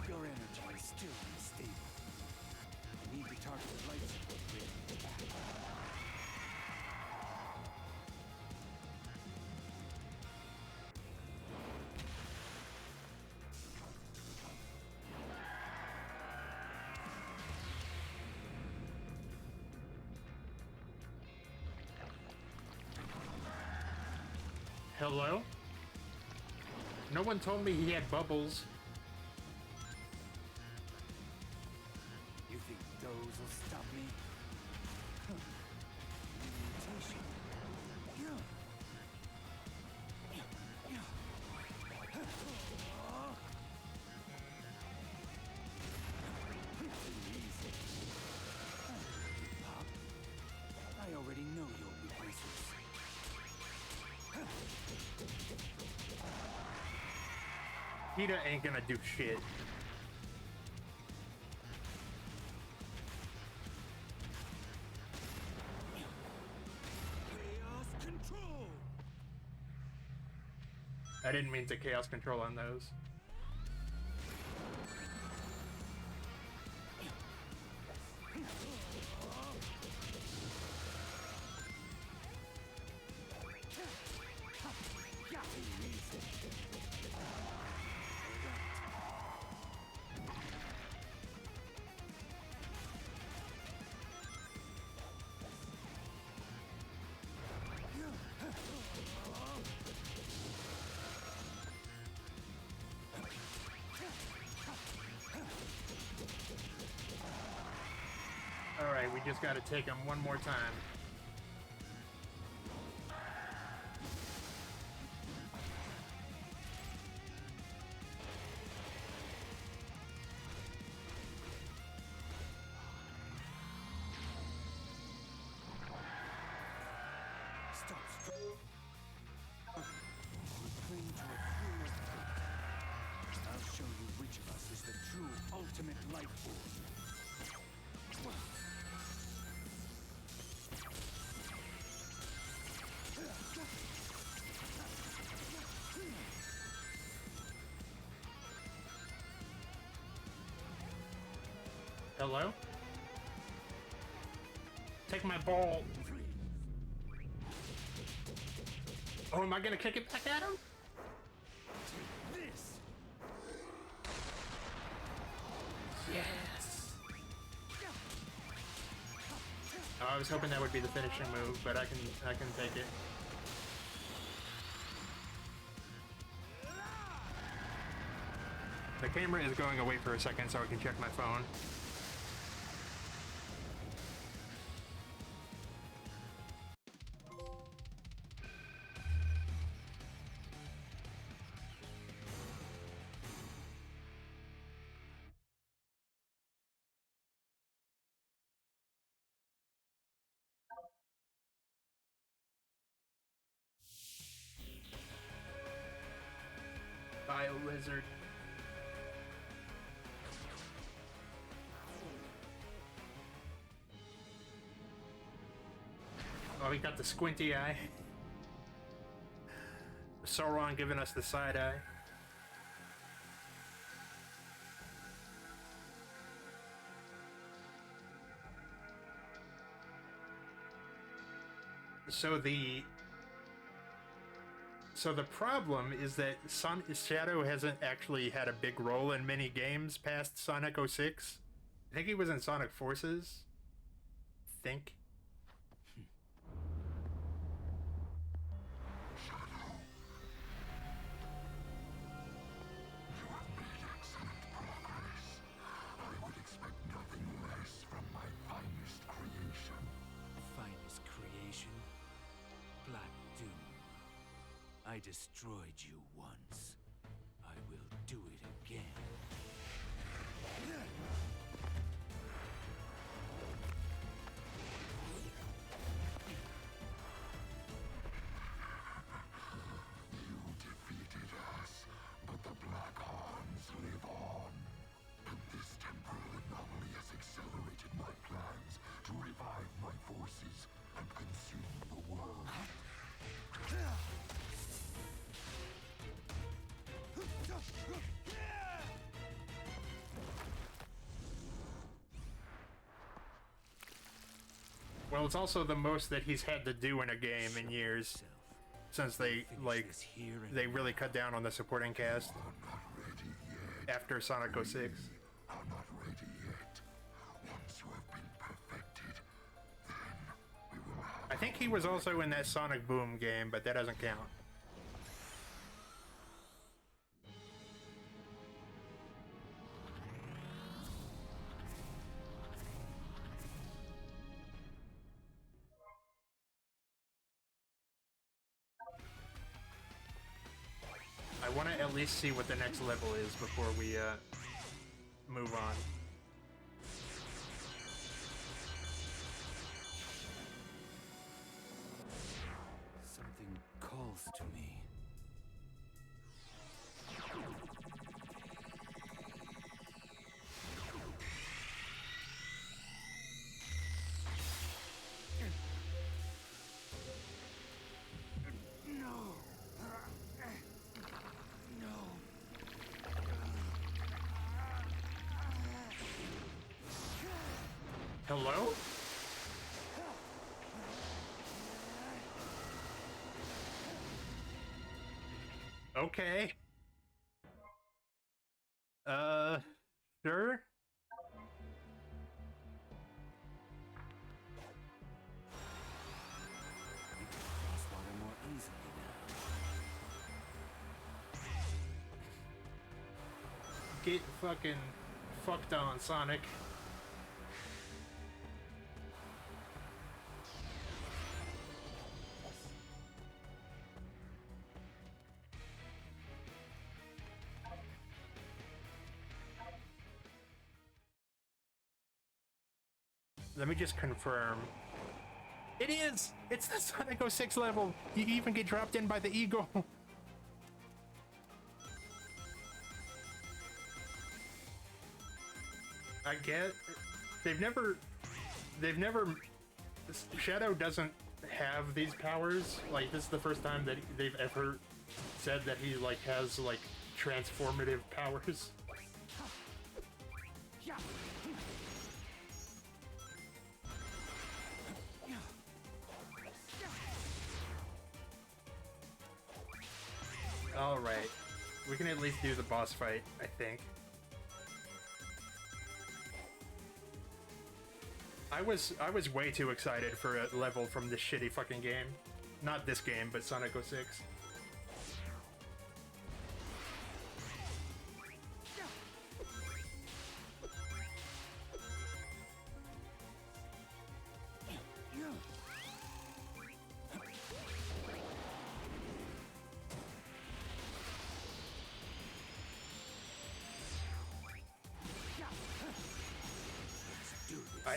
Your energy is still unstable. I need to target the light support grid at the back. Hello? No one told me he had bubbles. You think those will stop me? Mutation. Pop, I already know your weaknesses. PETA ain't gonna do shit. Chaos control. I didn't mean to chaos control on those. Alright, we just gotta take him one more time. Stop struggling. We cling to a fear of fate. I'll show you which of us is the true ultimate life force. Hello? Take my ball. Oh, am I gonna kick it back at him? This. Yes. Oh, I was hoping that would be the finishing move, but I can take it. The camera is going away for a second so I can check my phone. Bio lizard. Oh, he got the squinty eye. Sauron giving us the side eye. So the problem is that Shadow hasn't actually had a big role in many games past Sonic 06. I think he was in Sonic Forces. I think. Finest creation? Black Doom. I destroyed you once. I will do it again. You defeated us, but the Black Arms live on. And this temporal anomaly has accelerated my plans to revive my forces and consume the world. Well, it's also the most that he's had to do in a game in years, since they really cut down on the supporting cast after Sonic 06. I'm not ready yet. Once you have been perfected, then we will have... I think he was also in that Sonic Boom game, but that doesn't count. I want to at least see what the next level is before we move on. Something calls to me. Hello? Okay. Sure? Cross water more easily now. Get fucking fucked on, Sonic. Let me just confirm. It is! It's the Sonic 06 level! You even get dropped in by the eagle! I get... They've never... Shadow doesn't have these powers. Like, this is the first time that they've ever said that he, like, has, like, transformative powers. Alright. We can at least do the boss fight, I think. I was way too excited for a level from this shitty fucking game. Not this game, but Sonic 06.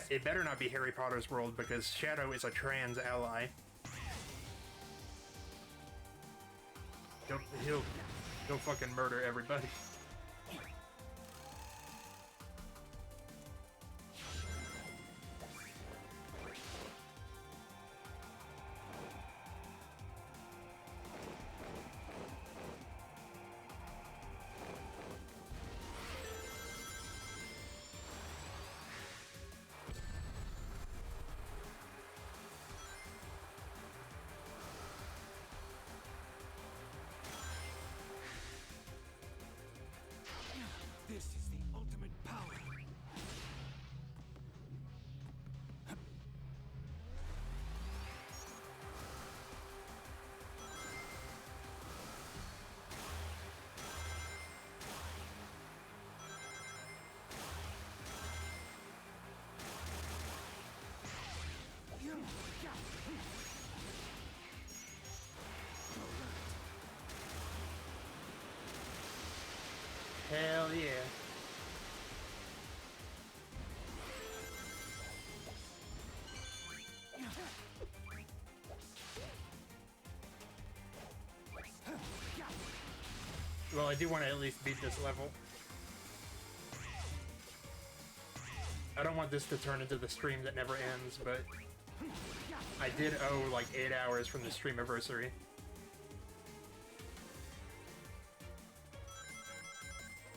It better not be Harry Potter's world because Shadow is a trans ally. He'll fucking murder everybody. Well, I do want to at least beat this level. I don't want this to turn into the stream that never ends, but I did owe like 8 hours from the streamiversary.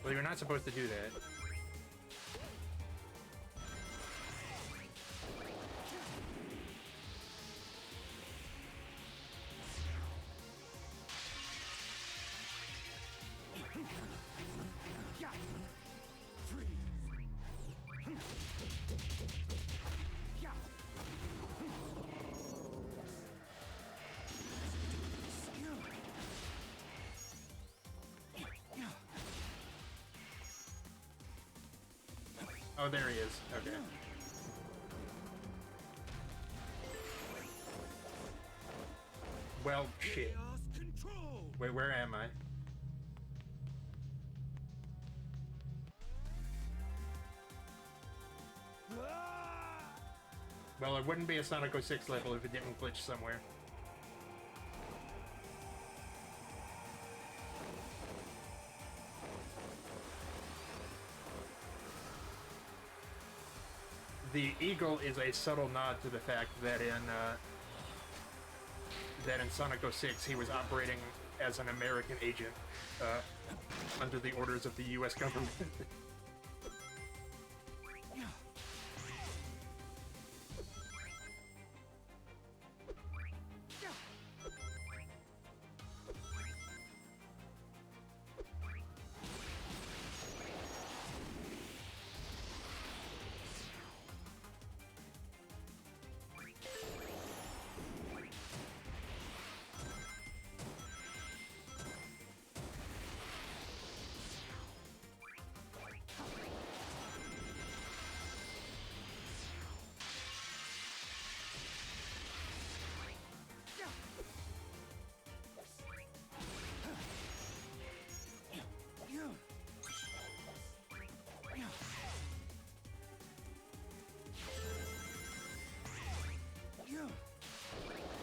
Well, you're not supposed to do that. Oh, there he is. Okay. Well, shit. Wait, where am I? Well, it wouldn't be a Sonic 06 level if it didn't glitch somewhere. The eagle is a subtle nod to the fact that in Sonic 06 he was operating as an American agent under the orders of the U.S. government.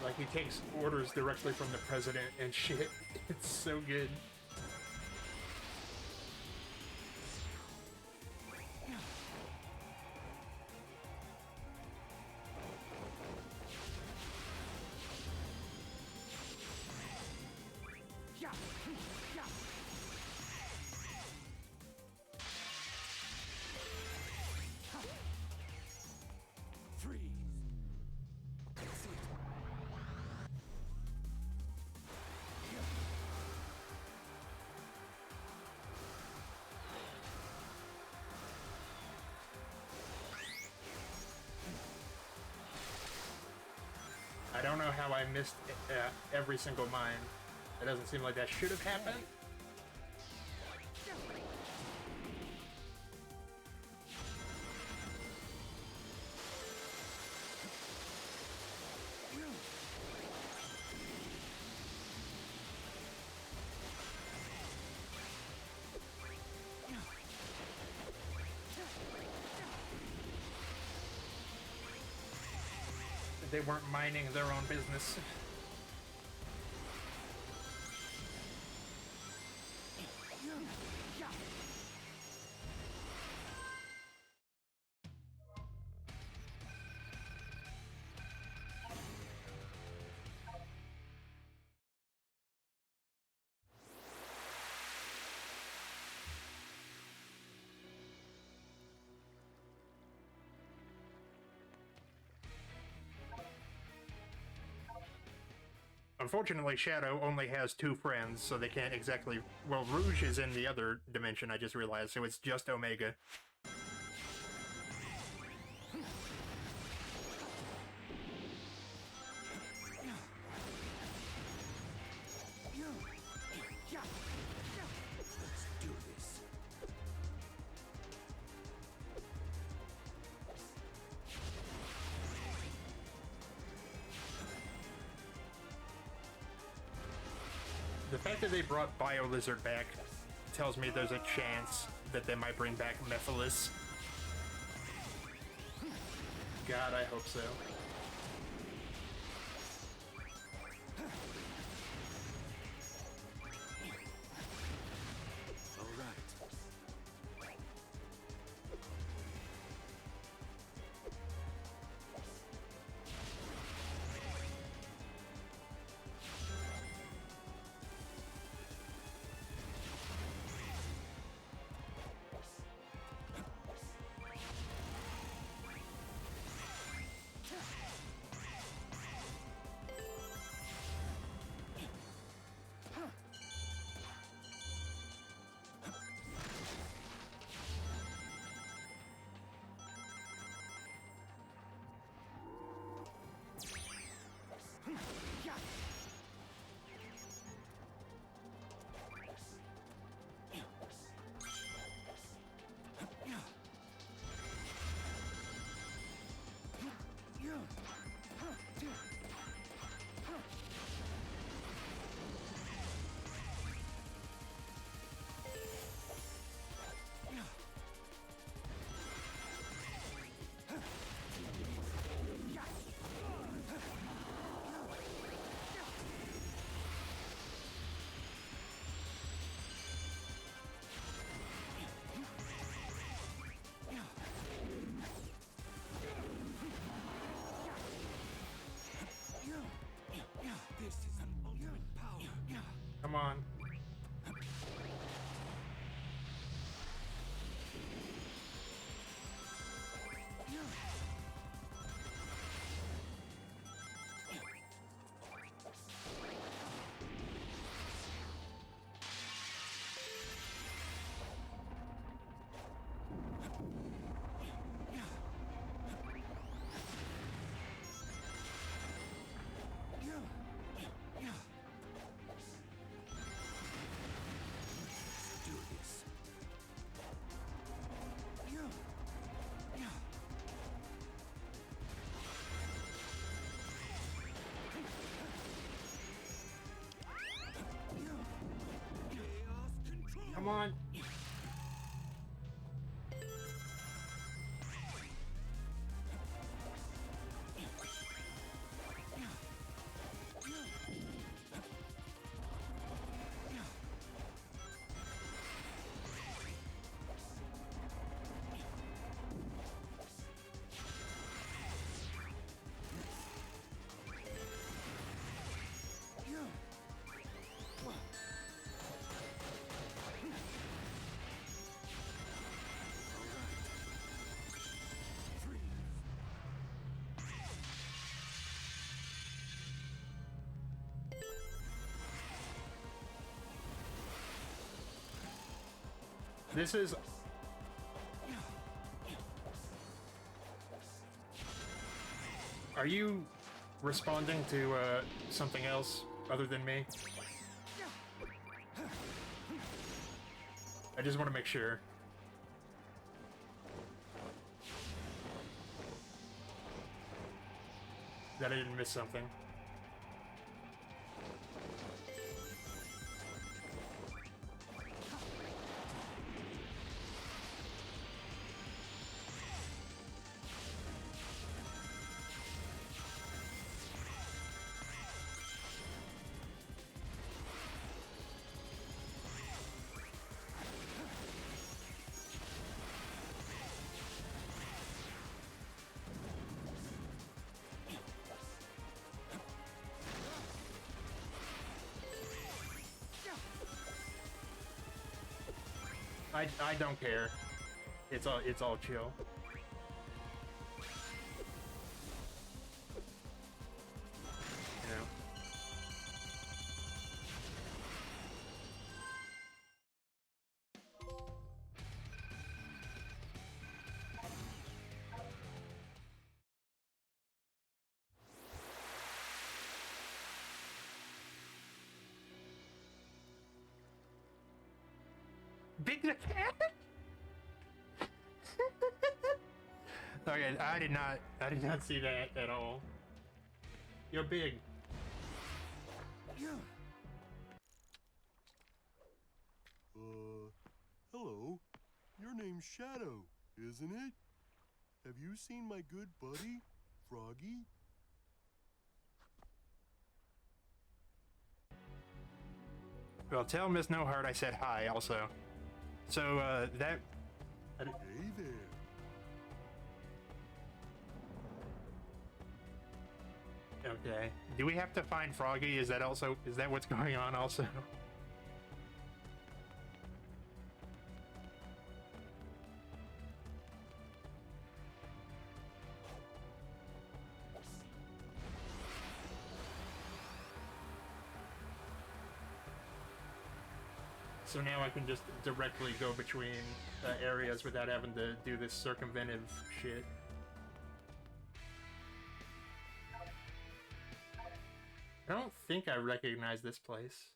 Like, he takes orders directly from the president and shit. It's so good. I don't know how I missed every single mine. It doesn't seem like that should have happened. They weren't minding their own business. Unfortunately, Shadow only has 2 friends, so they can't exactly... Well, Rouge is in the other dimension, I just realized, so it's just Omega. The fact that they brought BioLizard back tells me there's a chance that they might bring back Mephiles. God, I hope so. Come on. This is... Are you responding to something else other than me? I just want to make sure. That I didn't miss something. I don't care. It's all chill. You know. Big the cat? Okay, I did not see that at all. You're big. Hello. Your name's Shadow, isn't it? Have you seen my good buddy, Froggy? Well, tell Miss No Heart I said hi also. So, that... Hey there. Okay. Do we have to find Froggy? Is that what's going on also? So now I can just directly go between areas without having to do this circumventive shit. I don't think I recognize this place.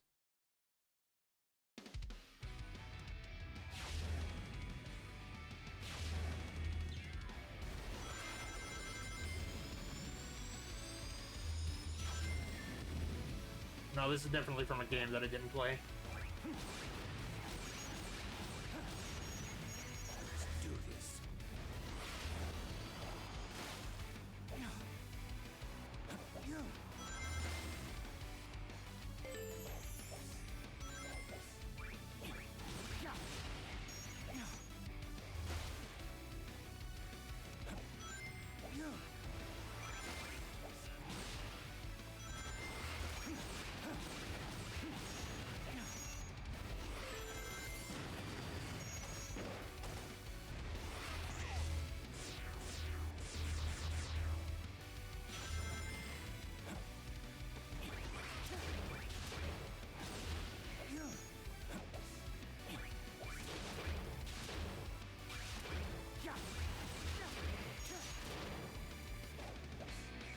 No, this is definitely from a game that I didn't play.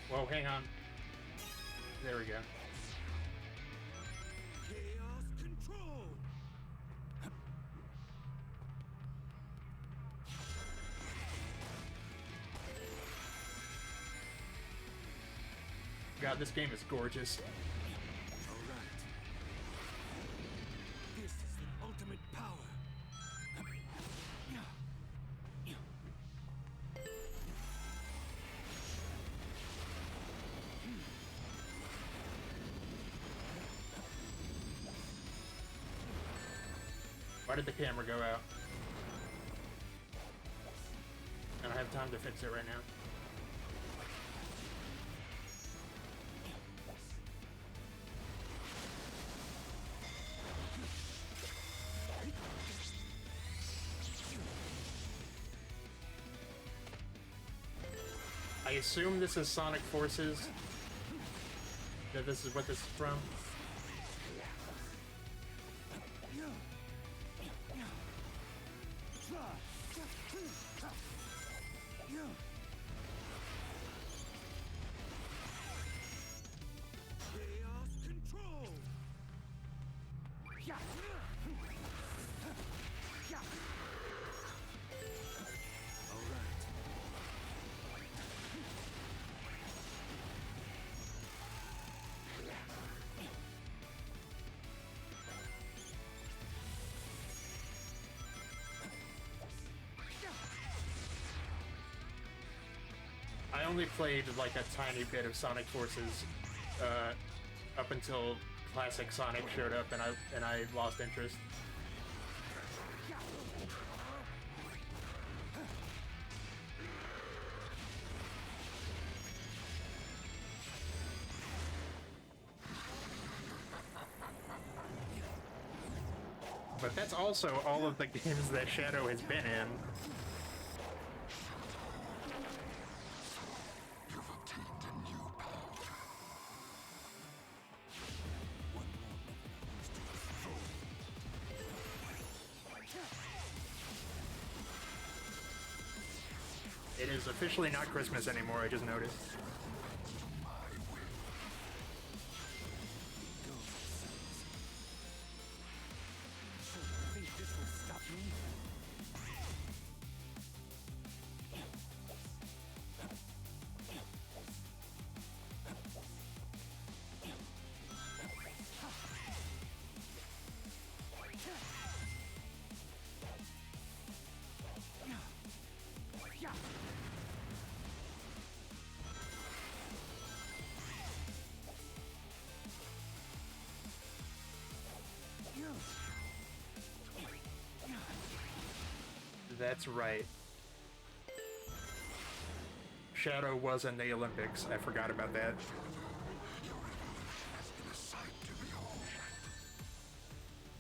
Whoa, hang on. There we go. Chaos control. God, this game is gorgeous. All right. This is the ultimate power. Why did the camera go out? I don't have time to fix it right now. I assume this is Sonic Forces. That this is what this is from. I only played like a tiny bit of Sonic Forces up until Classic Sonic showed up, and I lost interest. But that's also all of the games that Shadow has been in. It is officially not Christmas anymore, I just noticed. That's right. Shadow was in the Olympics. I forgot about that.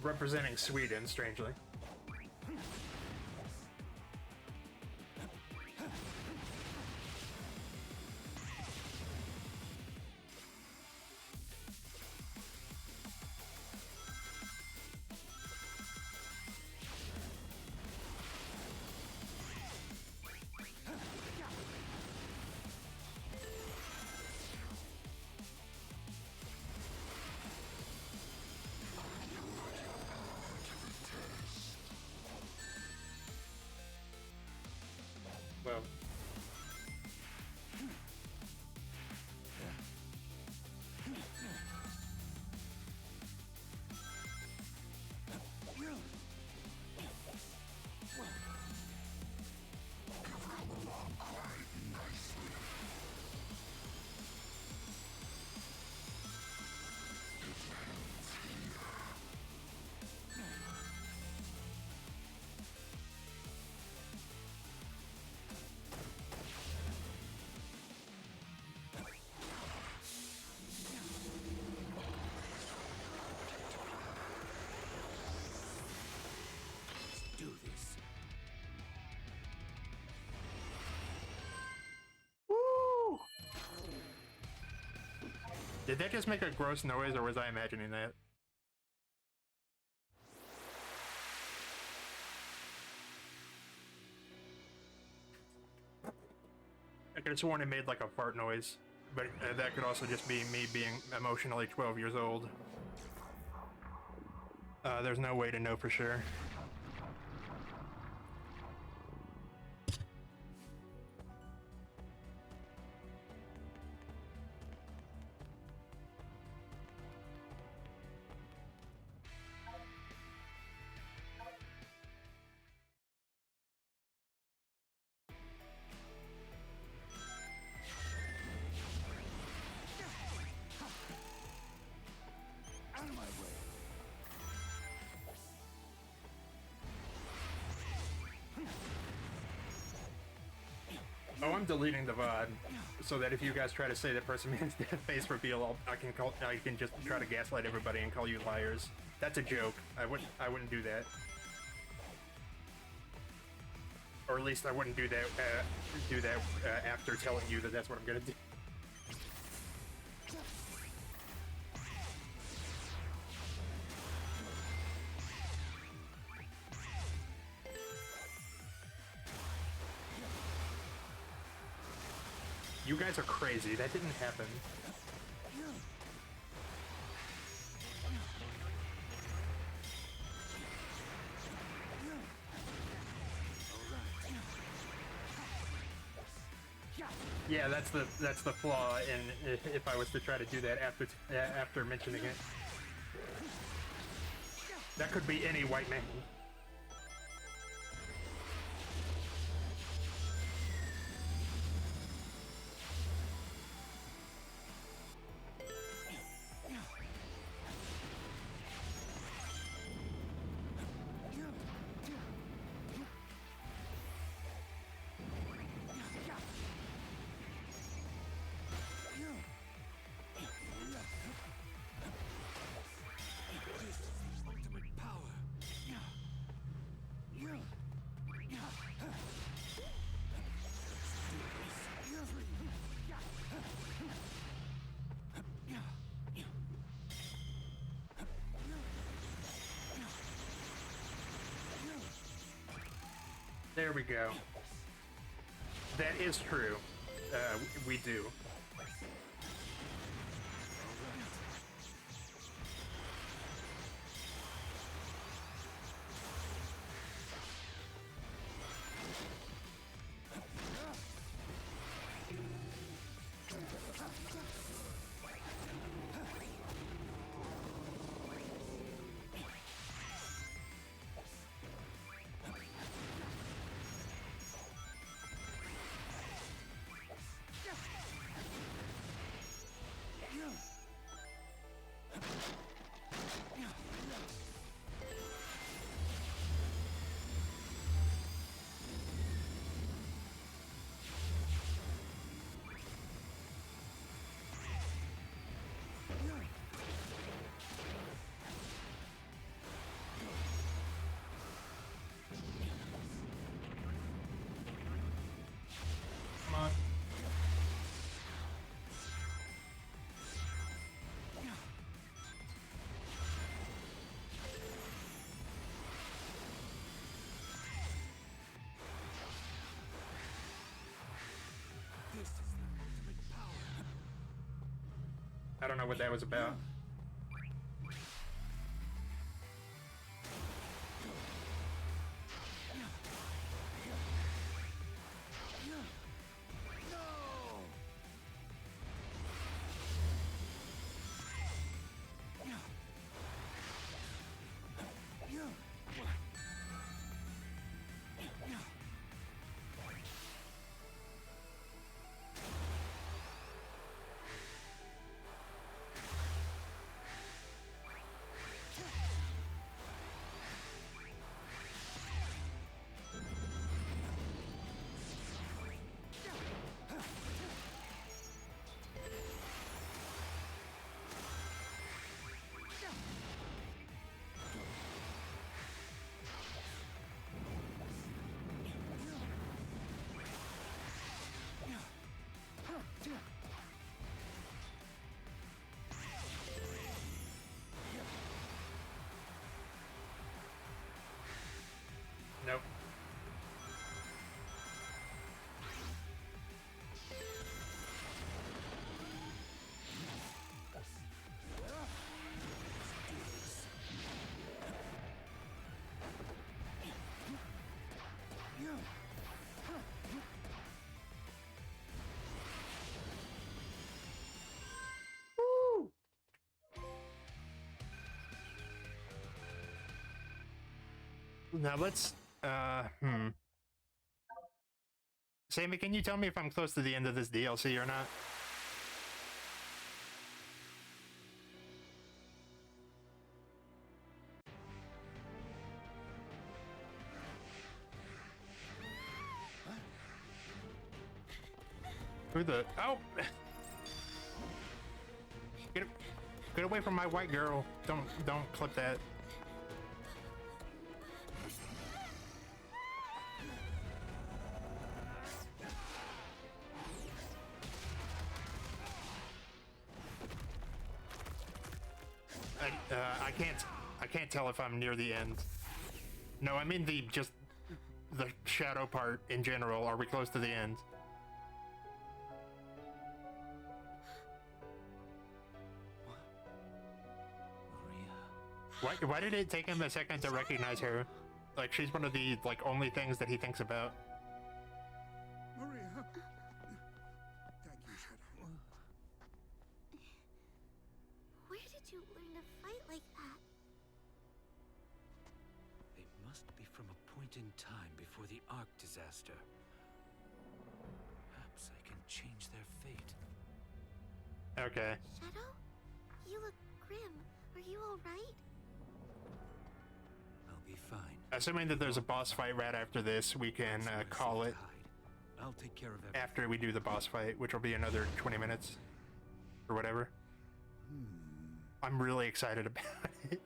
Representing Sweden, strangely. Well, Do this. woo! Did that just make a gross noise, or was I imagining that? I could have sworn it made like a fart noise, but that could also just be me being emotionally 12 years old. There's no way to know for sure. Out of my way. Oh, I'm deleting the VOD so that if you guys try to say that Percy Man's face reveal, I can just try to gaslight everybody and call you liars. That's a joke. I wouldn't do that. Or at least I wouldn't do that. After telling you that that's what I'm gonna do. You guys are crazy. That didn't happen. Yeah, that's the flaw in if I was to try to do that after mentioning it. That could be any white man. There we go. That is true. We do. Come on. I don't know what that was about. Nope. Now let's, Sammy, can you tell me if I'm close to the end of this DLC or not? Who the... Oh! Get away from my white girl. Don't clip that. I can't tell if I'm near the end. No, I mean the shadow part in general. Are we close to the end? Why did it take him a second to recognize her? Like, she's one of the, like, only things that he thinks about. Maria! Thank you, Shadow. Where did you learn to fight like that? They must be from a point in time before the Ark disaster. Perhaps I can change their fate. Okay. Shadow? You look grim. Are you alright? I'll be fine. Assuming that there's a boss fight right after this, we can call it I'll take care of everything. after we do the boss fight, which will be another 20 minutes or whatever. I'm really excited about it.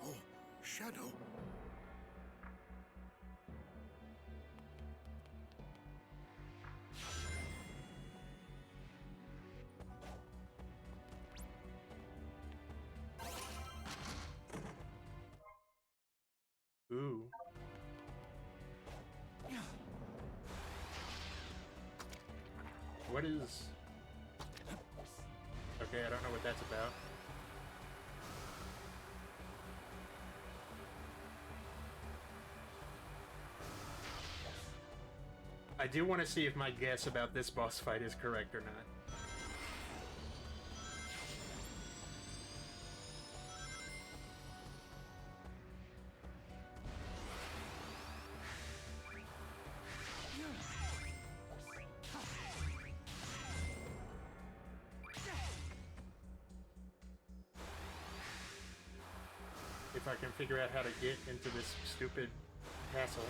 Oh, Shadow. Ooh. What is... Okay, I don't know what that's about. I do want to see if my guess about this boss fight is correct or not. If I can figure out how to get into this stupid castle.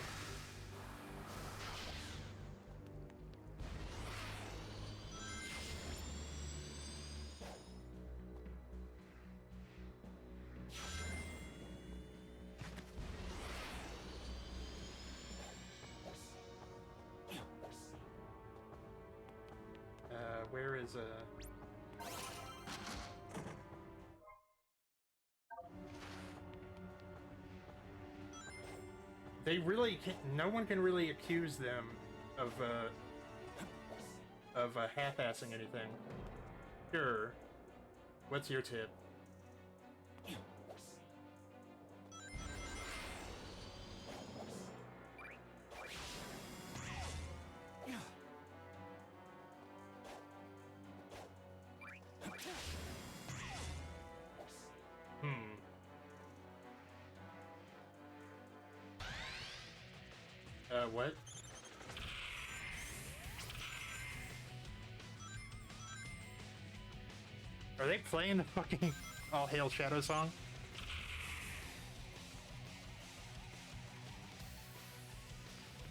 Where is They really can't, no one can really accuse them of half-assing anything. Sure. What's your tip? What? Are they playing the fucking All Hail Shadow song?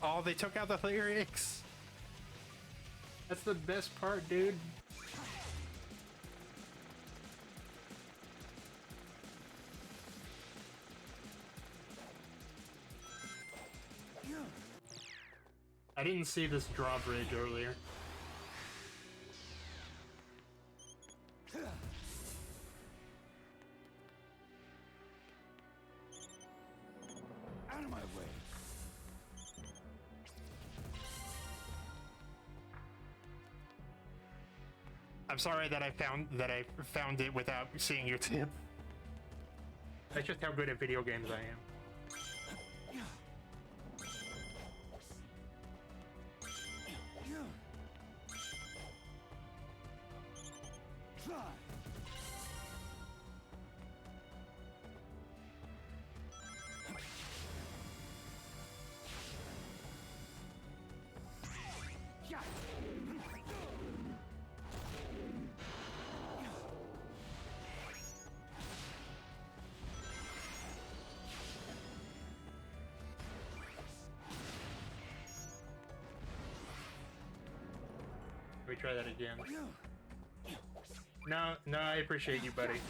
Oh, they took out the lyrics! That's the best part, dude. I didn't see this drawbridge earlier. Out of my way. I'm sorry that I found it without seeing your tip. That's just how good at video games I am. me try that again. No, no, I appreciate you, buddy.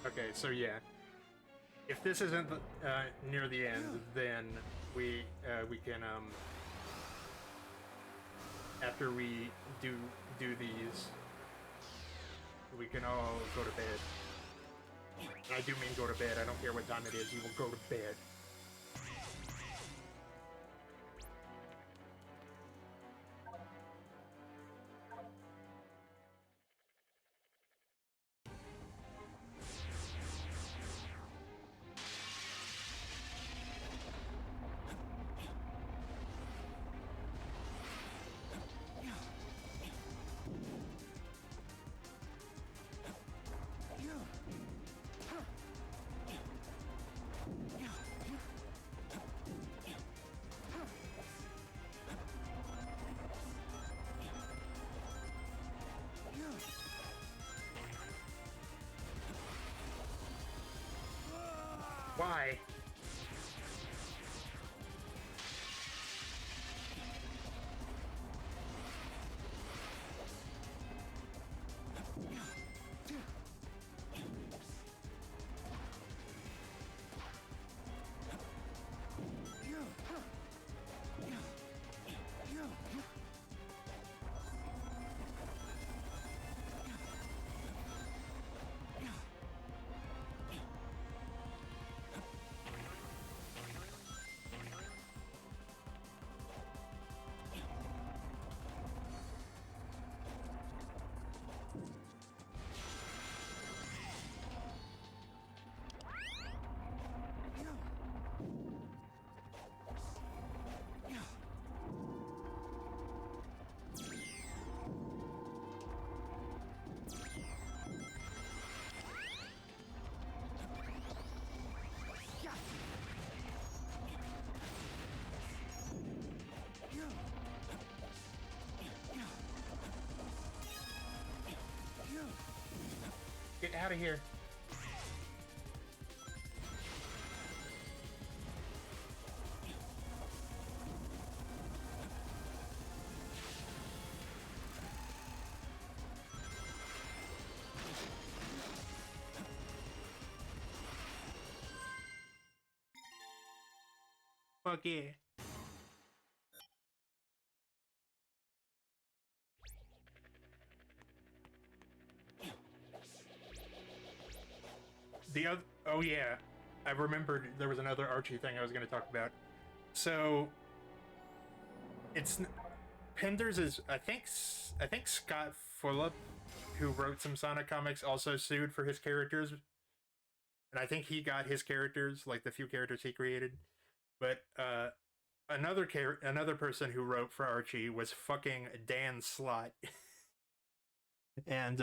Okay, so yeah, if this isn't near the end, then we can after we do these, we can all go to bed. And I do mean go to bed. I don't care what time it is. You will go to bed. Why? Get out of here. Fuck yeah. The other, oh yeah, I remembered there was another Archie thing I was going to talk about. So, it's Penders is I think Scott Fulop, who wrote some Sonic comics, also sued for his characters, and I think he got his characters, like the few characters he created. But another person who wrote for Archie was fucking Dan Slott, and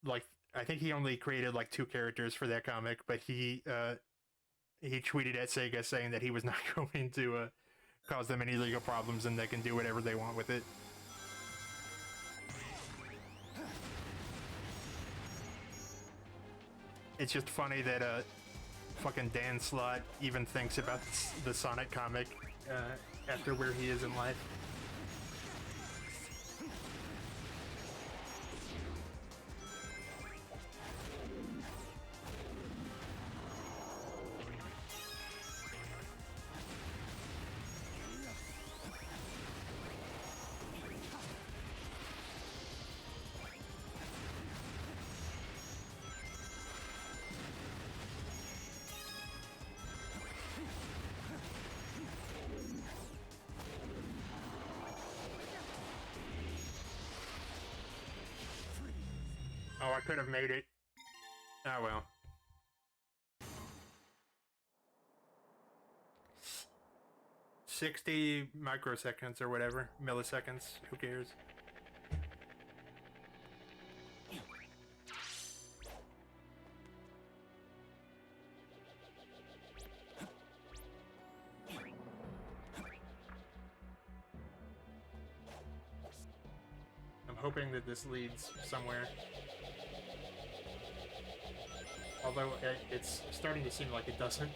like. I think he only created like 2 characters for that comic, but he tweeted at Sega saying that he was not going to cause them any legal problems and they can do whatever they want with it. It's just funny that fucking Dan Slott even thinks about the Sonic comic after where he is in life. could have made it. Oh well. $60 microseconds or whatever. Milliseconds. Who cares? I'm hoping that this leads somewhere. Although it's starting to seem like it doesn't.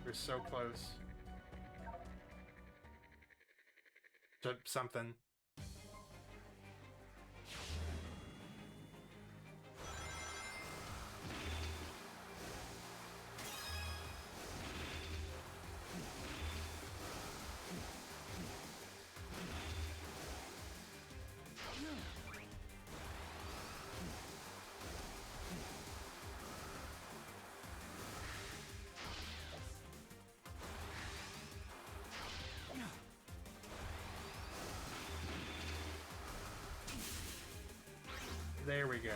We're so close to something. There we go.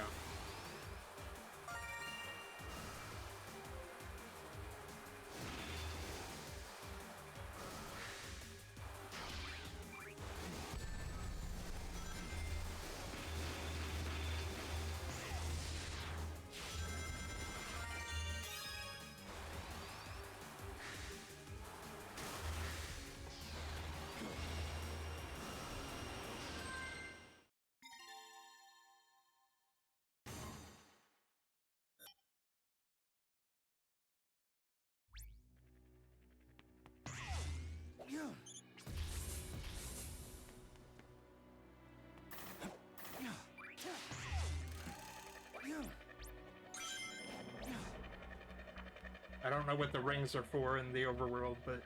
I don't know what the rings are for in the overworld, but...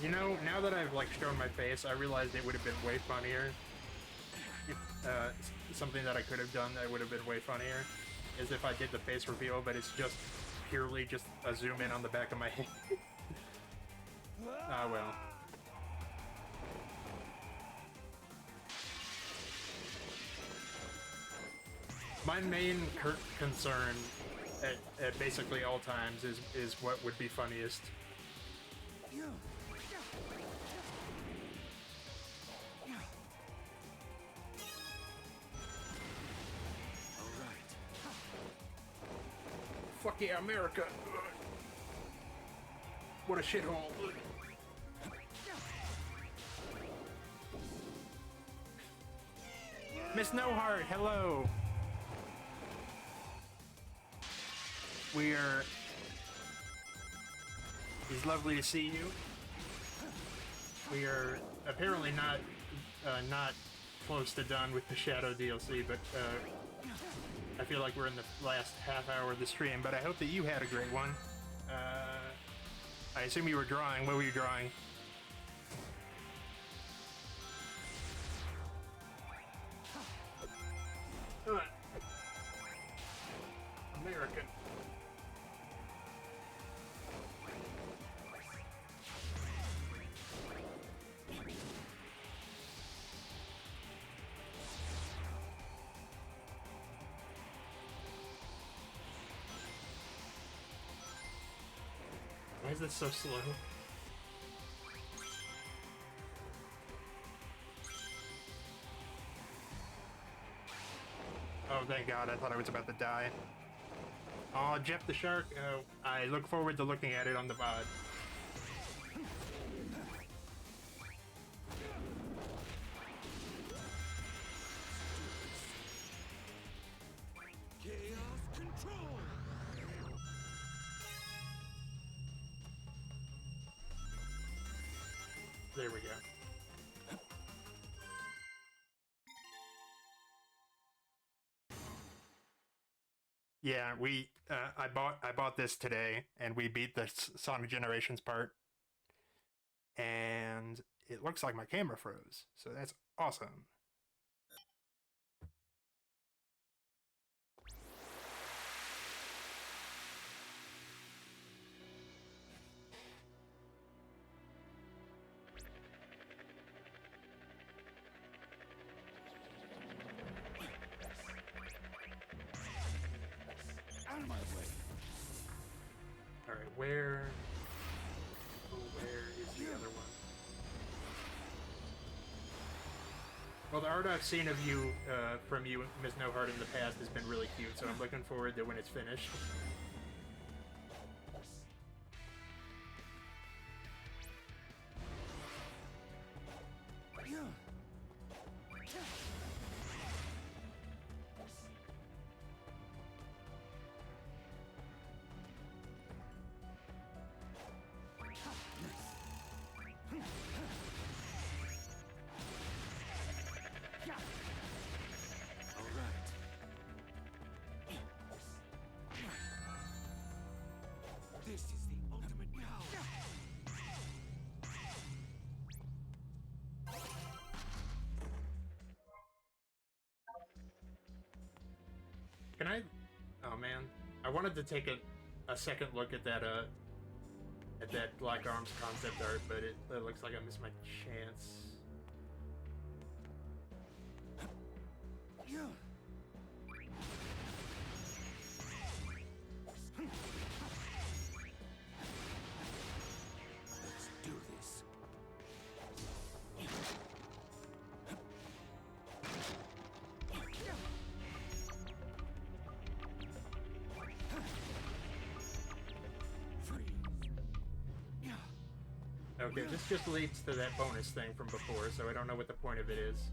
You know, now that I've, like, shown my face, I realized it would have been way funnier. If, something that I could have done that would have been way funnier is if I did the face reveal, but it's just purely just a zoom in on the back of my head. Ah, well. My main concern at basically all times is what would be funniest. Fuck yeah, America! What a shithole! Miss Nohart, hello! It's lovely to see you. We are apparently not close to done with the Shadow DLC, but I feel like we're in the last half hour of the stream, but I hope that you had a great one. I assume you were drawing. What were you drawing? American. Why is this so slow? Oh, thank God, I thought I was about to die. Oh, Jeff the Shark, I look forward to looking at it on the VOD. Chaos control. Yeah, I bought this today, and we beat the Sonic Generations part, and it looks like my camera froze, so that's awesome. Out of my way. All right, where is the other one? Well, the art I've seen of you, from you, Ms. No Heart, in the past has been really cute, so I'm looking forward to when it's finished. This is the ultimate power. Can I? Oh man, I wanted to take a second look at that Black Arms concept art, but it looks like I missed my chance. Let's do this. Okay, this just leads to that bonus thing from before, so I don't know what the point of it is.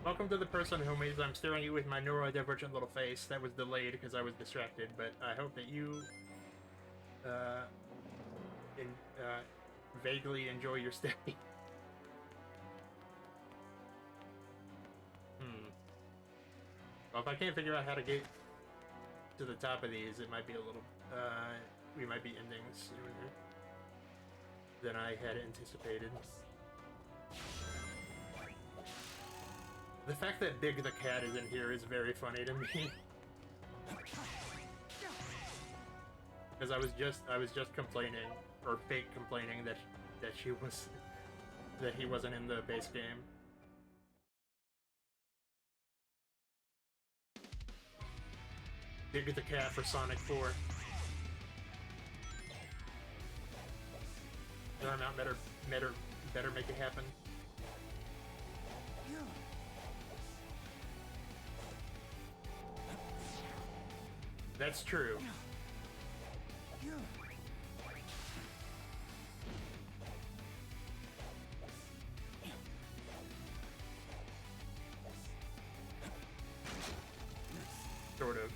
Welcome to the person whom I'm staring at you with my neurodivergent little face. That was delayed because I was distracted, but I hope that you vaguely enjoy your stay. Well, if I can't figure out how to get to the top of these, it might be a little, we might be ending sooner than I had anticipated. The fact that Big the Cat is in here is very funny to me. Because I was just complaining, or fake complaining, that he wasn't in the base game. Big the Cat for Sonic 4. Paramount better make it happen. That's true. Sort of.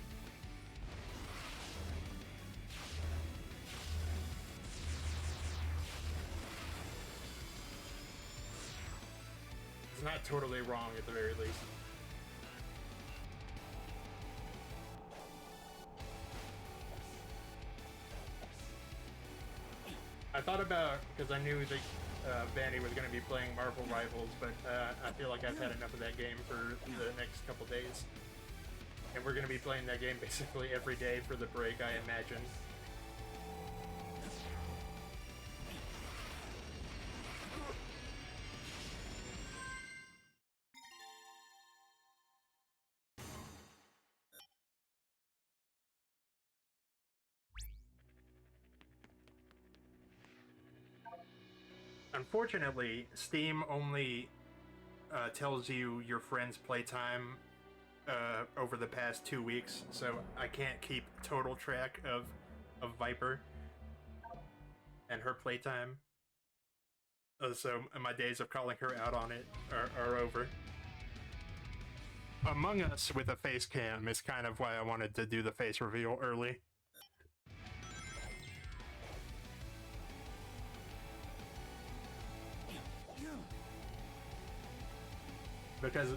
It's not totally wrong at the very least. I thought about, because I knew that Vanny was going to be playing Marvel Rivals, but I feel like I've had enough of that game for the next couple days. And we're going to be playing that game basically every day for the break, I imagine. Unfortunately, Steam only tells you your friend's playtime over the past 2 weeks, so I can't keep total track of Viper and her playtime. So my days of calling her out on it are over. Among Us with a face cam is kind of why I wanted to do the face reveal early. Because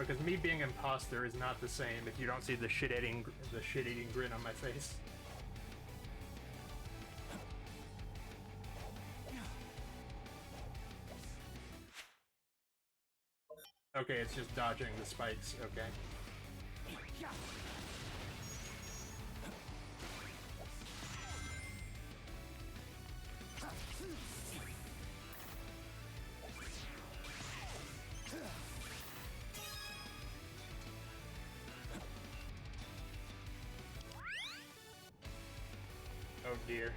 Because me being imposter is not the same if you don't see the shit-eating grin on my face. Okay, it's just dodging the spikes, okay. Oh dear.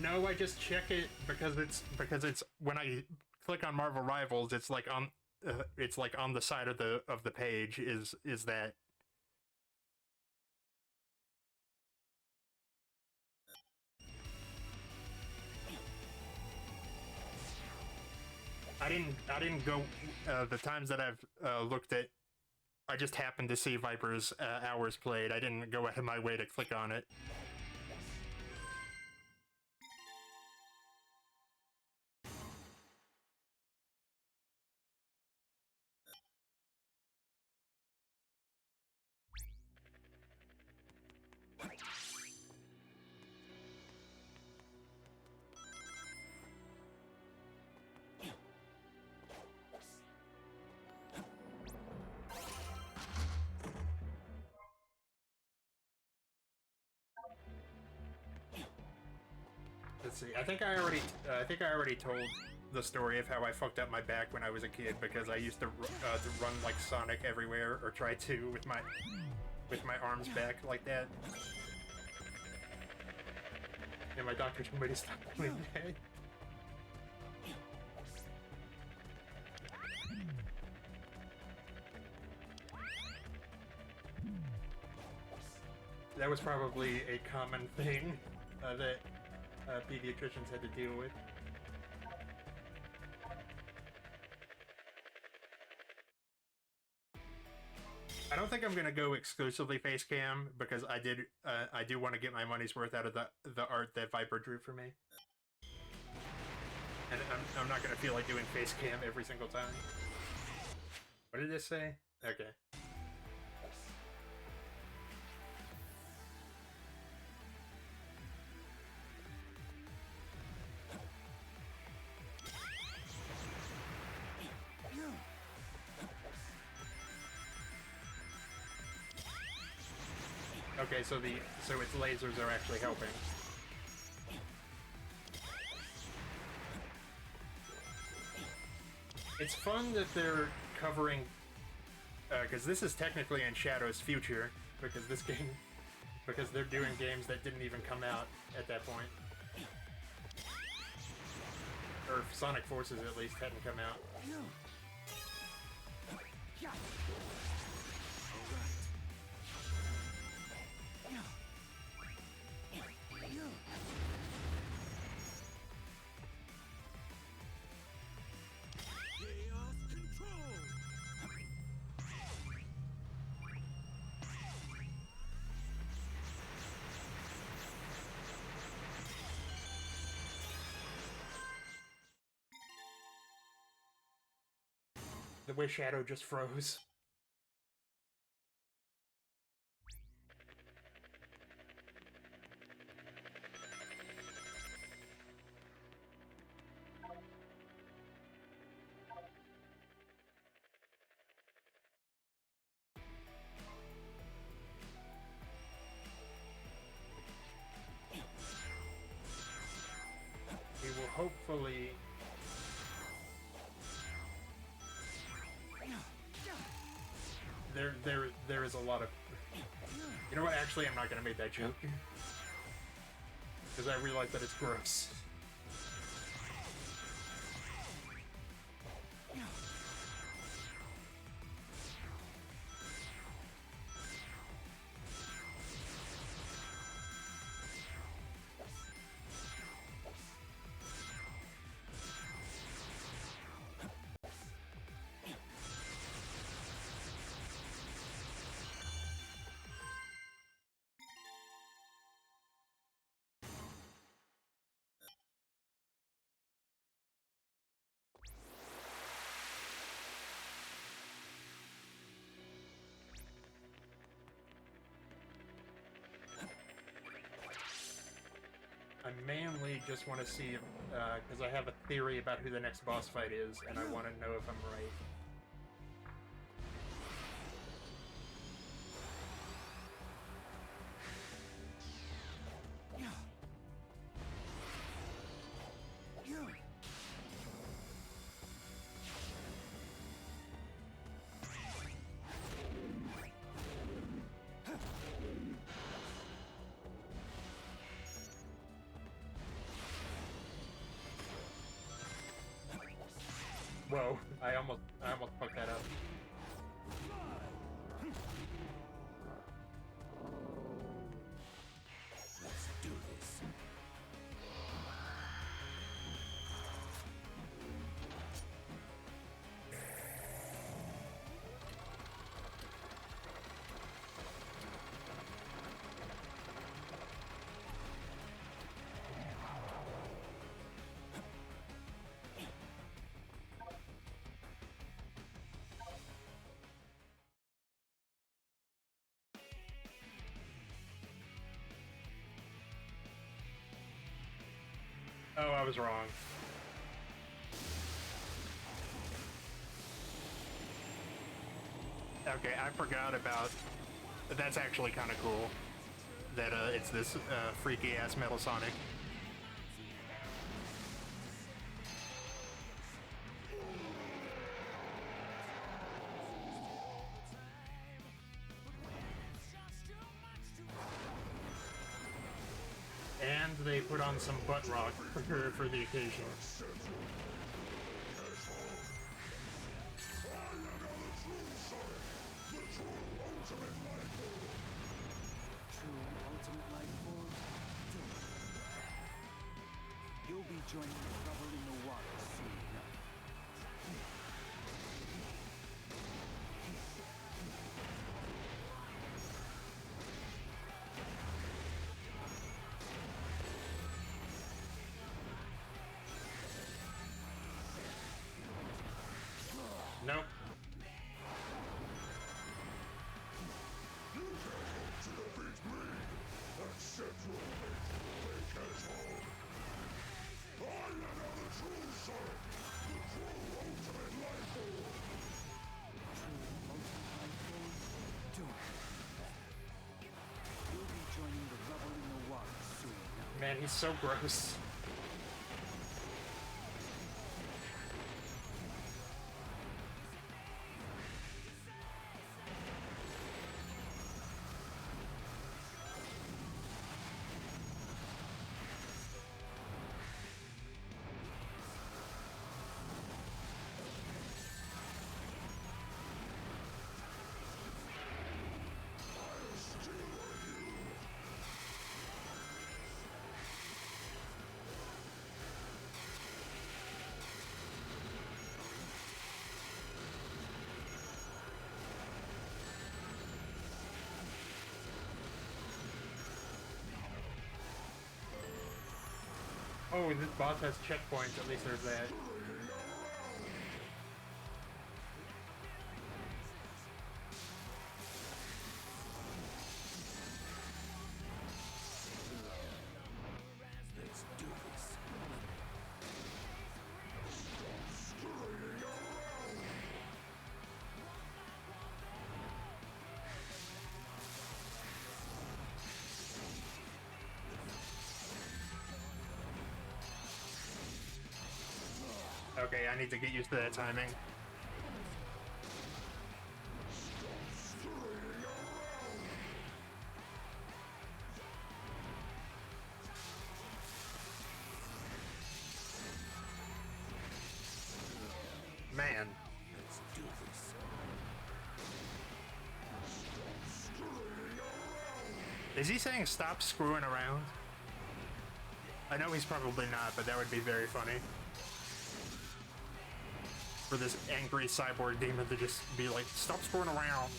No, I just check it because it's when I click on Marvel Rivals, it's like on the side of the page is that. I didn't go the times that I've looked at. I just happened to see Viper's hours played. I didn't go out of my way to click on it. Let's see. I think I already told the story of how I fucked up my back when I was a kid because I used to run like Sonic everywhere, or try to with my arms back like that. And my doctor told me to stop doing that. That was probably a common thing that pediatricians had to deal with. I don't think I'm gonna go exclusively face cam because I do want to get my money's worth out of the art that Viper drew for me, and I'm not gonna feel like doing face cam every single time. What did this say? Okay. Okay, so its lasers are actually helping. It's fun that they're covering, because this is technically in Shadow's future, because they're doing games that didn't even come out at that point. Or Sonic Forces at least hadn't come out. The way Shadow just froze. We will hopefully... There is a lot of... You know what, actually I'm not gonna make that joke. Because I realize that it's gross. mainly just want to see, because I have a theory about who the next boss fight is, and I want to know if I'm right. Whoa, I almost fucked that up. Let's do this. Oh, I was wrong. Okay, I forgot about... That's actually kind of cool. That it's this freaky-ass Metal Sonic. And they put on some butt rock for the occasion. You'll be joining the rubber in the water soon. Nope. You'll be joining the rubber in the water soon. Man, he's so gross. Oh, this boss has checkpoints, at least there's that. Let's do this. Okay, I need to get used to that timing. Man. Let's do this. Is he saying stop screwing around? I know he's probably not, but that would be very funny. For this angry cyborg demon to just be like, stop screwing around.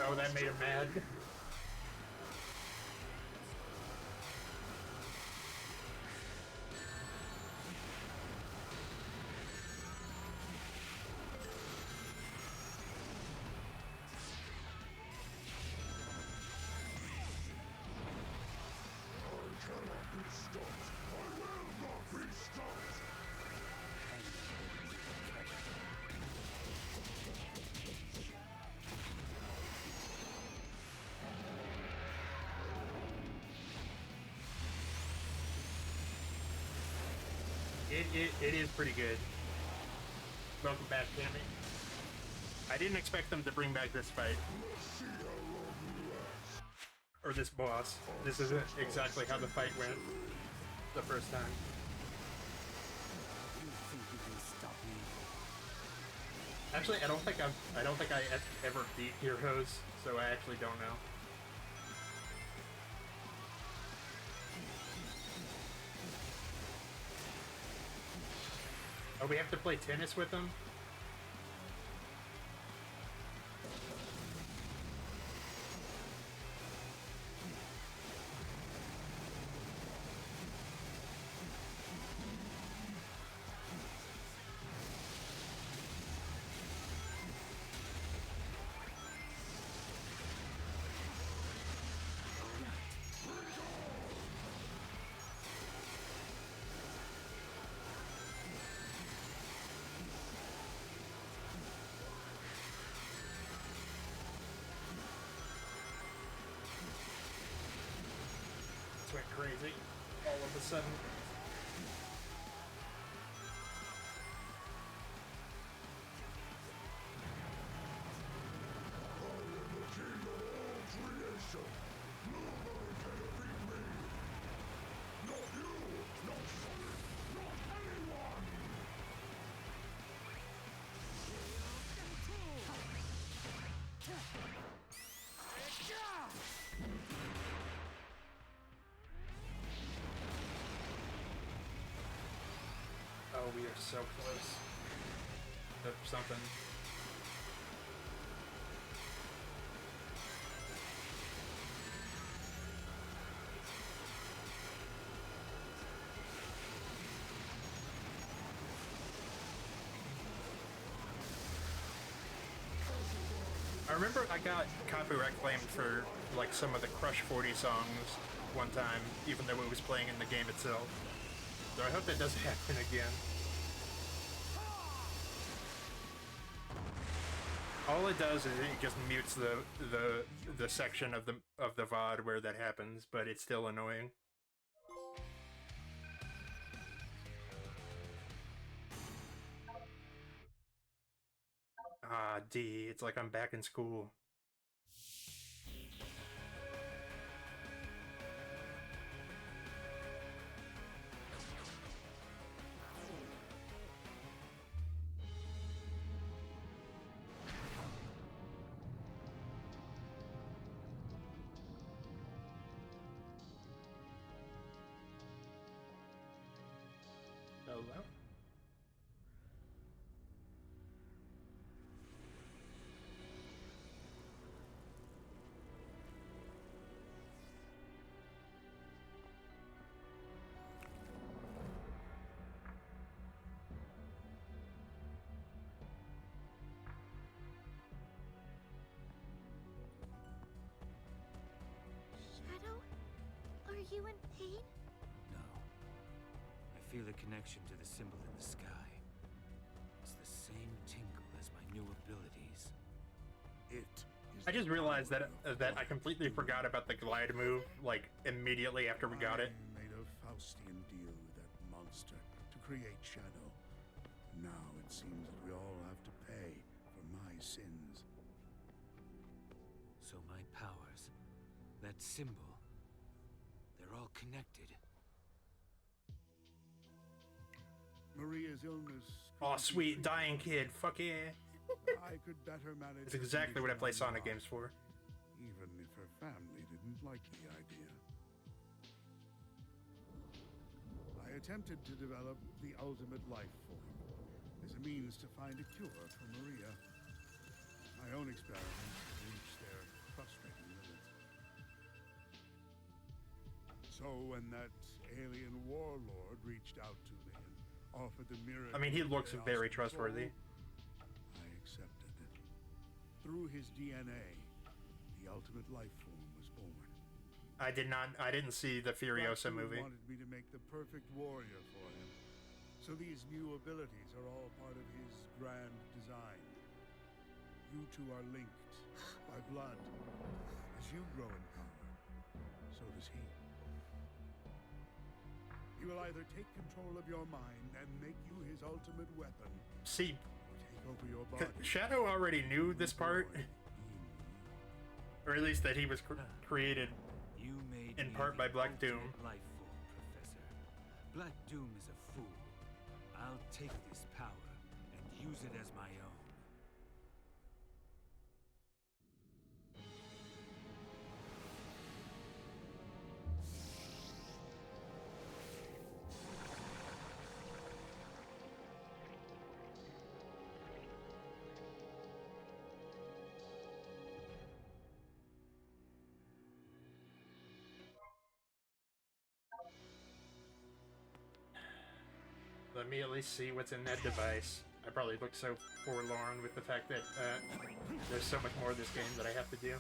Oh, that made him mad. It is pretty good. Welcome back, Cammy. I didn't expect them to bring back this fight. Or this boss. This isn't exactly how the fight went the first time. You think you can stop me? Actually, I don't think I ever beat Heroes, so I actually don't know. Oh, we have to play tennis with them? Went crazy all of a sudden. Oh, we are so close to something. I remember I got copyright claimed for like some of the Crush 40 songs one time, even though it was playing in the game itself. So I hope that doesn't happen again. All it does is it just mutes the section of the VOD where that happens, but it's still annoying. Ah, D, it's like I'm back in school. Hello? Shadow? Are you in pain? No. I feel a connection to the symbol in the sky. It's the same tingle as my new abilities. I just realized that I completely forgot about the glide move, like, immediately after we got it. I made a Faustian deal with that monster to create Shadow. Now it seems that we all have to pay for my sins. So my powers, that symbol, they're all connected. Maria's illness. Aw, sweet, dying kid, fuck yeah. I could better manage. It's exactly what I play Sonic games for. Even if her family didn't like the idea. I attempted to develop the ultimate life form as a means to find a cure for Maria. My own experiments reached their So when that alien warlord reached out to me and offered the mirror... I mean, he looks Chaos very Control, trustworthy. I accepted it. Through his DNA, the ultimate life form was born. I didn't see the Furiosa Black Doom movie. wanted me to make the perfect warrior for him. So these new abilities are all part of his grand design. You two are linked by blood. As you grow in power, so does he. He will either take control of your mind and make you his ultimate weapon, See, take over your body. Shadow already knew this part, or at least that he was created You made in me part the by Black Doom. ultimate life form, Professor. Black Doom is a fool. I'll take this power and use it as my own. Let me at least see what's in that device. I probably look so forlorn with the fact that there's so much more of this game that I have to do.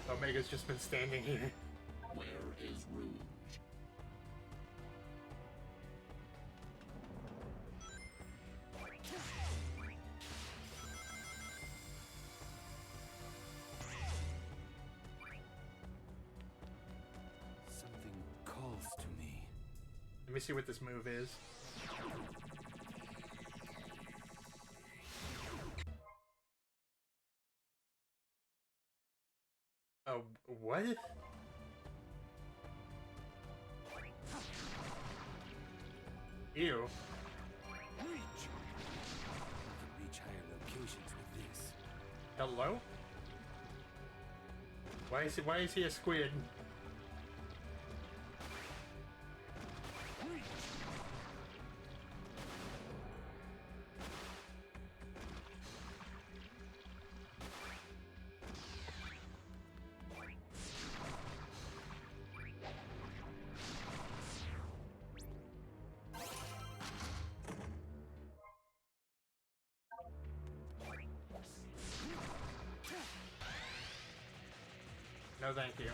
Omega's just been standing here. Where is Rouge? Something calls to me. Let me see what this move is. Oh, what? Ew. We can reach higher locations with this. Hello? Why is he a squid? No, thank you.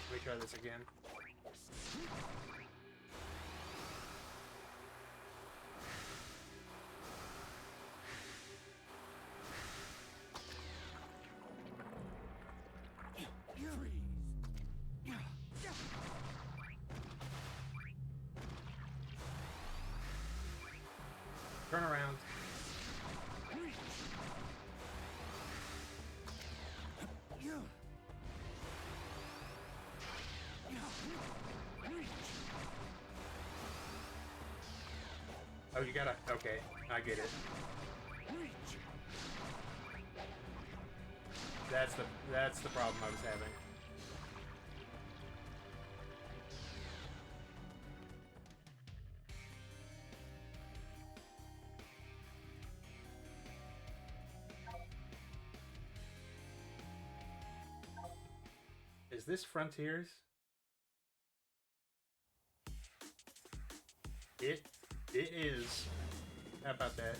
Let me try this again. Turn around. Oh, you gotta. Okay, I get it. That's the problem I was having. Is this Frontiers? It is. How about that?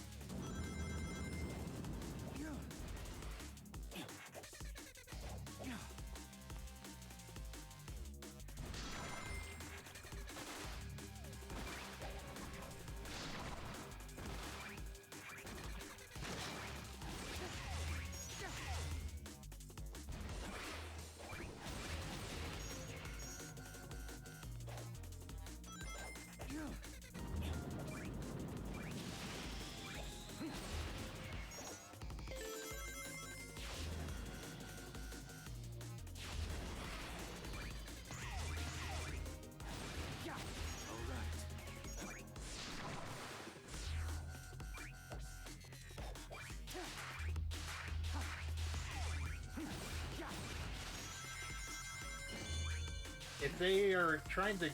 if they are trying to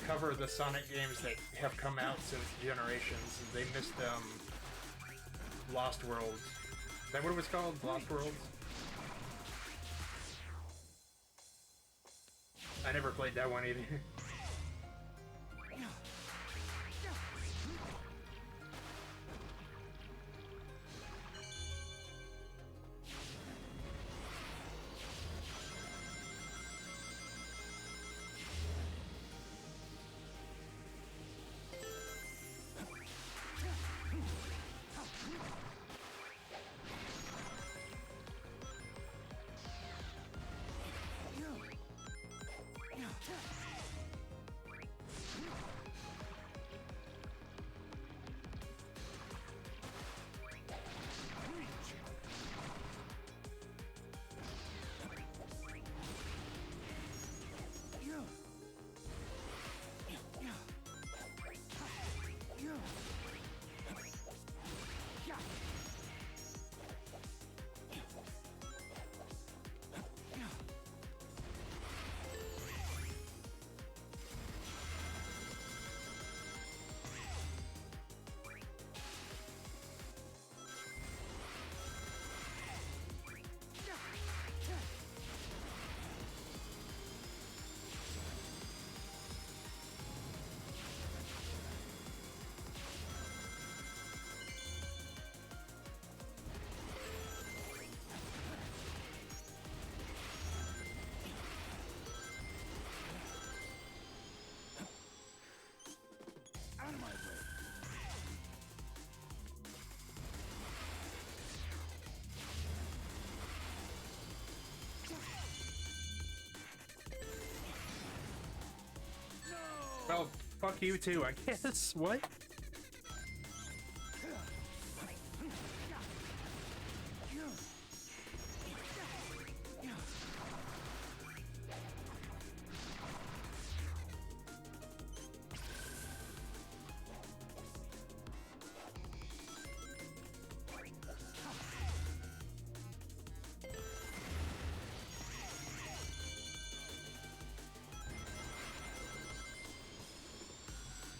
cover the Sonic games that have come out since Generations, they missed Lost Worlds. Is that what it was called? Lost Worlds? I never played that one either. Well, fuck you too, I guess. What?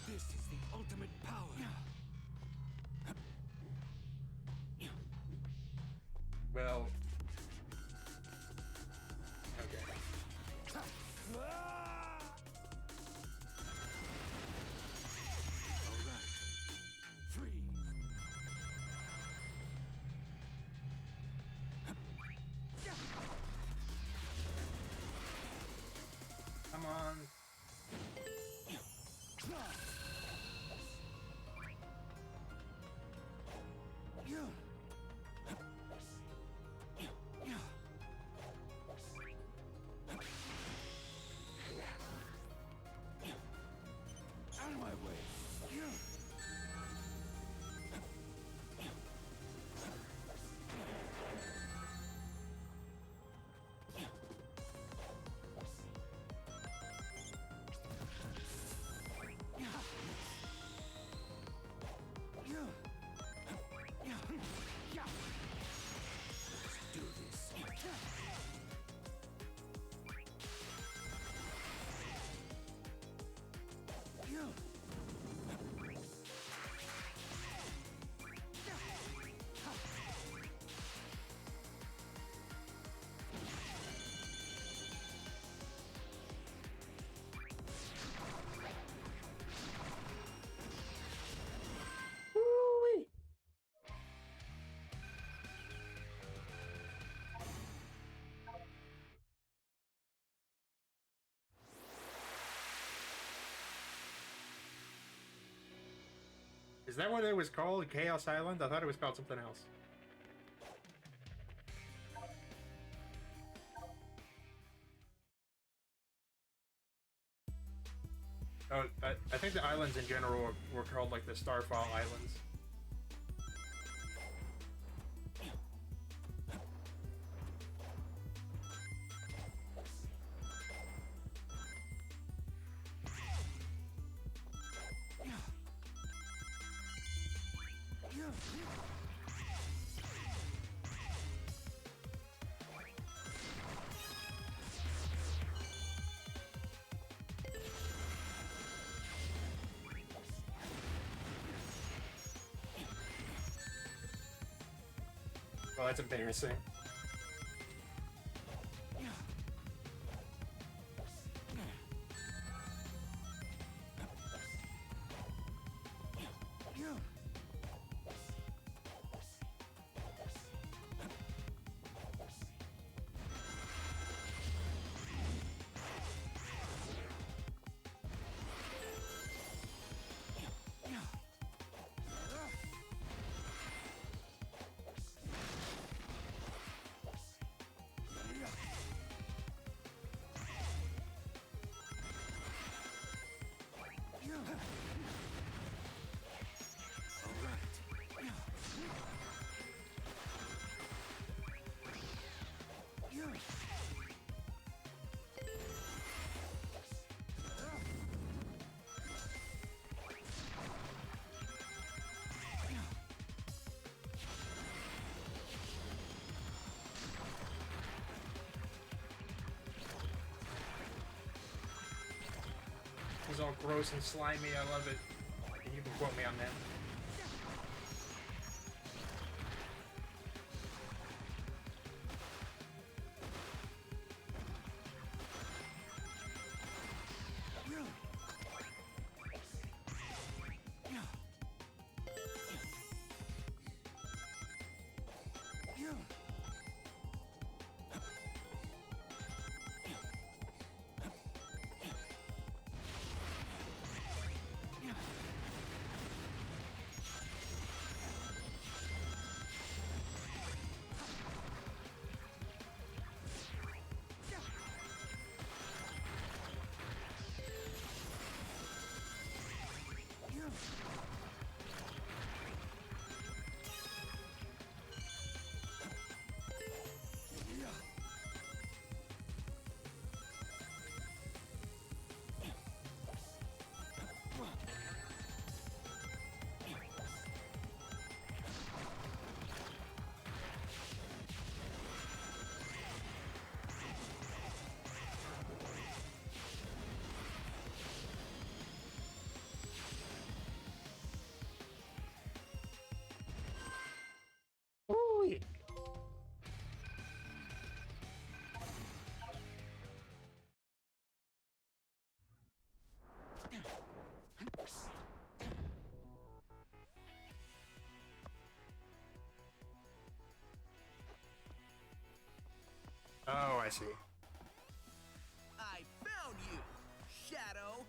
This is the ultimate power. Well... Okay. Come on. Out of my way. Let's do this. Is that what it was called? Chaos Island? I thought it was called something else. Oh, I think the islands in general were called like the Starfall Islands. Well, that's embarrassing. It's all gross and slimy. I love it. And you can quote me on that. Ooh. Oh, I see. I found you, Shadow.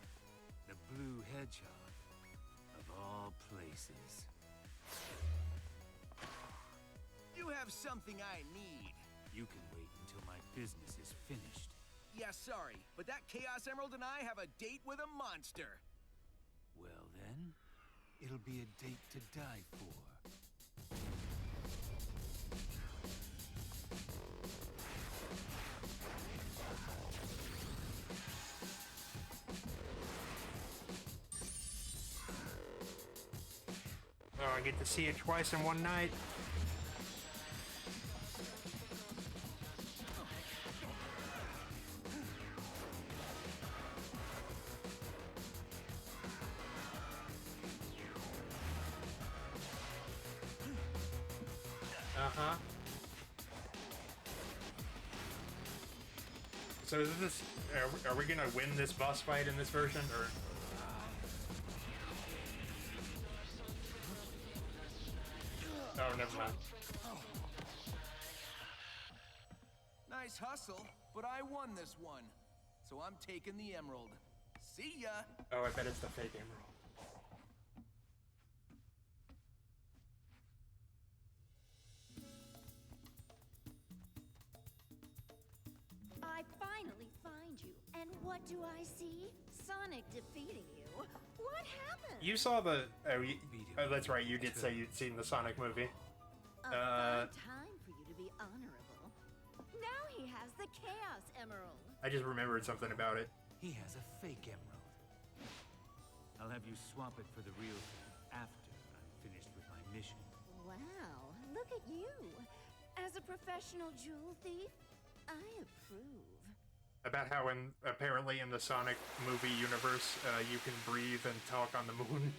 The blue hedgehog, of all places. You have something I need. You can wait until my business is finished. Yeah, sorry, but that Chaos Emerald and I have a date with a monster. Well then, it'll be a date to die for. Oh, I get to see it twice in one night. Uh-huh. So is this... Are we gonna win this boss fight in this version, or...? Oh, never mind. Nice hustle, but I won this one. So I'm taking the emerald. See ya! Oh, I bet it's the fake emerald. I finally find you, and what do I see? Sonic defeating you. What happened? You saw the... Oh, that's right, you did say you'd seen the Sonic movie. A fine time for you to be honorable. Now he has the Chaos Emerald. I just remembered something about it. He has a fake emerald. I'll have you swap it for the real thing after I'm finished with my mission. Wow, look at you. As a professional jewel thief, I approve. About how apparently in the Sonic movie universe, you can breathe and talk on the moon.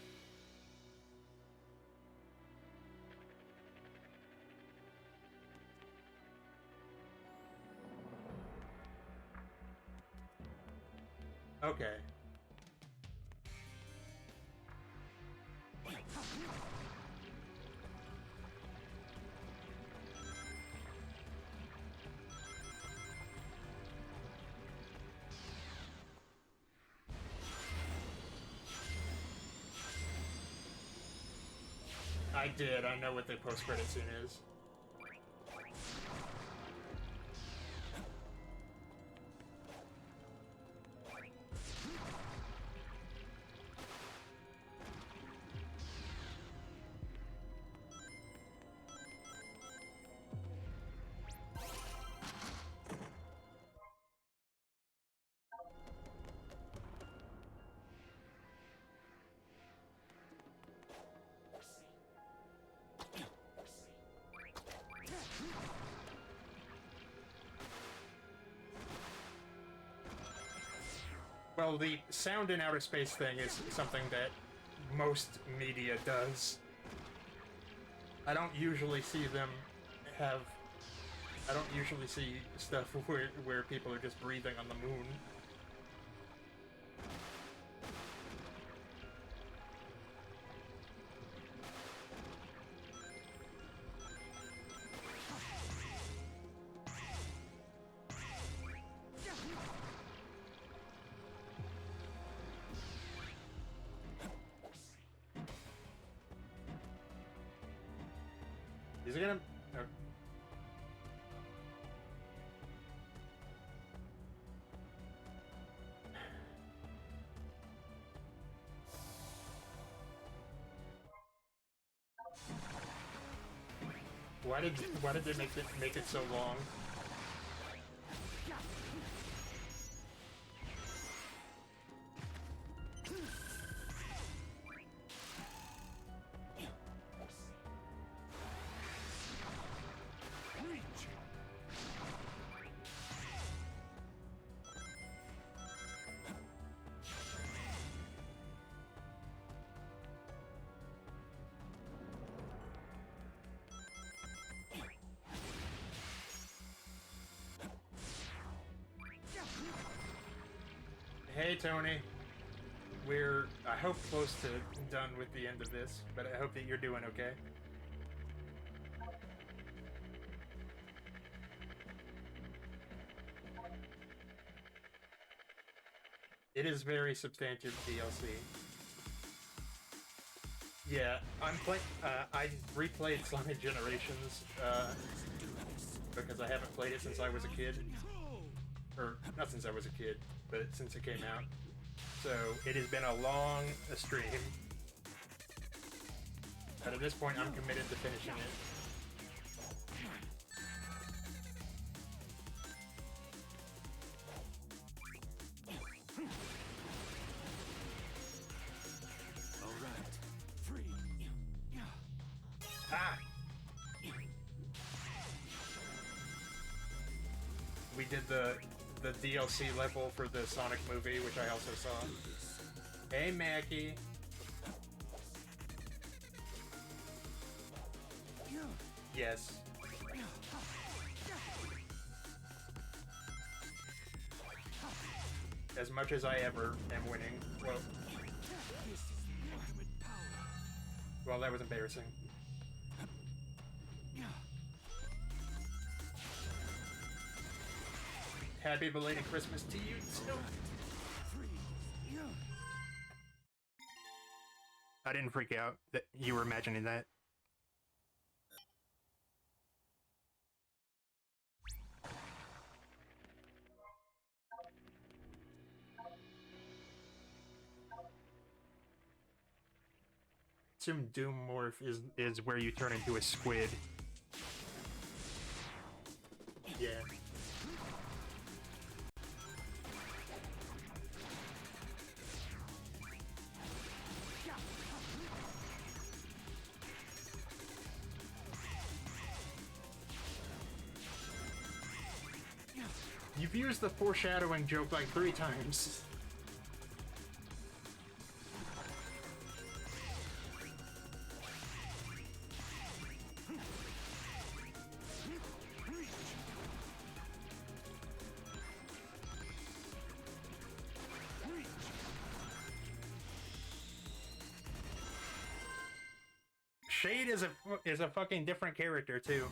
Okay. I did. I know what the post-credit scene is. Well, the sound in outer space thing is something that most media does. I don't usually see them have... I don't usually see stuff where people are just breathing on the moon. Is it gonna... Oh. Why did they make it so long? Hey Tony, we're, I hope, close to done with the end of this, but I hope that you're doing okay. It is very substantive DLC. Yeah, I'm playing, I replayed Sonic Generations, because I haven't played it since I was a kid. Or, not since I was a kid, but since it came out. So, it has been a long stream. But at this point, I'm committed to finishing it. We did the DLC level for the Sonic movie, which I also saw. Hey, Mackie. Yes. As much as I ever am winning. Well, that was embarrassing. Happy belated Christmas to you, too. I didn't freak out that you were imagining that. Assume Doom Morph is where you turn into a squid. Yeah. You've used the foreshadowing joke like 3 times. Shade is a fucking different character too.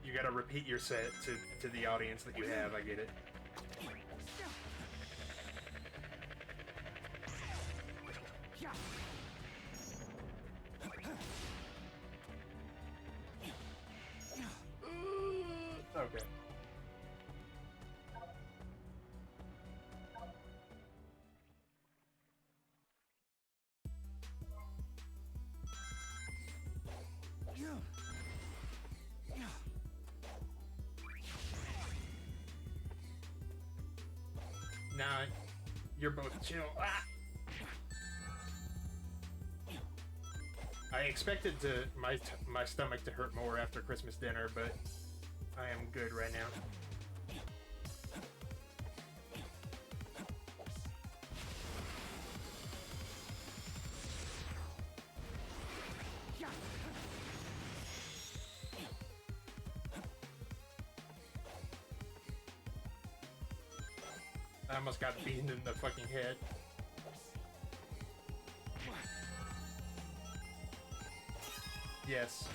You gotta repeat your set to the audience that you have. I get it. Okay. Nah, you're both chill. Ah! I expected my stomach to hurt more after Christmas dinner, but I am good right now. I almost got beaten in the fucking head. Yes.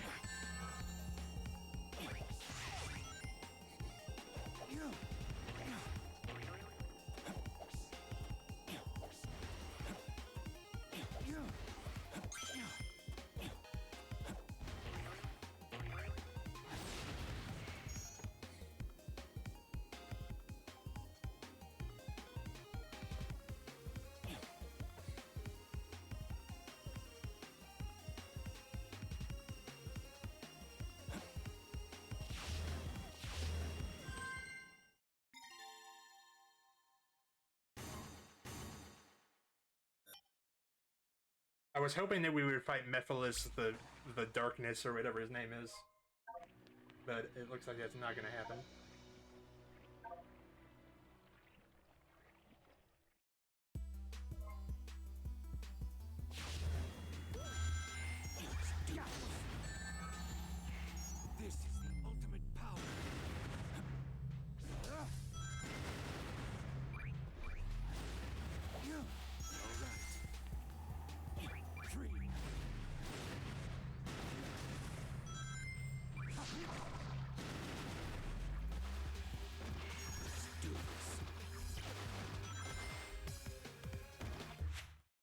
I was hoping that we would fight Mephiles, the Darkness, or whatever his name is. But it looks like that's not gonna happen. This is the ultimate power.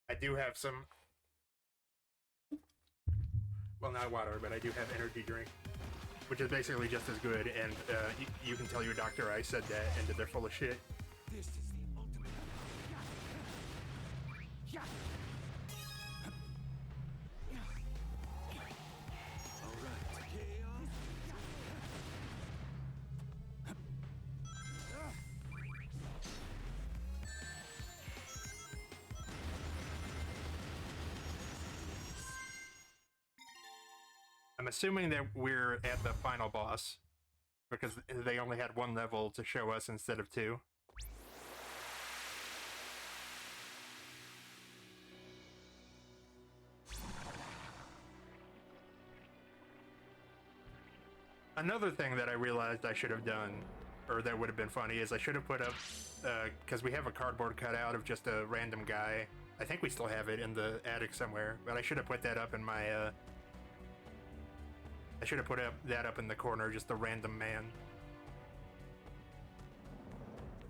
I do have some, well, not water, but I do have energy drink, which is basically just as good, and you can tell your doctor I said that, and that they're full of shit. This is the ultimate power. I'm assuming that we're at the final boss, because they only had one level to show us instead of two. Another thing that I realized I should have done, or that would have been funny, is I should have put up, because we have a cardboard cutout of just a random guy. I think we still have it in the attic somewhere, but I should have put that up in my, I should have put that up in the corner, just a random man.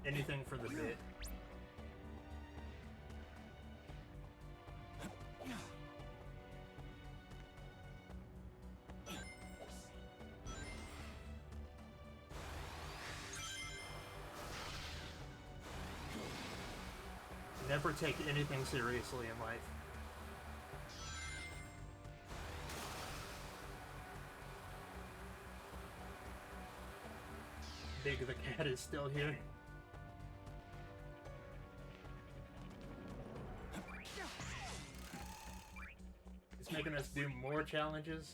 Anything for the bit. Never take anything seriously in life. Big the cat is still here. It's making us do more challenges.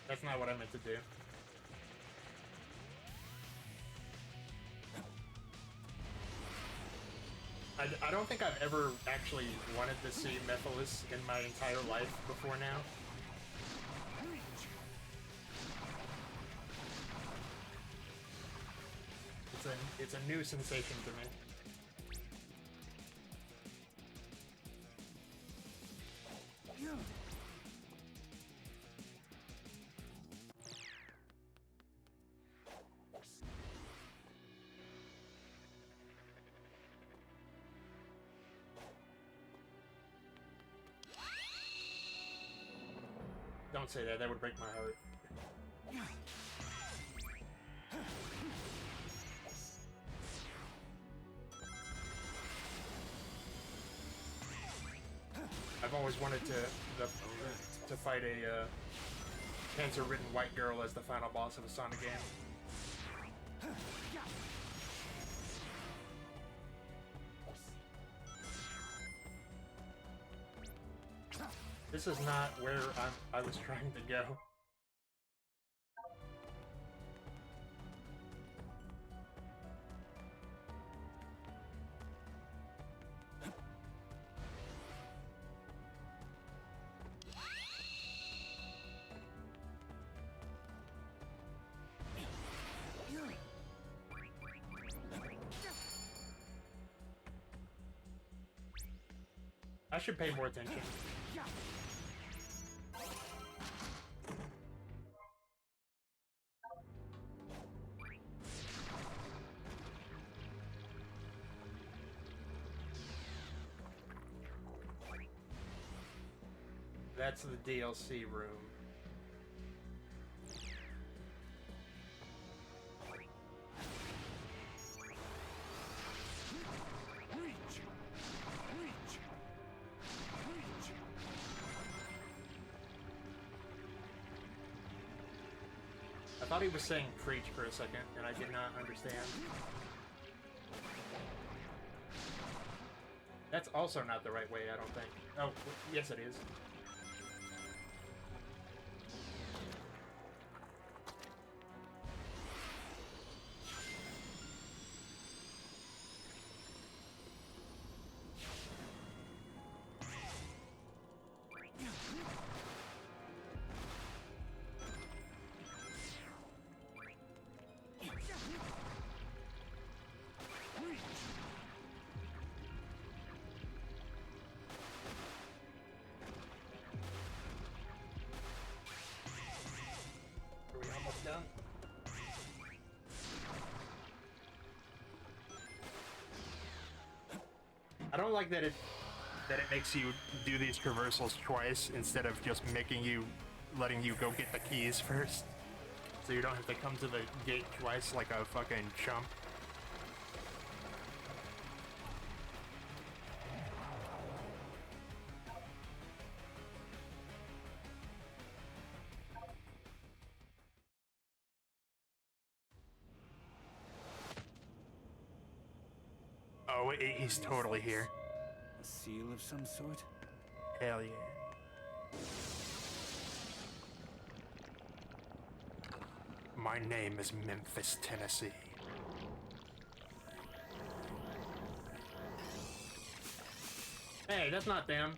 That's not what I meant to do. I don't think I've ever actually wanted to see Mephiles in my entire life before now. It's a new sensation to me. Don't say that, that would break my heart. I've always wanted to fight a cancer-ridden white girl as the final boss of a Sonic game. This is not where I was trying to go. I should pay more attention. That's the DLC room. I thought he was saying preach for a second, and I did not understand. That's also not the right way, I don't think. Oh, yes it is. I don't like that it makes you do these traversals twice instead of just letting you go get the keys first. So you don't have to come to the gate twice like a fucking chump. Oh, he's totally here. A seal of some sort? Hell yeah. My name is Memphis, Tennessee. Hey, that's not them.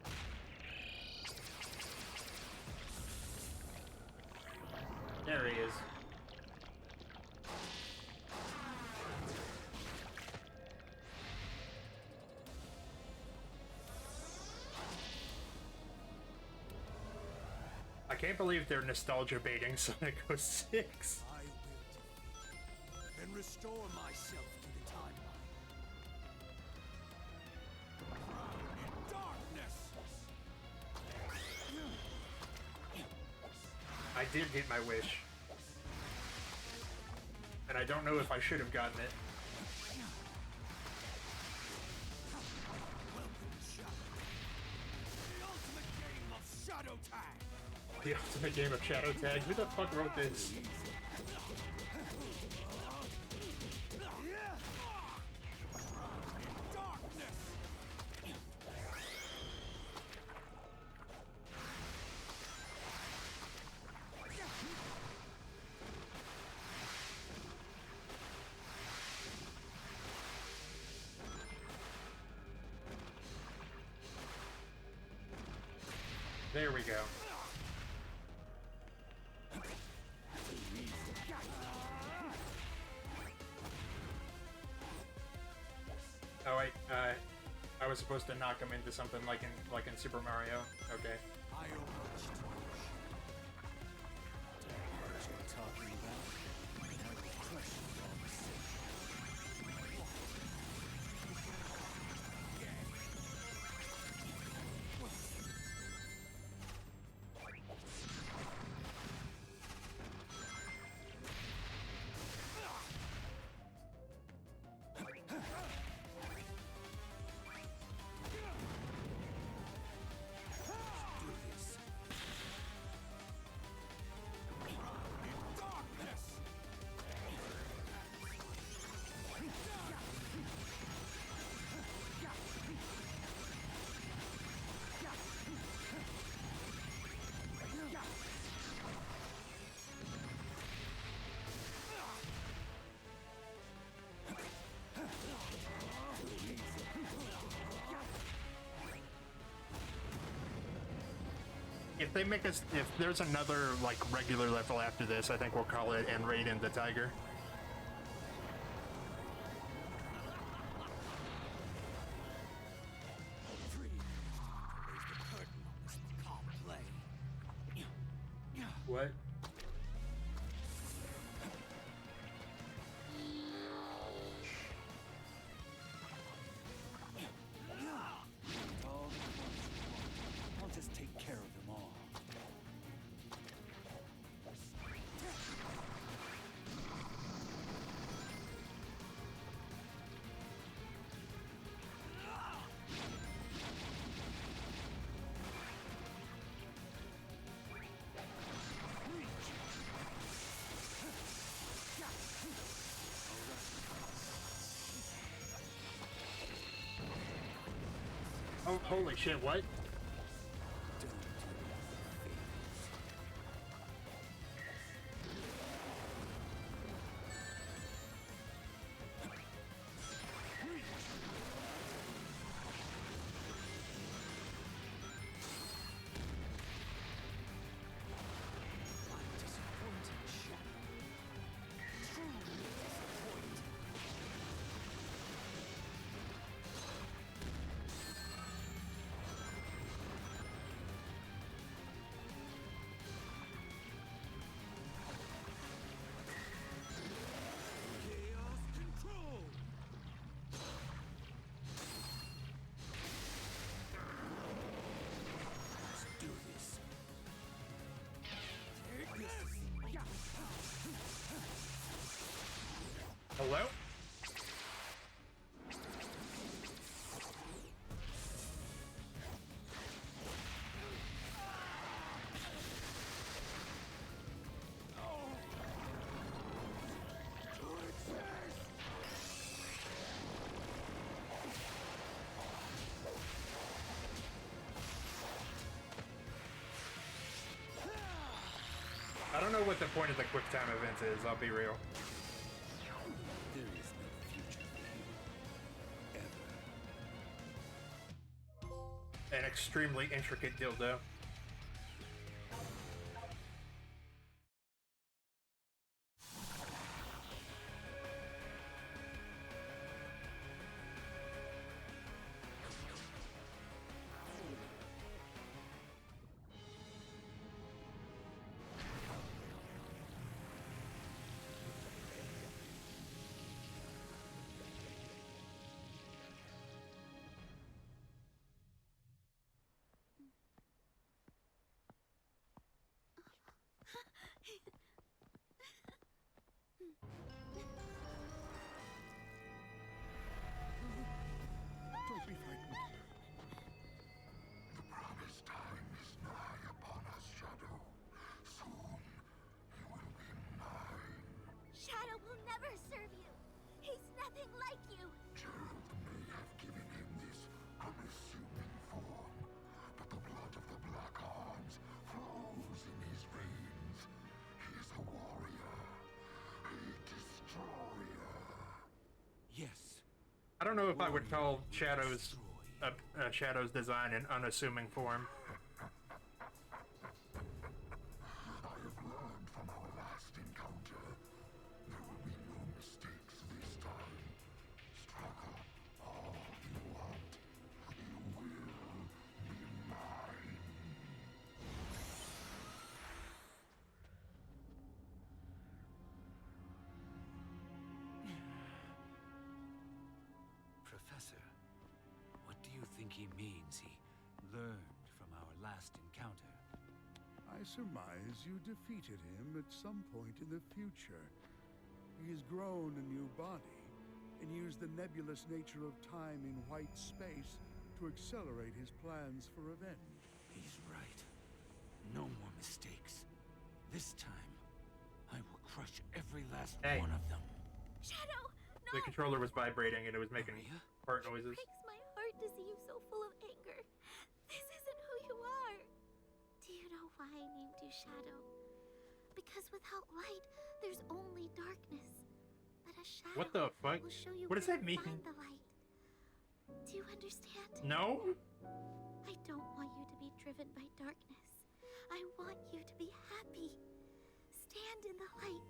There he is. I can't believe they're nostalgia baiting Sonic 06. I will defeat and restore myself to the timeline. Drown in darkness. I did get my wish. And I don't know if I should have gotten it. Shadow Tag! The ultimate game of Shadow Tag? Who the fuck wrote this? There we go. Oh wait, I was supposed to knock him into something like in Super Mario. Okay. If they make us, if there's another like regular level after this, I think we'll call it and Raiden the Tiger. What? I'll just take care of them all. Oh, holy shit, what? Hello? I don't know what the point of the quick time event is, I'll be real. There is no future for you. Ever. An extremely intricate dildo. I don't know if I would call Shadow's Shadow's design an unassuming form. I have learned from our last encounter. There will be no mistakes this time. Struggle all you want. You will be mine. Professor, what do you think he means he learned from our last encounter? I surmise you defeated him at some point in the future. He has grown a new body and used the nebulous nature of time in white space to accelerate his plans for revenge. He's right. No more mistakes. This time, I will crush every last one of them. Shadow, no! The controller was vibrating and it was making fart noises. It breaks my heart to see you so full of anger. This isn't who you are. Do you know why I named you Shadow? Because without light, there's only darkness. But a shadow What the fuck? will show you What does where that to mean? find the light. Do you understand? No? I don't want you to be driven by darkness. I want you to be happy. Stand in the light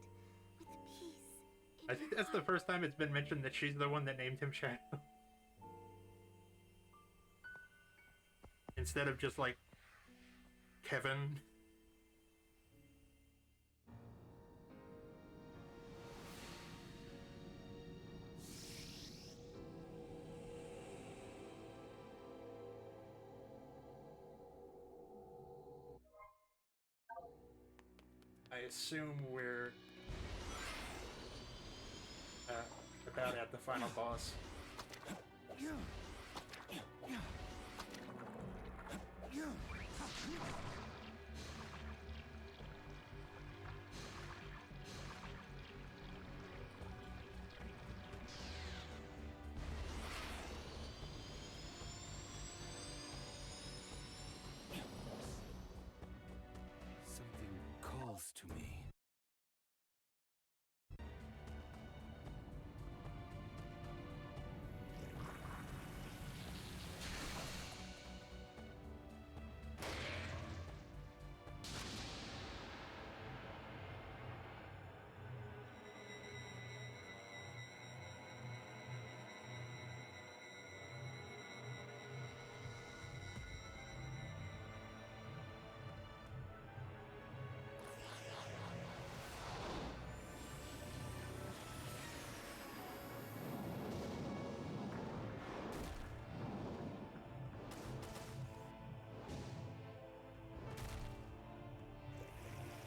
with peace. I think that's the first time it's been mentioned that she's the one that named him Shadow. Instead of just like Kevin. I assume we're about at the final boss. Something calls to me.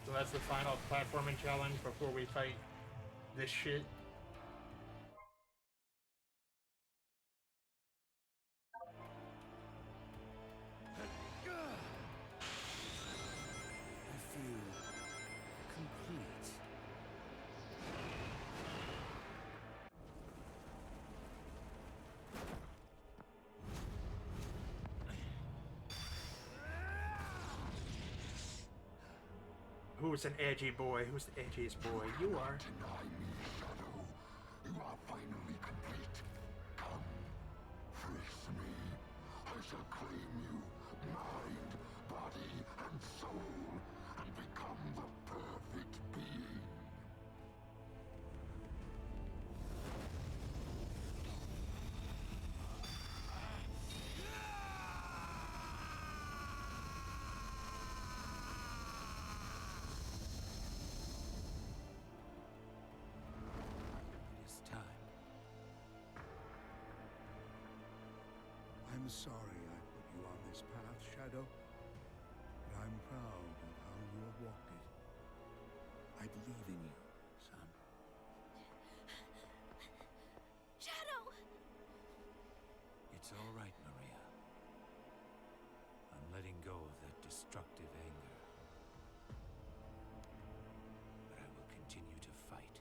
So that's the final platforming challenge before we fight this shit. I feel complete. Who's an edgy boy? Who's the edgiest boy? You are. Deny me, Shadow. You are finally complete. Come, face me. I shall claim you, mind, body, and soul, and become the perfect being. It is time. I'm sorry I put you on this path, Shadow, but I'm proud of how you have walked it. I believe in you, son. Shadow! It's all right, Maria. I'm letting go of that destructive anger. But I will continue to fight.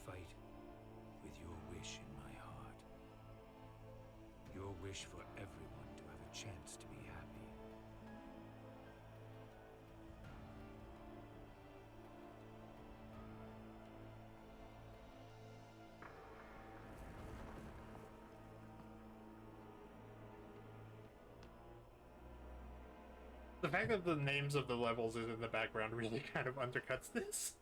Fight with your wish in my heart. wish for everyone to have a chance to be happy. The fact that the names of the levels is in the background really kind of undercuts this.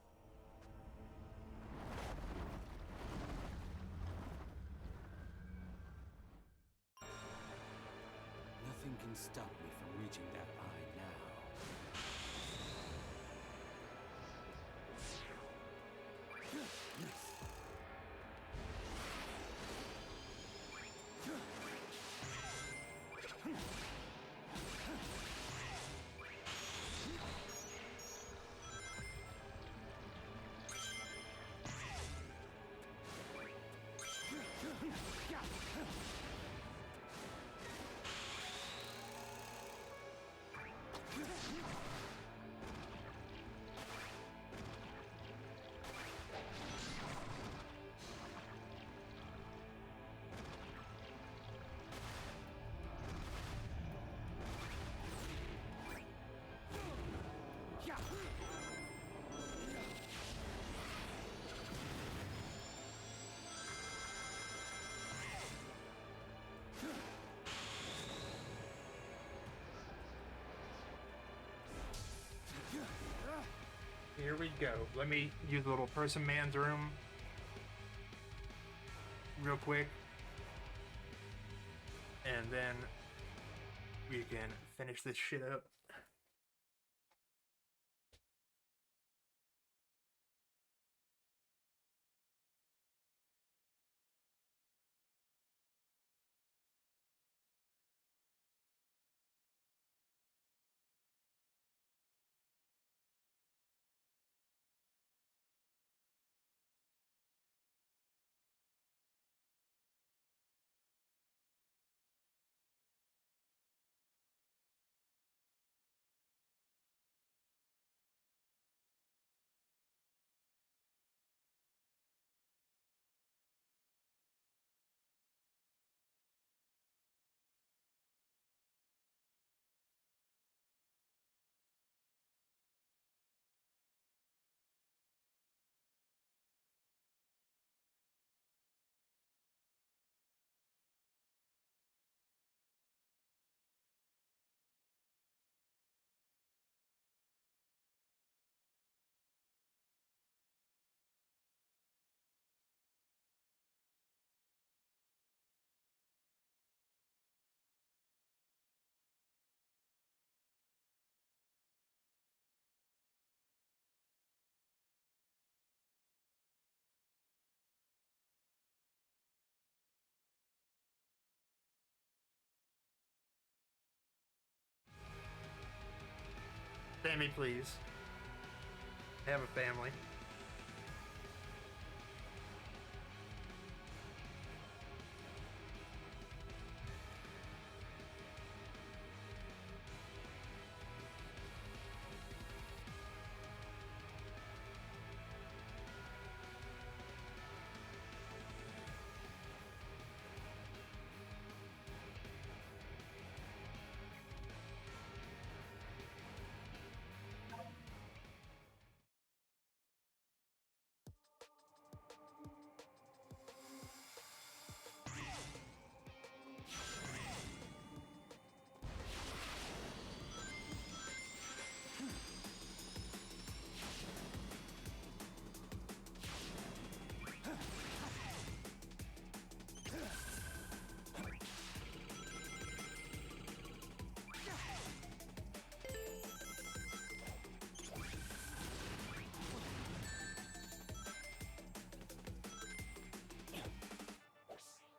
Nothing can stop me from reaching that eye now. Here we go. Let me use the little person man's room real quick. And then we can finish this shit up. Sammy, please. I have a family.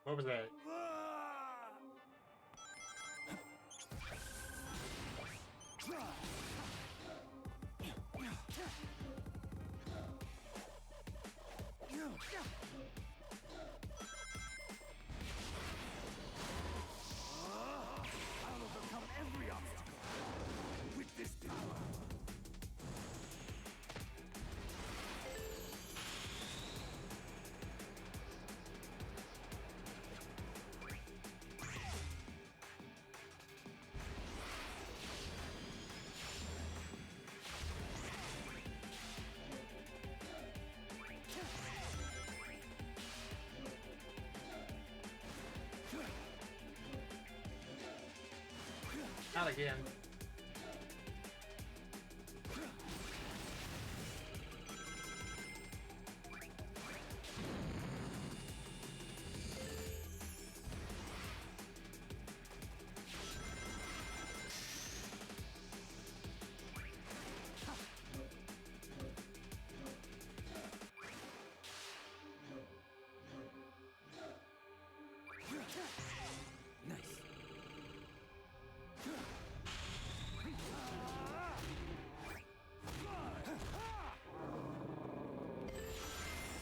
What was that? I'll overcome every obstacle with this power. again.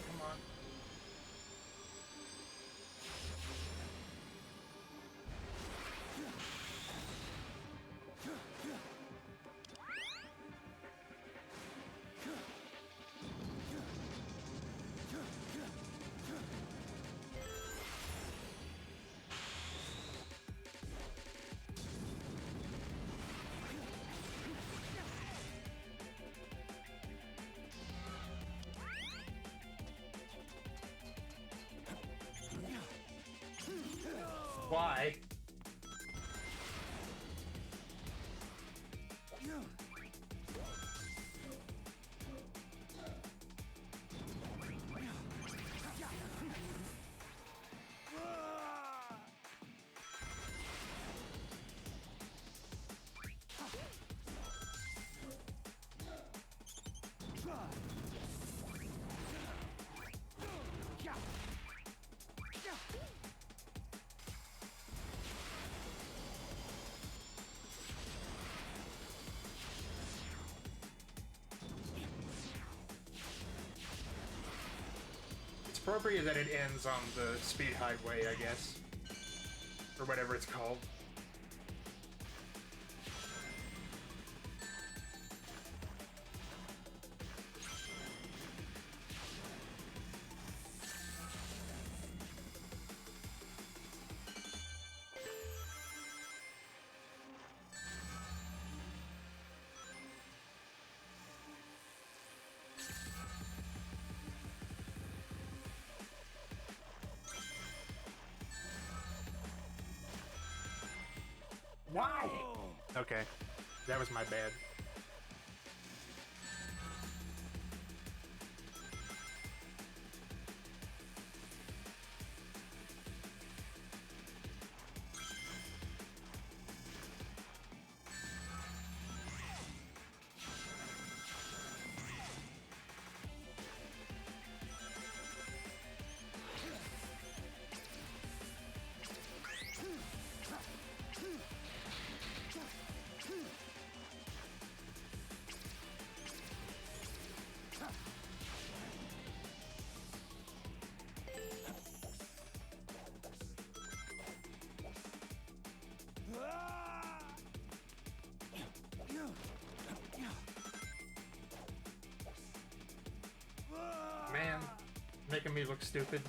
Come on. Why? It's appropriate that it ends on the speed highway, I guess. Or whatever it's called. Why? Okay, that was my bad. Man, making me look stupid.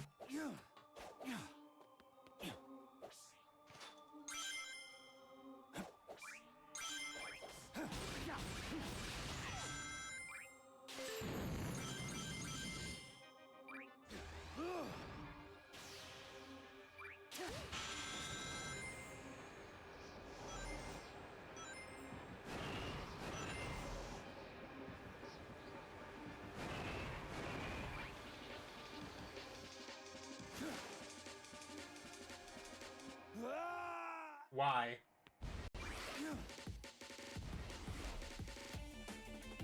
Why?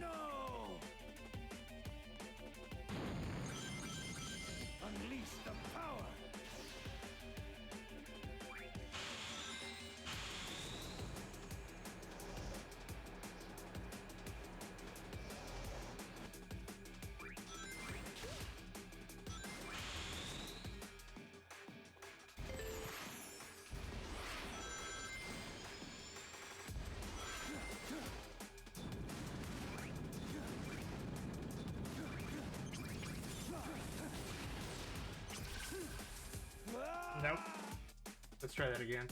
No! Unleash the power! Nope. Let's try that again.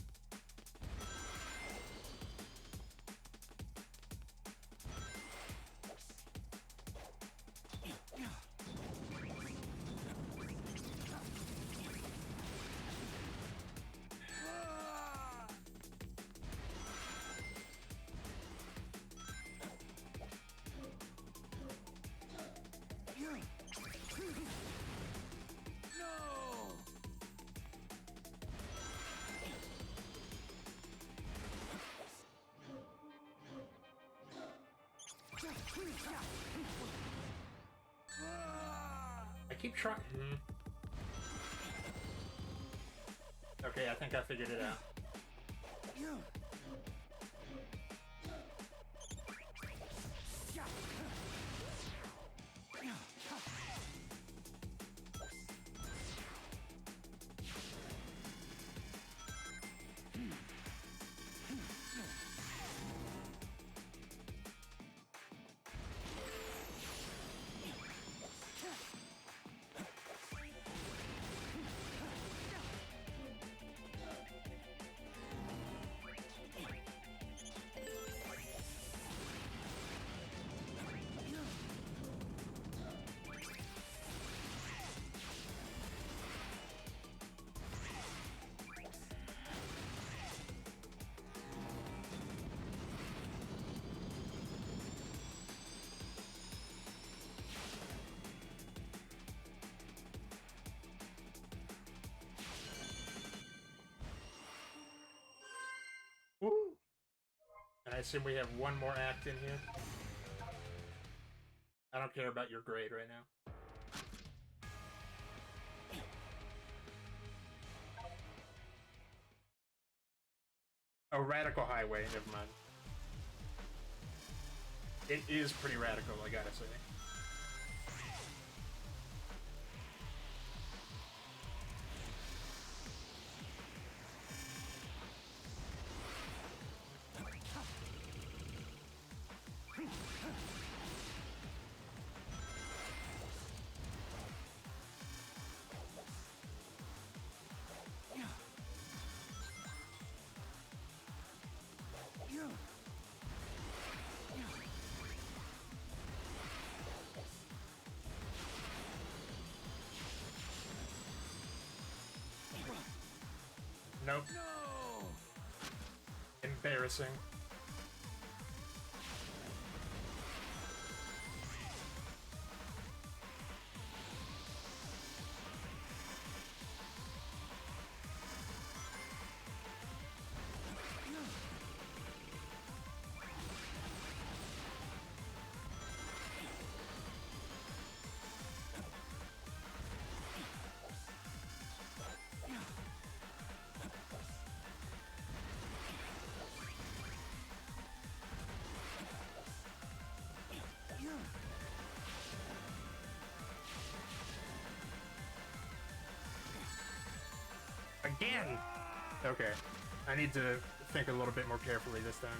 I keep trying. Okay, I think I figured it out. Woo! And I assume we have one more act in here. I don't care about your grade right now. Oh, Radical Highway, never mind. It is pretty radical, I gotta say. Nope. No! Embarrassing. Again! Okay. I need to think a little bit more carefully this time.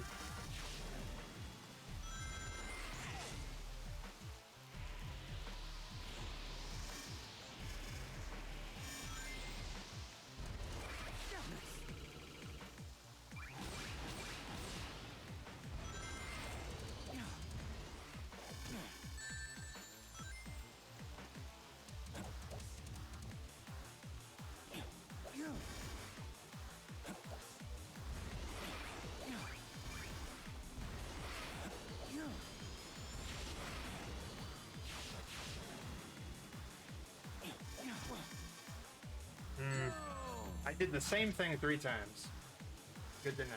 I did the same thing 3 times. Good to know.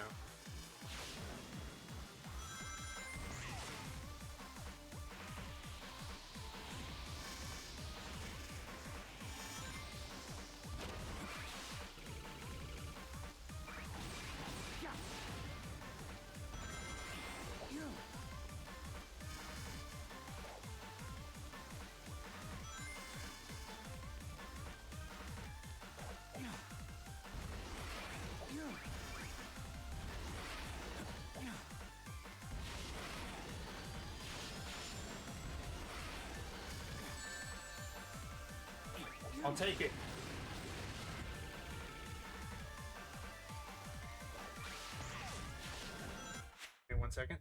I'll take it. Wait 1 second.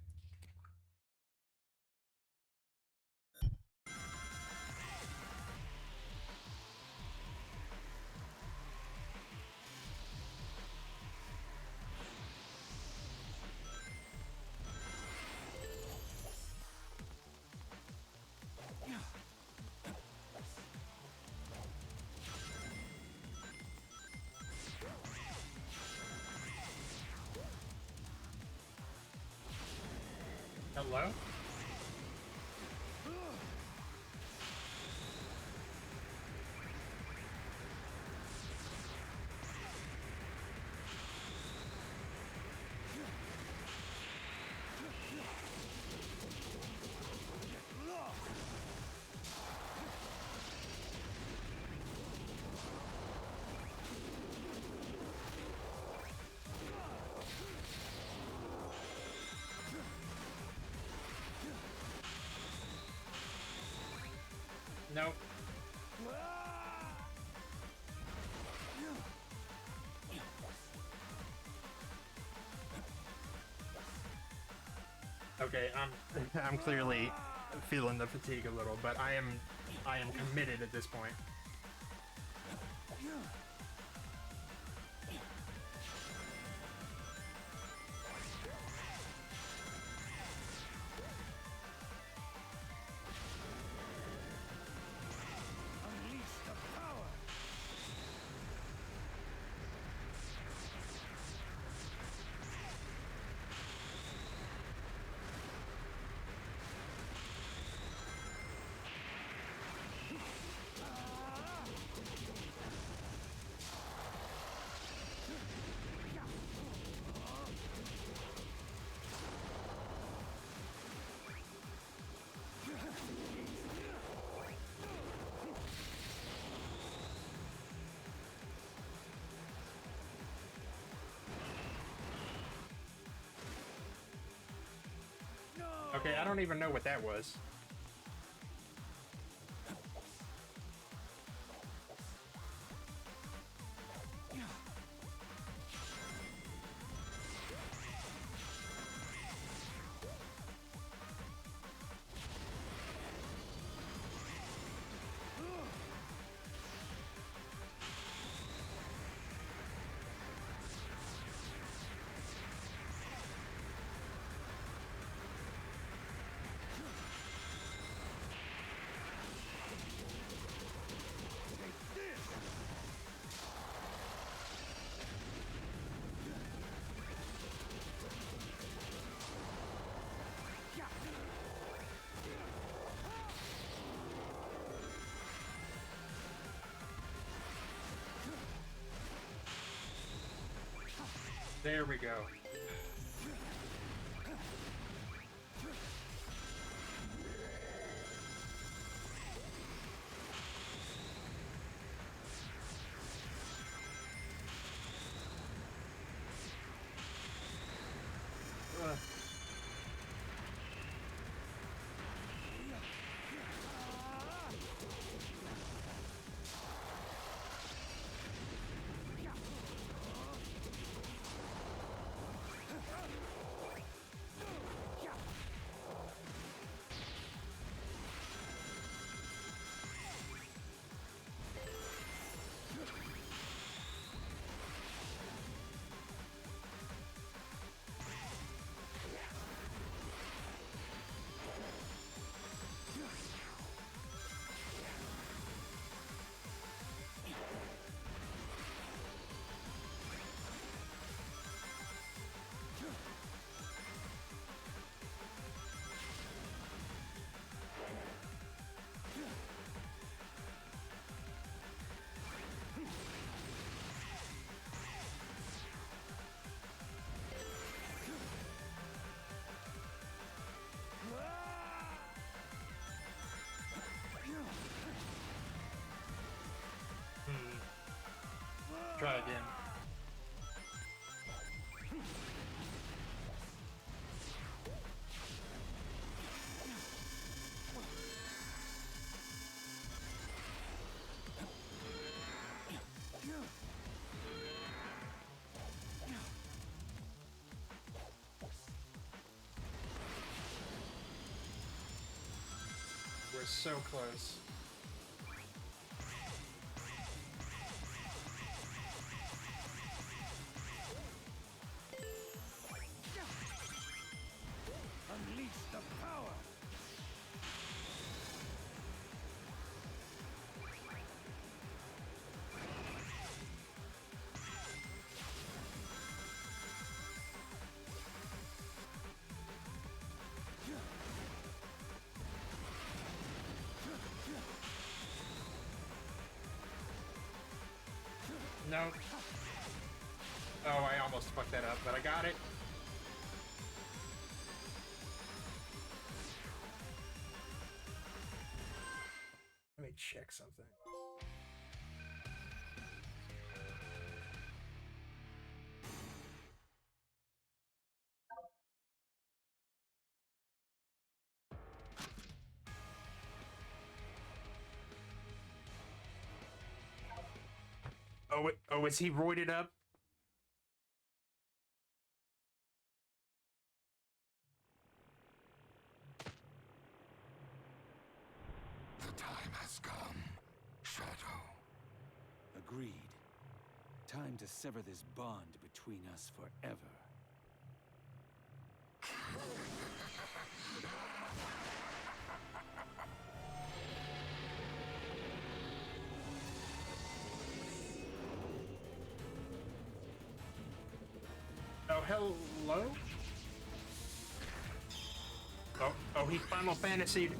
Hello? Nope. Okay, I'm clearly feeling the fatigue a little, but I am committed at this point. Okay, I don't even know what that was. There we go. Try again. We're so close. Unleash the power! No. Oh, I almost fucked that up, but I got it. Let me check something. Oh, is he roided up? The time has come, Shadow. Agreed. Time to sever this bond between us forever. Oh, hello? Oh, he Final Fantasied.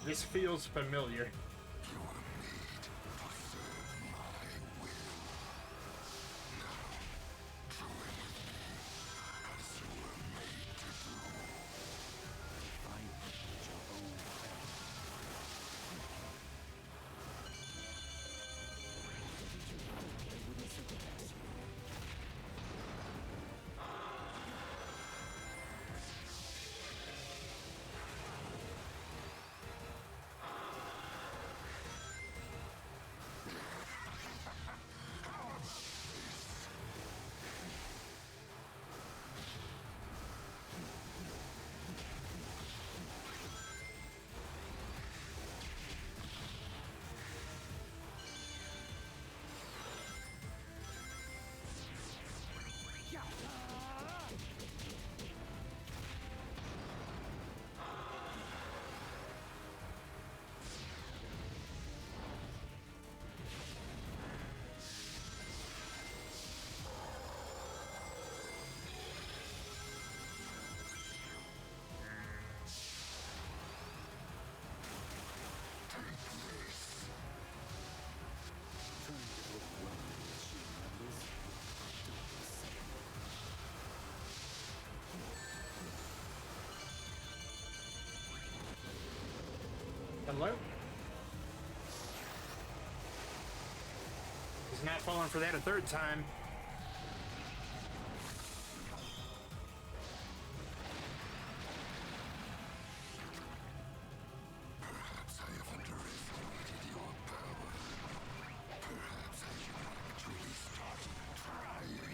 This feels familiar. Hello? He's not falling for that a third time. Perhaps I have underestimated your power. Perhaps I should actually start trying.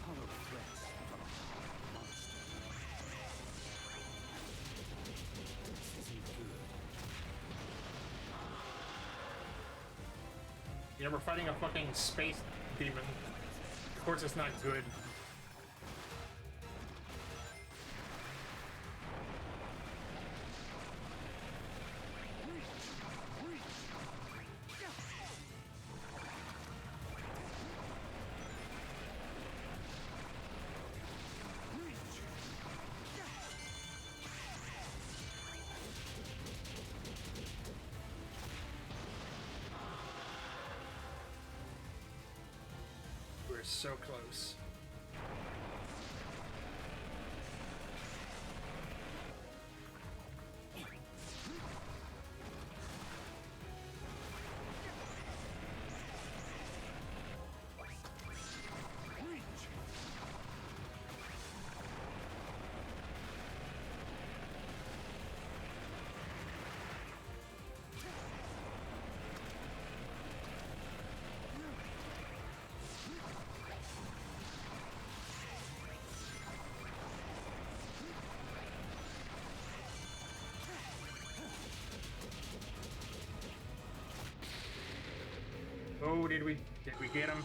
Hollow threats from a monster. This isn't good. Yeah, we're fighting a fucking space demon. Of course it's not good. We're so close. Oh, did we get him?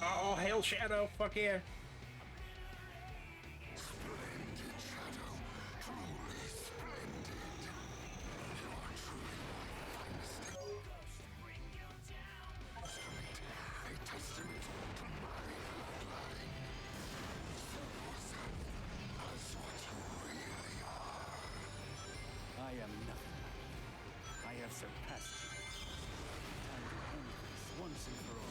Oh, hail Shadow! Fuck yeah! Splendid, Shadow. Truly splendid. You are truly my finest a testament to my bloodline. Silver Sun, as what you really are. I am nothing. I have surpassed you. Time to end this once and for all.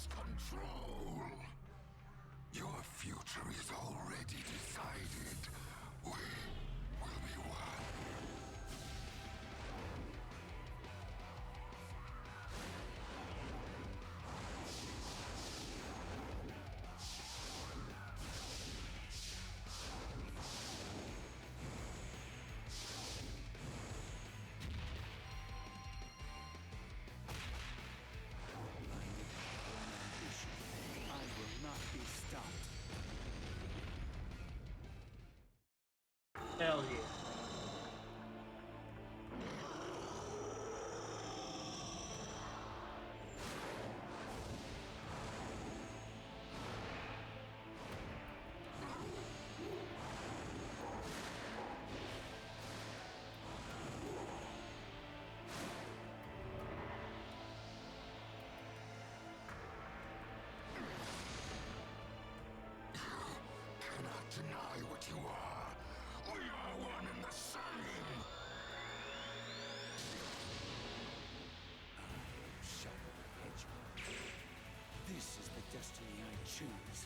Control. Your future is already decided. We will be one. I will not be stopped. Hell yeah! Cannot deny what you are. We are one and the same. Shadow Hedgehog. This is the destiny I choose.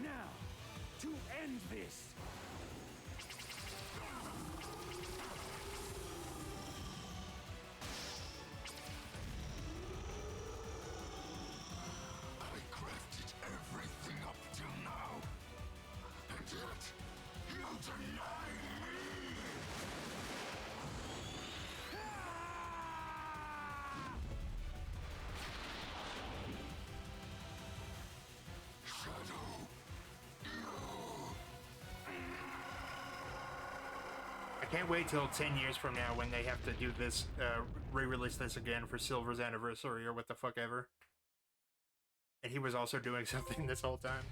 Now, to end this! I crafted everything up till now. And yet, you deny me! Shadow, I can't wait till 10 years from now when they have to do this, re-release this again for Silver's anniversary or what the fuck ever. And he was also doing something this whole time.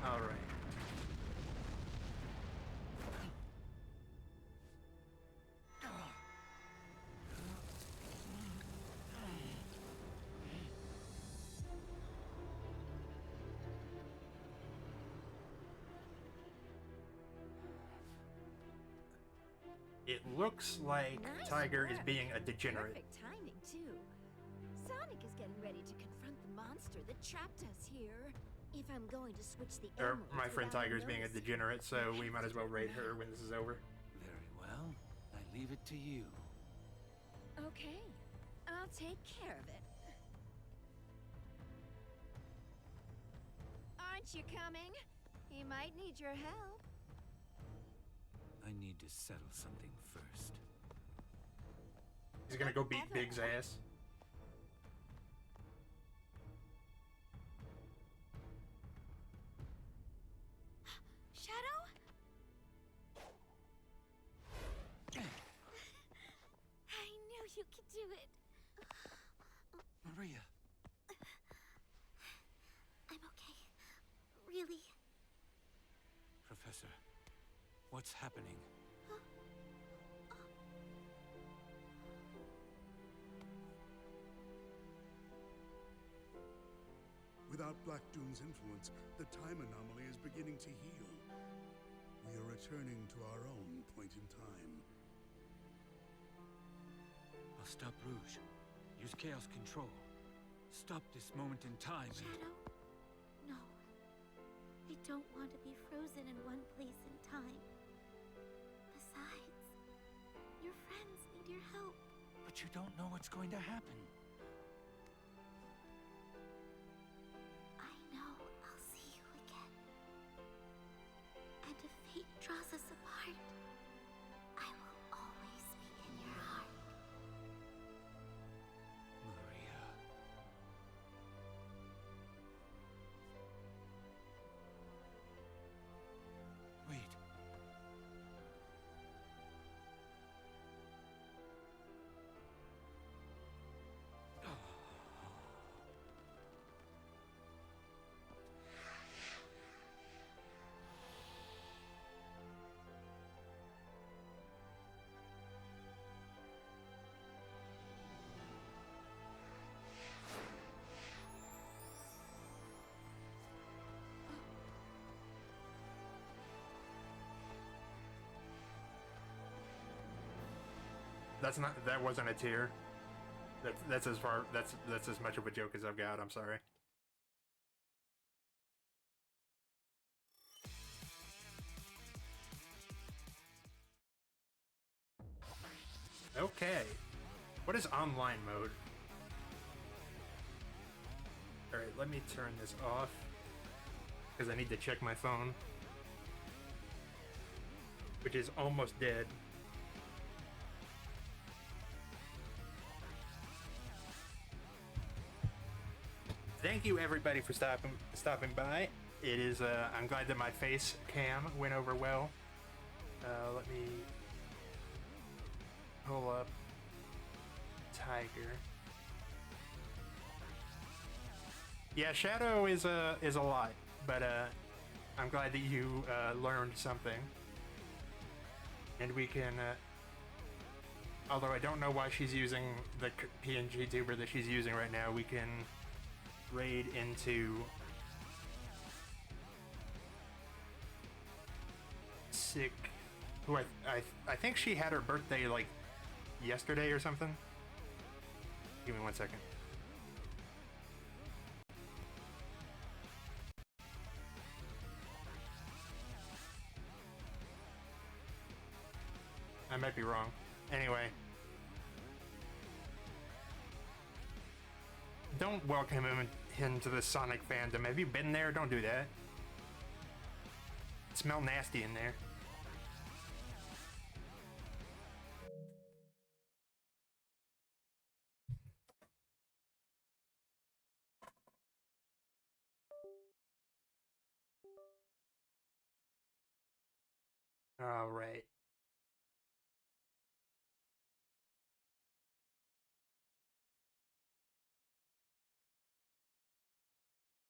Alright. It looks like Nice Tiger is work. being a degenerate. Perfect timing, too. Sonic is getting ready to confront the monster that trapped us here. If I'm going to switch the Or emeralds my friend without Tiger is being a noticing, degenerate, so we might as well raid her when this is over. Very well. I leave it to you. Okay, I'll take care of it. Aren't you coming? He might need your help. I need to settle something first. He's gonna go beat Big's ass. do it. Maria. I'm okay. Really. Professor, what's happening? Without Black Doom's influence, the time anomaly is beginning to heal. We are returning to our own point in time. I'll stop Rouge. Use Chaos Control. Stop this moment in time. Shadow? No. I don't want to be frozen in one place in time. Besides, your friends need your help. But you don't know what's going to happen. I know I'll see you again. And if fate draws us apart, I will always be in your heart. Maria. Wait. That wasn't a tear. That's as far that's as much of a joke as I've got. I'm sorry. Okay. What is online mode? Alright, let me turn this off because I need to check my phone, which is almost dead. Thank you everybody for stopping by. It is I'm glad that my face cam went over well. Let me pull up Tiger. Yeah, Shadow is a lot, but I'm glad that you learned something, and we can. Although I don't know why she's using the PNG tuber that she's using right now, we can raid into Sick, who I think she had her birthday like yesterday or something. Give me 1 second. I might be wrong. Anyway. Don't welcome him into the Sonic fandom. Have you been there? Don't do that. It smells nasty in there. All right.